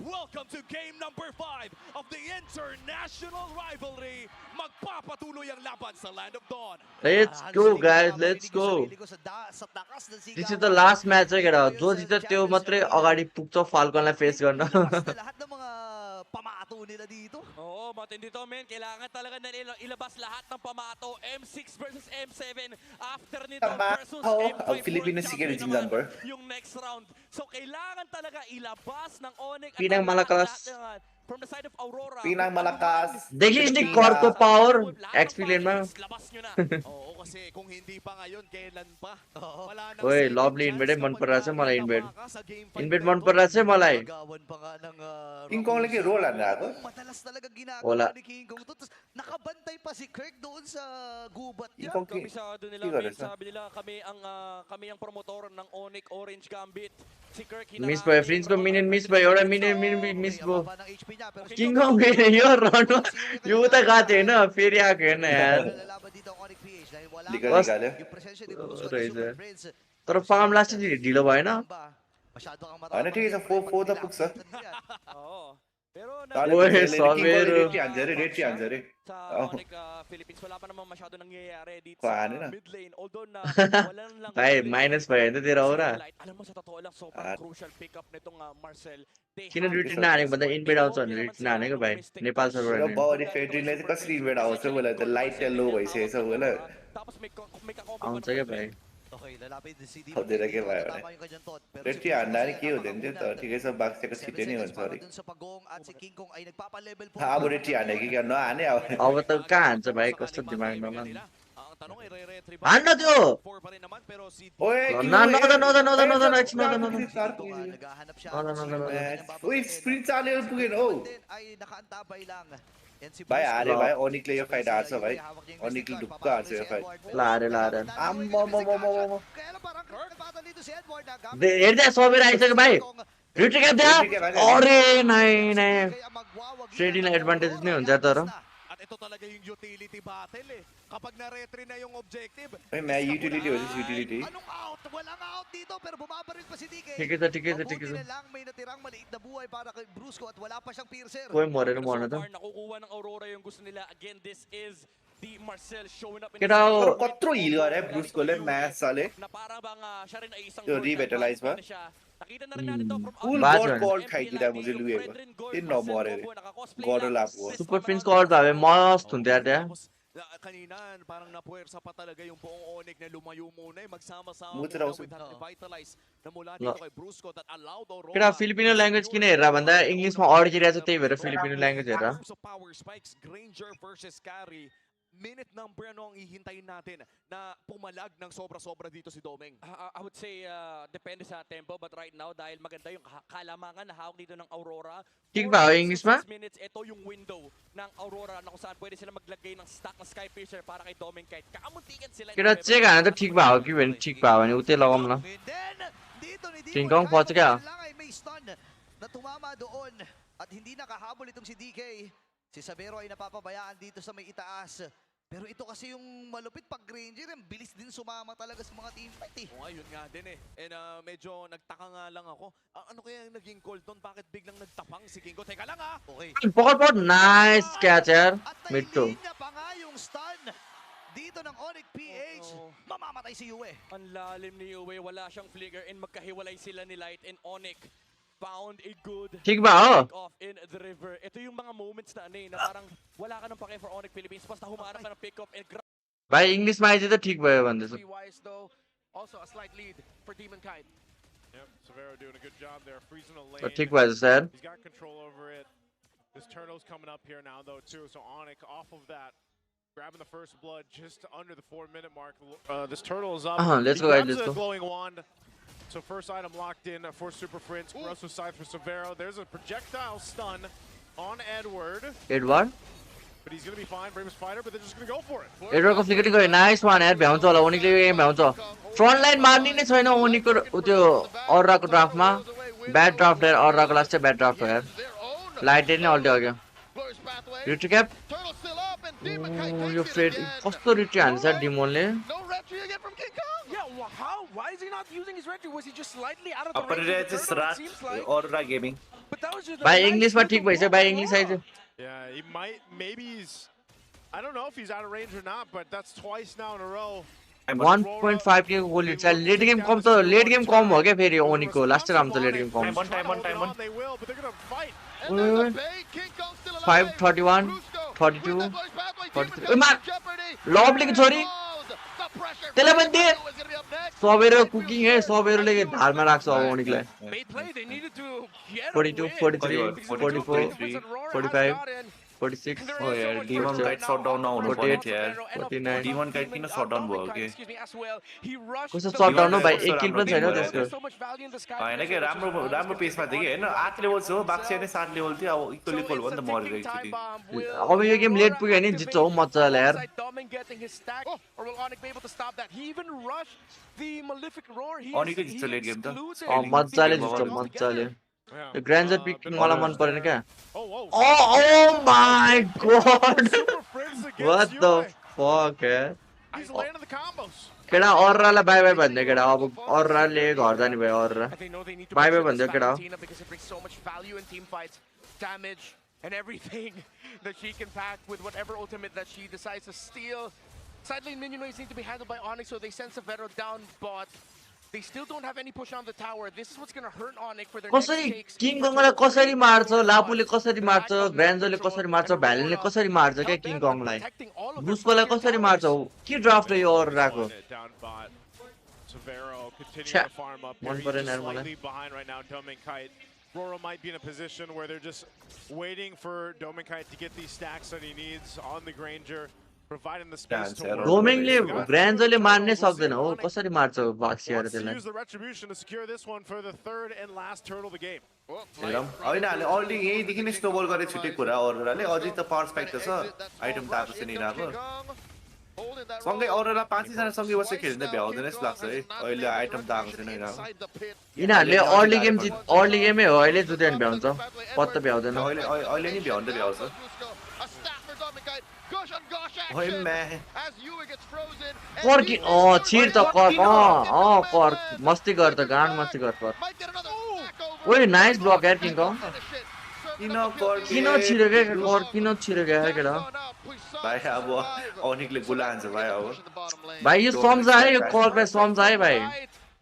Welcome to game number 5 of the international rivalry. Magpapatuloy ang laban sa Land of Dawn. Let's go guys, let's go. This is the last match है केटा जो जित्छ त्यो मात्रै अगाडि पुग्छ फाल्कनलाई face गर्न Lahat ng mga pamato nila dito. Oo, matindi to, men. Kailangan talaga na ilabas lahat ng pamato. M6 versus M7. After nito versus M5. Ang Filipino security number. Yung next round. So, kailangan talaga ilabas ng Onic. Pinang Malakas. From the side of Aurora. Pinang Malakas. देखिस् नि करको power एक्सपिरियन्समा Labas nyo na. Oo, kasi kung hindi pa ngayon, kailan pa? Wala nang Oy, second lovely chance invite मन kapag परिरहेछ मलाई tama invite. ka sa game 5 Invite na मन ito. परिरहेछ मलाई. Agawan pa nga ng King Kong lagi roll na ako. madalas talaga Wala. ginagawa ni King Kong to. Tapos nakabantay pa si Kirk doon sa gubat niya. Kabisado nila, Min, sabi nila kami ang promotor ng Onic Orange Gambit. Si Kirk Miss boy, friends को minute miss boy, एउटा minute miss भयो. King Kong फेरि यो run यो त गएको थिएन फेरि आएको हेर्न यार. निकाल्यो रहेछ. तर फार्म लास्ट ढिलो भएन. होइन ठिकै छ 4 त पुग्छ Oy, Sabero. रेड हान्छ रे Sa Onic Philippines, wala pa namang masyado nangyayari dito Paano sa na? mid lane. Although na wala lang भाइ माइनस भयो नि त तेरो Aurora. Alam mo sa totoo lang, sobrang crucial pickup nitong Marcel. किन return नहानेको भन्दा invite आउँछ भने return हानेको भाइ नेपाल सर्भर र बाउरी फेड्रिनले चाहिँ कसरी इन्भेट आउँछ मलाई त लाइट चाहिँ लो भइसकेको छ मलाई आउँछ क्या भाइ. Okay, lalapit si DK. आउँदैन के भयो Tama yung kanyang thought. Pero red हान्दा नि के हुँदैन थियो त ठिकै छ बाक्सेको छिटै नै हुन्छ अरे dun sa pagong at si King Kong ay nagpapa-level po. अब रेड हाने कि नहाने अब अब त कहाँ हान्छ भाइ कस्तो दिमागमा man. हान्न त्यो. ओए ओए स्प्रिन्ट चालेर पुगेन हौ Ay nakaantabay lang. भाइ हारे भाइ अनिकले यो फाइट हार्छ भाइ अनिकले ढुक्क हार्छ यो फाइट लारे आम्म हेर्दै सबेर आइसक्यो भाइ. रिटर्न क्याप त्यहाँ. अरे नाइ नाइ. ट्रेडिङलाई एडभान्टेज नै हुन्छ तर. At ito talaga yung utility battle eh. Kapag na-retry na yung objective. Ay, may utility o utility. Anong out? Walang out dito pero bumabaril pa si DK. ठिकै छ ठिकै छ ठिकै Mabuti छ. na lang may natirang maliit na buhay para kay Brusco at wala pa siyang piercer. कोही मरेर मर्न त. Nakukuha ng Aurora yung gusto nila. Again, this is the Marcel showing up in केटा हो. तर कत्रो हिल गरे ब्रुसकोले म्याच साले na para bang siya rin ay isang त्यो रिभेटलाइज भयो Nakita na rin natin to from full बाज गॉड भयो. कॉल खाइदिरा मुझे लुएको तीन नमरे रे गॉड लाको सुपर फिन्स कल भए मस्त हुन्थ्यो यार त्यहाँ. Kanina, parang napuwersa pa talaga yung buong Onic na lumayo muna eh. Magsama-sama Mutra muna usap. with that revitalize na mula dito kay Brusco that allowed Aurora. केटा फिलिपिनो ल्याङ्ग्वेज किन हेरेर भन्दा इङ्ग्लिसमा अड्किरहेको छ त्यही भएर फिलिपिनो ल्याङ्ग्वेज हेरेर. So power spikes, Granger versus Carry. Minute number ano ang ihintayin natin na pumalag ng sobra-sobra dito si Domeng? I would say depende sa tempo, but right now dahil maganda yung kalamangan na hawak dito ng Aurora. ठिक भयो इङ्ग्लिसमा. 6 minutes, ito yung window ng Aurora na kung saan pwede sila maglagay ng stack ng Skyfisher para kay Domeng kahit kamuntikan sila. केटा check हाने त ठिक भयो कि भने ठिक भयो भने उतै लगाउँ न. King Kong पछि क्या. May stun na tumama doon at hindi nakahabol itong si DK. Si Sabero ay napapabayaan dito sa may itaas. Pero ito kasi yung malupit pag Granger, ang bilis din sumama talaga sa mga teamfight eh. Oo nga, yun nga din eh. And medyo nagtaka nga lang ako. Ano kaya yung naging call doon? Bakit biglang nagtapang si Kingo? Teka lang ah! Okay. पकड nice catch यार. Mid two. Niya pa nga yung stun dito ng Onic PH. Mamamatay si Yue. Ang lalim ni Yue, wala siyang flicker and magkahiwalay sila ni Light and Onic. Found a good ठिक भयो. off in the river. Ito yung mga moments na na parang wala ka nang pake for Onic Philippines. Basta humarap ka ng pick-up and भाइ इङ्ग्लिसमा eyes त ठिक भयो भन्दैछु. Wise though, also a slight lead for Demonkind. Yep, Severo doing a good job there, freezing a lane. ठिक भयो sir. He's got control over it. This turtle's coming up here now though too, so Onic off of that. Grabbing the first blood just under the 4-minute mark. This turtle is up. Let's He go, grabs let's the go. glowing wand. So first item locked in for Super Fritz. Grosso side for Severo. There's a projectile stun on Edward. Edward. But he's going to be fine, Bravest Fighter, but they're just going to go for it. एडवर्डको फ्लिकरिङ गयो. Nice वान यार भ्याउँछ होला ओनिकले game भ्याउँछ. Front line मार्ने नै छैन ओनिकको त्यो अराको ड्राफ्टमा. Bad draft यार अराको last चाहिँ bad draft हो यार. लाइट नै अल्टि अग्यो. रिट्री क्याप. यो फ्रेड कस्तो रिट्री हान्छ यार डिमोनले. Yeah, well, how? Why is he not using his retry? Was he just slightly out of the Upper range? red is rat Aurora gaming. But that was just भाइ इङ्ग्लिसमा ठिक भइसक्यो भाइ English eyes. Yeah, he might, maybe he's, I don't know if he's out of range or not, but that's twice now in a row. 1.5 के गोल hit छ. Late game comp त late game comp हो क्या फेरि ओनिकको last round त late game comp. Time on. They will, but they're going to fight. 531 42 43 मार लभलीको छोरी त्यसलाई पनि दे. सबेरो कुकिङ है सबेरोले धारमा राख्छ अब ओनिकलाई. They played. They needed to get 42 a win. 43 44 45 46. Oh yeah, demon kite shot down now. 48. 49. Demon kite किन shot down भयो के? कस्तो shot down हो भाइ एक किल पनि छैन त्यसको हैन के राम्रो पेसमा थियो कि हैन 8 लेभल छ हो बाक्सिया नै 7 लेभल थियो अब इक्वल इक्वल भयो नि त मरेर एकचोटी अब यो गेम लेट पुग्यो भने जित्छ हो मज्जाले यार अनिकै जित्छ लेट गेम त मज्जाले जित्छ मज्जाले यो ग्रान्जर पिकिङ मलाई मन परेन क्या oh my god what the fuck केटा Auroraलाई बाई बाई भन्दै केटा अब Auroraले घर जाने भयो Aurora बाई बाई भन्दै केटा and everything that she can pack with whatever ultimate that she decides to steal. Sadly, minion waves need to be handled by Onic, so they send Severo down bot. They still don't have any push on the tower. This is what's going to hurt Onic for their next takes. King Kongलाई कसरी मार्छ लापुले कसरी मार्छ ग्रान्जरले कसरी मार्छ भ्यालेनले कसरी मार्छ के king कङलाई बुस्कोलाई कसरी मार्छ के draft हो यो Auroraको Severo continuing to farm up here. मन परेन यार Slightly behind right now, Dominkite. Aurora might be in a position where they're just waiting for Dominkite to get these stacks that he needs on the Granger, providing the space to work. Domingले ग्रान्जरले मार्नै सक्दैन हो कसरी मार्छ बाक्सियाले त्यसलाई Use the retribution to secure this one for the third and last turtle of the game. हैन हाले already यहीदेखि नै snowball गरे छुटे कुरा Auroraले अझै त पावर स्पाइक त छ आइटम त आएको छैन यिनीहरुको सँगै Aurora 5 जना सँगै बसेर खेल्दा भ्याउँदैन जस्तो लाग्छ है अहिले आइटम त आएको छैन यिनीहरुले अर्ली गेमै हो अहिले जुत्यान भ्याउँछ पत्ता भ्याउँदैन अहिले नि भ्याउन त भ्याउँछ ओइ म्या कर्की छिर त कर्क मस्ती गर त गान मस्ती गर कर ओइ नाइस ब्लक यार किङ कङ किन छिर्यो के कर किन छिर्यो के केटा भाइ अब अनिकले गोला हान्छ भाइ अब भाइ यो सम्झाए यो कर्कलाई सम्झाए भाइ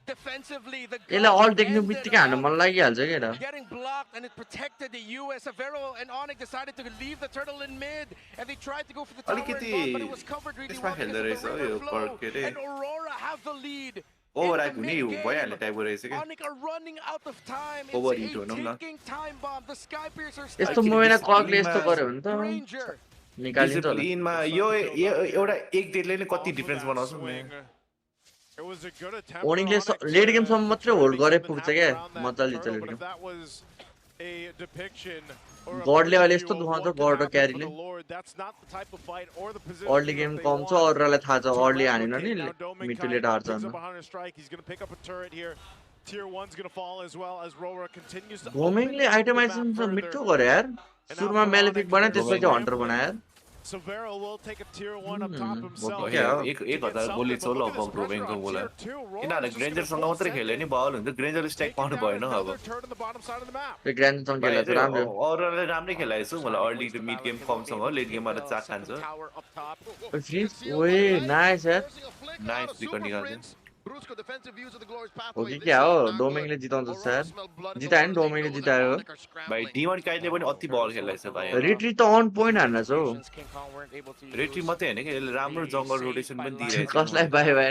यसले अल देख्नु बित्तिकै हान्न मन लागिहाल्छ के त Getting blocked and it protected the US. Severo and Onic decided to leave the turtle in mid and they tried to go for the tower and bot, but it was covered really well because of the flow. And Aurora have the lead. ओभरहाइट हुने भइहाल्ने टाइपको रहेछ के Onic are running out of time. ओभरहिट हुनु न Time bomb. The Sky Piercers यस्तो मोमेन्टमा कर्कले यस्तो गर्यो भने त निकालिन्छ होला डिसिप्लिनमा यो एउटा एक डेटले नै कति डिफरेन्स बनाउँछ ओनिङले लेट गेमसम्म मात्रै होल्ड गरे पुग्छ क्या मजाले जित्छ लेट गेम गडले अहिले यस्तो दुखाउँछ गड र क्यारीले अर्ली गेम कम छ Auroraलाई थाहा छ अर्ली हानेन नि मिड टु लेट हार्छ Domingले आइटमाइजेसन मिठो गर्यो यार सुरुमा मेलेफिक बनायो त्यसपछि हन्टर बनायो यार Severo will take a tier 1 up top himself. एक हजार गोली छ ल अब ग्रोभेङको बोला किनभने ग्रेन्जरसँग मात्रै खेल्यो नि बल हुन्छ ग्रेन्जर स्ट्याक पाउनु भएन अब त्यो ग्रान्जरसँग खेल्दा त राम्रो Auroraले राम्रै खेलाएछ मलाई अर्ली टु मिड गेम कमसँग लेट गेममा त चाट खान्छ ओए नाइस यार नाइस रिकर्ड निकाल्छ हो कि क्या हो डोमिङले जिताउँछ सर जितायो नि डोमिङले जितायो भाइ डिमन काइटले पनि अति बल खेलाइछ भाइ रिट्री त अन पोइन्ट हान्न छ रिट्री मात्रै हैन के यसले राम्रो जंगल रोटेसन पनि दिइरहेछ कसलाई बाइ बाइ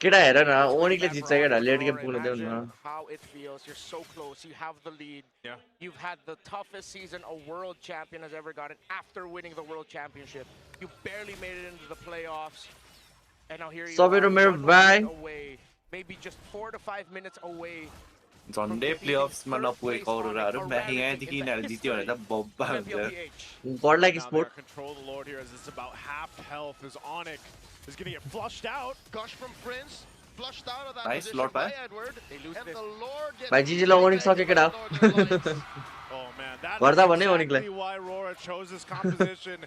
केटा हेर न ओनिकले जित्छ केटा लेट गेम पुग्न देऊ न how it feels. You're so close. You have the lead. You've had the toughest season a world champion has ever gotten after winning the world championship. You barely made it into the playoffs. And now here you are away. Maybe just 4 to 5 minutes away. झन्डै प्लेअफ्समा नपुगेको Auroraहरु यहाँदेखि यिनीहरु जित्यो भने त बब्बा हुन्छ गड like sport Control the Lord here as it's about half health as Onic is going to get flushed out. Gush from Prince. Flushed out of that nice position Lord by Edward. And the Lord gets भाइ जिजीले ओनिक सके केटा Oh man, that गर्दा is भन्ने ओनिकलाई exactly why Aurora chose this composition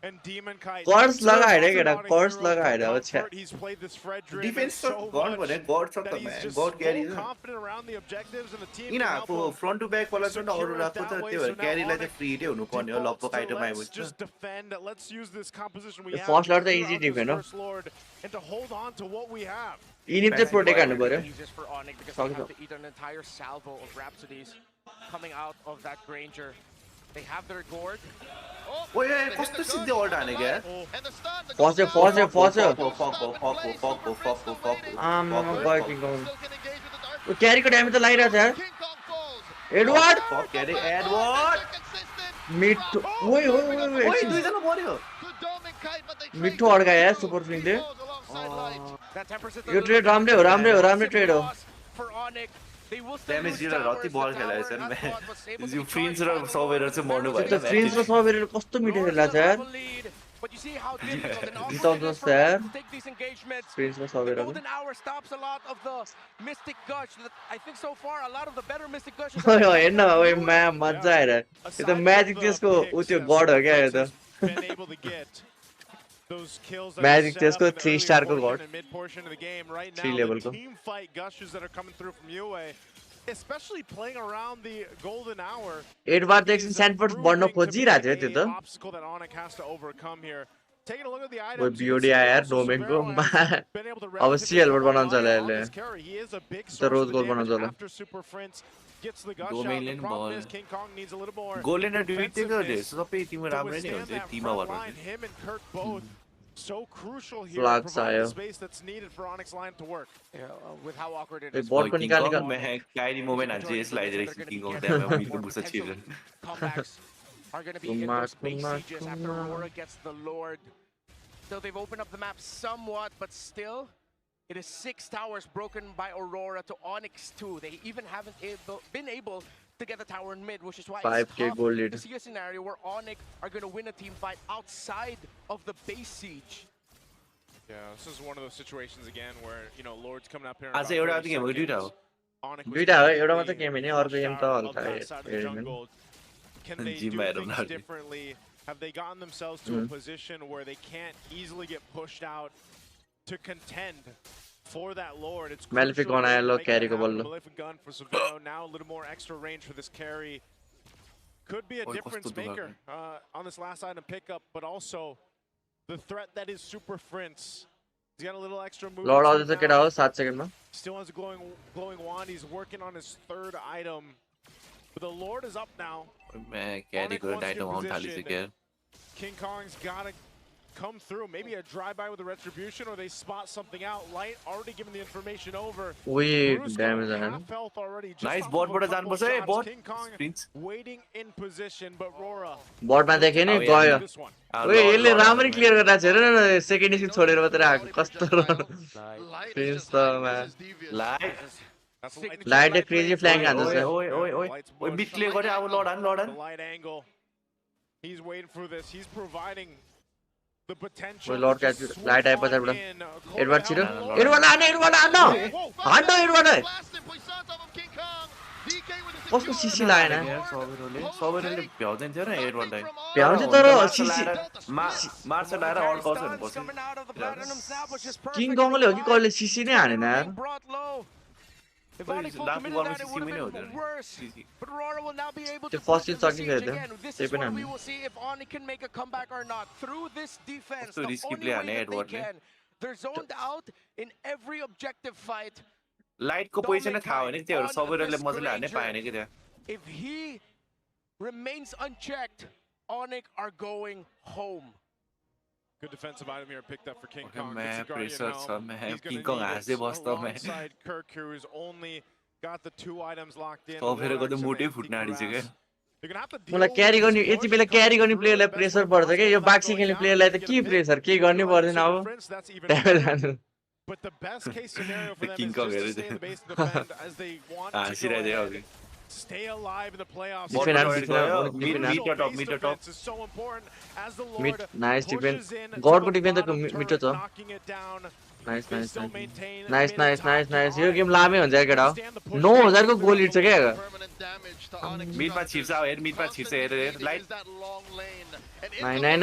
and Demon Kite. कर्स लगाएर केटा कर्स लगाएर हो छ्या He's played this Fredrin defence त गन भने गड छ त म्यान गड क्यारी confident around the objectives and the team. इनाको फ्रन्ट टु ब्याक वाला छ Auroraको त त्यो भएर क्यारीलाई चाहिँ फ्री नै हुनु पर्ने हो लपक आइटम आइबुझ्छ Just defend. Let's use this composition we have. First lord त इजी डिफेन्ड हो And to hold on to what we have. इनिप चाहिँ प्रोटेक्ट हान्नु पर्यो An entire salvo of Rhapsodies coming out of that Granger. They have their gourd. ओए कस्तो सिधै alt हाने के फस्यो आमा गयो किङ कङ क्यारीको ड्यामेज त लागिरहेछ यार एडवर्ड एडवर्ड मिठो ओए दुईजना मर्यो मिठो अड्कायो यार सुपर फिङले यो ट्रेड राम्रै ट्रेड हो ड्यामेज डिलर कति बल खेलाएछ नि यो फ्रिन्स र सवेर चाहिँ मर्नु त्यो भयो त फ्रिन्स र सबेर कस्तो मिठो खेला छ यार जिताउँछ यार फ्रिन्स र सबेर हेर्न ओए म्या मजा आएर यो त म्याजिक त्यसको उ त्यो गड हो क्या यो त म्याजिक त्यसको 3 स्टारको गड 3 लेभलको especially playing around the golden hour. Edward एकछिन स्यान्डफोर्ड बढ्न खोजिरहेको थियो त्यो त Obstacle that Onic has to overcome here. Taking a look at the ओए items. बिओडी आयो यार डोमेनको अब सिएलबाट बनाउँछ होला यसले त रोज गोल बनाउँछ होला After Super Prince gets the gush out. डोमेनले The नि problem is बल King Kong needs a little more गोलेन डिभिटेको सबै टिम राम्रै नै हुन्छ टिममा line. भन्नु Him and Kirk both so crucial here. Flags Provide the आयो space that's needed for Onyx line to work. With how awkward it uh is. But पनि निकाल्ने मैं काइरी मोमेन्ट हान्छ यसलाई चाहिँ किङ अफ द मिडको बुसा छिर्छ Comebacks are going to be in those big sieges after Aurora gets the Lord. So they've opened up the map somewhat, but still, it is 6 towers broken by Aurora to Onyx 2. They even haven't been able to get the tower in mid, which is why 5K it's goal tough lead. to see a scenario where Onyx are going to win a team fight outside of the base siege. Yeah, this is one of those situations again where, you know, Lord's coming up here. आज एउटा game हो दुईटा हो दुईटा हो एउटा मात्र game हैन अर्को गेम त हल्का हेर्नु Can they do things differently? Have they gotten themselves to a position where they can't easily get pushed out to contend for that Lord? It's Malefic gun आयो ल क्यारी को बल्ल Malefic gun for Severo, now a little more extra range for this carry. Could be a difference maker on this last item pickup, but also the threat that is Super Prince. He's got a little extra move. लड आउँदैछ केटा हो 7 सेकेन्डमा Still has a glowing wand. He's working on his third item. But the Lord is up now. मैं क्यारी को item आउन थालिसक्यो King Kong's gotta come through. Maybe a drive-by with a retribution, or they spot something out. Light already giving the information over. ओए damage आयो Half health already. Just nice off but of a बाट couple जानुपर्छ है shots. But King Kong prince waiting in position, but Aurora. बटमा देखे नि गयो ओए यसले राम्ररी क्लियर गरिरहेको छ हेर न सेकेन्ड स्किल छोडेर मात्र आएको कस्तो प्रिन्स त लाइट क्रेजी फ्ल्याङ हान्छ ओए ओए ओए ओए ओए मिड क्लियर गरे अब लडन The light angle. He's waiting for this. He's providing the potential. ओए लड क्याच लाइट आए पछाडिबाट एडवार्ड छिरो एडवार्ड हान्नु एडवार्ड कस्तो सिसी लागेन सबैले भ्याउँदैन थियो र एडवान्टेज भ्याउँछ तर सिसी मार्छ लाएर अड्काउँछ नि किङ कङले हो कि कसले सिसी नै हानेन यार If Onyx will commit to that, it would have been worse. But Aurora will now be able to push into the siege again. This is where we will see if Onyx can make a comeback or not. Through this defense, the only way that they can. They're zoned out in every objective fight. Light को position थाहा होइन त्यो सबैले मजाले हान्नै पाएन कि त्यहाँ If he remains unchecked, Onyx are going home. Good defensive item here picked up for King Kong. Man, pressure छ man. King Kong हाँस्दै बस्छ man. Alongside Kirk, who's only got the 2 items locked in. सबैको त मुटै फुट्न आँटिसक्यो मलाई क्यारी गर्ने यति बेला क्यारी गर्ने प्लेयरलाई प्रेसर पर्छ के यो बाक्सी खेल्ने प्लेयरलाई त के प्रेसर के गर्नै पर्दैन अब ड्यामेज हान्नु But the best case scenario for them King is Kong just to stay in the base and defend as they want to go ahead. Stay alive in the playoffs. Mid top. Is so important as the Lord Mid, nice defense. pushes in God to को the defense bottom mid turret, छ knocking it down. Nice यो game लामै हुन्छ केटा हो 9000 को गोल lid छ के मिडमा छिर्छ हेर मिडमा छिर्छ हेर लाइट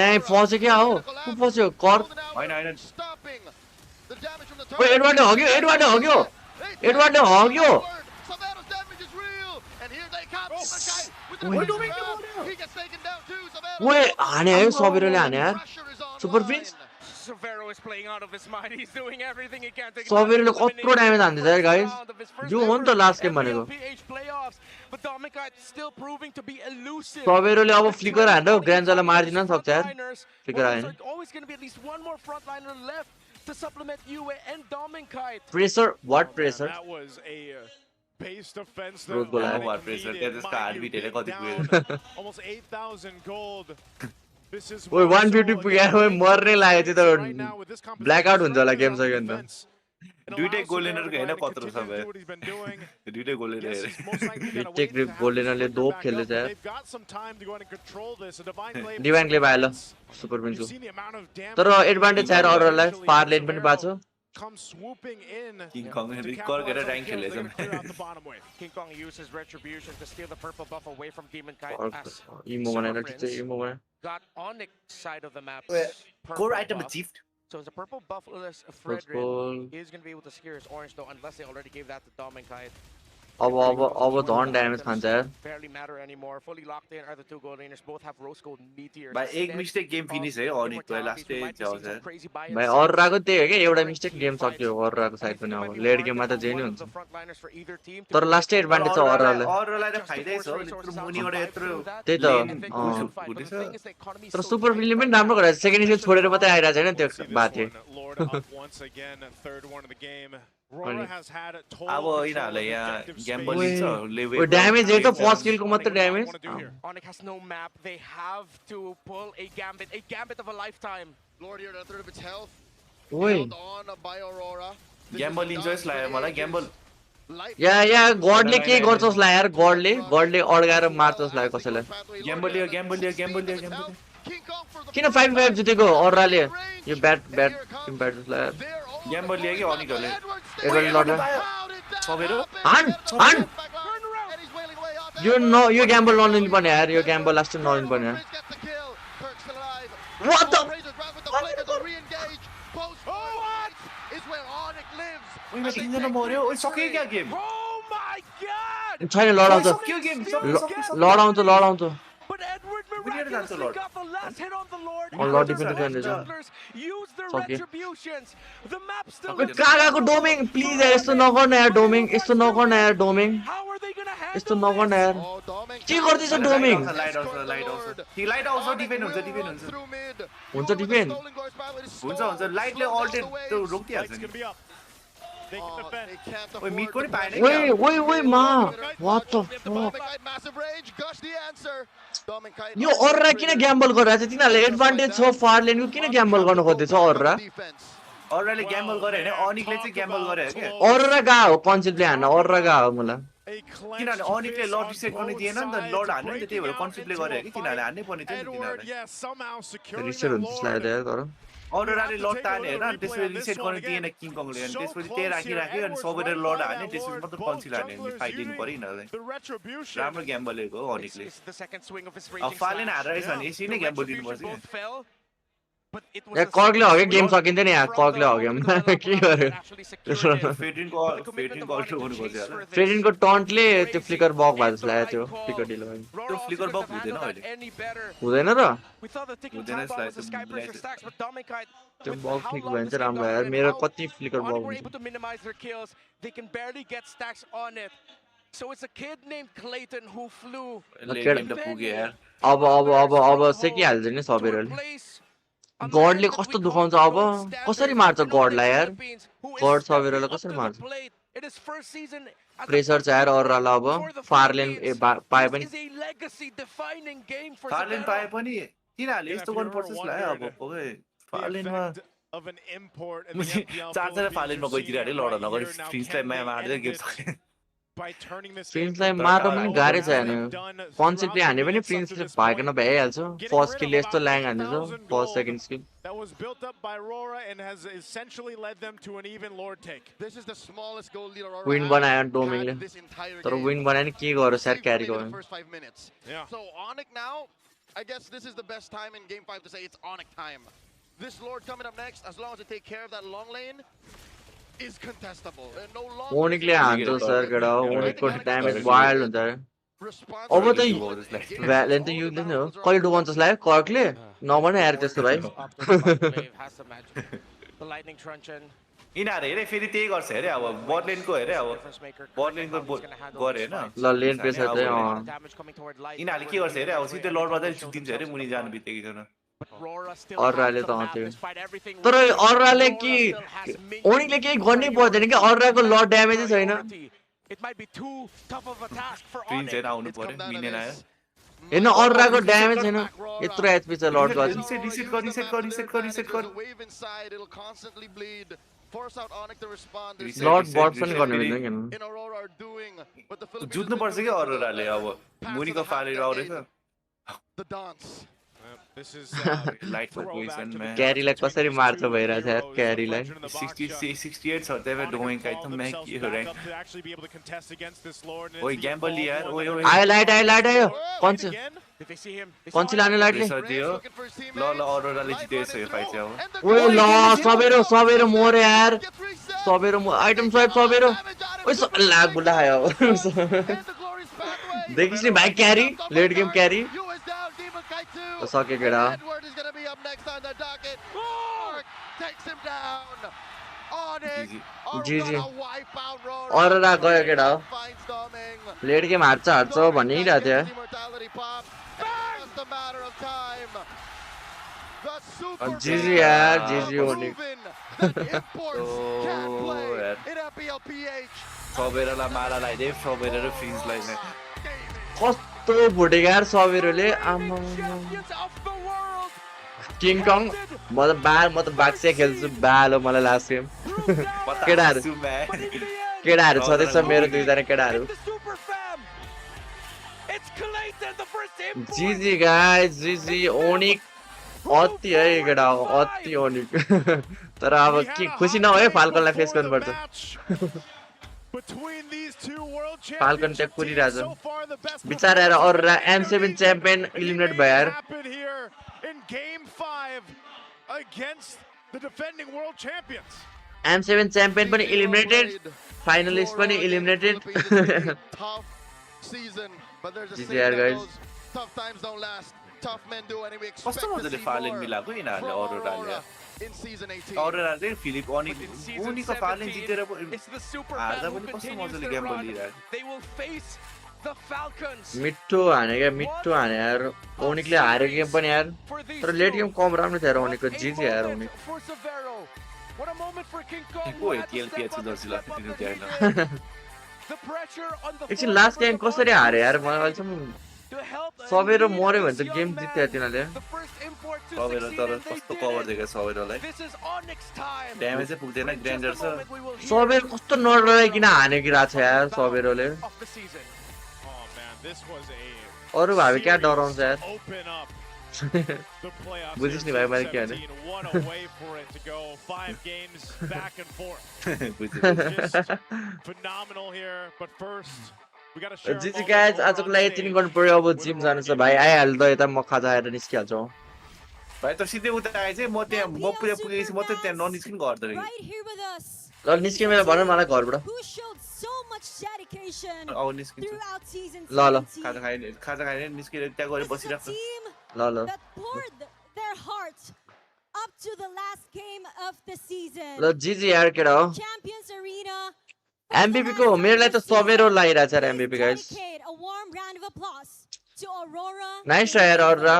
नाइ फस्यो क्या हो को फस्यो कर हैन ओए एडवार्ड हग्यो ओए हाने आयो सबैले हाने यार super prince Severo is playing out of his mind. He's doing everything he can to सबैले कत्रो ड्यामेज हान्दैछ यार गाइस जो हो नि त लास्ट गेम भनेको But Dominic still proving to be elusive. सबैले अब फ्लिकर हान्दै ग्रान्डजलाई मार्दिन सक्छ यार फ्लिकर हाने Always going to be at least one more frontliner left to supplement UA and Dominic. Pressure, what pressure? That was a base defense Road that goal Now आयो. what pressure? This card beat it. Got down almost 8,000 gold. This is ओए more 150 so पुग्यो again, ओए मर्ने लाग्यो त्यो right now with this त composition, black out हुन्छ होला strength गेम is on सक्यो नि त defense. It दुईटै allows गोल Severo लिनर to go हैन ahead and कत्रो continue छ to do what he's been doing. दुईटै गोल linear Yes, here he's most likely gonna Retake wait to have goal this लिनरले flicker दोप back खेल्दै up, छ but यार they've got some time to go ahead and control this. A divine claim divine claim आयो ल super You've पिन्छु seen the amount of damage तर advantage छ यार अरूलाई फार लेन पनि बाँच्यो come swooping in. King Kong to record गरेर capitalize on rank kills. They're खेलेछ gonna clear out the bottom way. King Kong uses retribution to steal the purple buff away from Demon Kite as इमो बनाएर Silver ठिक छ Prince इमो बनाएर got Onic side of the map. core item achieved. So it's a purple buffless goal. Fredrin is going to be able to secure his orange though, unless they already gave that to Dom and Kite. अब झन् damage खान्छ यार Barely matter anymore. Fully locked in are the two gold laners. Both have rose gold meteors. भाइ एक mistake game finish है Onic को last stage जाओ sir भाइ अरूको त्यही हो क्या एउटा मिस्टेक गेम सक्यो अरूको साइड पनि अब लेट गेममा त जे नि हुन्छ तर लास्टै एडभान्टेज छ अरूलाई अरूलाई त फाइदै छ यत्रो मुनिबाट यत्रो त्यही त तर सुपर फिल्म पनि राम्रो गरेछ सेकेन्ड इनिङ छोडेर मात्रै आइरहेको छैन त्यो बात अब यिनीहरूलाई यहाँ ग्याम्बल लिन्छ ड्यामेज है त फर्स्ट किलको मात्र damage Onic has no map. They have to pull a gambit of a lifetime. Lord here at a third of its health. ओइ Held on by Aurora. Gamble लिन्छ यसलाई मलाई ग्याम्बल या गडले के गर्छ उसलाई यार गडले अड्काएर मार्छ उसलाई कसैलाई ग्याम्बल लियो ग्याम्बल लियो ग्याम्बल लियो ग्याम्बल किन 5-5 जितेको अरूले यो ब्याट टिम ब्याट उसलाई यार ग्याम्बल लियो कि अनिकले एडवान्टेज लड्न सबैरो हान यो ग्याम्बल नलिनु पर्ने यार यो ग्याम्बल लास्ट नलिनु पर्ने यार What the? ओइ तिनजना मर्यो ओइ सक्यो क्या गेम छैन लडाउँछ विनियर जान्छ लड लड डिफेन्ड गर्दैछ कहाँ गएको डोमिङ प्लिज यार यस्तो नगर्न यार डोमिङ यस्तो नगर्न यार डोमिङ यस्तो नगर्न यार के गर्दैछ डोमिङ लाइट आउँछ डिफेन्ड हुन्छ डिफेन्ड हुन्छ लाइटले अल्टेट त्यो रोकिहाल्छ नि ओइ मिडको नि पाएन ओइ मा व्हाट द फक यो अररा किन ग्याम्बल गरिरहेछ तिनीहरूले एडभान्टेज छ फार लेनको किन ग्याम्बल गर्न खोज्दैछ अरराले ग्याम्बल गरे हैन अनिकले चाहिँ ग्याम्बल गरे के अररा गा हो कन्सेप्टले हान्न अररा गा हो मलाई किनभने अनिकले लड रिसेट गर्न दिएन नि त लड हान्नु नि त त्यही भएर कन्सेप्टले गरे कि तिनीहरूले हान्नै पर्ने थियो नि तिनीहरूले रिसेट हुन्छ लाग्यो यार तर अरराले लड ताने हैन अनि त्यसपछि रिसेट गर्न दिएन किङ कङले अनि त्यसपछि त्यही राखिराख्यो अनि सबैले लड हाने त्यसपछि मात्र कन्सिल हाने अनि फाइट दिनु पर्यो यिनीहरूलाई राम्रो ग्याम्बल हो अनिकले अब फालेन हारेछ भने यसरी नै ग्याम्बल दिनुपर्छ या कर्कले हग्यो गेम सकिन्थ्यो नि यार कर्कले हग्यो के गर्यो फेडिनको टन्टले त्यो फ्लिकर बग भए जस्तो लाग्यो त्यो फ्लिकर डिल भयो त्यो फ्लिकर बग हुँदैन अहिले हुँदैन र हुँदैन त्यो बग ठिक भयो भने चाहिँ राम्रो यार मेरो कति फ्लिकर बग हुन्छ So it's a kid named Clayton who flew. अब सेकिहाल्छ नि सबैले गडले कस्तो दुखाउँछ अब कसरी मार्छ गडलाई यार गड सबैले कसरी मार्छ प्रेसर छ यार अरूलाई अब फारलेन पाए पनि फारलेन पाए पनि तिनीहरूले यस्तो गर्नुपर्छ जस्तो लाग्यो अब ओके फारलेनमा चारजना फारलेनमा गइदिएर अरे लड नगरी फ्रिन्सलाई माया मार्दै गेम सक्यो प्रिन्सलाई मार्न पनि गाह्रै छैन कन्सेप्टले हाने पनि प्रिन्सले भागेन भ्याइहाल्छ फर्स्ट किल यस्तो ल्याङ हान्दैछ first second skill That was built up by Aurora and has essentially led them to an even Lord take. This is the smallest goal lead Aurora win बनायो डोमिङले तर विन बनायो नि के गर्यो स्याट क्यारी गर्यो first 5 minutes. So Onic now, I guess this is the best time in game 5 to say it's Onic time. This Lord coming up next, as long as they take care of that long lane, is contestable. And no longer ओनिकले हान्छ sir केडा ओनिकको damage wild हुन्छ अब त भ्यालेन त युजले नै हो कहिले डुबाउँछ जस्तो लाग्यो कर्कले नभने यार त्यस्तो भाइ यिनीहरू हेरे फेरि त्यही गर्छ हेरे अब बटलेनको हेरे अब बटलेनको गरे हैन ल लेन प्रेसर चाहिँ यिनीहरूले के गर्छ हेरे अब सिधै लडमा चाहिँ छुट्टिन्छ हेरे मुनि जानु बित्तिकै अरूले त त्यो तर अरूले के ओनिकले केही गर्नै पर्दैन कि अरूको लड ड्यामेजै छैन it might be too tough of a task for Green Onic. Zed आउनु पर्यो मिनेन आयो हेर्न अरोराको ड्यामेज हेर्न यत्रो एचपी छ लर्ड गज रिसेट गर wave inside, it'll constantly bleed. Force out Onic to respond. There's lord but पनि गर्न मिल्दैन हेर्नु in Aurora are doing, but the Philippines जुत्नु पर्छ के अरोराले अब मुनिको फालेर आउँदैछ the dance. This is light for position man क्यारीलाई कसरी मार्छ भइरहेछ यार क्यारीलाई 68 छ त्यही भएर डोइङ काइ त म्याक के हो र्याङ्क ओइ ग्याम्बल यार ओइ ओइ आयो लाइट आयो कन्ची लाने लाइटले दियो ल अरोराले जितेछ यो फाइट चाहिँ अब ओइ ल सबेरो मोर यार सबेरो आइटम स्वाइप सबेरो ओइ लाग बुला आयो देखिस नि भाइ क्यारी लेट गेम क्यारी सके केडा Edward is going to be up next on the docket. Takes him down. Onic. GG Wipeout roar. Arora गयो केडा लेट गेम हार्छ भनिरहेको थियो Immortality pop. Just a matter of time. The super GG यार GG Onic imports can play in FPLPH. सबेरोलाई माला लगाइदिए सबेरो र फ्रिजलाई कस्तो भुटेको यार सबेरोले आमा king कङ म त बाक्सिया खेल्छु बालो मलाई लास्ट गेम केटाहरू छँदैछ मेरो दुईजना केटाहरू जिजी गाइस जिजी ओनिक अति है केटा अति ओनिक तर अब के खुसी नभए फाल्कनलाई फेस गर्नुपर्छ फाल्कन चाहिँ कुरिरहेछ बिचारा अरोरा M7 च्याम्पियन इलिमिनेट भयो यार M7 च्याम्पियन पनि इलिमिनेटेड फाइनलिस्ट पनि इलिमिनेटेड जिजी यार गाइस कस्तो मजाले फालेन मिलाएको यिनीहरूले अरोराले अरोरा चाहिँ फिलिप ओनिको फालेन जितेर हार्दा पनि कस्तो मजाले गेम बोलिरहेको मिठो हाने यार ओनिकले हारेको गेम पनि यार तर लेट गेम कम राम्रो थियो यार ओनिकको जिजी यार ओनिक एकछिन लास्ट गेम कसरी हारे यार मलाई अहिलेसम्म सबेरो मर्यो भने त गेम जित्यो तिनीहरूले सबेरो तर कस्तो कभर दिएको सबेरोलाई ड्यामेज चाहिँ पुग्दैन ग्राइन्डर छ सबेरो कस्तो नडराइकिन हानेकिरहेको छ यार सबेरोले अरू भावी क्या डराउँछ यार बुझिस् नि भाइ मैले के भने जिजी गाइज आजको लागि यति नै गर्नु पर्यो अब जिम जानु छ भाइ आइहाल्छ यता म खाजा खाएर निस्किहाल्छु भाइ त सिधै उता आए चाहिँ म पुगेपछि म त त्यहाँ ननिस्किनु गर्दो रहेँ ल निस्किनु मेरो भन मलाई घरबाट अब निस्किन्छु ल खाजा खाएर निस्केर त्यहाँ गएर बसिरहेको ल ल जिजी यार केटा हो एमबीपी को मेरो लागि त सबेरो लागिरहेछ यार एमबीपी गाइस नाइस ट्राई यार अरोरा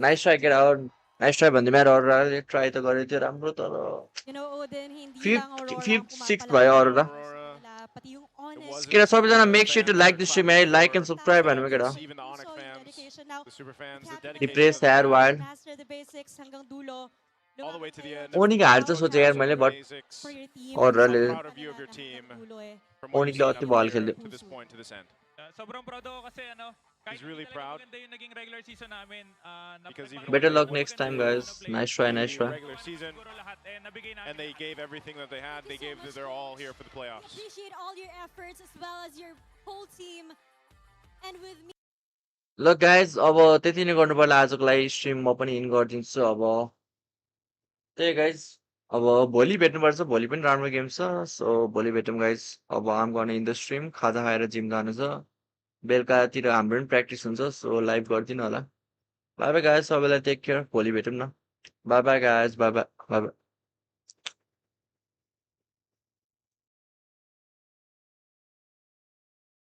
नाइस ट्राई केटा हो नाइस ट्राई भन्दै मेरो अरोराले ट्राई त गरेको थियो राम्रो तर 5th 6th भयो अरोरा केटा सबैजना make sure to like this stream है लाइक एन्ड सब्स्क्राइब भन्नु केटा डिप्रेस यार वाइल्ड ओनिक हार्छ सोचे यार मैले बट अरोराले ओनिकले अति बल खेल्यो sobrang proud ako kasi He's really proud. Better luck next time, guys. Nice try, nice try. Regular season, and they gave everything that they had. They gave their all here for the playoffs. Appreciate all your efforts as well as your whole team. And with me. Look, guys. अब त्यति नै गर्नु पर्ला आजको लागि stream म पनि इन गरिदिन्छु अब त्यही गाइज अब भोलि भेट्नुपर्छ भोलि पनि राम्रो गेम छ सो भोलि भेटौँ गाइज अब आम गर्ने इन द स्ट्रिम खाजा खाएर जिम जानु छ बेलुकातिर हाम्रो पनि प्र्याक्टिस हुन्छ सो लाइभ गरिदिनु होला बाई बाई गाइज सबैलाई टेक केयर भोलि भेटौँ न by by guys by by by by